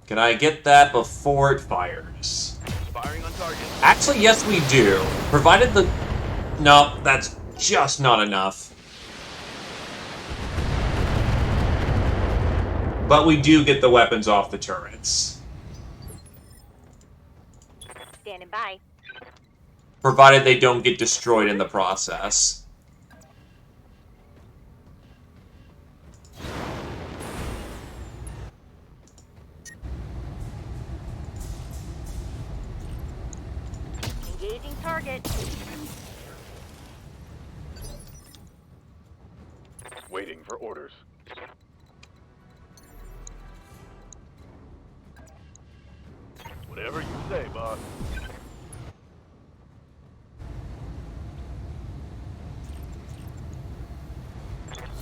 Can I get that before it fires? Firing on target. Actually, yes we do. Provided the... No, that's just not enough. But we do get the weapons off the turrets. Standing by. Provided they don't get destroyed in the process. Engaging target. Waiting for orders. Whatever you say, boss.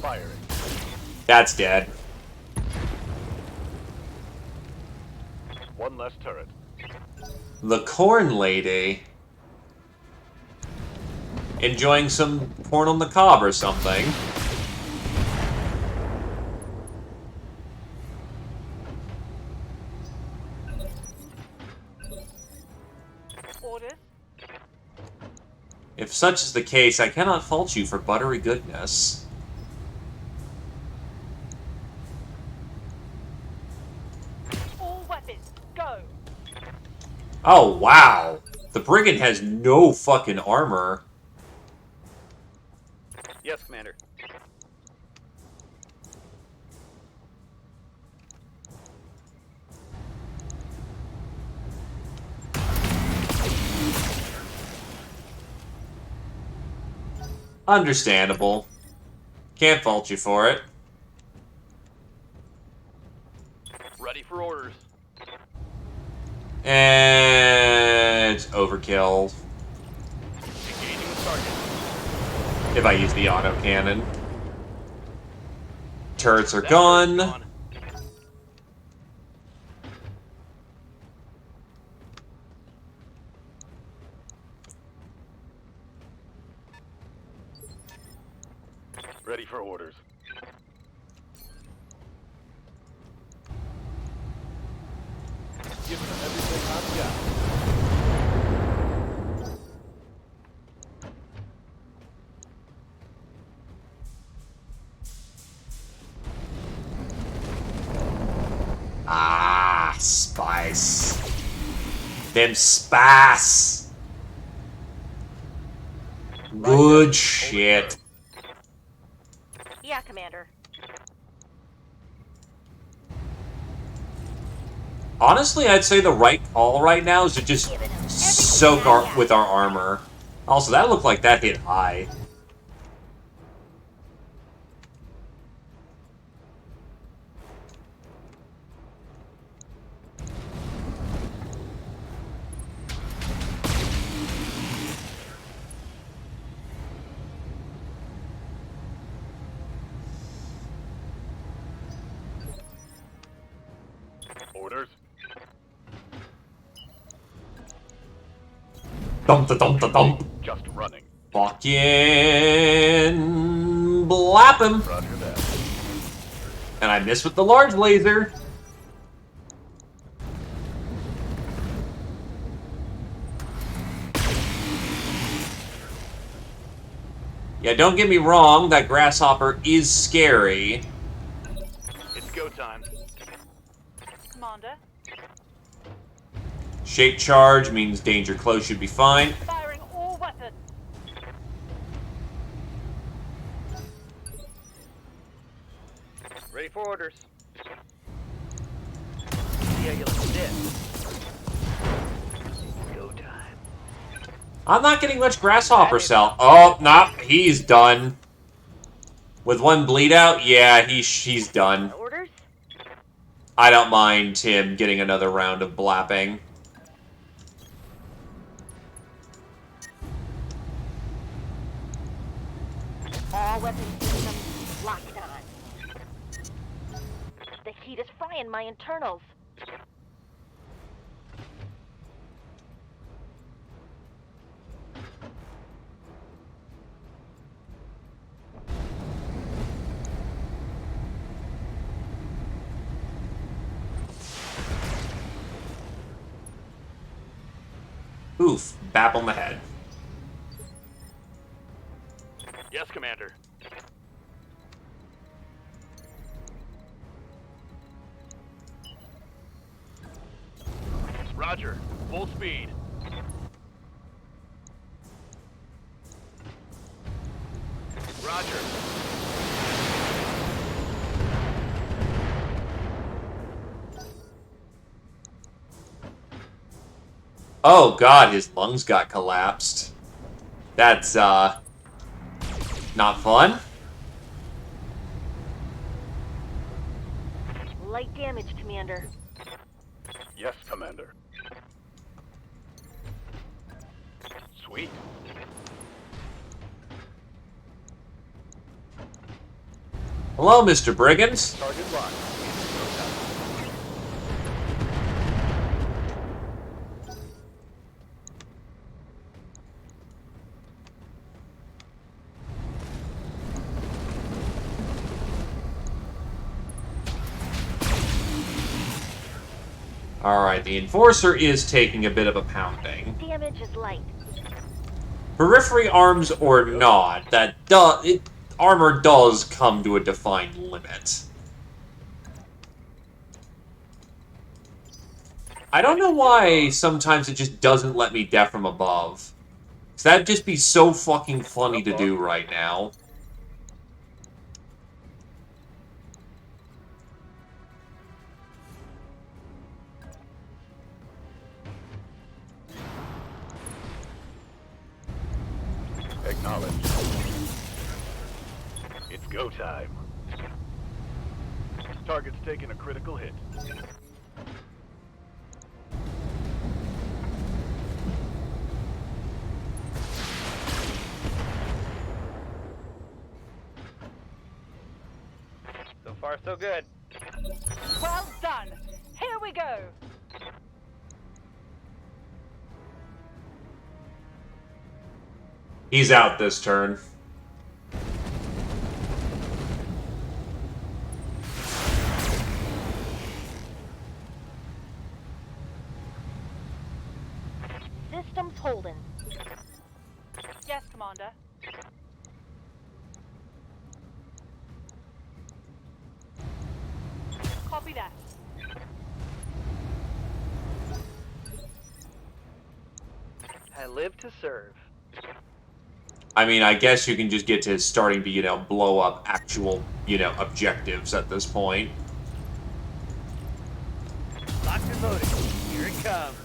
Firing. That's dead. One less turret. The corn lady. Enjoying some porn on the cob or something. Orders. If such is the case, I cannot fault you for buttery goodness. All weapons, go. Oh, wow. The brigand has no fucking armor. Yes, Commander. Understandable. Can't fault you for it. Ready for orders. And it's overkill. Engaging the target. If I use the autocannon. Turrets are gone. Ready for orders. Give them everything I've got. Ah, spice. Them spice. Good shit. Yeah, Commander. Honestly, I'd say the right call right now is to just soak with our armor. Also, that looked like that hit high. Orders. Dump the dump the dump. Just running. Fucking blap him. Roger that. And I missed with the large laser. Yeah, don't get me wrong, that grasshopper is scary. It's go time. Commander. Shape charge means danger close should be fine. Firing all weapons. Ready for orders. Yeah, you look dead. I'm not getting much grasshopper cell. Oh, no, he's done. With one bleed out, yeah, he's done. Orders? I don't mind him getting another round of blapping. All weapon systems locked on. The heat is frying my internals. Oof, bap on the head. Yes, Commander. Roger. Full speed. Roger. Oh god, his lungs got collapsed. That's, not fun. Light damage, Commander. Yes, Commander. Sweet. Hello, Mr. Brigands. Target locked. Alright, the Enforcer is taking a bit of a pounding. Damage is light. Periphery arms or not, armor does come to a defined limit. I don't know why sometimes it just doesn't let me def from above. 'Cause that'd just be so fucking funny to do right now. Acknowledged. It's go time. Target's taking a critical hit. So far, so good. Well done. Here we go. He's out this turn. Systems holding. Yes, Commander. Copy that. I live to serve. I mean, I guess you can just get to starting to, blow up actual, objectives at this point. Locked and loaded. Here it comes.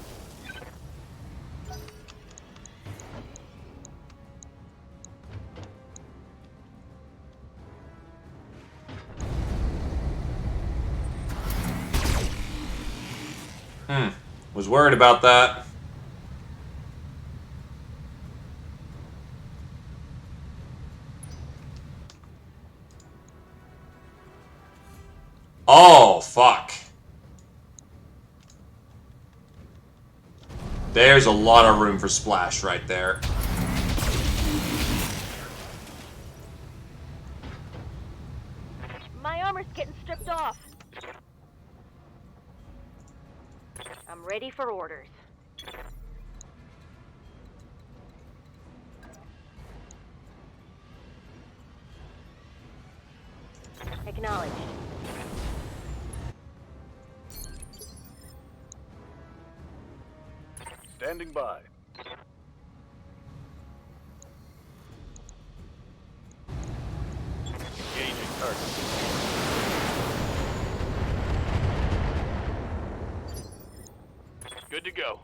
Was worried about that. Oh, fuck. There's a lot of room for splash right there. My armor's getting stripped off. I'm ready for orders. Acknowledged. Standing by. Engaging target. Good to go.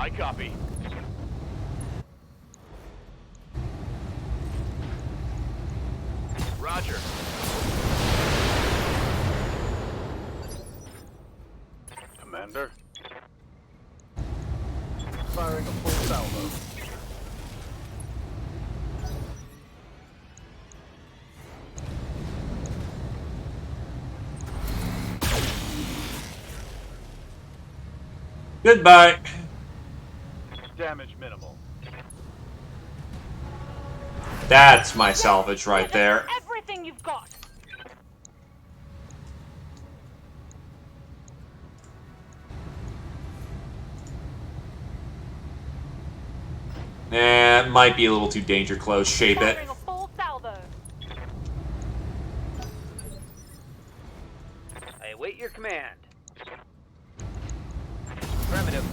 I copy. Roger. Commander. Firing a full salvo. Goodbye. Damage minimal. That's my salvage right there. Everything you've got. It might be a little too danger close. Shape it. Firing a full salvo. I await your command. Affirmative.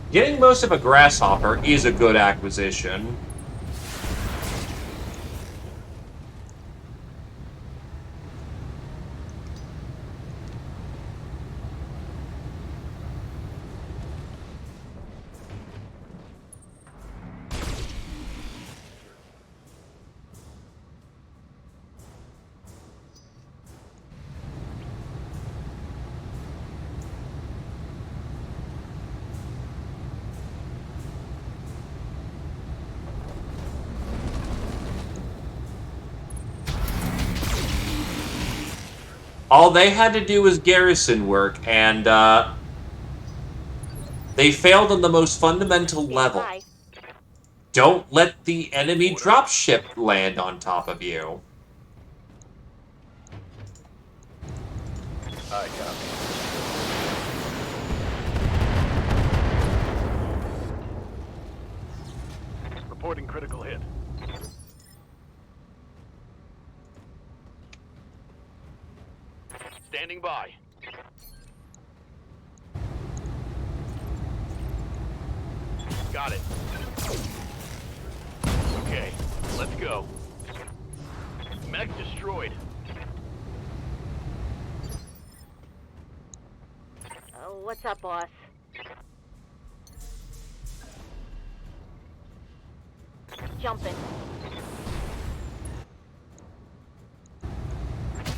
Getting most of a grasshopper is a good acquisition. All they had to do was garrison work, and they failed on the most fundamental level. Don't let the enemy dropship land on top of you. I copy. Reporting critical hit. Standing by. Got it. Okay, let's go. Mech destroyed. Oh, what's up, boss? Jumping.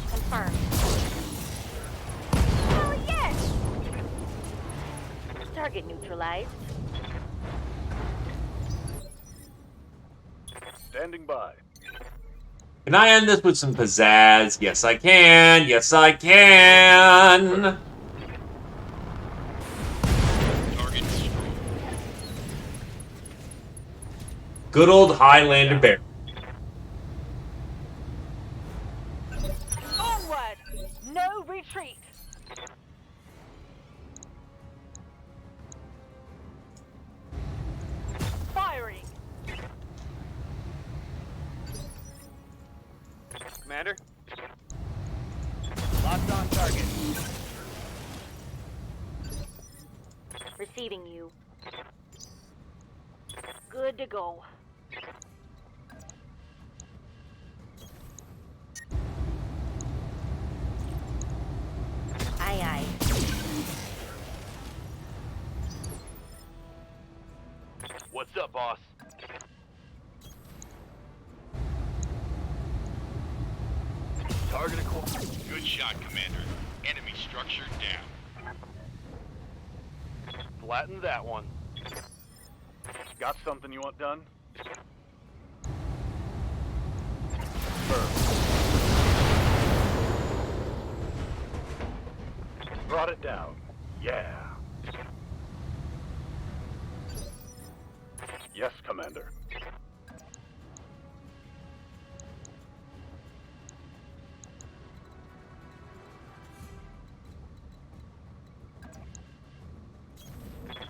Confirmed. Oh, yes! Target neutralized. Standing by. Can I end this with some pizzazz? Yes, I can. Yes, I can. Good old Highlander Bear. Onward! No retreat! Firing! Commander? Locked on target. Receiving you. Good to go. Aye, aye. What's up, boss? Target acquired. Good shot, Commander. Enemy structure down. Flatten that one. Got something you want done? Brought it down. Yeah. Yes, Commander.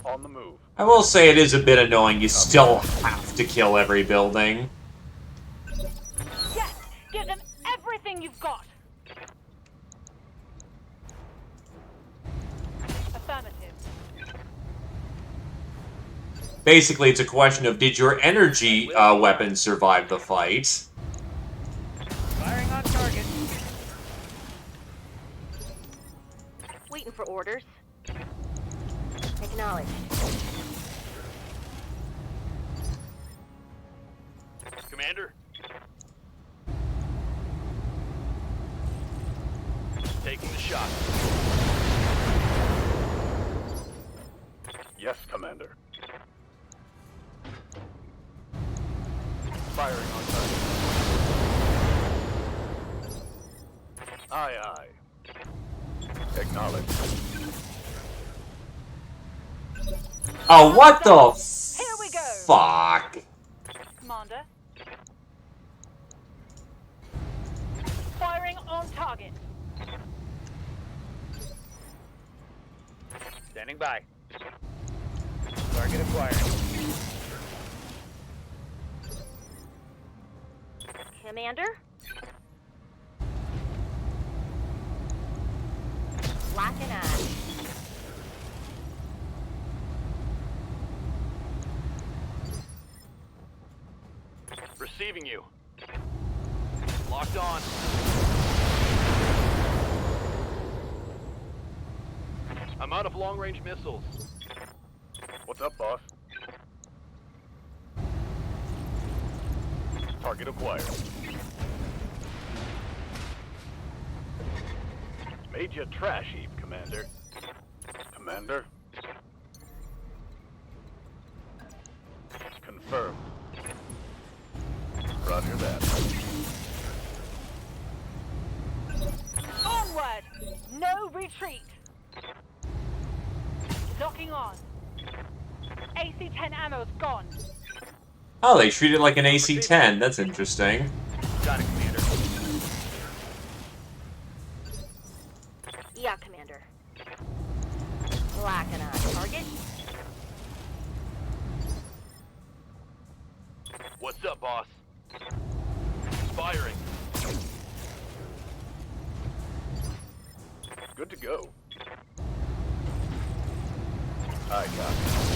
On the move. I will say it is a bit annoying. You still have to kill every building. Yes! Give them everything you've got! Affirmative. Basically, it's a question of did your energy weapons survive the fight? for orders? Acknowledged. Commander? Taking the shot. Yes, Commander. Firing on target. Aye, aye. Acknowledged. Oh, what the Here we go. fuck? Commander. Firing on target. Standing by. Target acquired. Commander? Lock and on. Receiving you. Locked on. I'm out of long-range missiles. What's up, boss? Target acquired. Made you a trash heap, Commander. Commander? Confirmed. Roger that. Onward! No retreat! Locking on. AC-10 ammo's gone. Oh, they treat it like an AC-10. That's interesting. Got it, Commander. Yeah, Commander. Locking on target. What's up, boss? Firing. Good to go. I got it.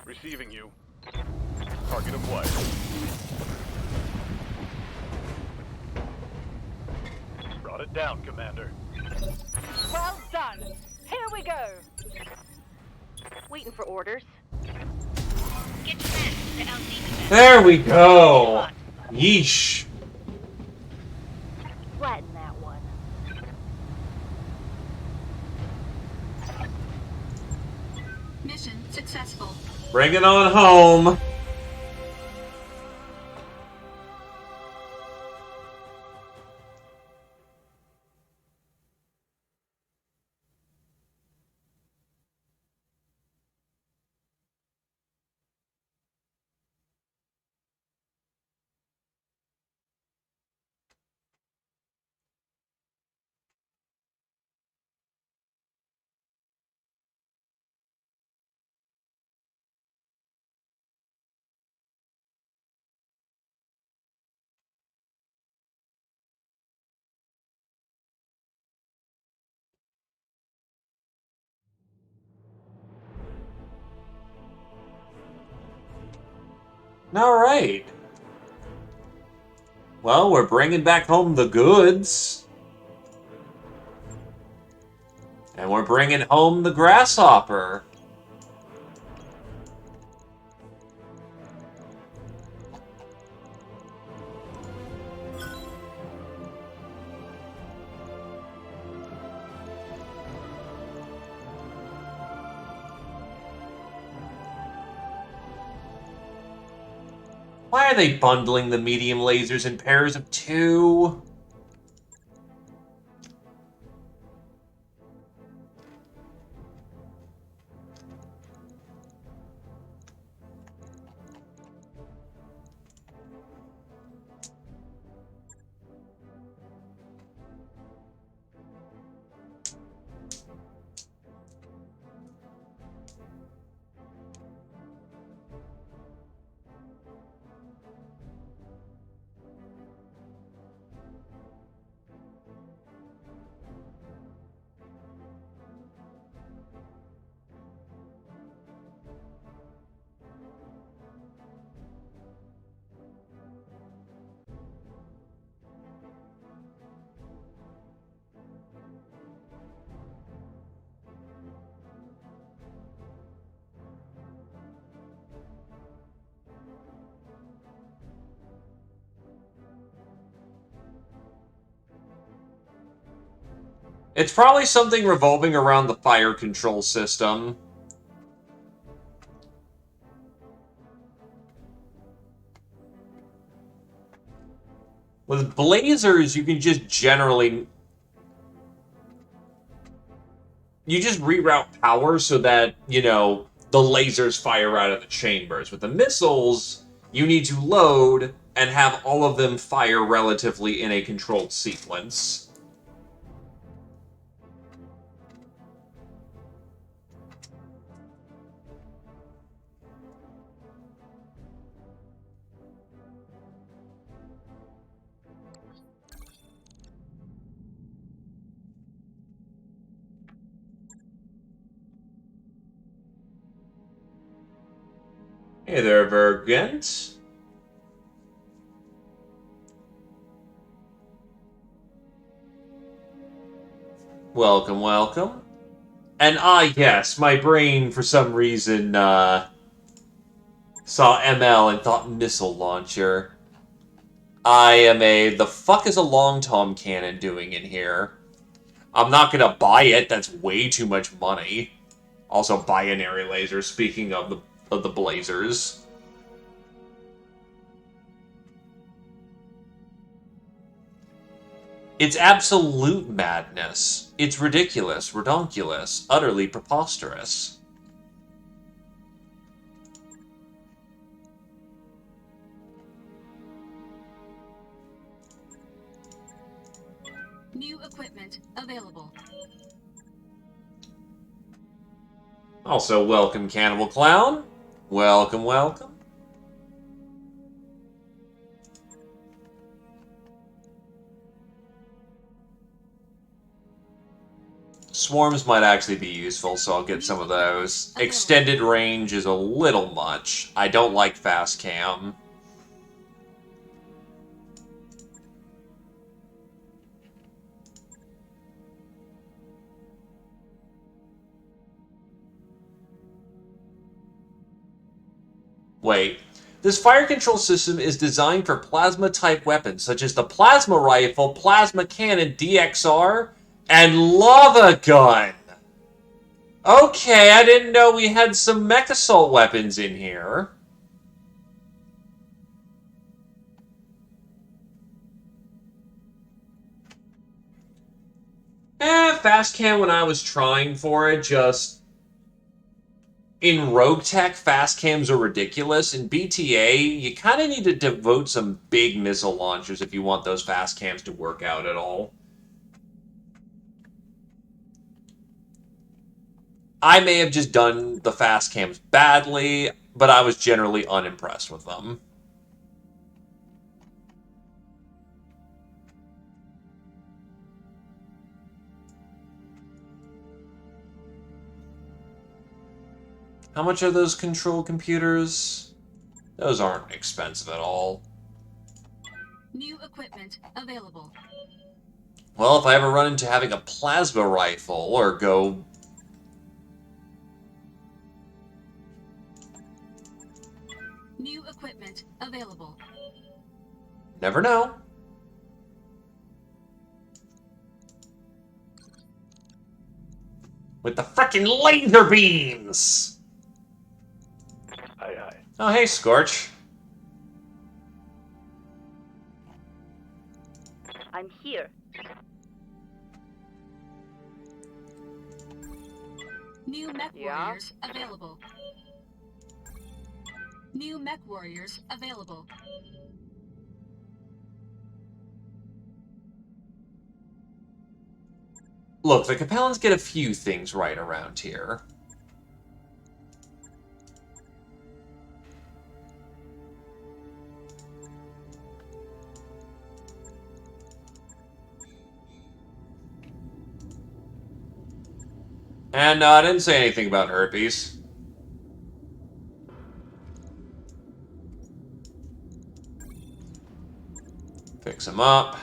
Receiving you. Target acquired. Brought it down, Commander. Well done. Here we go. Waiting for orders. Get your men to LZ. There we go. Yeesh. Flatten that one. Mission successful. Bring it on home. All right. Well, we're bringing back home the goods. And we're bringing home the grasshopper. Why are they bundling the medium lasers in pairs of 2? It's probably something revolving around the fire control system. With blazers, you can just generally... You just reroute power so that, you know, the lasers fire out of the chambers. With the missiles, you need to load and have all of them fire relatively in a controlled sequence. Hey there, Vergent. Welcome, welcome. And yes, my brain, for some reason, saw ML and thought missile launcher. I am the fuck is a long tom cannon doing in here? I'm not gonna buy it, that's way too much money. Also, binary laser, speaking of the blazers. It's absolute madness. It's ridiculous, redonkulous, utterly preposterous. New equipment available. Also, welcome, Cannibal Clown. Welcome, welcome. Swarms might actually be useful, so I'll get some of those. Extended range is a little much. I don't like fast cam. Wait. This fire control system is designed for plasma-type weapons, such as the plasma rifle, plasma cannon, DXR, and lava gun. Okay, I didn't know we had some mech assault weapons in here. Fast cam when I was trying for it, just... In Rogue Tech, fast cams are ridiculous. In BTA, you kind of need to devote some big missile launchers if you want those fast cams to work out at all. I may have just done the fast cams badly, but I was generally unimpressed with them. How much are those control computers? Those aren't expensive at all. New equipment available. Well, if I ever run into having a plasma rifle or go... New equipment available. Never know. With the frickin' laser beams! Aye, aye. Oh, hey, Scorch. I'm here. New mech warriors available. New mech warriors available. Look, the Capellans get a few things right around here. And I didn't say anything about herpes. Fix him up.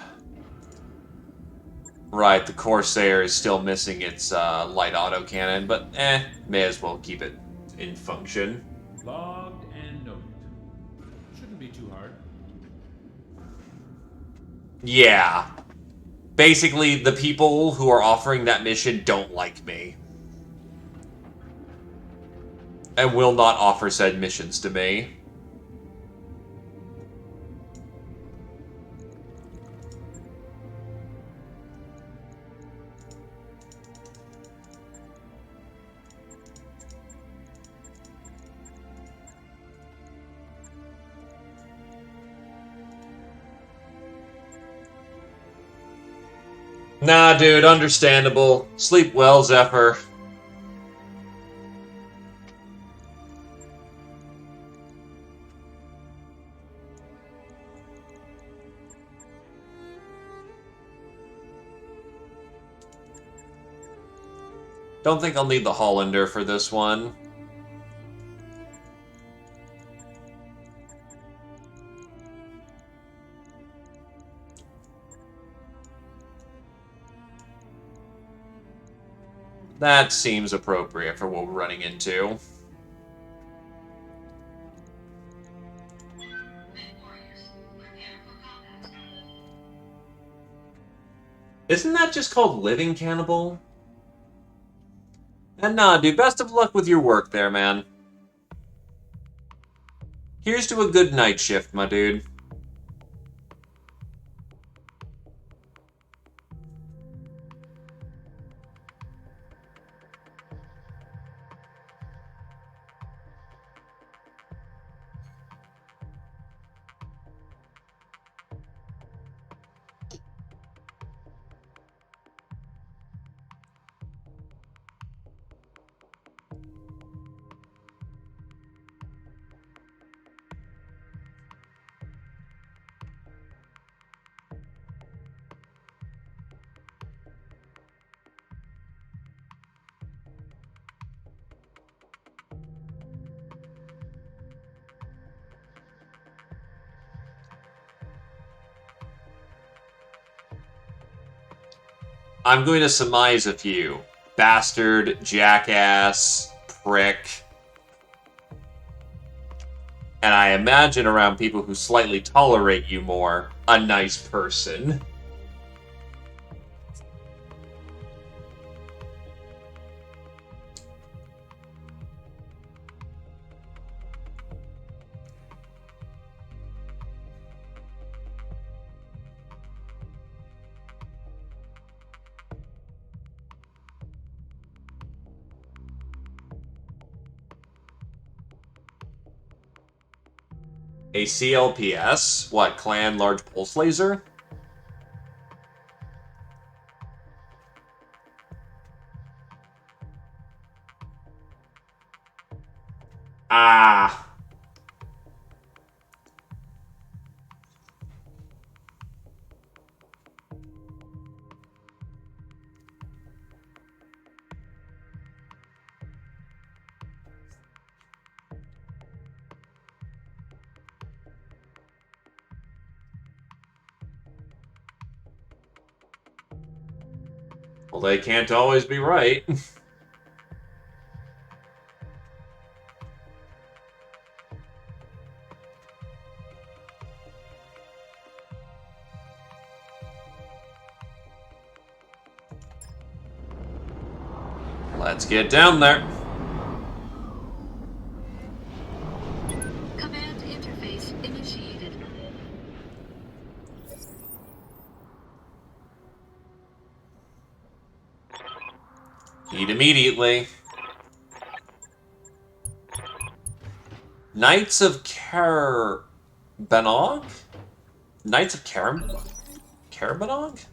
Right, the Corsair is still missing its light autocannon, but may as well keep it in function. Logged and noted. Shouldn't be too hard. Yeah. Basically, the people who are offering that mission don't like me. And will not offer said missions to me. Nah, dude, understandable. Sleep well, Zephyr. Don't think I'll need the Hollander for this one. That seems appropriate for what we're running into. Isn't that just called Living Cannibal? And nah, dude, best of luck with your work there, man. Here's to a good night shift, my dude. I'm going to surmise a few. Bastard, jackass, prick. And I imagine around people who slightly tolerate you more, a nice person. A CLPS? What, Clan Large Pulse Laser? Ah. Well, they can't always be right. Let's get down there. Command interface initiated. Eat immediately. Knights of Karabanog? Knights of Karabanog?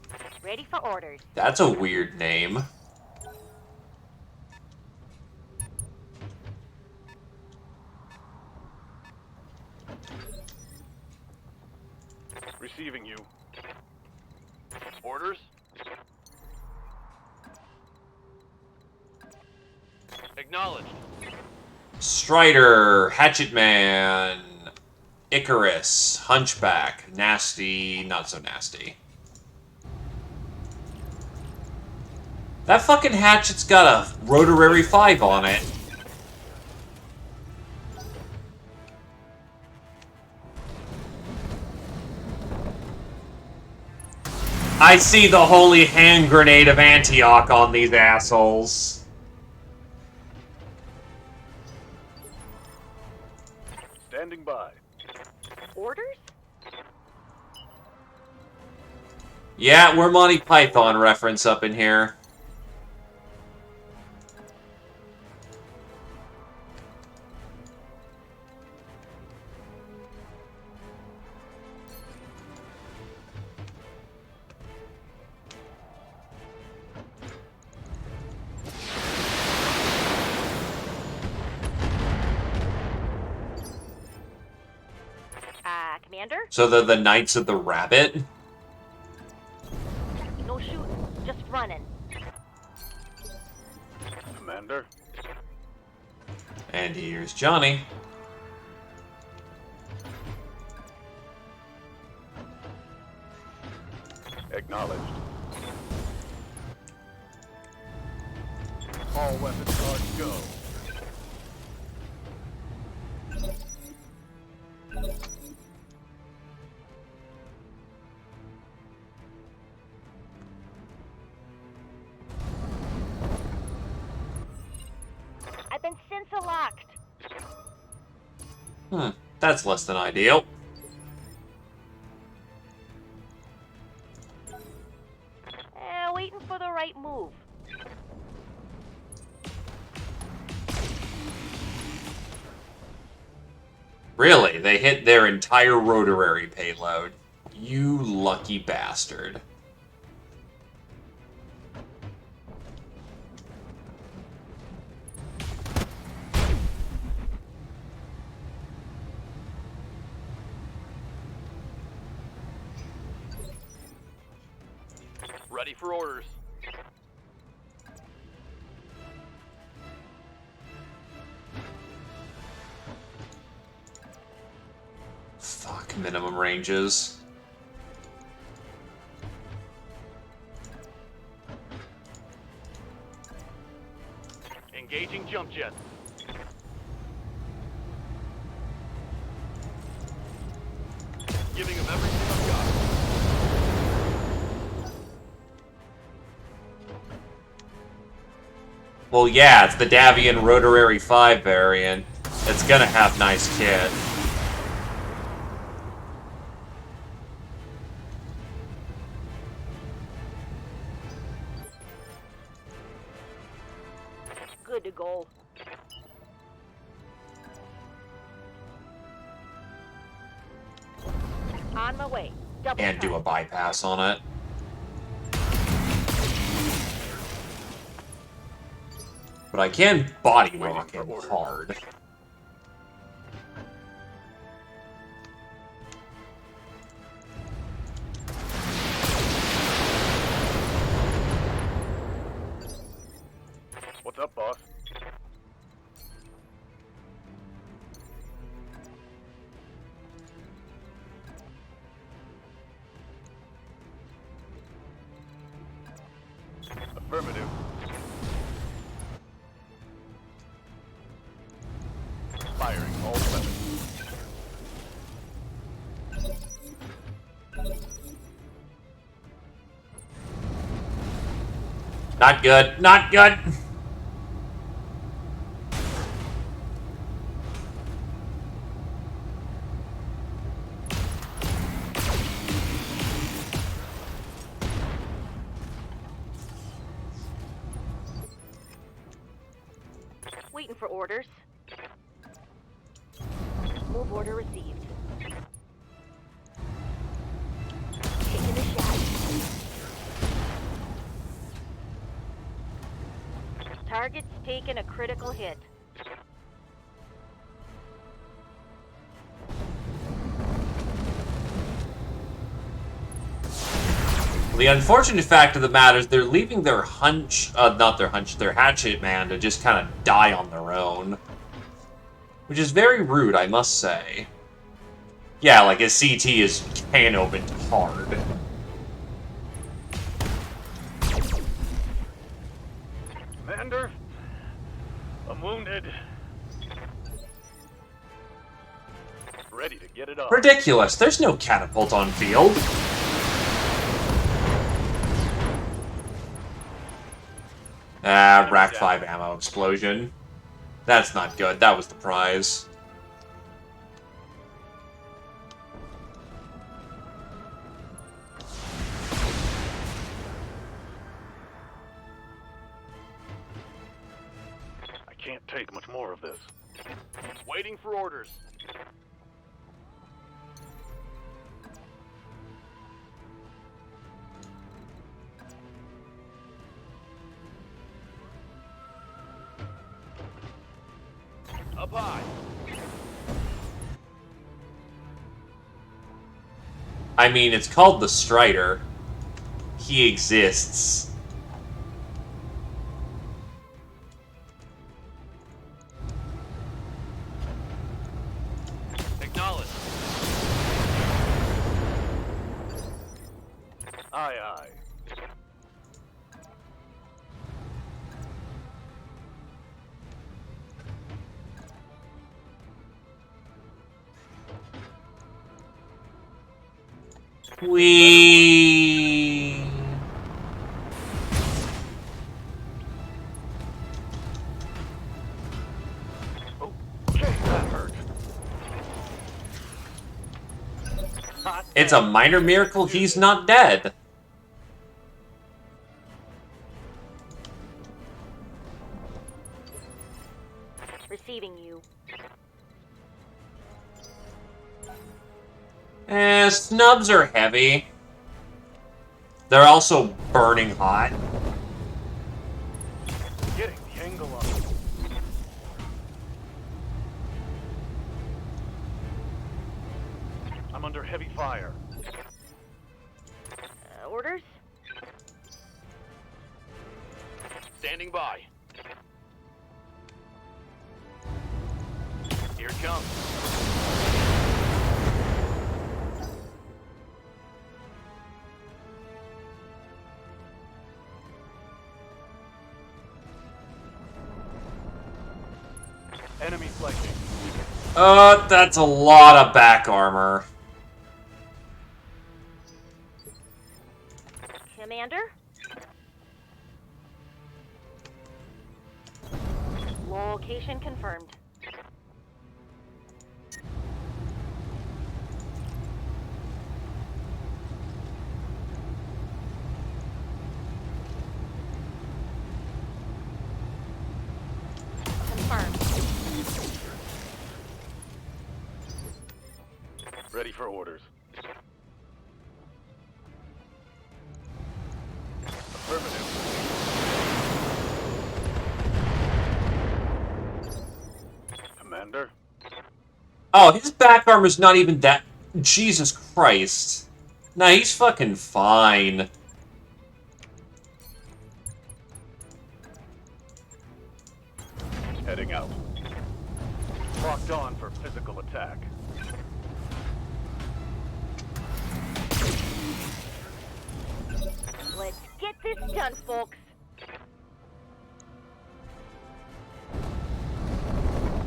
Ready for orders. That's a weird name. Receiving you. Orders? Acknowledged. Strider, Hatchet Man, Icarus, Hunchback, Nasty, not so nasty. That fucking hatchet's got a Rotary 5 on it. I see the holy hand grenade of Antioch on these assholes. Standing by. Orders? Yeah, we're Monty Python reference up in here. Commander? So they're the Knights of the Rabbit? No shooting, just running. Commander. And here's Johnny. Acknowledged. All weapon guards go. I've been sensor locked. That's less than ideal. Waiting for the right move. Really, they hit their entire rotary payload. You lucky bastard. Ready for orders. Fuck, minimum ranges. Engaging jump jet. Giving them everything I've got. Well, yeah, it's the Davian Rotary 5 variant. It's gonna have nice kit. Good to go. On my way. Double And do a bypass on it. But I can body rock him hard. What's up, boss? Affirmative. Firing all weapons. Not good. Not good. Waiting for orders. Move order received. Taking a shot. Target's taken a critical hit. The unfortunate fact of the matter is they're leaving their their hatchet man to just kind of die on their own. Which is very rude, I must say. Yeah, like his CT is can opened hard. Commander, I'm wounded. Ready to get it up. Ridiculous, there's no catapult on field. Ah, Rack 5 ammo explosion. That's not good. That was the prize. I can't take much more of this. Waiting for orders. Up high. I mean, it's called the Strider. He exists. Acknowledge. Aye, aye. Whee! Okay, that hurt. It's a minor miracle he's not dead. Receiving you. Snubs are heavy. They're also burning hot. Getting the angle on it. I'm under heavy fire. Orders? Standing by. Here it comes. Enemy flanking. That's a lot of back armor. Commander? Location confirmed. Confirmed. Ready for orders. Affirmative. Commander? Oh, his back armor's not even that... Jesus Christ. Nah, he's fucking fine. Heading out. Locked on for physical attack. Let's get this done, folks.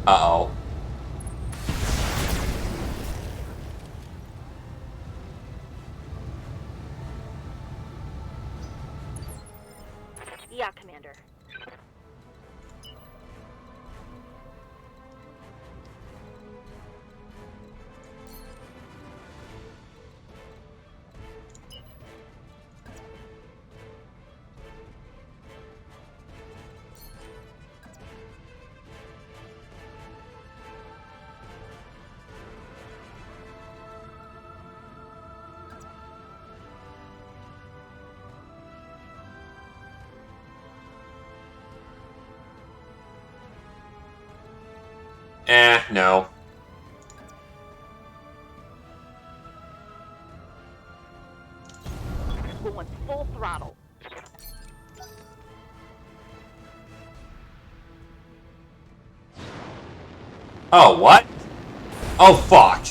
Uh-oh. Yeah, Commander. No. Going full throttle. Oh, what? Oh, fuck.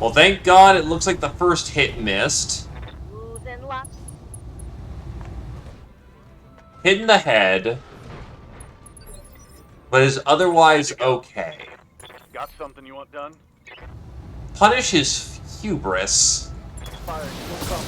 Well, thank God it looks like the first hit missed. Losing luck. Hit in the head. But is otherwise okay. Got something you want done? Punish his hubris. Fire still coming.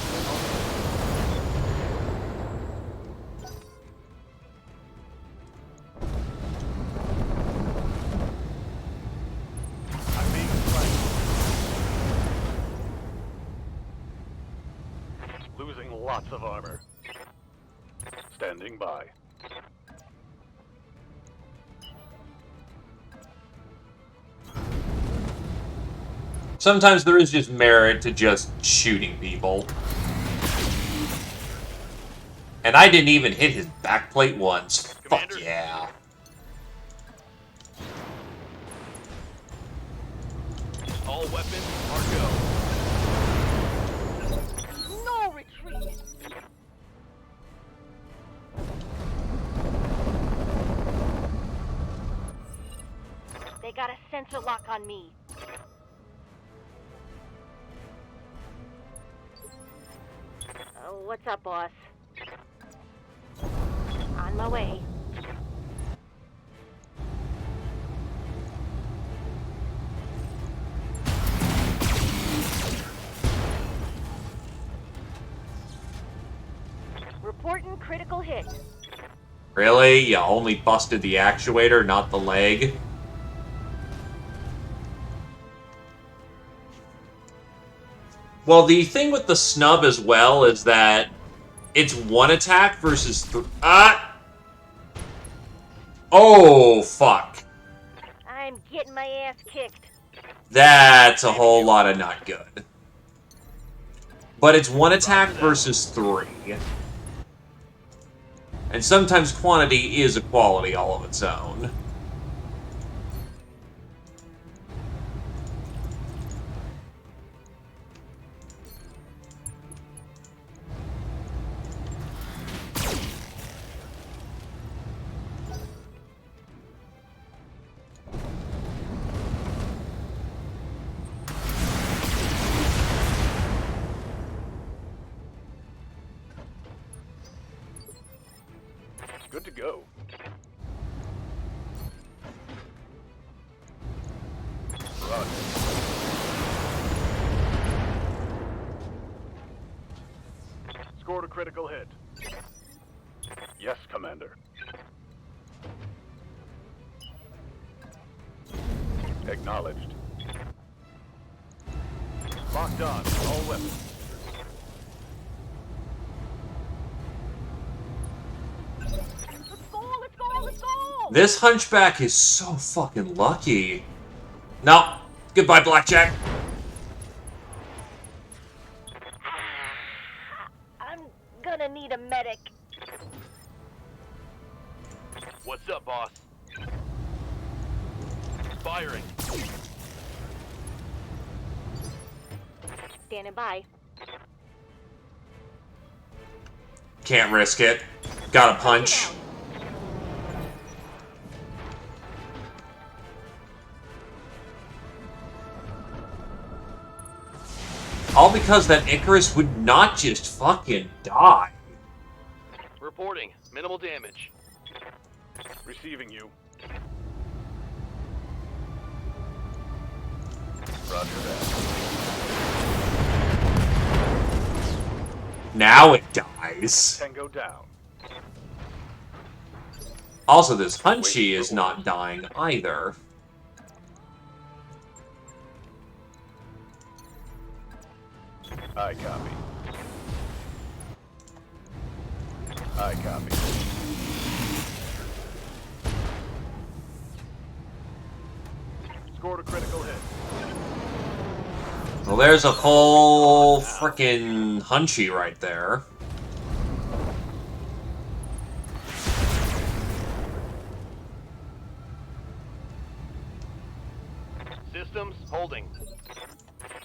Lots of armor. Standing by. Sometimes there is just merit to just shooting people. And I didn't even hit his backplate once. Commander. Fuck yeah. All weapons are go. No retreat! They got a sensor lock on me. What's up, boss? On my way. Reporting critical hit. Really? You only busted the actuator, not the leg? Well, the thing with the snub as well is that it's one attack versus Oh, fuck. I'm getting my ass kicked. That's a whole lot of not good. But it's one attack versus 3. And sometimes quantity is a quality all of its own. Good to go. Run. Scored a critical hit. Yes, Commander. Acknowledged. Locked on. All weapons. This hunchback is so fucking lucky. No. Goodbye, Blackjack. I'm gonna need a medic. What's up, boss? Firing. Standing by. Can't risk it. Gotta punch. All because that Icarus would not just fucking die. Reporting. Minimal damage. Receiving you. Roger that. Now it dies. Tango down. Also, this Hunchy is not dying either. I copy. I copy. Scored a critical hit. Well, there's a full frickin' Hunchy right there. Systems holding.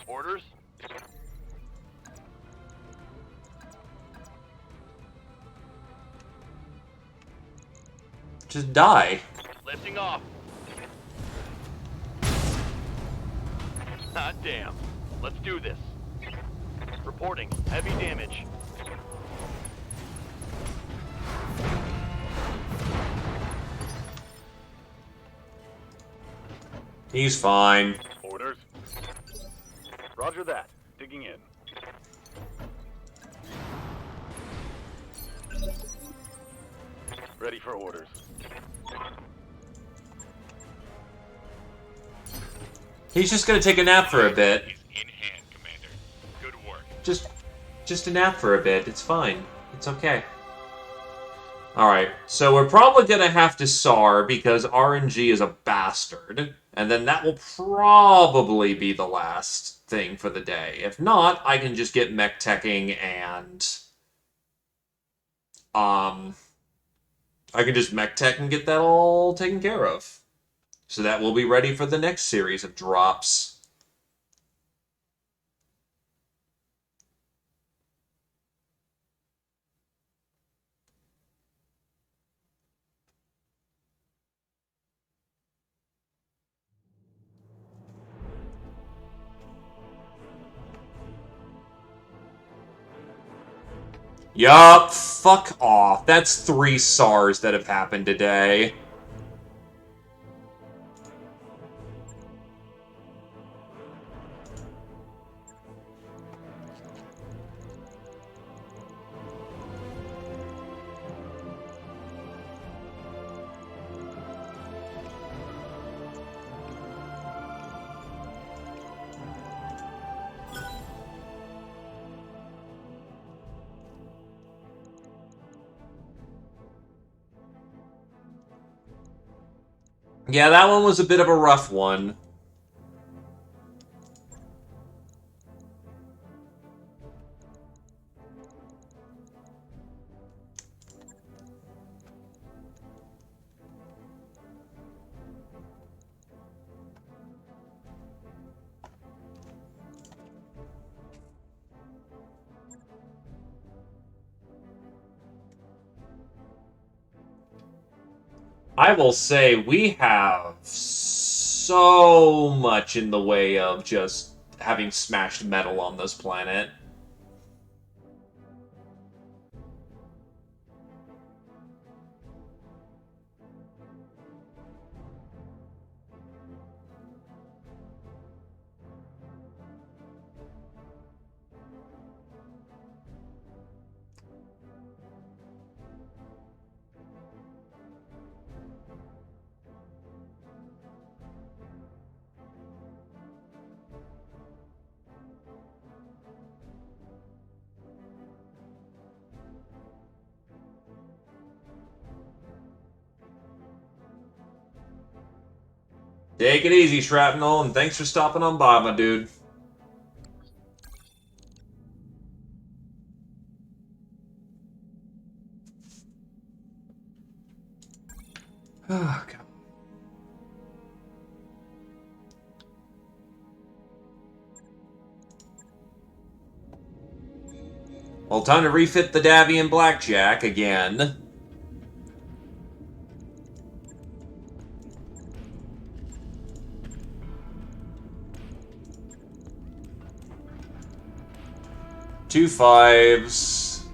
Orders? Just die. Lifting off. Hot damn. Let's do this. Reporting. Heavy damage. He's fine. Orders. Roger that. Digging in. Ready for orders. He's just gonna take a nap for a bit. In hand, Commander. Good work. Just Just a nap for a bit. It's fine. It's okay. Alright, so we're probably gonna have to SAR because RNG is a bastard. And then that will probably be the last thing for the day. If not, I can just get mech teching and... I can just mech tech and get that all taken care of. So that we'll be ready for the next series of drops. Yup, fuck off. That's 3 SARs that have happened today. Yeah, that one was a bit of a rough one. I will say we have so much in the way of just having smashed metal on this planet. Take it easy, Shrapnel, and thanks for stopping on by, my dude. Oh, God. Well, time to refit the Davian Blackjack again. Two 5s.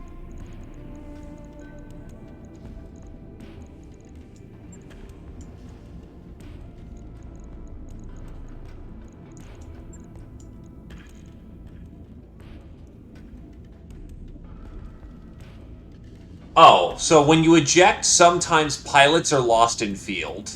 Oh, so when you eject, sometimes pilots are lost in field.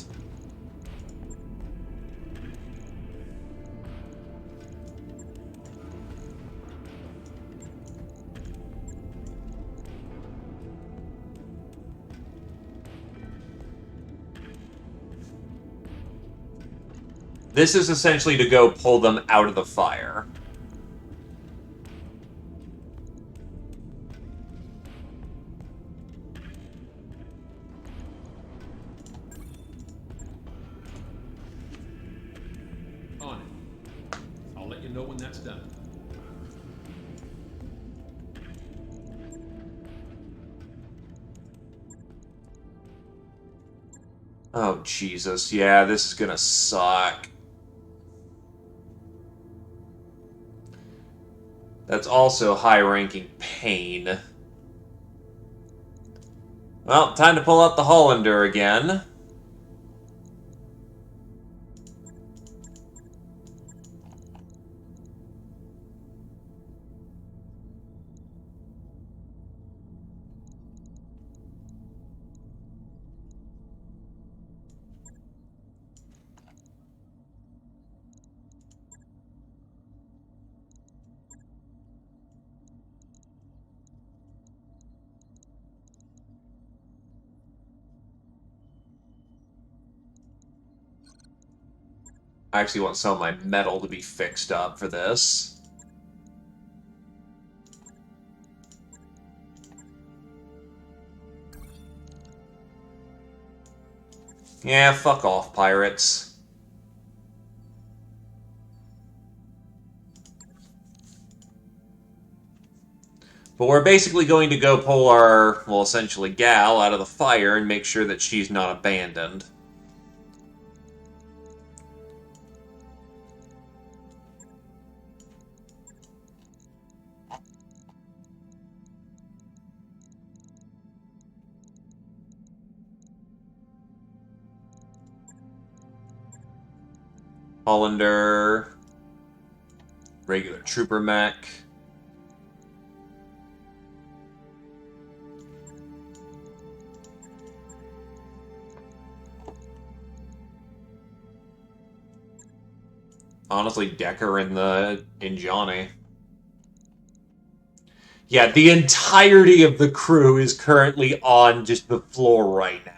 This is essentially to go pull them out of the fire. On it. I'll let you know when that's done. Oh, Jesus. Yeah, this is gonna suck. That's also high-ranking pain. Well, time to pull out the Hollander again. I actually want some of my metal to be fixed up for this. Yeah, fuck off, pirates. But we're basically going to go pull our, well, essentially gal out of the fire and make sure that she's not abandoned. Hollander. Regular trooper mech. Honestly, Decker in Johnny. Yeah, the entirety of the crew is currently on just the floor right now.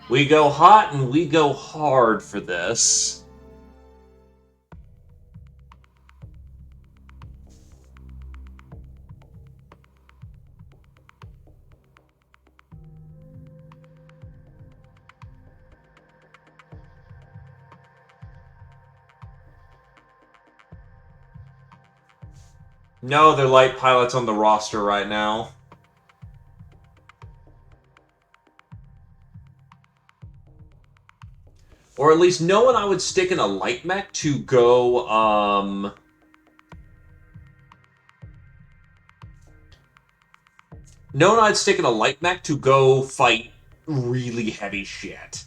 We go hot and we go hard for this. No, they're light pilots on the roster right now. Or at least no one I would stick in a light mech to go, no one I'd stick in a light mech to go fight really heavy shit.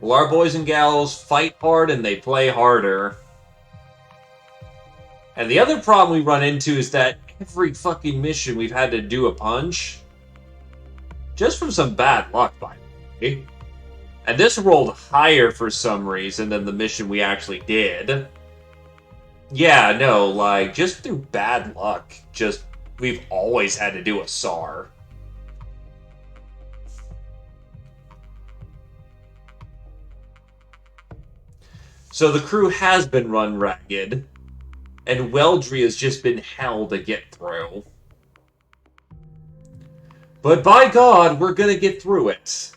Well, our boys and gals fight hard and they play harder. And the other problem we run into is that every fucking mission we've had to do a punch. Just from some bad luck, by the way. And this rolled higher for some reason than the mission we actually did. Yeah, no, like, just through bad luck. Just, we've always had to do a SAR. So the crew has been run ragged. And Weldry has just been hell to get through. But by God, we're gonna get through it.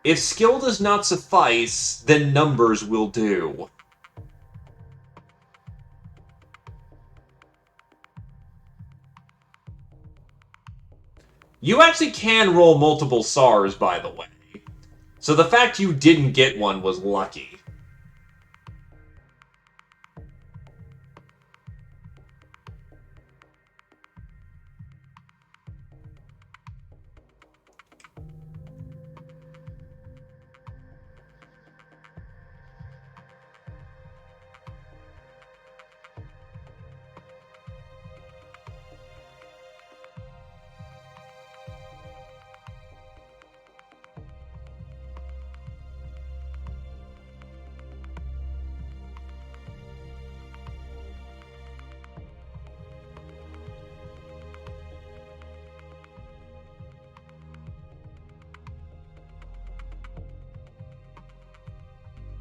If skill does not suffice, then numbers will do. You actually can roll multiple SARs, by the way. So the fact you didn't get one was lucky.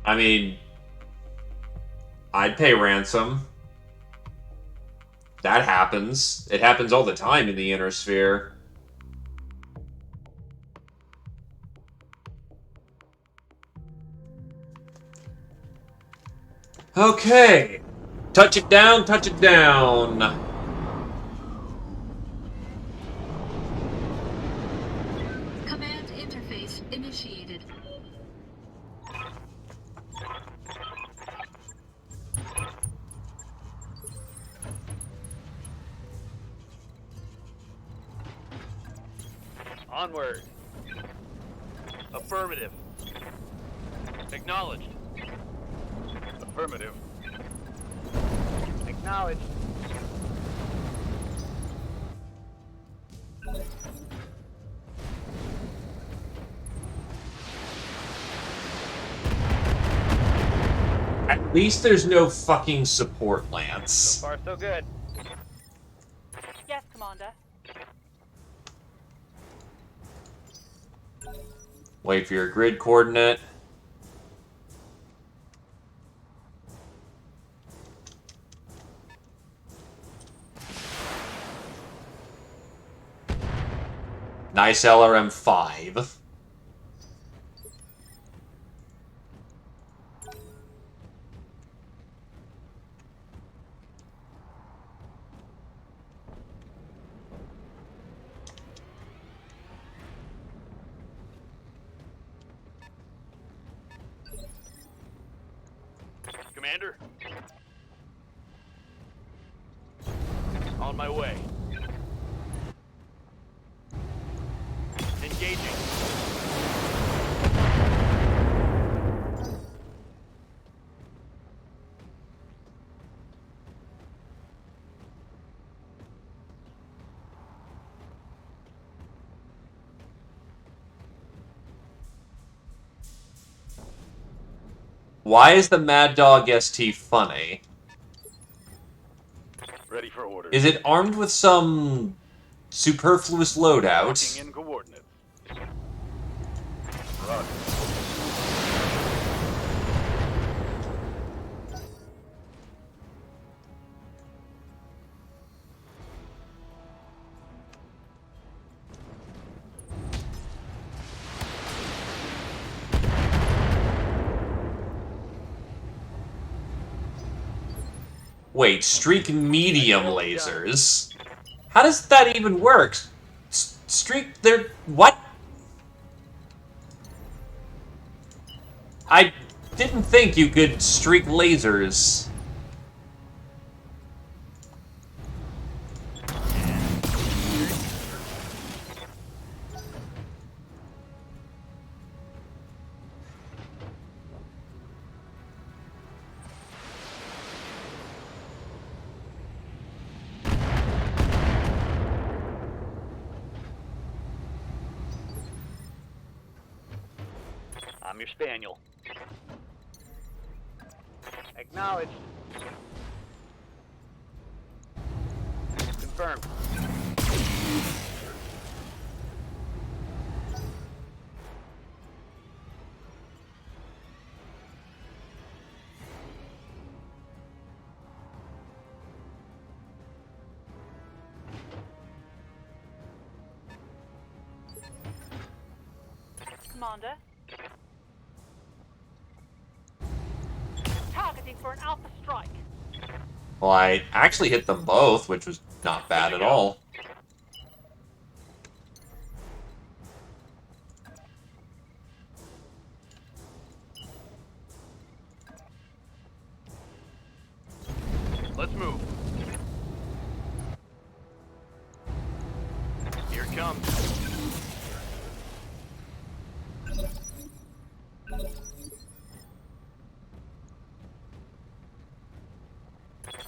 I mean, I'd pay ransom. That happens. It happens all the time in the Inner Sphere. Okay. Touch it down, touch it down. Command interface initiated. Onward. Affirmative. Acknowledged. Affirmative. Acknowledged. At least there's no fucking support lance. So far, so good. Yes, Commander. Wait for your grid coordinate. Nice LRM-5. Commander? On my way. Engaging. Why is the Mad Dog ST funny? Ready for orders. Is it armed with some superfluous loadout? Locking in coordinates. Roger. Wait, streak medium lasers? How does that even work? Streak, they're... what? I didn't think you could streak lasers. I'm your spaniel. Acknowledged. Confirmed. Commander. Targeting for an alpha strike. Well, I actually hit them both, which was not bad at all. Let's move. Here it comes.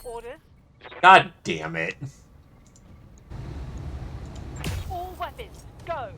Orders. God damn it. All weapons, go.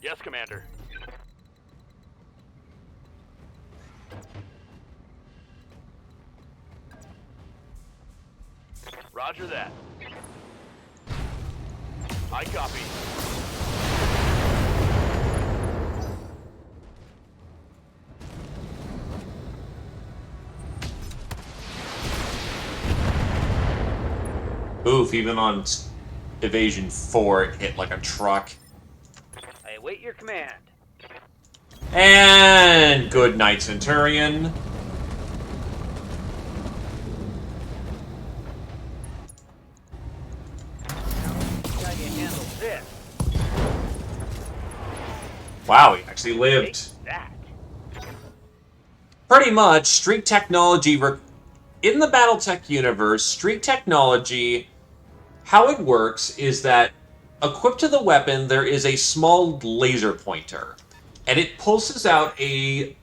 Yes, Commander. Roger that. I copy. Oof, even on Evasion 4, it hit like a truck. I await your command. And good night, Centurion. How do you handle this? Wow, he actually lived. Take that. Pretty much, streak technology... in the Battletech universe, streak technology How it works is that equipped to the weapon, there is a small laser pointer, and it pulses out a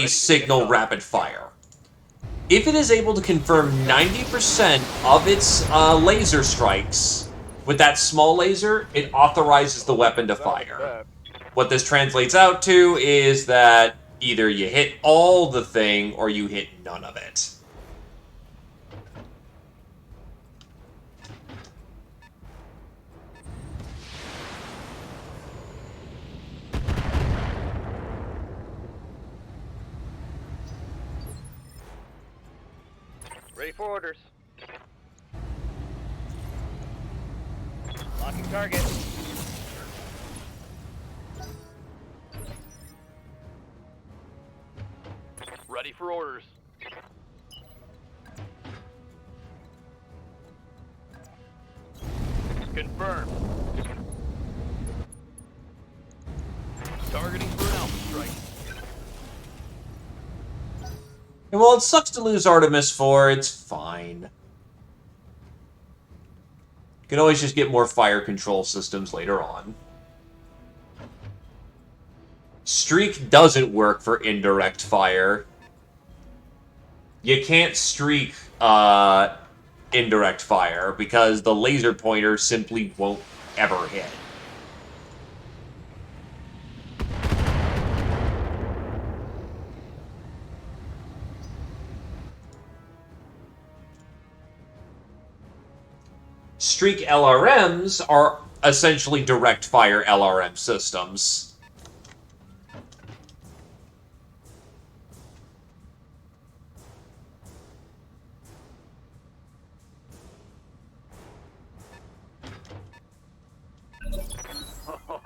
signal rapid fire. If it is able to confirm 90% of its laser strikes with that small laser, it authorizes the weapon to fire. What this translates out to is that either you hit all the thing or you hit none of it. Ready for orders. Locking target. Ready for orders. Confirmed. Targeting for an alpha strike. And while it sucks to lose Artemis 4, it's fine. You can always just get more fire control systems later on. Streak doesn't work for indirect fire. You can't streak indirect fire because the laser pointer simply won't ever hit. Streak LRMs are essentially direct fire LRM systems.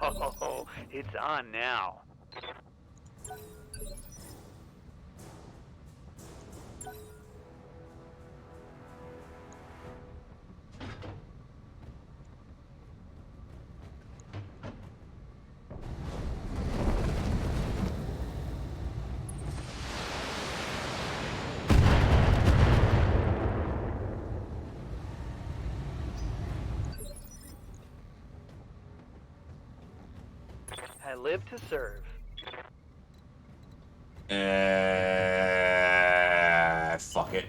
Oh, it's on now. I live to serve. Fuck it.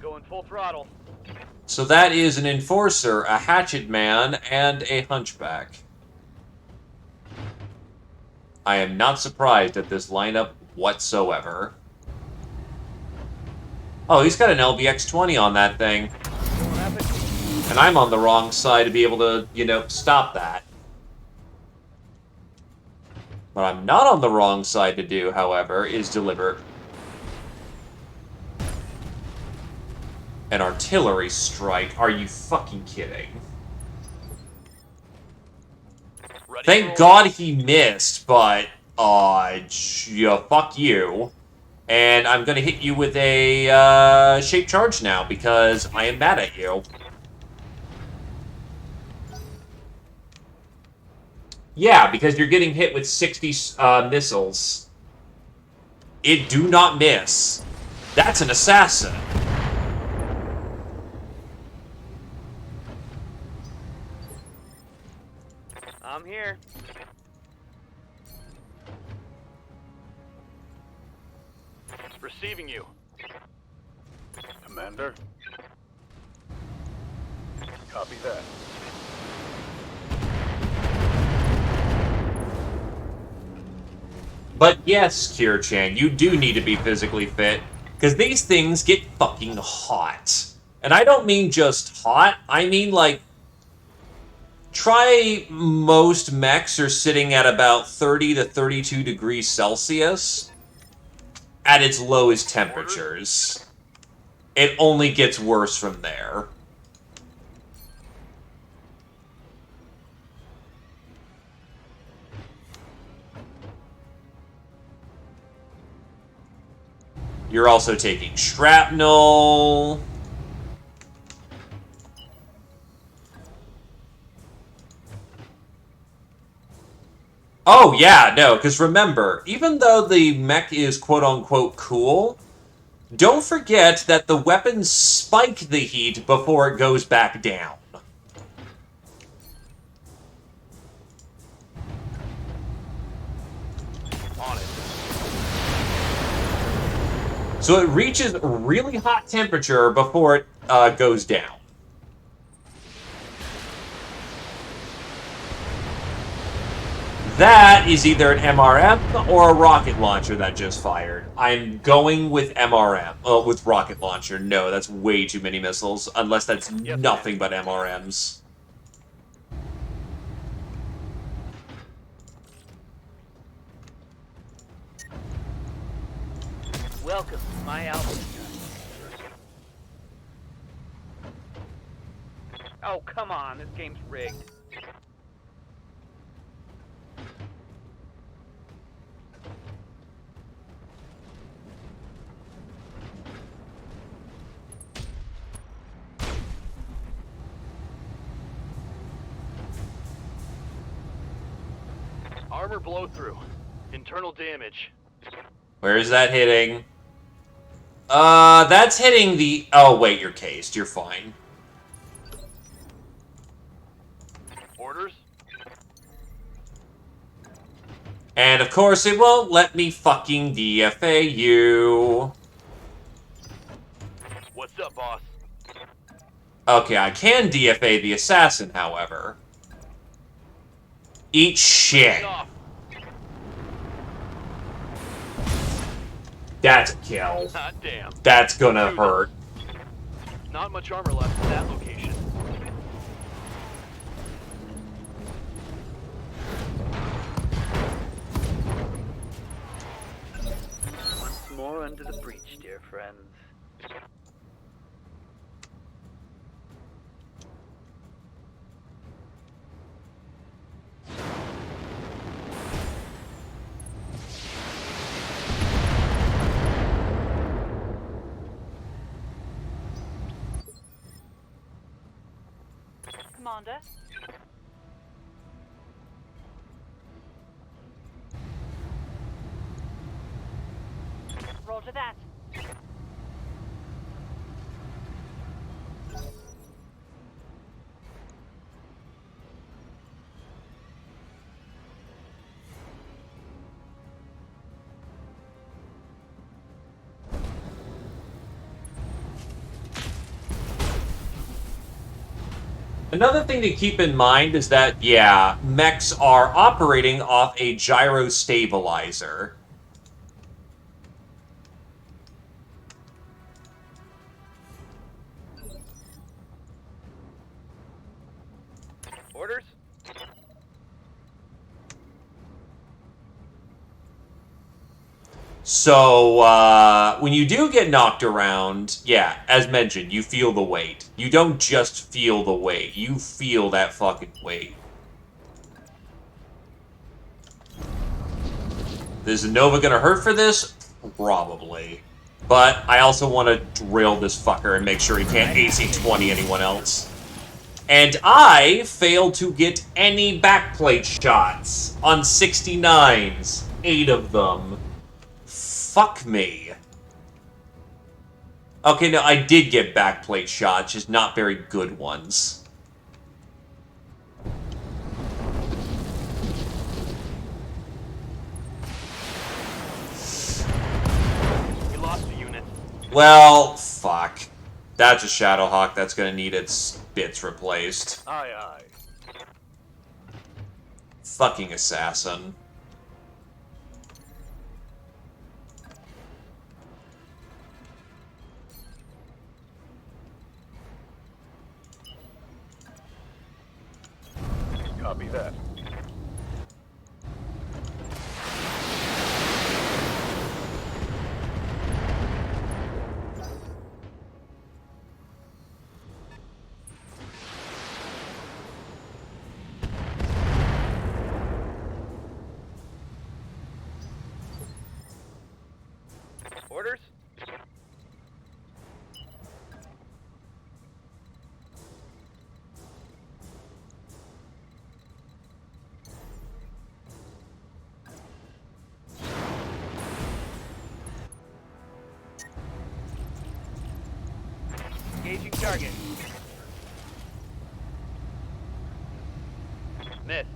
Going full throttle. So that is an Enforcer, a Hatchet Man, and a Hunchback. I am not surprised at this lineup whatsoever. Oh, he's got an LBX-20 on that thing. And I'm on the wrong side to be able to, you know, stop that. What I'm not on the wrong side to do, however, is deliver an artillery strike. Are you fucking kidding? Thank God he missed, but, yeah, fuck you. And I'm gonna hit you with a, shape charge now, because I am mad at you. Yeah, because you're getting hit with 60, missiles. It do not miss. That's an assassin. I'm here. Receiving you. Commander? Copy that. But yes, Kier-chan, you do need to be physically fit, because these things get fucking hot. And I don't mean just hot, I mean like, try most mechs are sitting at about 30 to 32 degrees Celsius at its lowest temperatures. It only gets worse from there. You're also taking shrapnel. Oh, yeah, no, because remember, even though the mech is quote-unquote cool, Don't forget that the weapons spike the heat before it goes back down. On it. So it reaches a really hot temperature before it goes down. That is either an MRM or a rocket launcher that just fired. I'm going with MRM. With rocket launcher. No, that's way too many missiles. Unless that's nothing but MRMs. Welcome to my album. Oh, come on. This game's rigged. Armor blow through. Internal damage. Where is that hitting? That's hitting the... Oh, wait, you're cased. You're fine. Orders? And, of course, it won't let me fucking DFA you. What's up, boss? Okay, I can DFA the assassin, however. Eat shit. That's a kill. Hot damn. That's gonna hurt. Not much armor left in that location. Once more under the breach, dear friends. Commander. Roger that. Another thing to keep in mind is that, yeah, mechs are operating off a gyro stabilizer. Orders? So, when you do get knocked around, yeah, as mentioned, you feel the weight. You don't just feel the weight, you feel that fucking weight. Is Nova gonna hurt for this? Probably. But I also want to drill this fucker and make sure he can't AC-20 anyone else. And I failed to get any backplate shots on 69s. 8 of them. Fuck me. Okay, no, I did get backplate shots, just not very good ones. We lost a unit. Well, fuck. That's a Shadowhawk that's gonna need its bits replaced. Aye, aye. Fucking assassin. Copy that. Orders? target. Missed.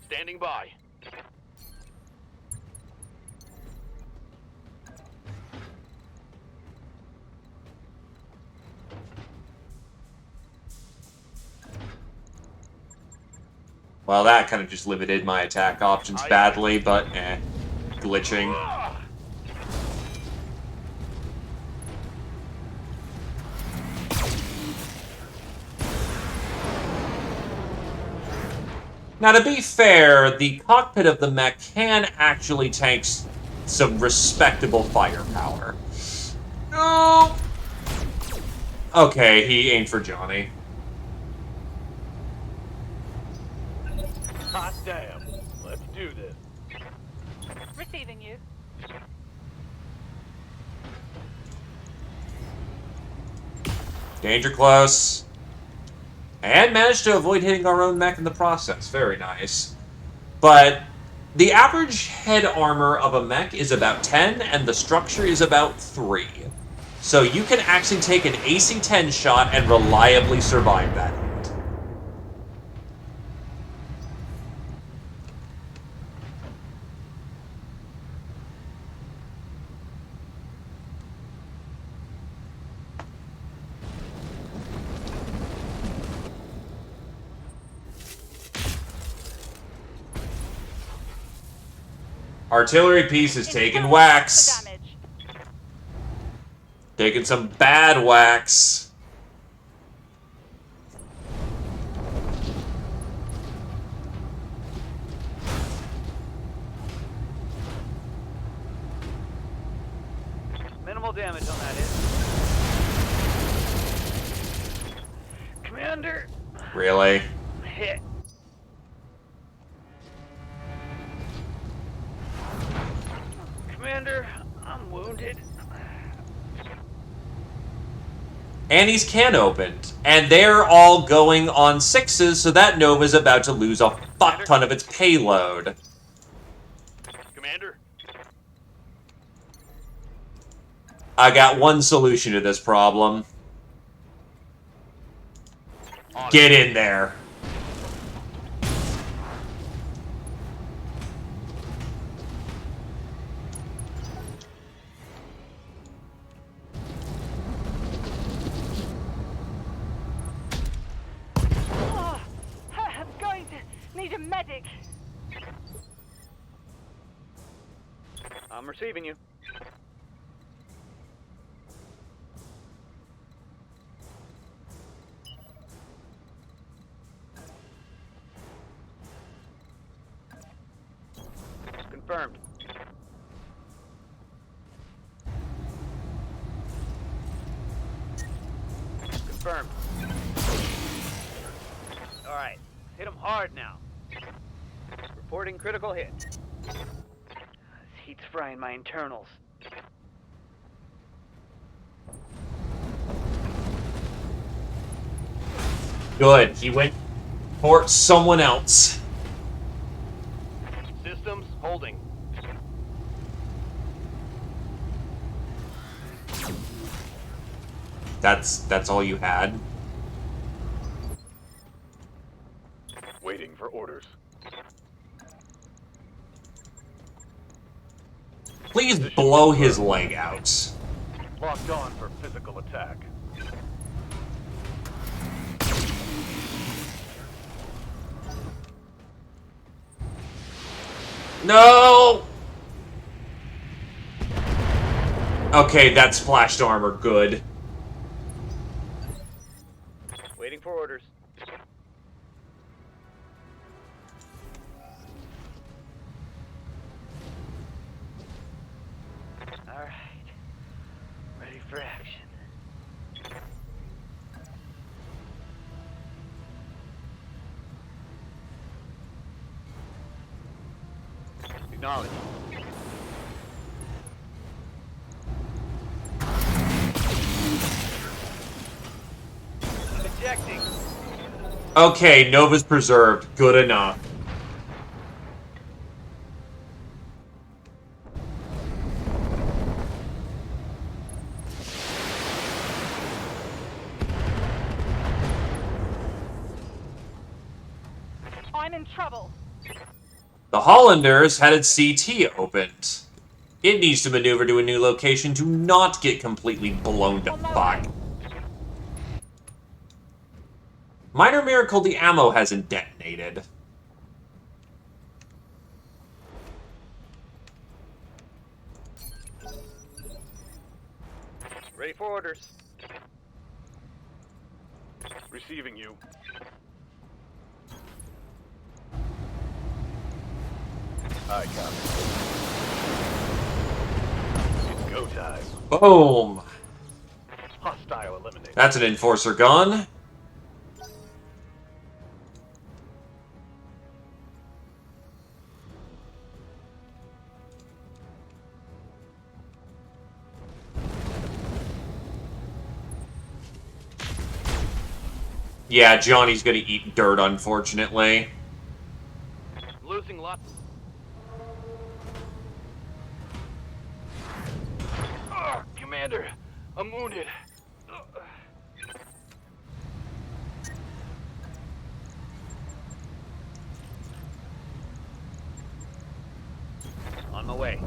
Standing by. Well, that kind of just limited my attack options badly, but glitching. Now, to be fair, the cockpit of the mech can actually tank some respectable firepower. No! Okay, he aimed for Johnny. Hot damn. Let's do this. Receiving you. Danger close. And managed to avoid hitting our own mech in the process. Very nice. But the average head armor of a mech is about 10, and the structure is about 3. So you can actually take an AC-10 shot and reliably survive that hit. Artillery piece is taking wax. Taking some bad wax. Minimal damage on that hit. Commander. Really? Hit. Commander, I'm wounded. Annie's can opened, and they're all going on 6s, so that Nova's about to lose a fuck ton of its payload. Commander. I got one solution to this problem. Get in there. Oh, I'm going to need a medic. I'm receiving you. Confirmed. Confirmed. All right, hit him hard now. Reporting critical hit. This heat's frying my internals. Good. He went for someone else. Systems holding. That's all you had? Waiting for orders. Please blow his leg out. Locked on for physical attack. No! Okay, that's splashed armor. Good. Waiting for orders. All right. Ready for action. Acknowledge. Ejecting. Okay, Nova's preserved. Good enough. I'm in trouble. The Hollanders had its CT opened. It needs to maneuver to a new location to not get completely blown to fuck. Minor miracle the ammo hasn't detonated. Ready for orders. Receiving you. I copy. It's go time. Boom! Hostile eliminated. That's an enforcer gun. Yeah, Johnny's gonna eat dirt, unfortunately. Losing lots. Commander, I'm wounded. On my way.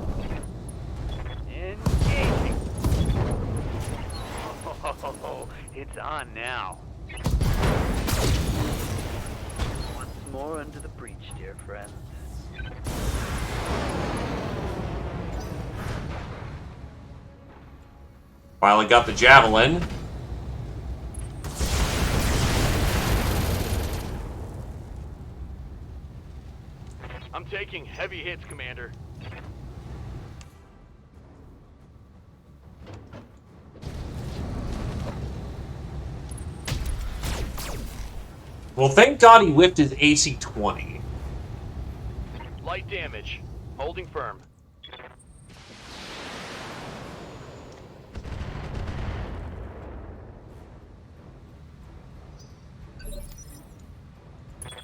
Engaging. Oh, it's on now. Once more under the breach, dear friends. Finally got the javelin. I'm taking heavy hits, Commander. Well, thank God he whipped his AC-20. Light damage. Holding firm.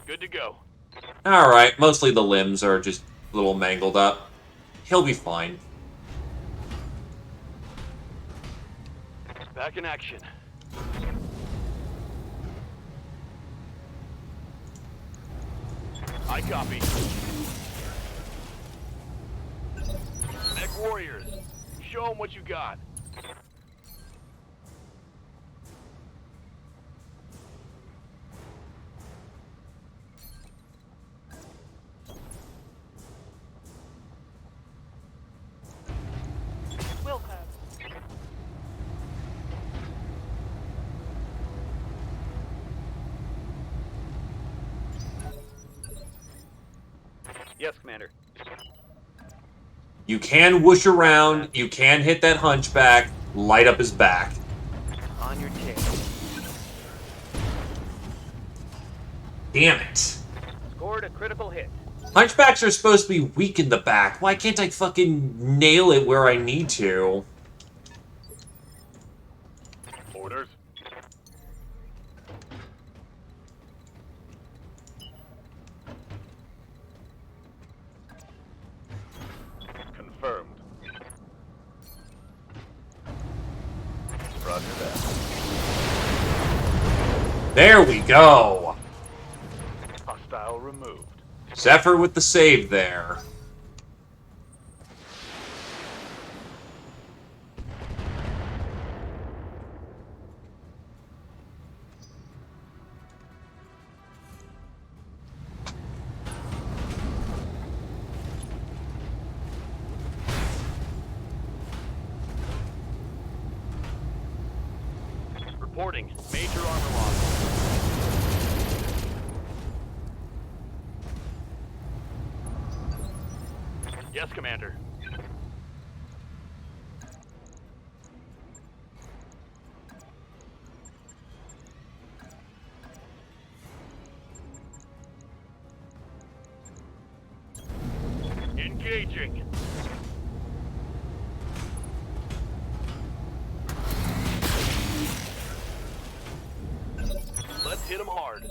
Good to go. Alright, mostly the limbs are just a little mangled up. He'll be fine. Back in action. I copy. Mech warriors, show them what you got. Wilco. Yes, Commander. You can whoosh around, you can hit that hunchback, light up his back. On your tail. Damn it. Scored a critical hit. Hunchbacks are supposed to be weak in the back. Why can't I fucking nail it where I need to? Orders. Confirmed. Roger that. There we go. Hostile removed. Zephyr with the save there. Reporting. Major armor loss. Yes, Commander. Engaging. Let's hit him hard.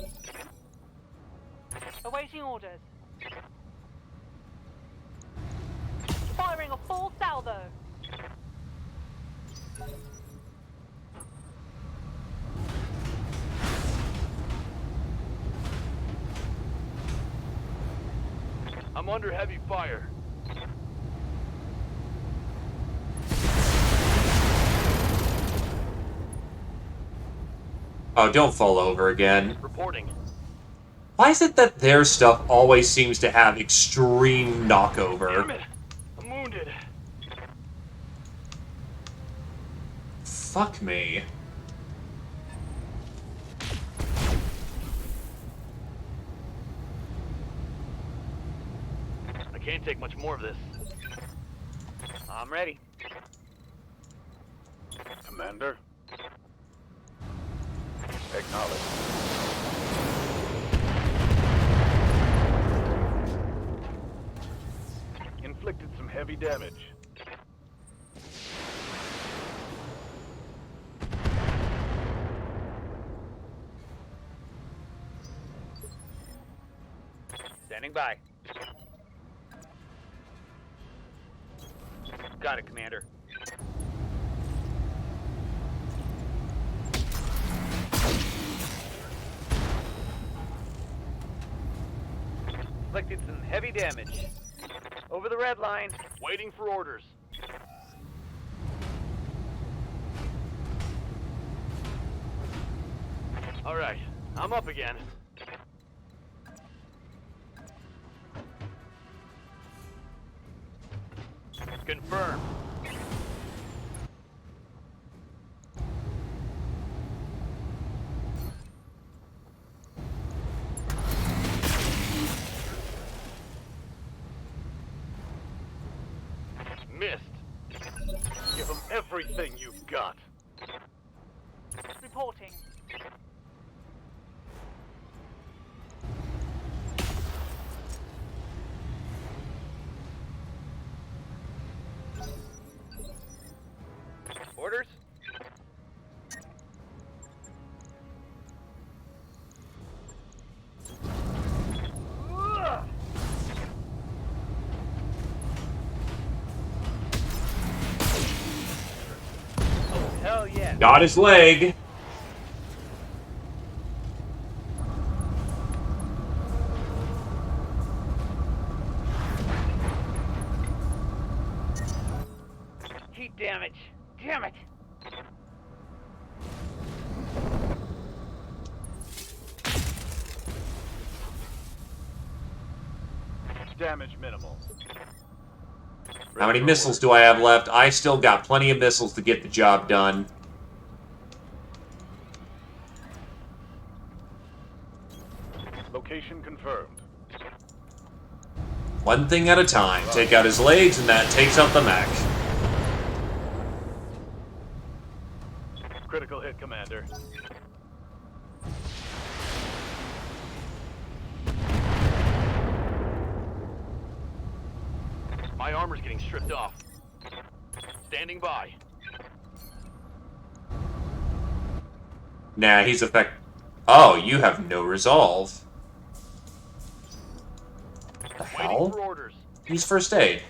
Awaiting orders. Firing a full salvo. I'm under heavy fire. Oh, don't fall over again. Reporting. Why is it that their stuff always seems to have extreme knockover? Damn it! I'm wounded. Fuck me. I can't take much more of this. I'm ready. Commander. Acknowledge. Inflicted some heavy damage. Standing by. Got it, Commander. Inflicted some heavy damage. Over the red line. Waiting for orders. All right, I'm up again. Confirmed. Missed. Give them everything you've got. Reporting. Orders? Oh, hell yeah. Got his leg. Heat damage. Damn it. Damage minimal. How many missiles do I have left? I still got plenty of missiles to get the job done. Location confirmed. One thing at a time. Take out his legs, and that takes out the mech. Critical hit, Commander. My armor's getting stripped off. Standing by. Nah, he's effect. Oh, you have no resolve. The Waiting hell? for orders. Use first aid.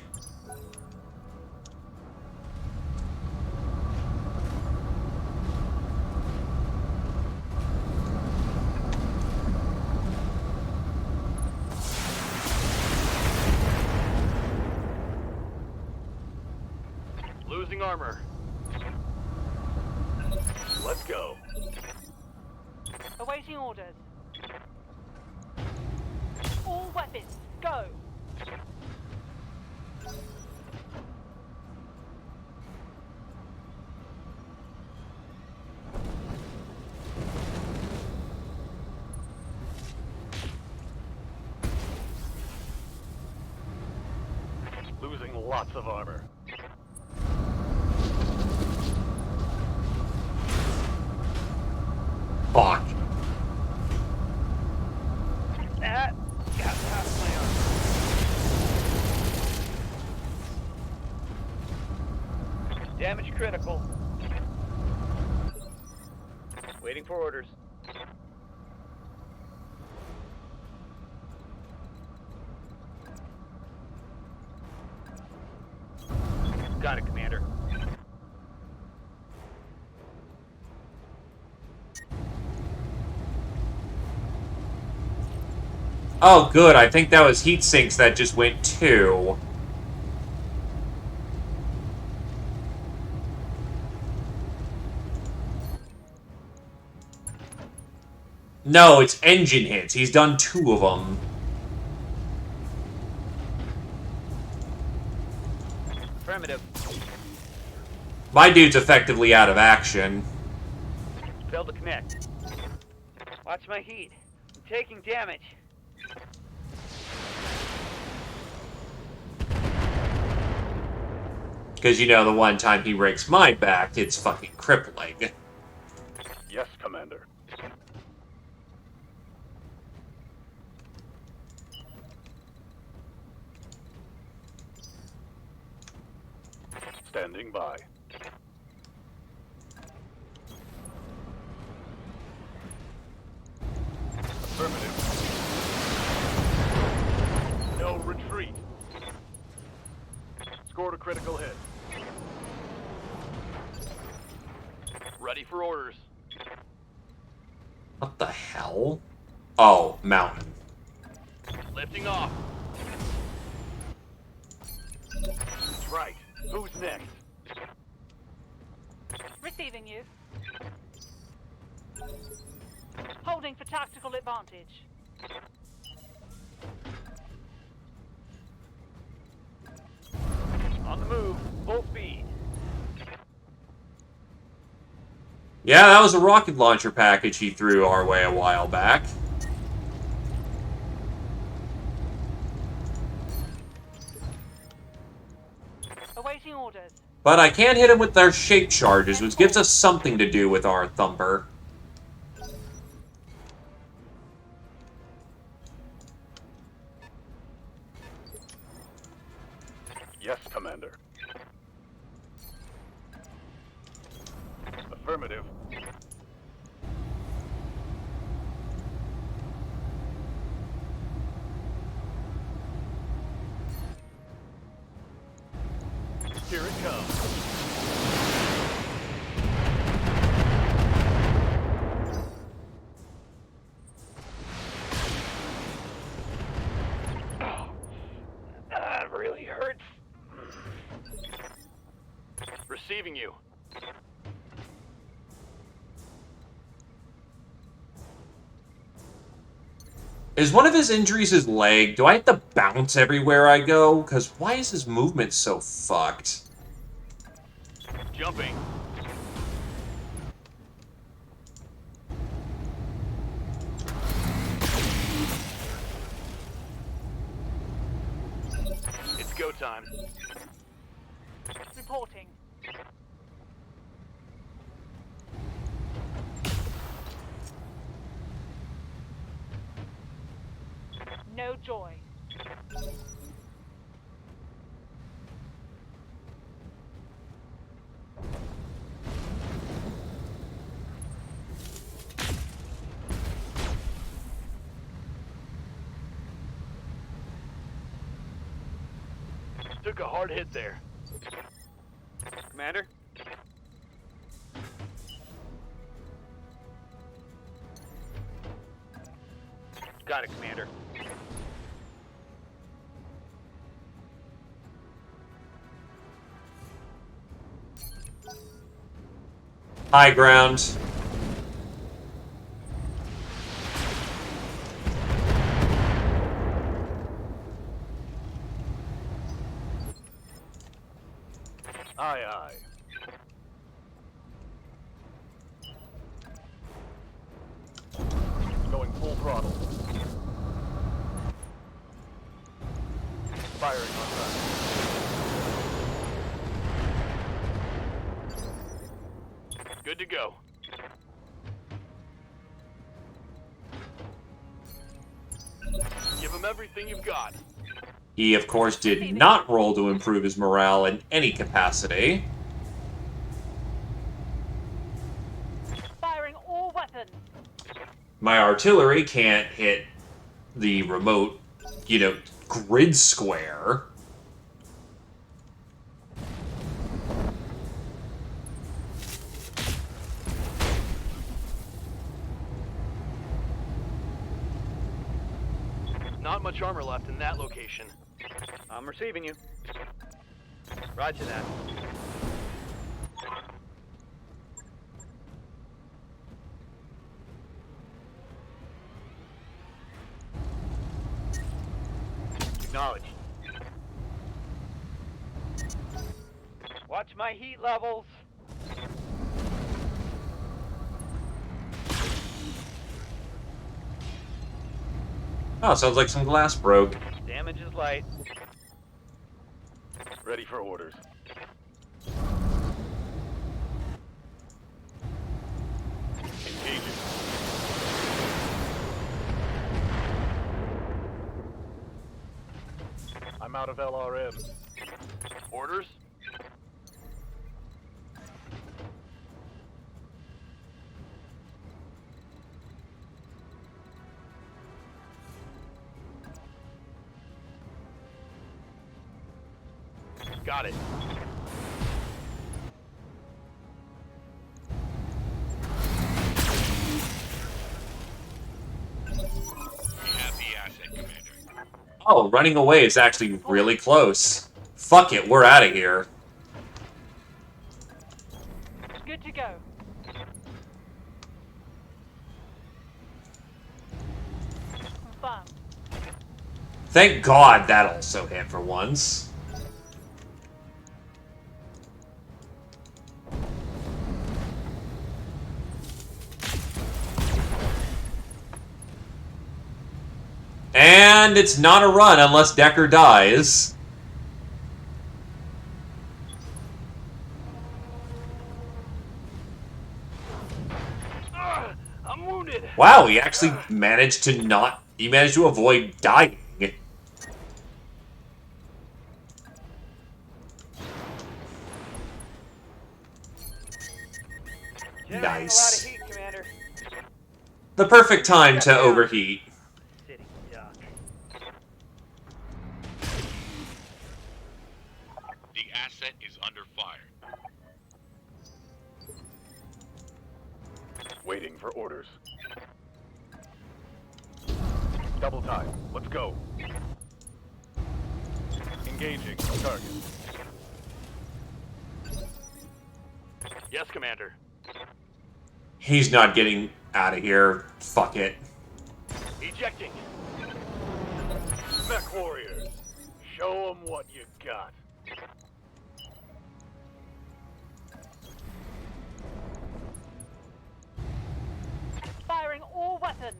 Losing armor. Let's go. Awaiting orders. All weapons, go! Losing lots of armor. Fuck. That got past my arm. critical. Waiting for orders. Got it, Commander. Oh, good. I think that was heat sinks that just went too. No, it's engine hits. He's done 2 of them. Affirmative. My dude's effectively out of action. Failed to connect. Watch my heat. I'm taking damage. Because, you know, the one time he breaks my back, it's fucking crippling. Yes, Commander. Standing by. Affirmative. No retreat. Scored a critical hit. Ready for orders. What the hell? Oh, mountain. Lifting off. That's right. Who's next? Receiving you. Holding for tactical advantage. On the move. Full speed. Yeah, that was a rocket launcher package he threw our way a while back. Awaiting orders. But I can't hit him with their shape charges, which gives us something to do with our thumper. Yes, Commander. Affirmative. Here it comes. That really hurts. Receiving you. Is one of his injuries his leg? Do I have to bounce everywhere I go? Because why is his movement so fucked? Jumping. It's go time. Reporting. No joy. Took a hard hit there. Commander? Got it, Commander. High ground. Aye, aye. Going full throttle. Firing on track. Good to go. Give him everything you've got. He, of course, did not roll to improve his morale in any capacity. My artillery can't hit the remote, you know, grid square. Not much armor left in that location. I'm receiving you. Roger that. Acknowledged. Watch my heat levels. Oh, sounds like some glass broke. Damage is light. Ready for orders. Engaging. I'm out of LRM. Orders? Got it. We have the asset, Commander. Oh, running away is actually really close. Fuck it, we're out of here. Good to go. Confirmed. Thank God that also hit for once. And it's not a run unless Decker dies. I'm wounded. Wow, he actually managed to not... He managed to avoid dying. Nice. A lot of heat, Commander. The perfect time to overheat. City duck. The asset is under fire. Waiting for orders. Double time. Let's go. Engaging target. Yes, Commander. He's not getting out of here. Fuck it. Ejecting. Mech warriors. Show them what you got. Firing all weapons.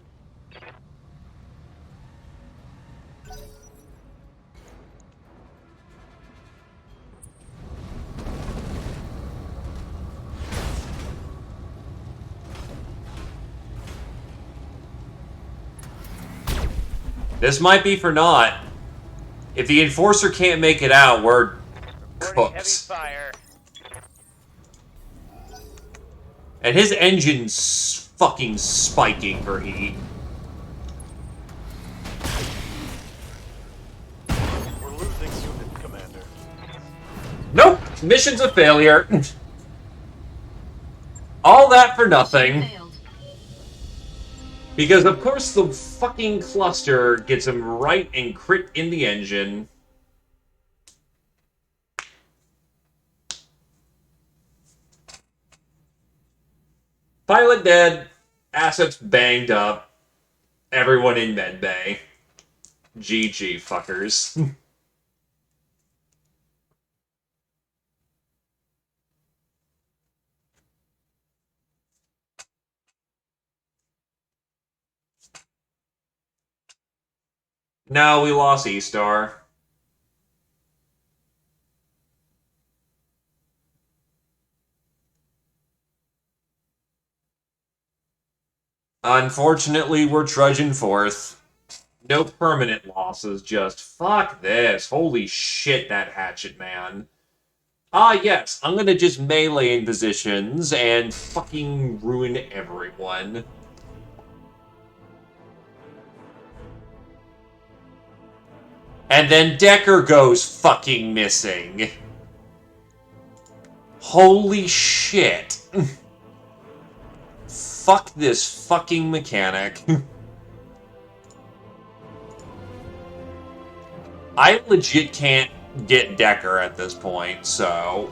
This might be for naught. If the Enforcer can't make it out, we're Heavy cooked. fire. And his engine's fucking spiking for heat. We're losing units, Commander. Nope! Mission's a failure. All that for nothing. Because of course the fucking cluster gets him right and crit in the engine. Pilot dead, assets banged up, everyone in medbay. GG, fuckers. No, we lost E-Star. Unfortunately, we're trudging forth. No permanent losses, just fuck this. Holy shit, that hatchet man. Ah, yes, I'm gonna just melee in positions and fucking ruin everyone. And then Decker goes fucking missing. Holy shit. Fuck this fucking mechanic. I legit can't get Decker at this point, so...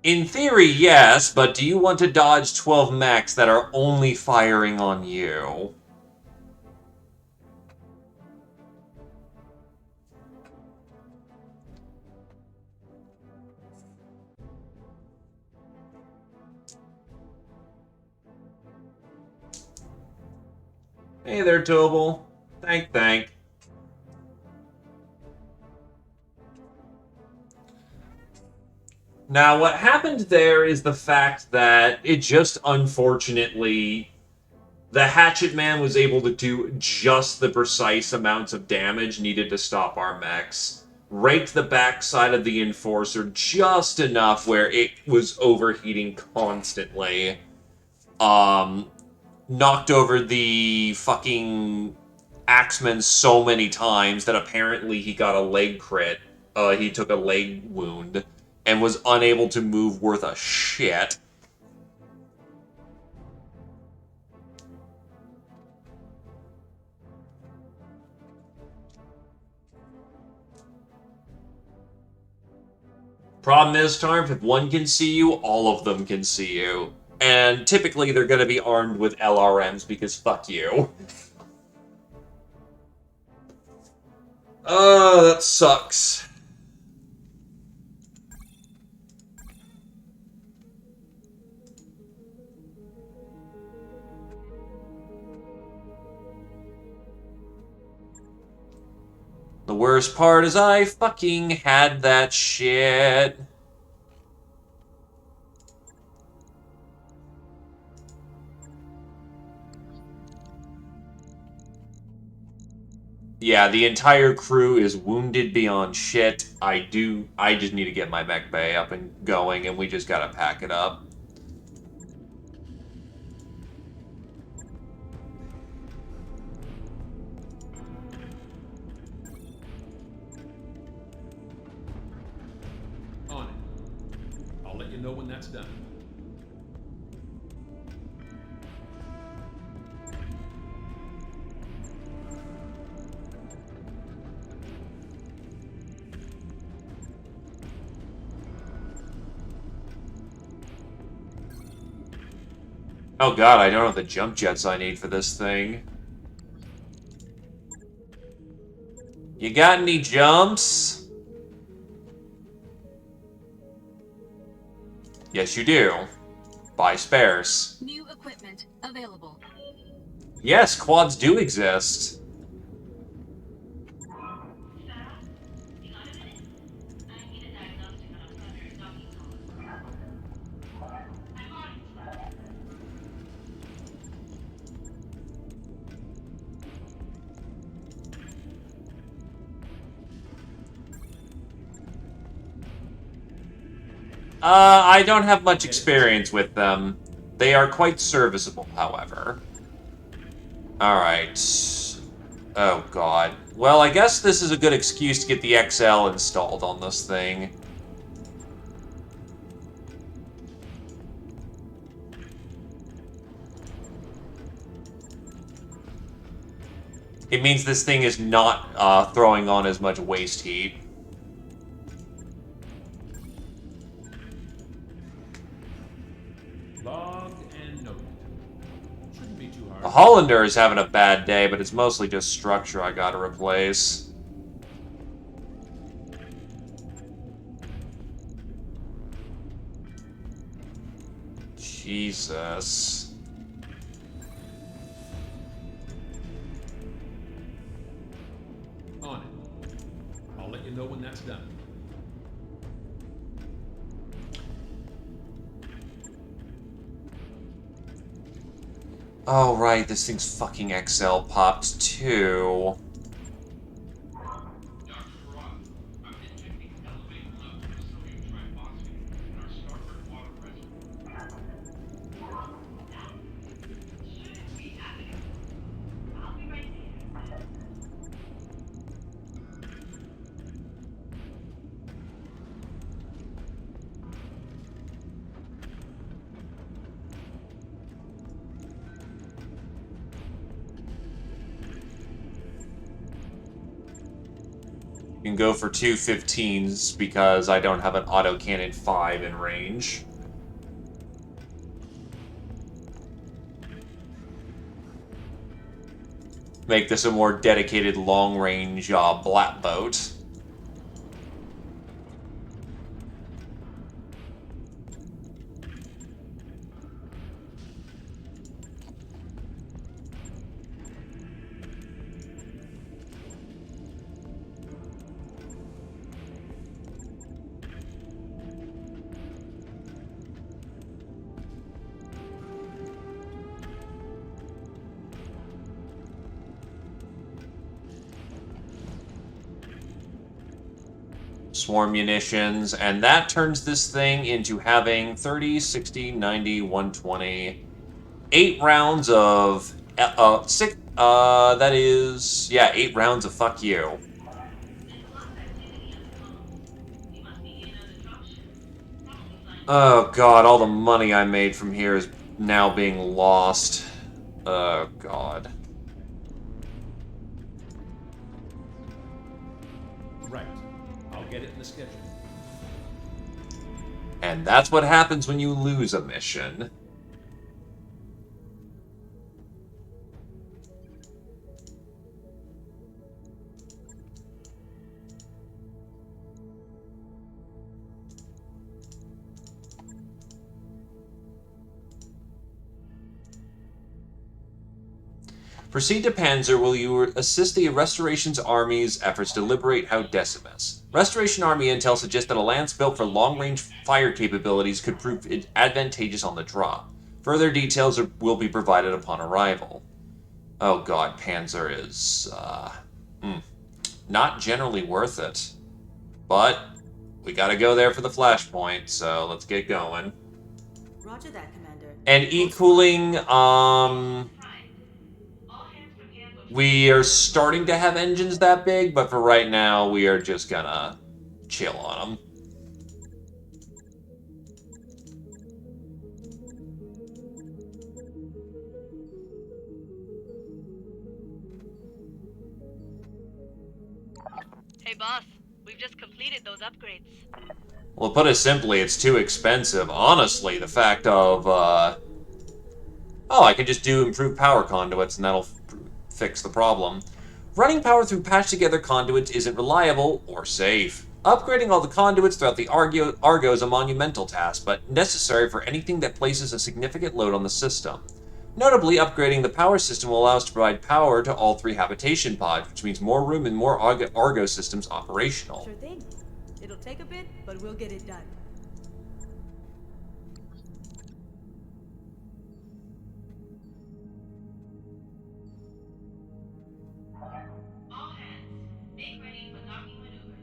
In theory, yes, but do you want to dodge 12 mechs that are only firing on you? Hey there, Tobal. Thank. Now, what happened there is the fact that it just unfortunately... The Hatchet Man was able to do just the precise amounts of damage needed to stop our mechs. Raked the backside of the Enforcer just enough where it was overheating constantly. Knocked over the fucking Axeman so many times that apparently he got a leg crit. He took a leg wound and was unable to move worth a shit. Problem is, Tarp, if one can see you, all of them can see you. And typically they're going to be armed with LRMs because fuck you. That sucks. The worst part is I fucking had that shit. Yeah, the entire crew is wounded beyond shit. I just need to get my mech bay up and going, and we just gotta pack it up. On it. I'll let you know when that's done. Oh god, I don't have the jump jets I need for this thing. You got any jumps? Yes, you do. Buy spares. New equipment available. Yes, quads do exist. I don't have much experience with them. They are quite serviceable, however. Alright. Oh, God. Well, I guess this is a good excuse to get the XL installed on this thing. It means this thing is not throwing on as much waste heat. Log and note. Shouldn't be too hard. The Hollander is having a bad day, but it's mostly just structure I gotta replace. Jesus. On it. I'll let you know when that's done. Oh, right, this thing's fucking XL popped too. You can go for 215s because I don't have an autocannon 5 in range. Make this a more dedicated long-range black boat. Swarm munitions, and that turns this thing into having 30, 60, 90, 120, 8 rounds of, that is, yeah, 8 rounds of fuck you. Oh god, all the money I made from here is now being lost. Oh god. Right. I'll get it in the schedule. And that's what happens when you lose a mission. Proceed to Panzer will you assist the Restoration's Army's efforts to liberate How Decimus. Restoration Army intel suggests that a lance built for long-range fire capabilities could prove advantageous on the draw. Further details will be provided upon arrival. Oh god, Panzer is, not generally worth it. But we gotta go there for the flashpoint, so let's get going. Roger that, Commander. And E-cooling, we are starting to have engines that big, but for right now, we are just gonna chill on them. Hey boss, we've just completed those upgrades. Well, to put it simply, it's too expensive. Honestly, the fact of, oh, I can just do improved power conduits and that'll fix the problem. Running power through patched-together conduits isn't reliable or safe. Upgrading all the conduits throughout the Argo is a monumental task, but necessary for anything that places a significant load on the system. Notably, upgrading the power system will allow us to provide power to all 3 habitation pods, which means more room and more Argo systems operational. Sure thing. It'll take a bit, but we'll get it done. All hands, make ready for docking maneuvers.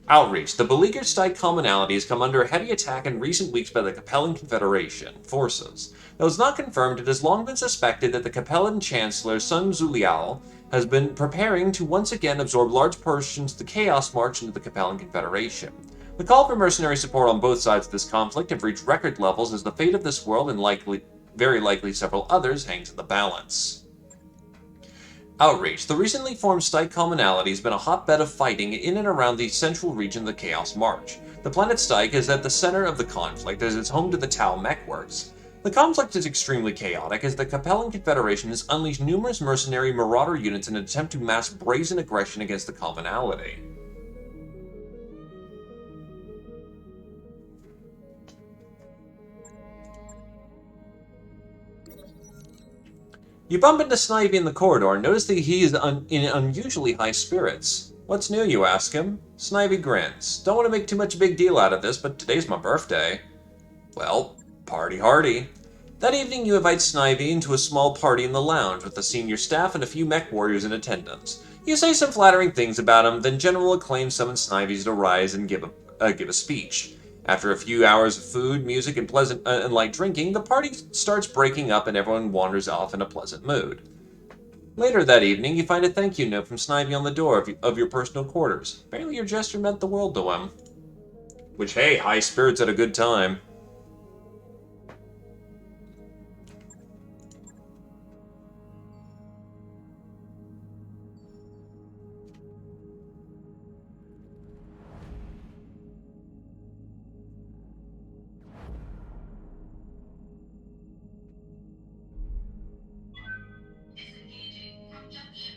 Outreach. The beleaguered Stike commonality has come under a heavy attack in recent weeks by the Capellan Confederation forces. Though it's not confirmed, it has long been suspected that the Capellan Chancellor Sun Zuliao has been preparing to once again absorb large portions of the Chaos March into the Capellan Confederation. The call for mercenary support on both sides of this conflict have reached record levels as the fate of this world and very likely several others hangs in the balance. Outreach. The recently formed Stike commonality has been a hotbed of fighting in and around the central region of the Chaos March. The planet Stike is at the center of the conflict as it's home to the Tau mech works. The conflict is extremely chaotic as the Capellan Confederation has unleashed numerous mercenary marauder units in an attempt to mass brazen aggression against the commonality. You bump into Snivy in the corridor and notice that he is in unusually high spirits. What's new, you ask him? Snivy grins. Don't want to make too much a big deal out of this, but today's my birthday. Well, party hardy. That evening you invite Snivy into a small party in the lounge with the senior staff and a few mech warriors in attendance. You say some flattering things about him, then general acclaim summons Snivy to rise and give a speech. After a few hours of food, music, and pleasant and light drinking, the party starts breaking up and everyone wanders off in a pleasant mood. Later that evening, you find a thank you note from Snivy on the door of your personal quarters. Apparently your gesture meant the world to him. Which, hey, high spirits at a good time. Disengaging from junction.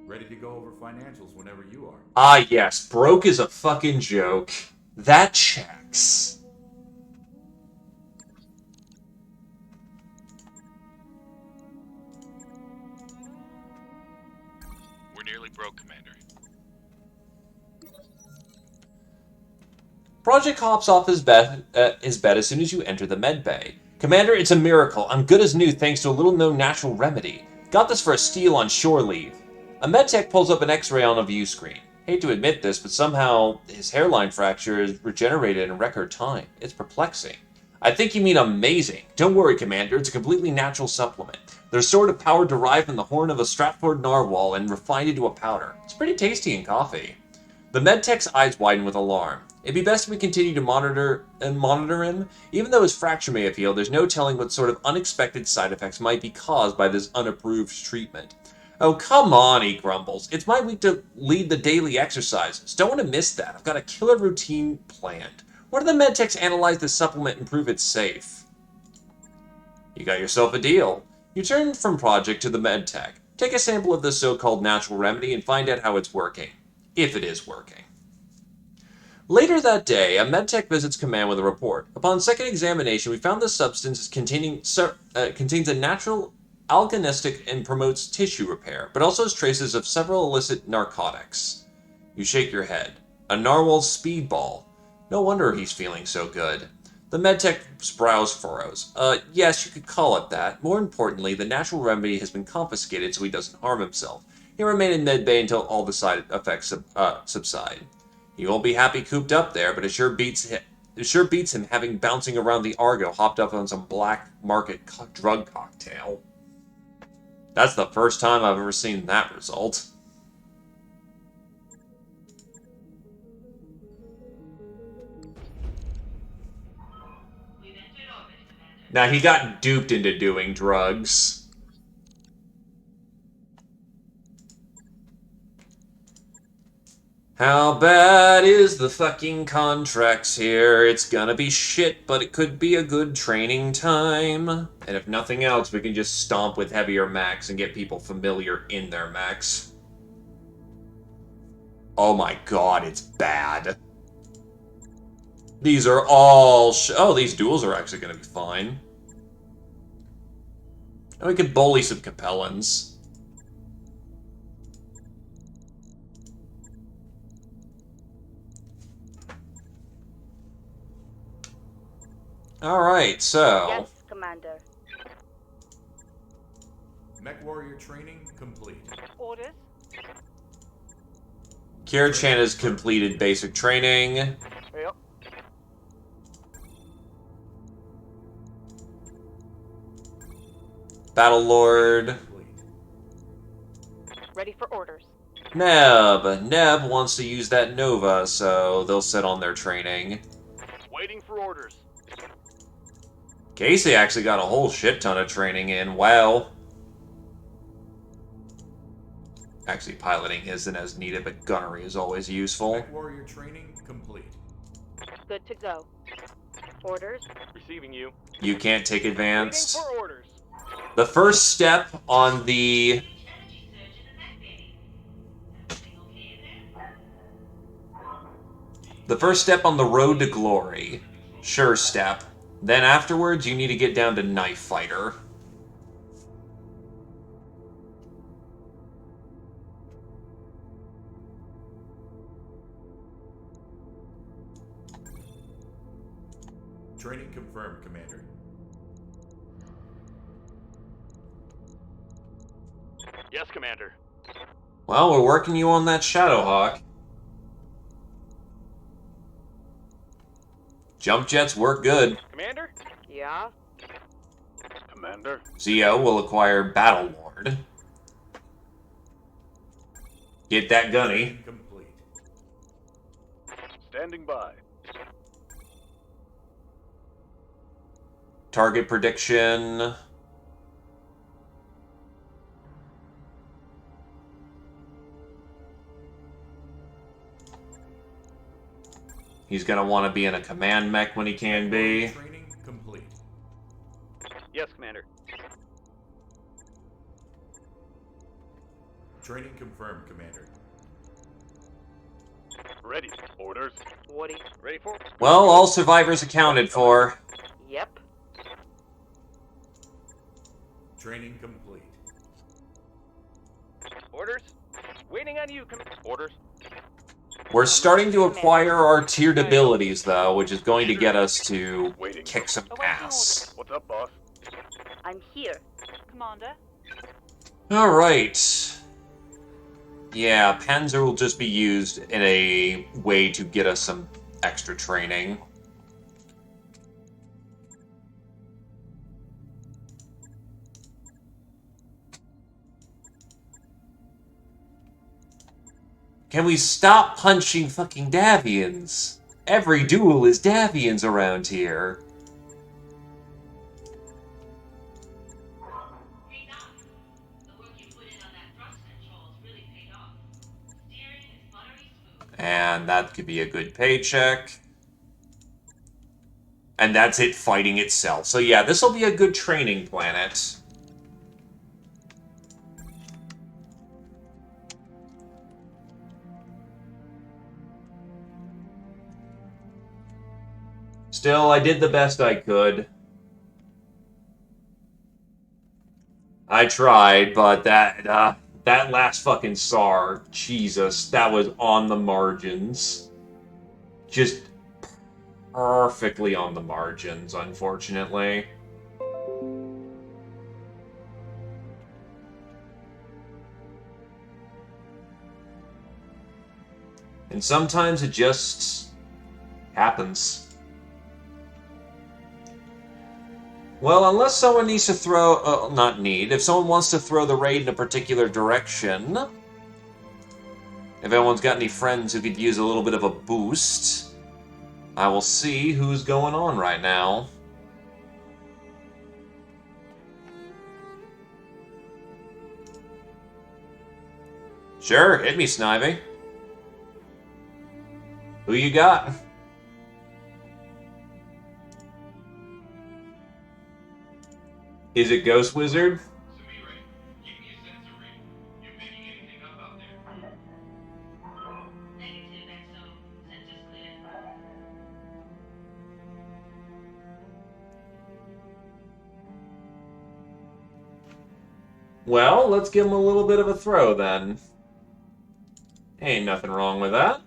Ready to go over financials whenever you are. Ah, yes, broke is a fucking joke. That checks. We're nearly broke, Commander. Project hops off his bed as soon as you enter the med bay. Commander, it's a miracle. I'm good as new thanks to a little-known natural remedy. Got this for a steal on shore leave. A medtech pulls up an x-ray on a view screen. Hate to admit this, but somehow his hairline fracture is regenerated in record time. It's perplexing. I think you mean amazing. Don't worry, Commander. It's a completely natural supplement. There's sort of power derived from the horn of a Stratford narwhal and refined into a powder. It's pretty tasty in coffee. The medtech's eyes widen with alarm. It'd be best if we continue to monitor him. Even though his fracture may have healed, there's no telling what sort of unexpected side effects might be caused by this unapproved treatment. Oh, come on, he grumbles. It's my week to lead the daily exercises. Don't want to miss that. I've got a killer routine planned. What do the medtechs analyze the supplement and prove it's safe? You got yourself a deal. You turn from Project to the medtech. Take a sample of this so-called natural remedy and find out how it's working. If it is working. Later that day, a medtech visits command with a report. Upon second examination, we found this substance contains a natural alkanistic and promotes tissue repair, but also has traces of several illicit narcotics. You shake your head. A narwhal speedball. No wonder he's feeling so good. The medtech's brows furrows. Yes, you could call it that. More importantly, the natural remedy has been confiscated so he doesn't harm himself. He'll remain in medbay until all the side effects subside. He won't be happy cooped up there, but it sure beats him having bouncing around the Argo hopped up on some black market drug cocktail. That's the first time I've ever seen that result. Now, he got duped into doing drugs. How bad is the fucking contracts here? It's gonna be shit, but it could be a good training time. And if nothing else, we can just stomp with heavier mechs and get people familiar in their mechs. Oh my god, it's bad. These are all oh, these duels are actually gonna be fine. And we could bully some Capellans. Alright, so... Yes, Commander. Mech Warrior training complete. Orders? Kira-chan has completed basic training. Yep. Battlelord. Ready for orders. Neb wants to use that Nova, so they'll sit on their training. Waiting for orders. Casey actually got a whole shit ton of training in. Wow. Actually, piloting isn't as needed, but gunnery is always useful. Mech Warrior training complete. Good to go. Orders? Receiving you. You can't take advanced. Waiting for orders. The first step on the... The first step on the road to glory. Sure step. Then afterwards, you need to get down to knife fighter. Training confirmed, Commander. Yes, Commander. Well, we're working you on that Shadowhawk. Jump jets work good. Commander? Yeah? Commander? Zio will acquire Battle Lord. Get that gunny. Complete. Standing by. Target prediction. He's going to want to be in a command mech when he can be. Training complete. Yes, Commander. Training confirmed, Commander. Ready. Orders. Woody, ready for? Well, all survivors accounted for. Yep. Training complete. Orders? Waiting on you, Orders. We're starting to acquire our tiered abilities, though, which is going to get us to kick some ass. What's up, boss? I'm here. Commander. Alright. Yeah, Panzer will just be used in a way to get us some extra training. Can we stop punching fucking Davians? Every duel is Davians around here. And that could be a good paycheck. And that's it fighting itself. So yeah, this will be a good training planet. Still, I did the best I could. I tried, but that last fucking SAR, Jesus, that was on the margins. Just perfectly on the margins, unfortunately. And sometimes it just happens. Well, unless someone needs to throw... not need. If someone wants to throw the raid in a particular direction... If anyone's got any friends who could use a little bit of a boost... I will see who's going on right now. Sure, hit me, Snivy. Who you got? Is it Ghost Wizard? Well, let's give him a little bit of a throw, then. Ain't nothing wrong with that.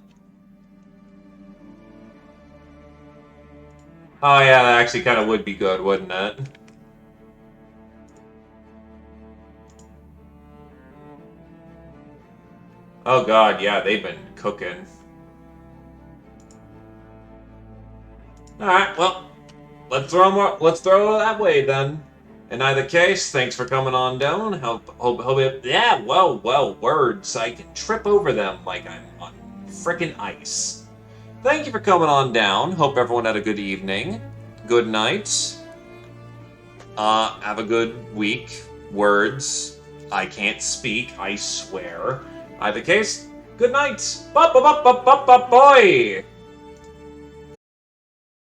Oh yeah, that actually kind of would be good, wouldn't it? Oh god, yeah, they've been cooking. Alright, well, let's throw it that way, then. In either case, thanks for coming on down. Hope it... Yeah, well, words. I can trip over them like I'm on frickin' ice. Thank you for coming on down. Hope everyone had a good evening. Good night. Have a good week. Words. I can't speak, I swear. Either case, good night. Boy!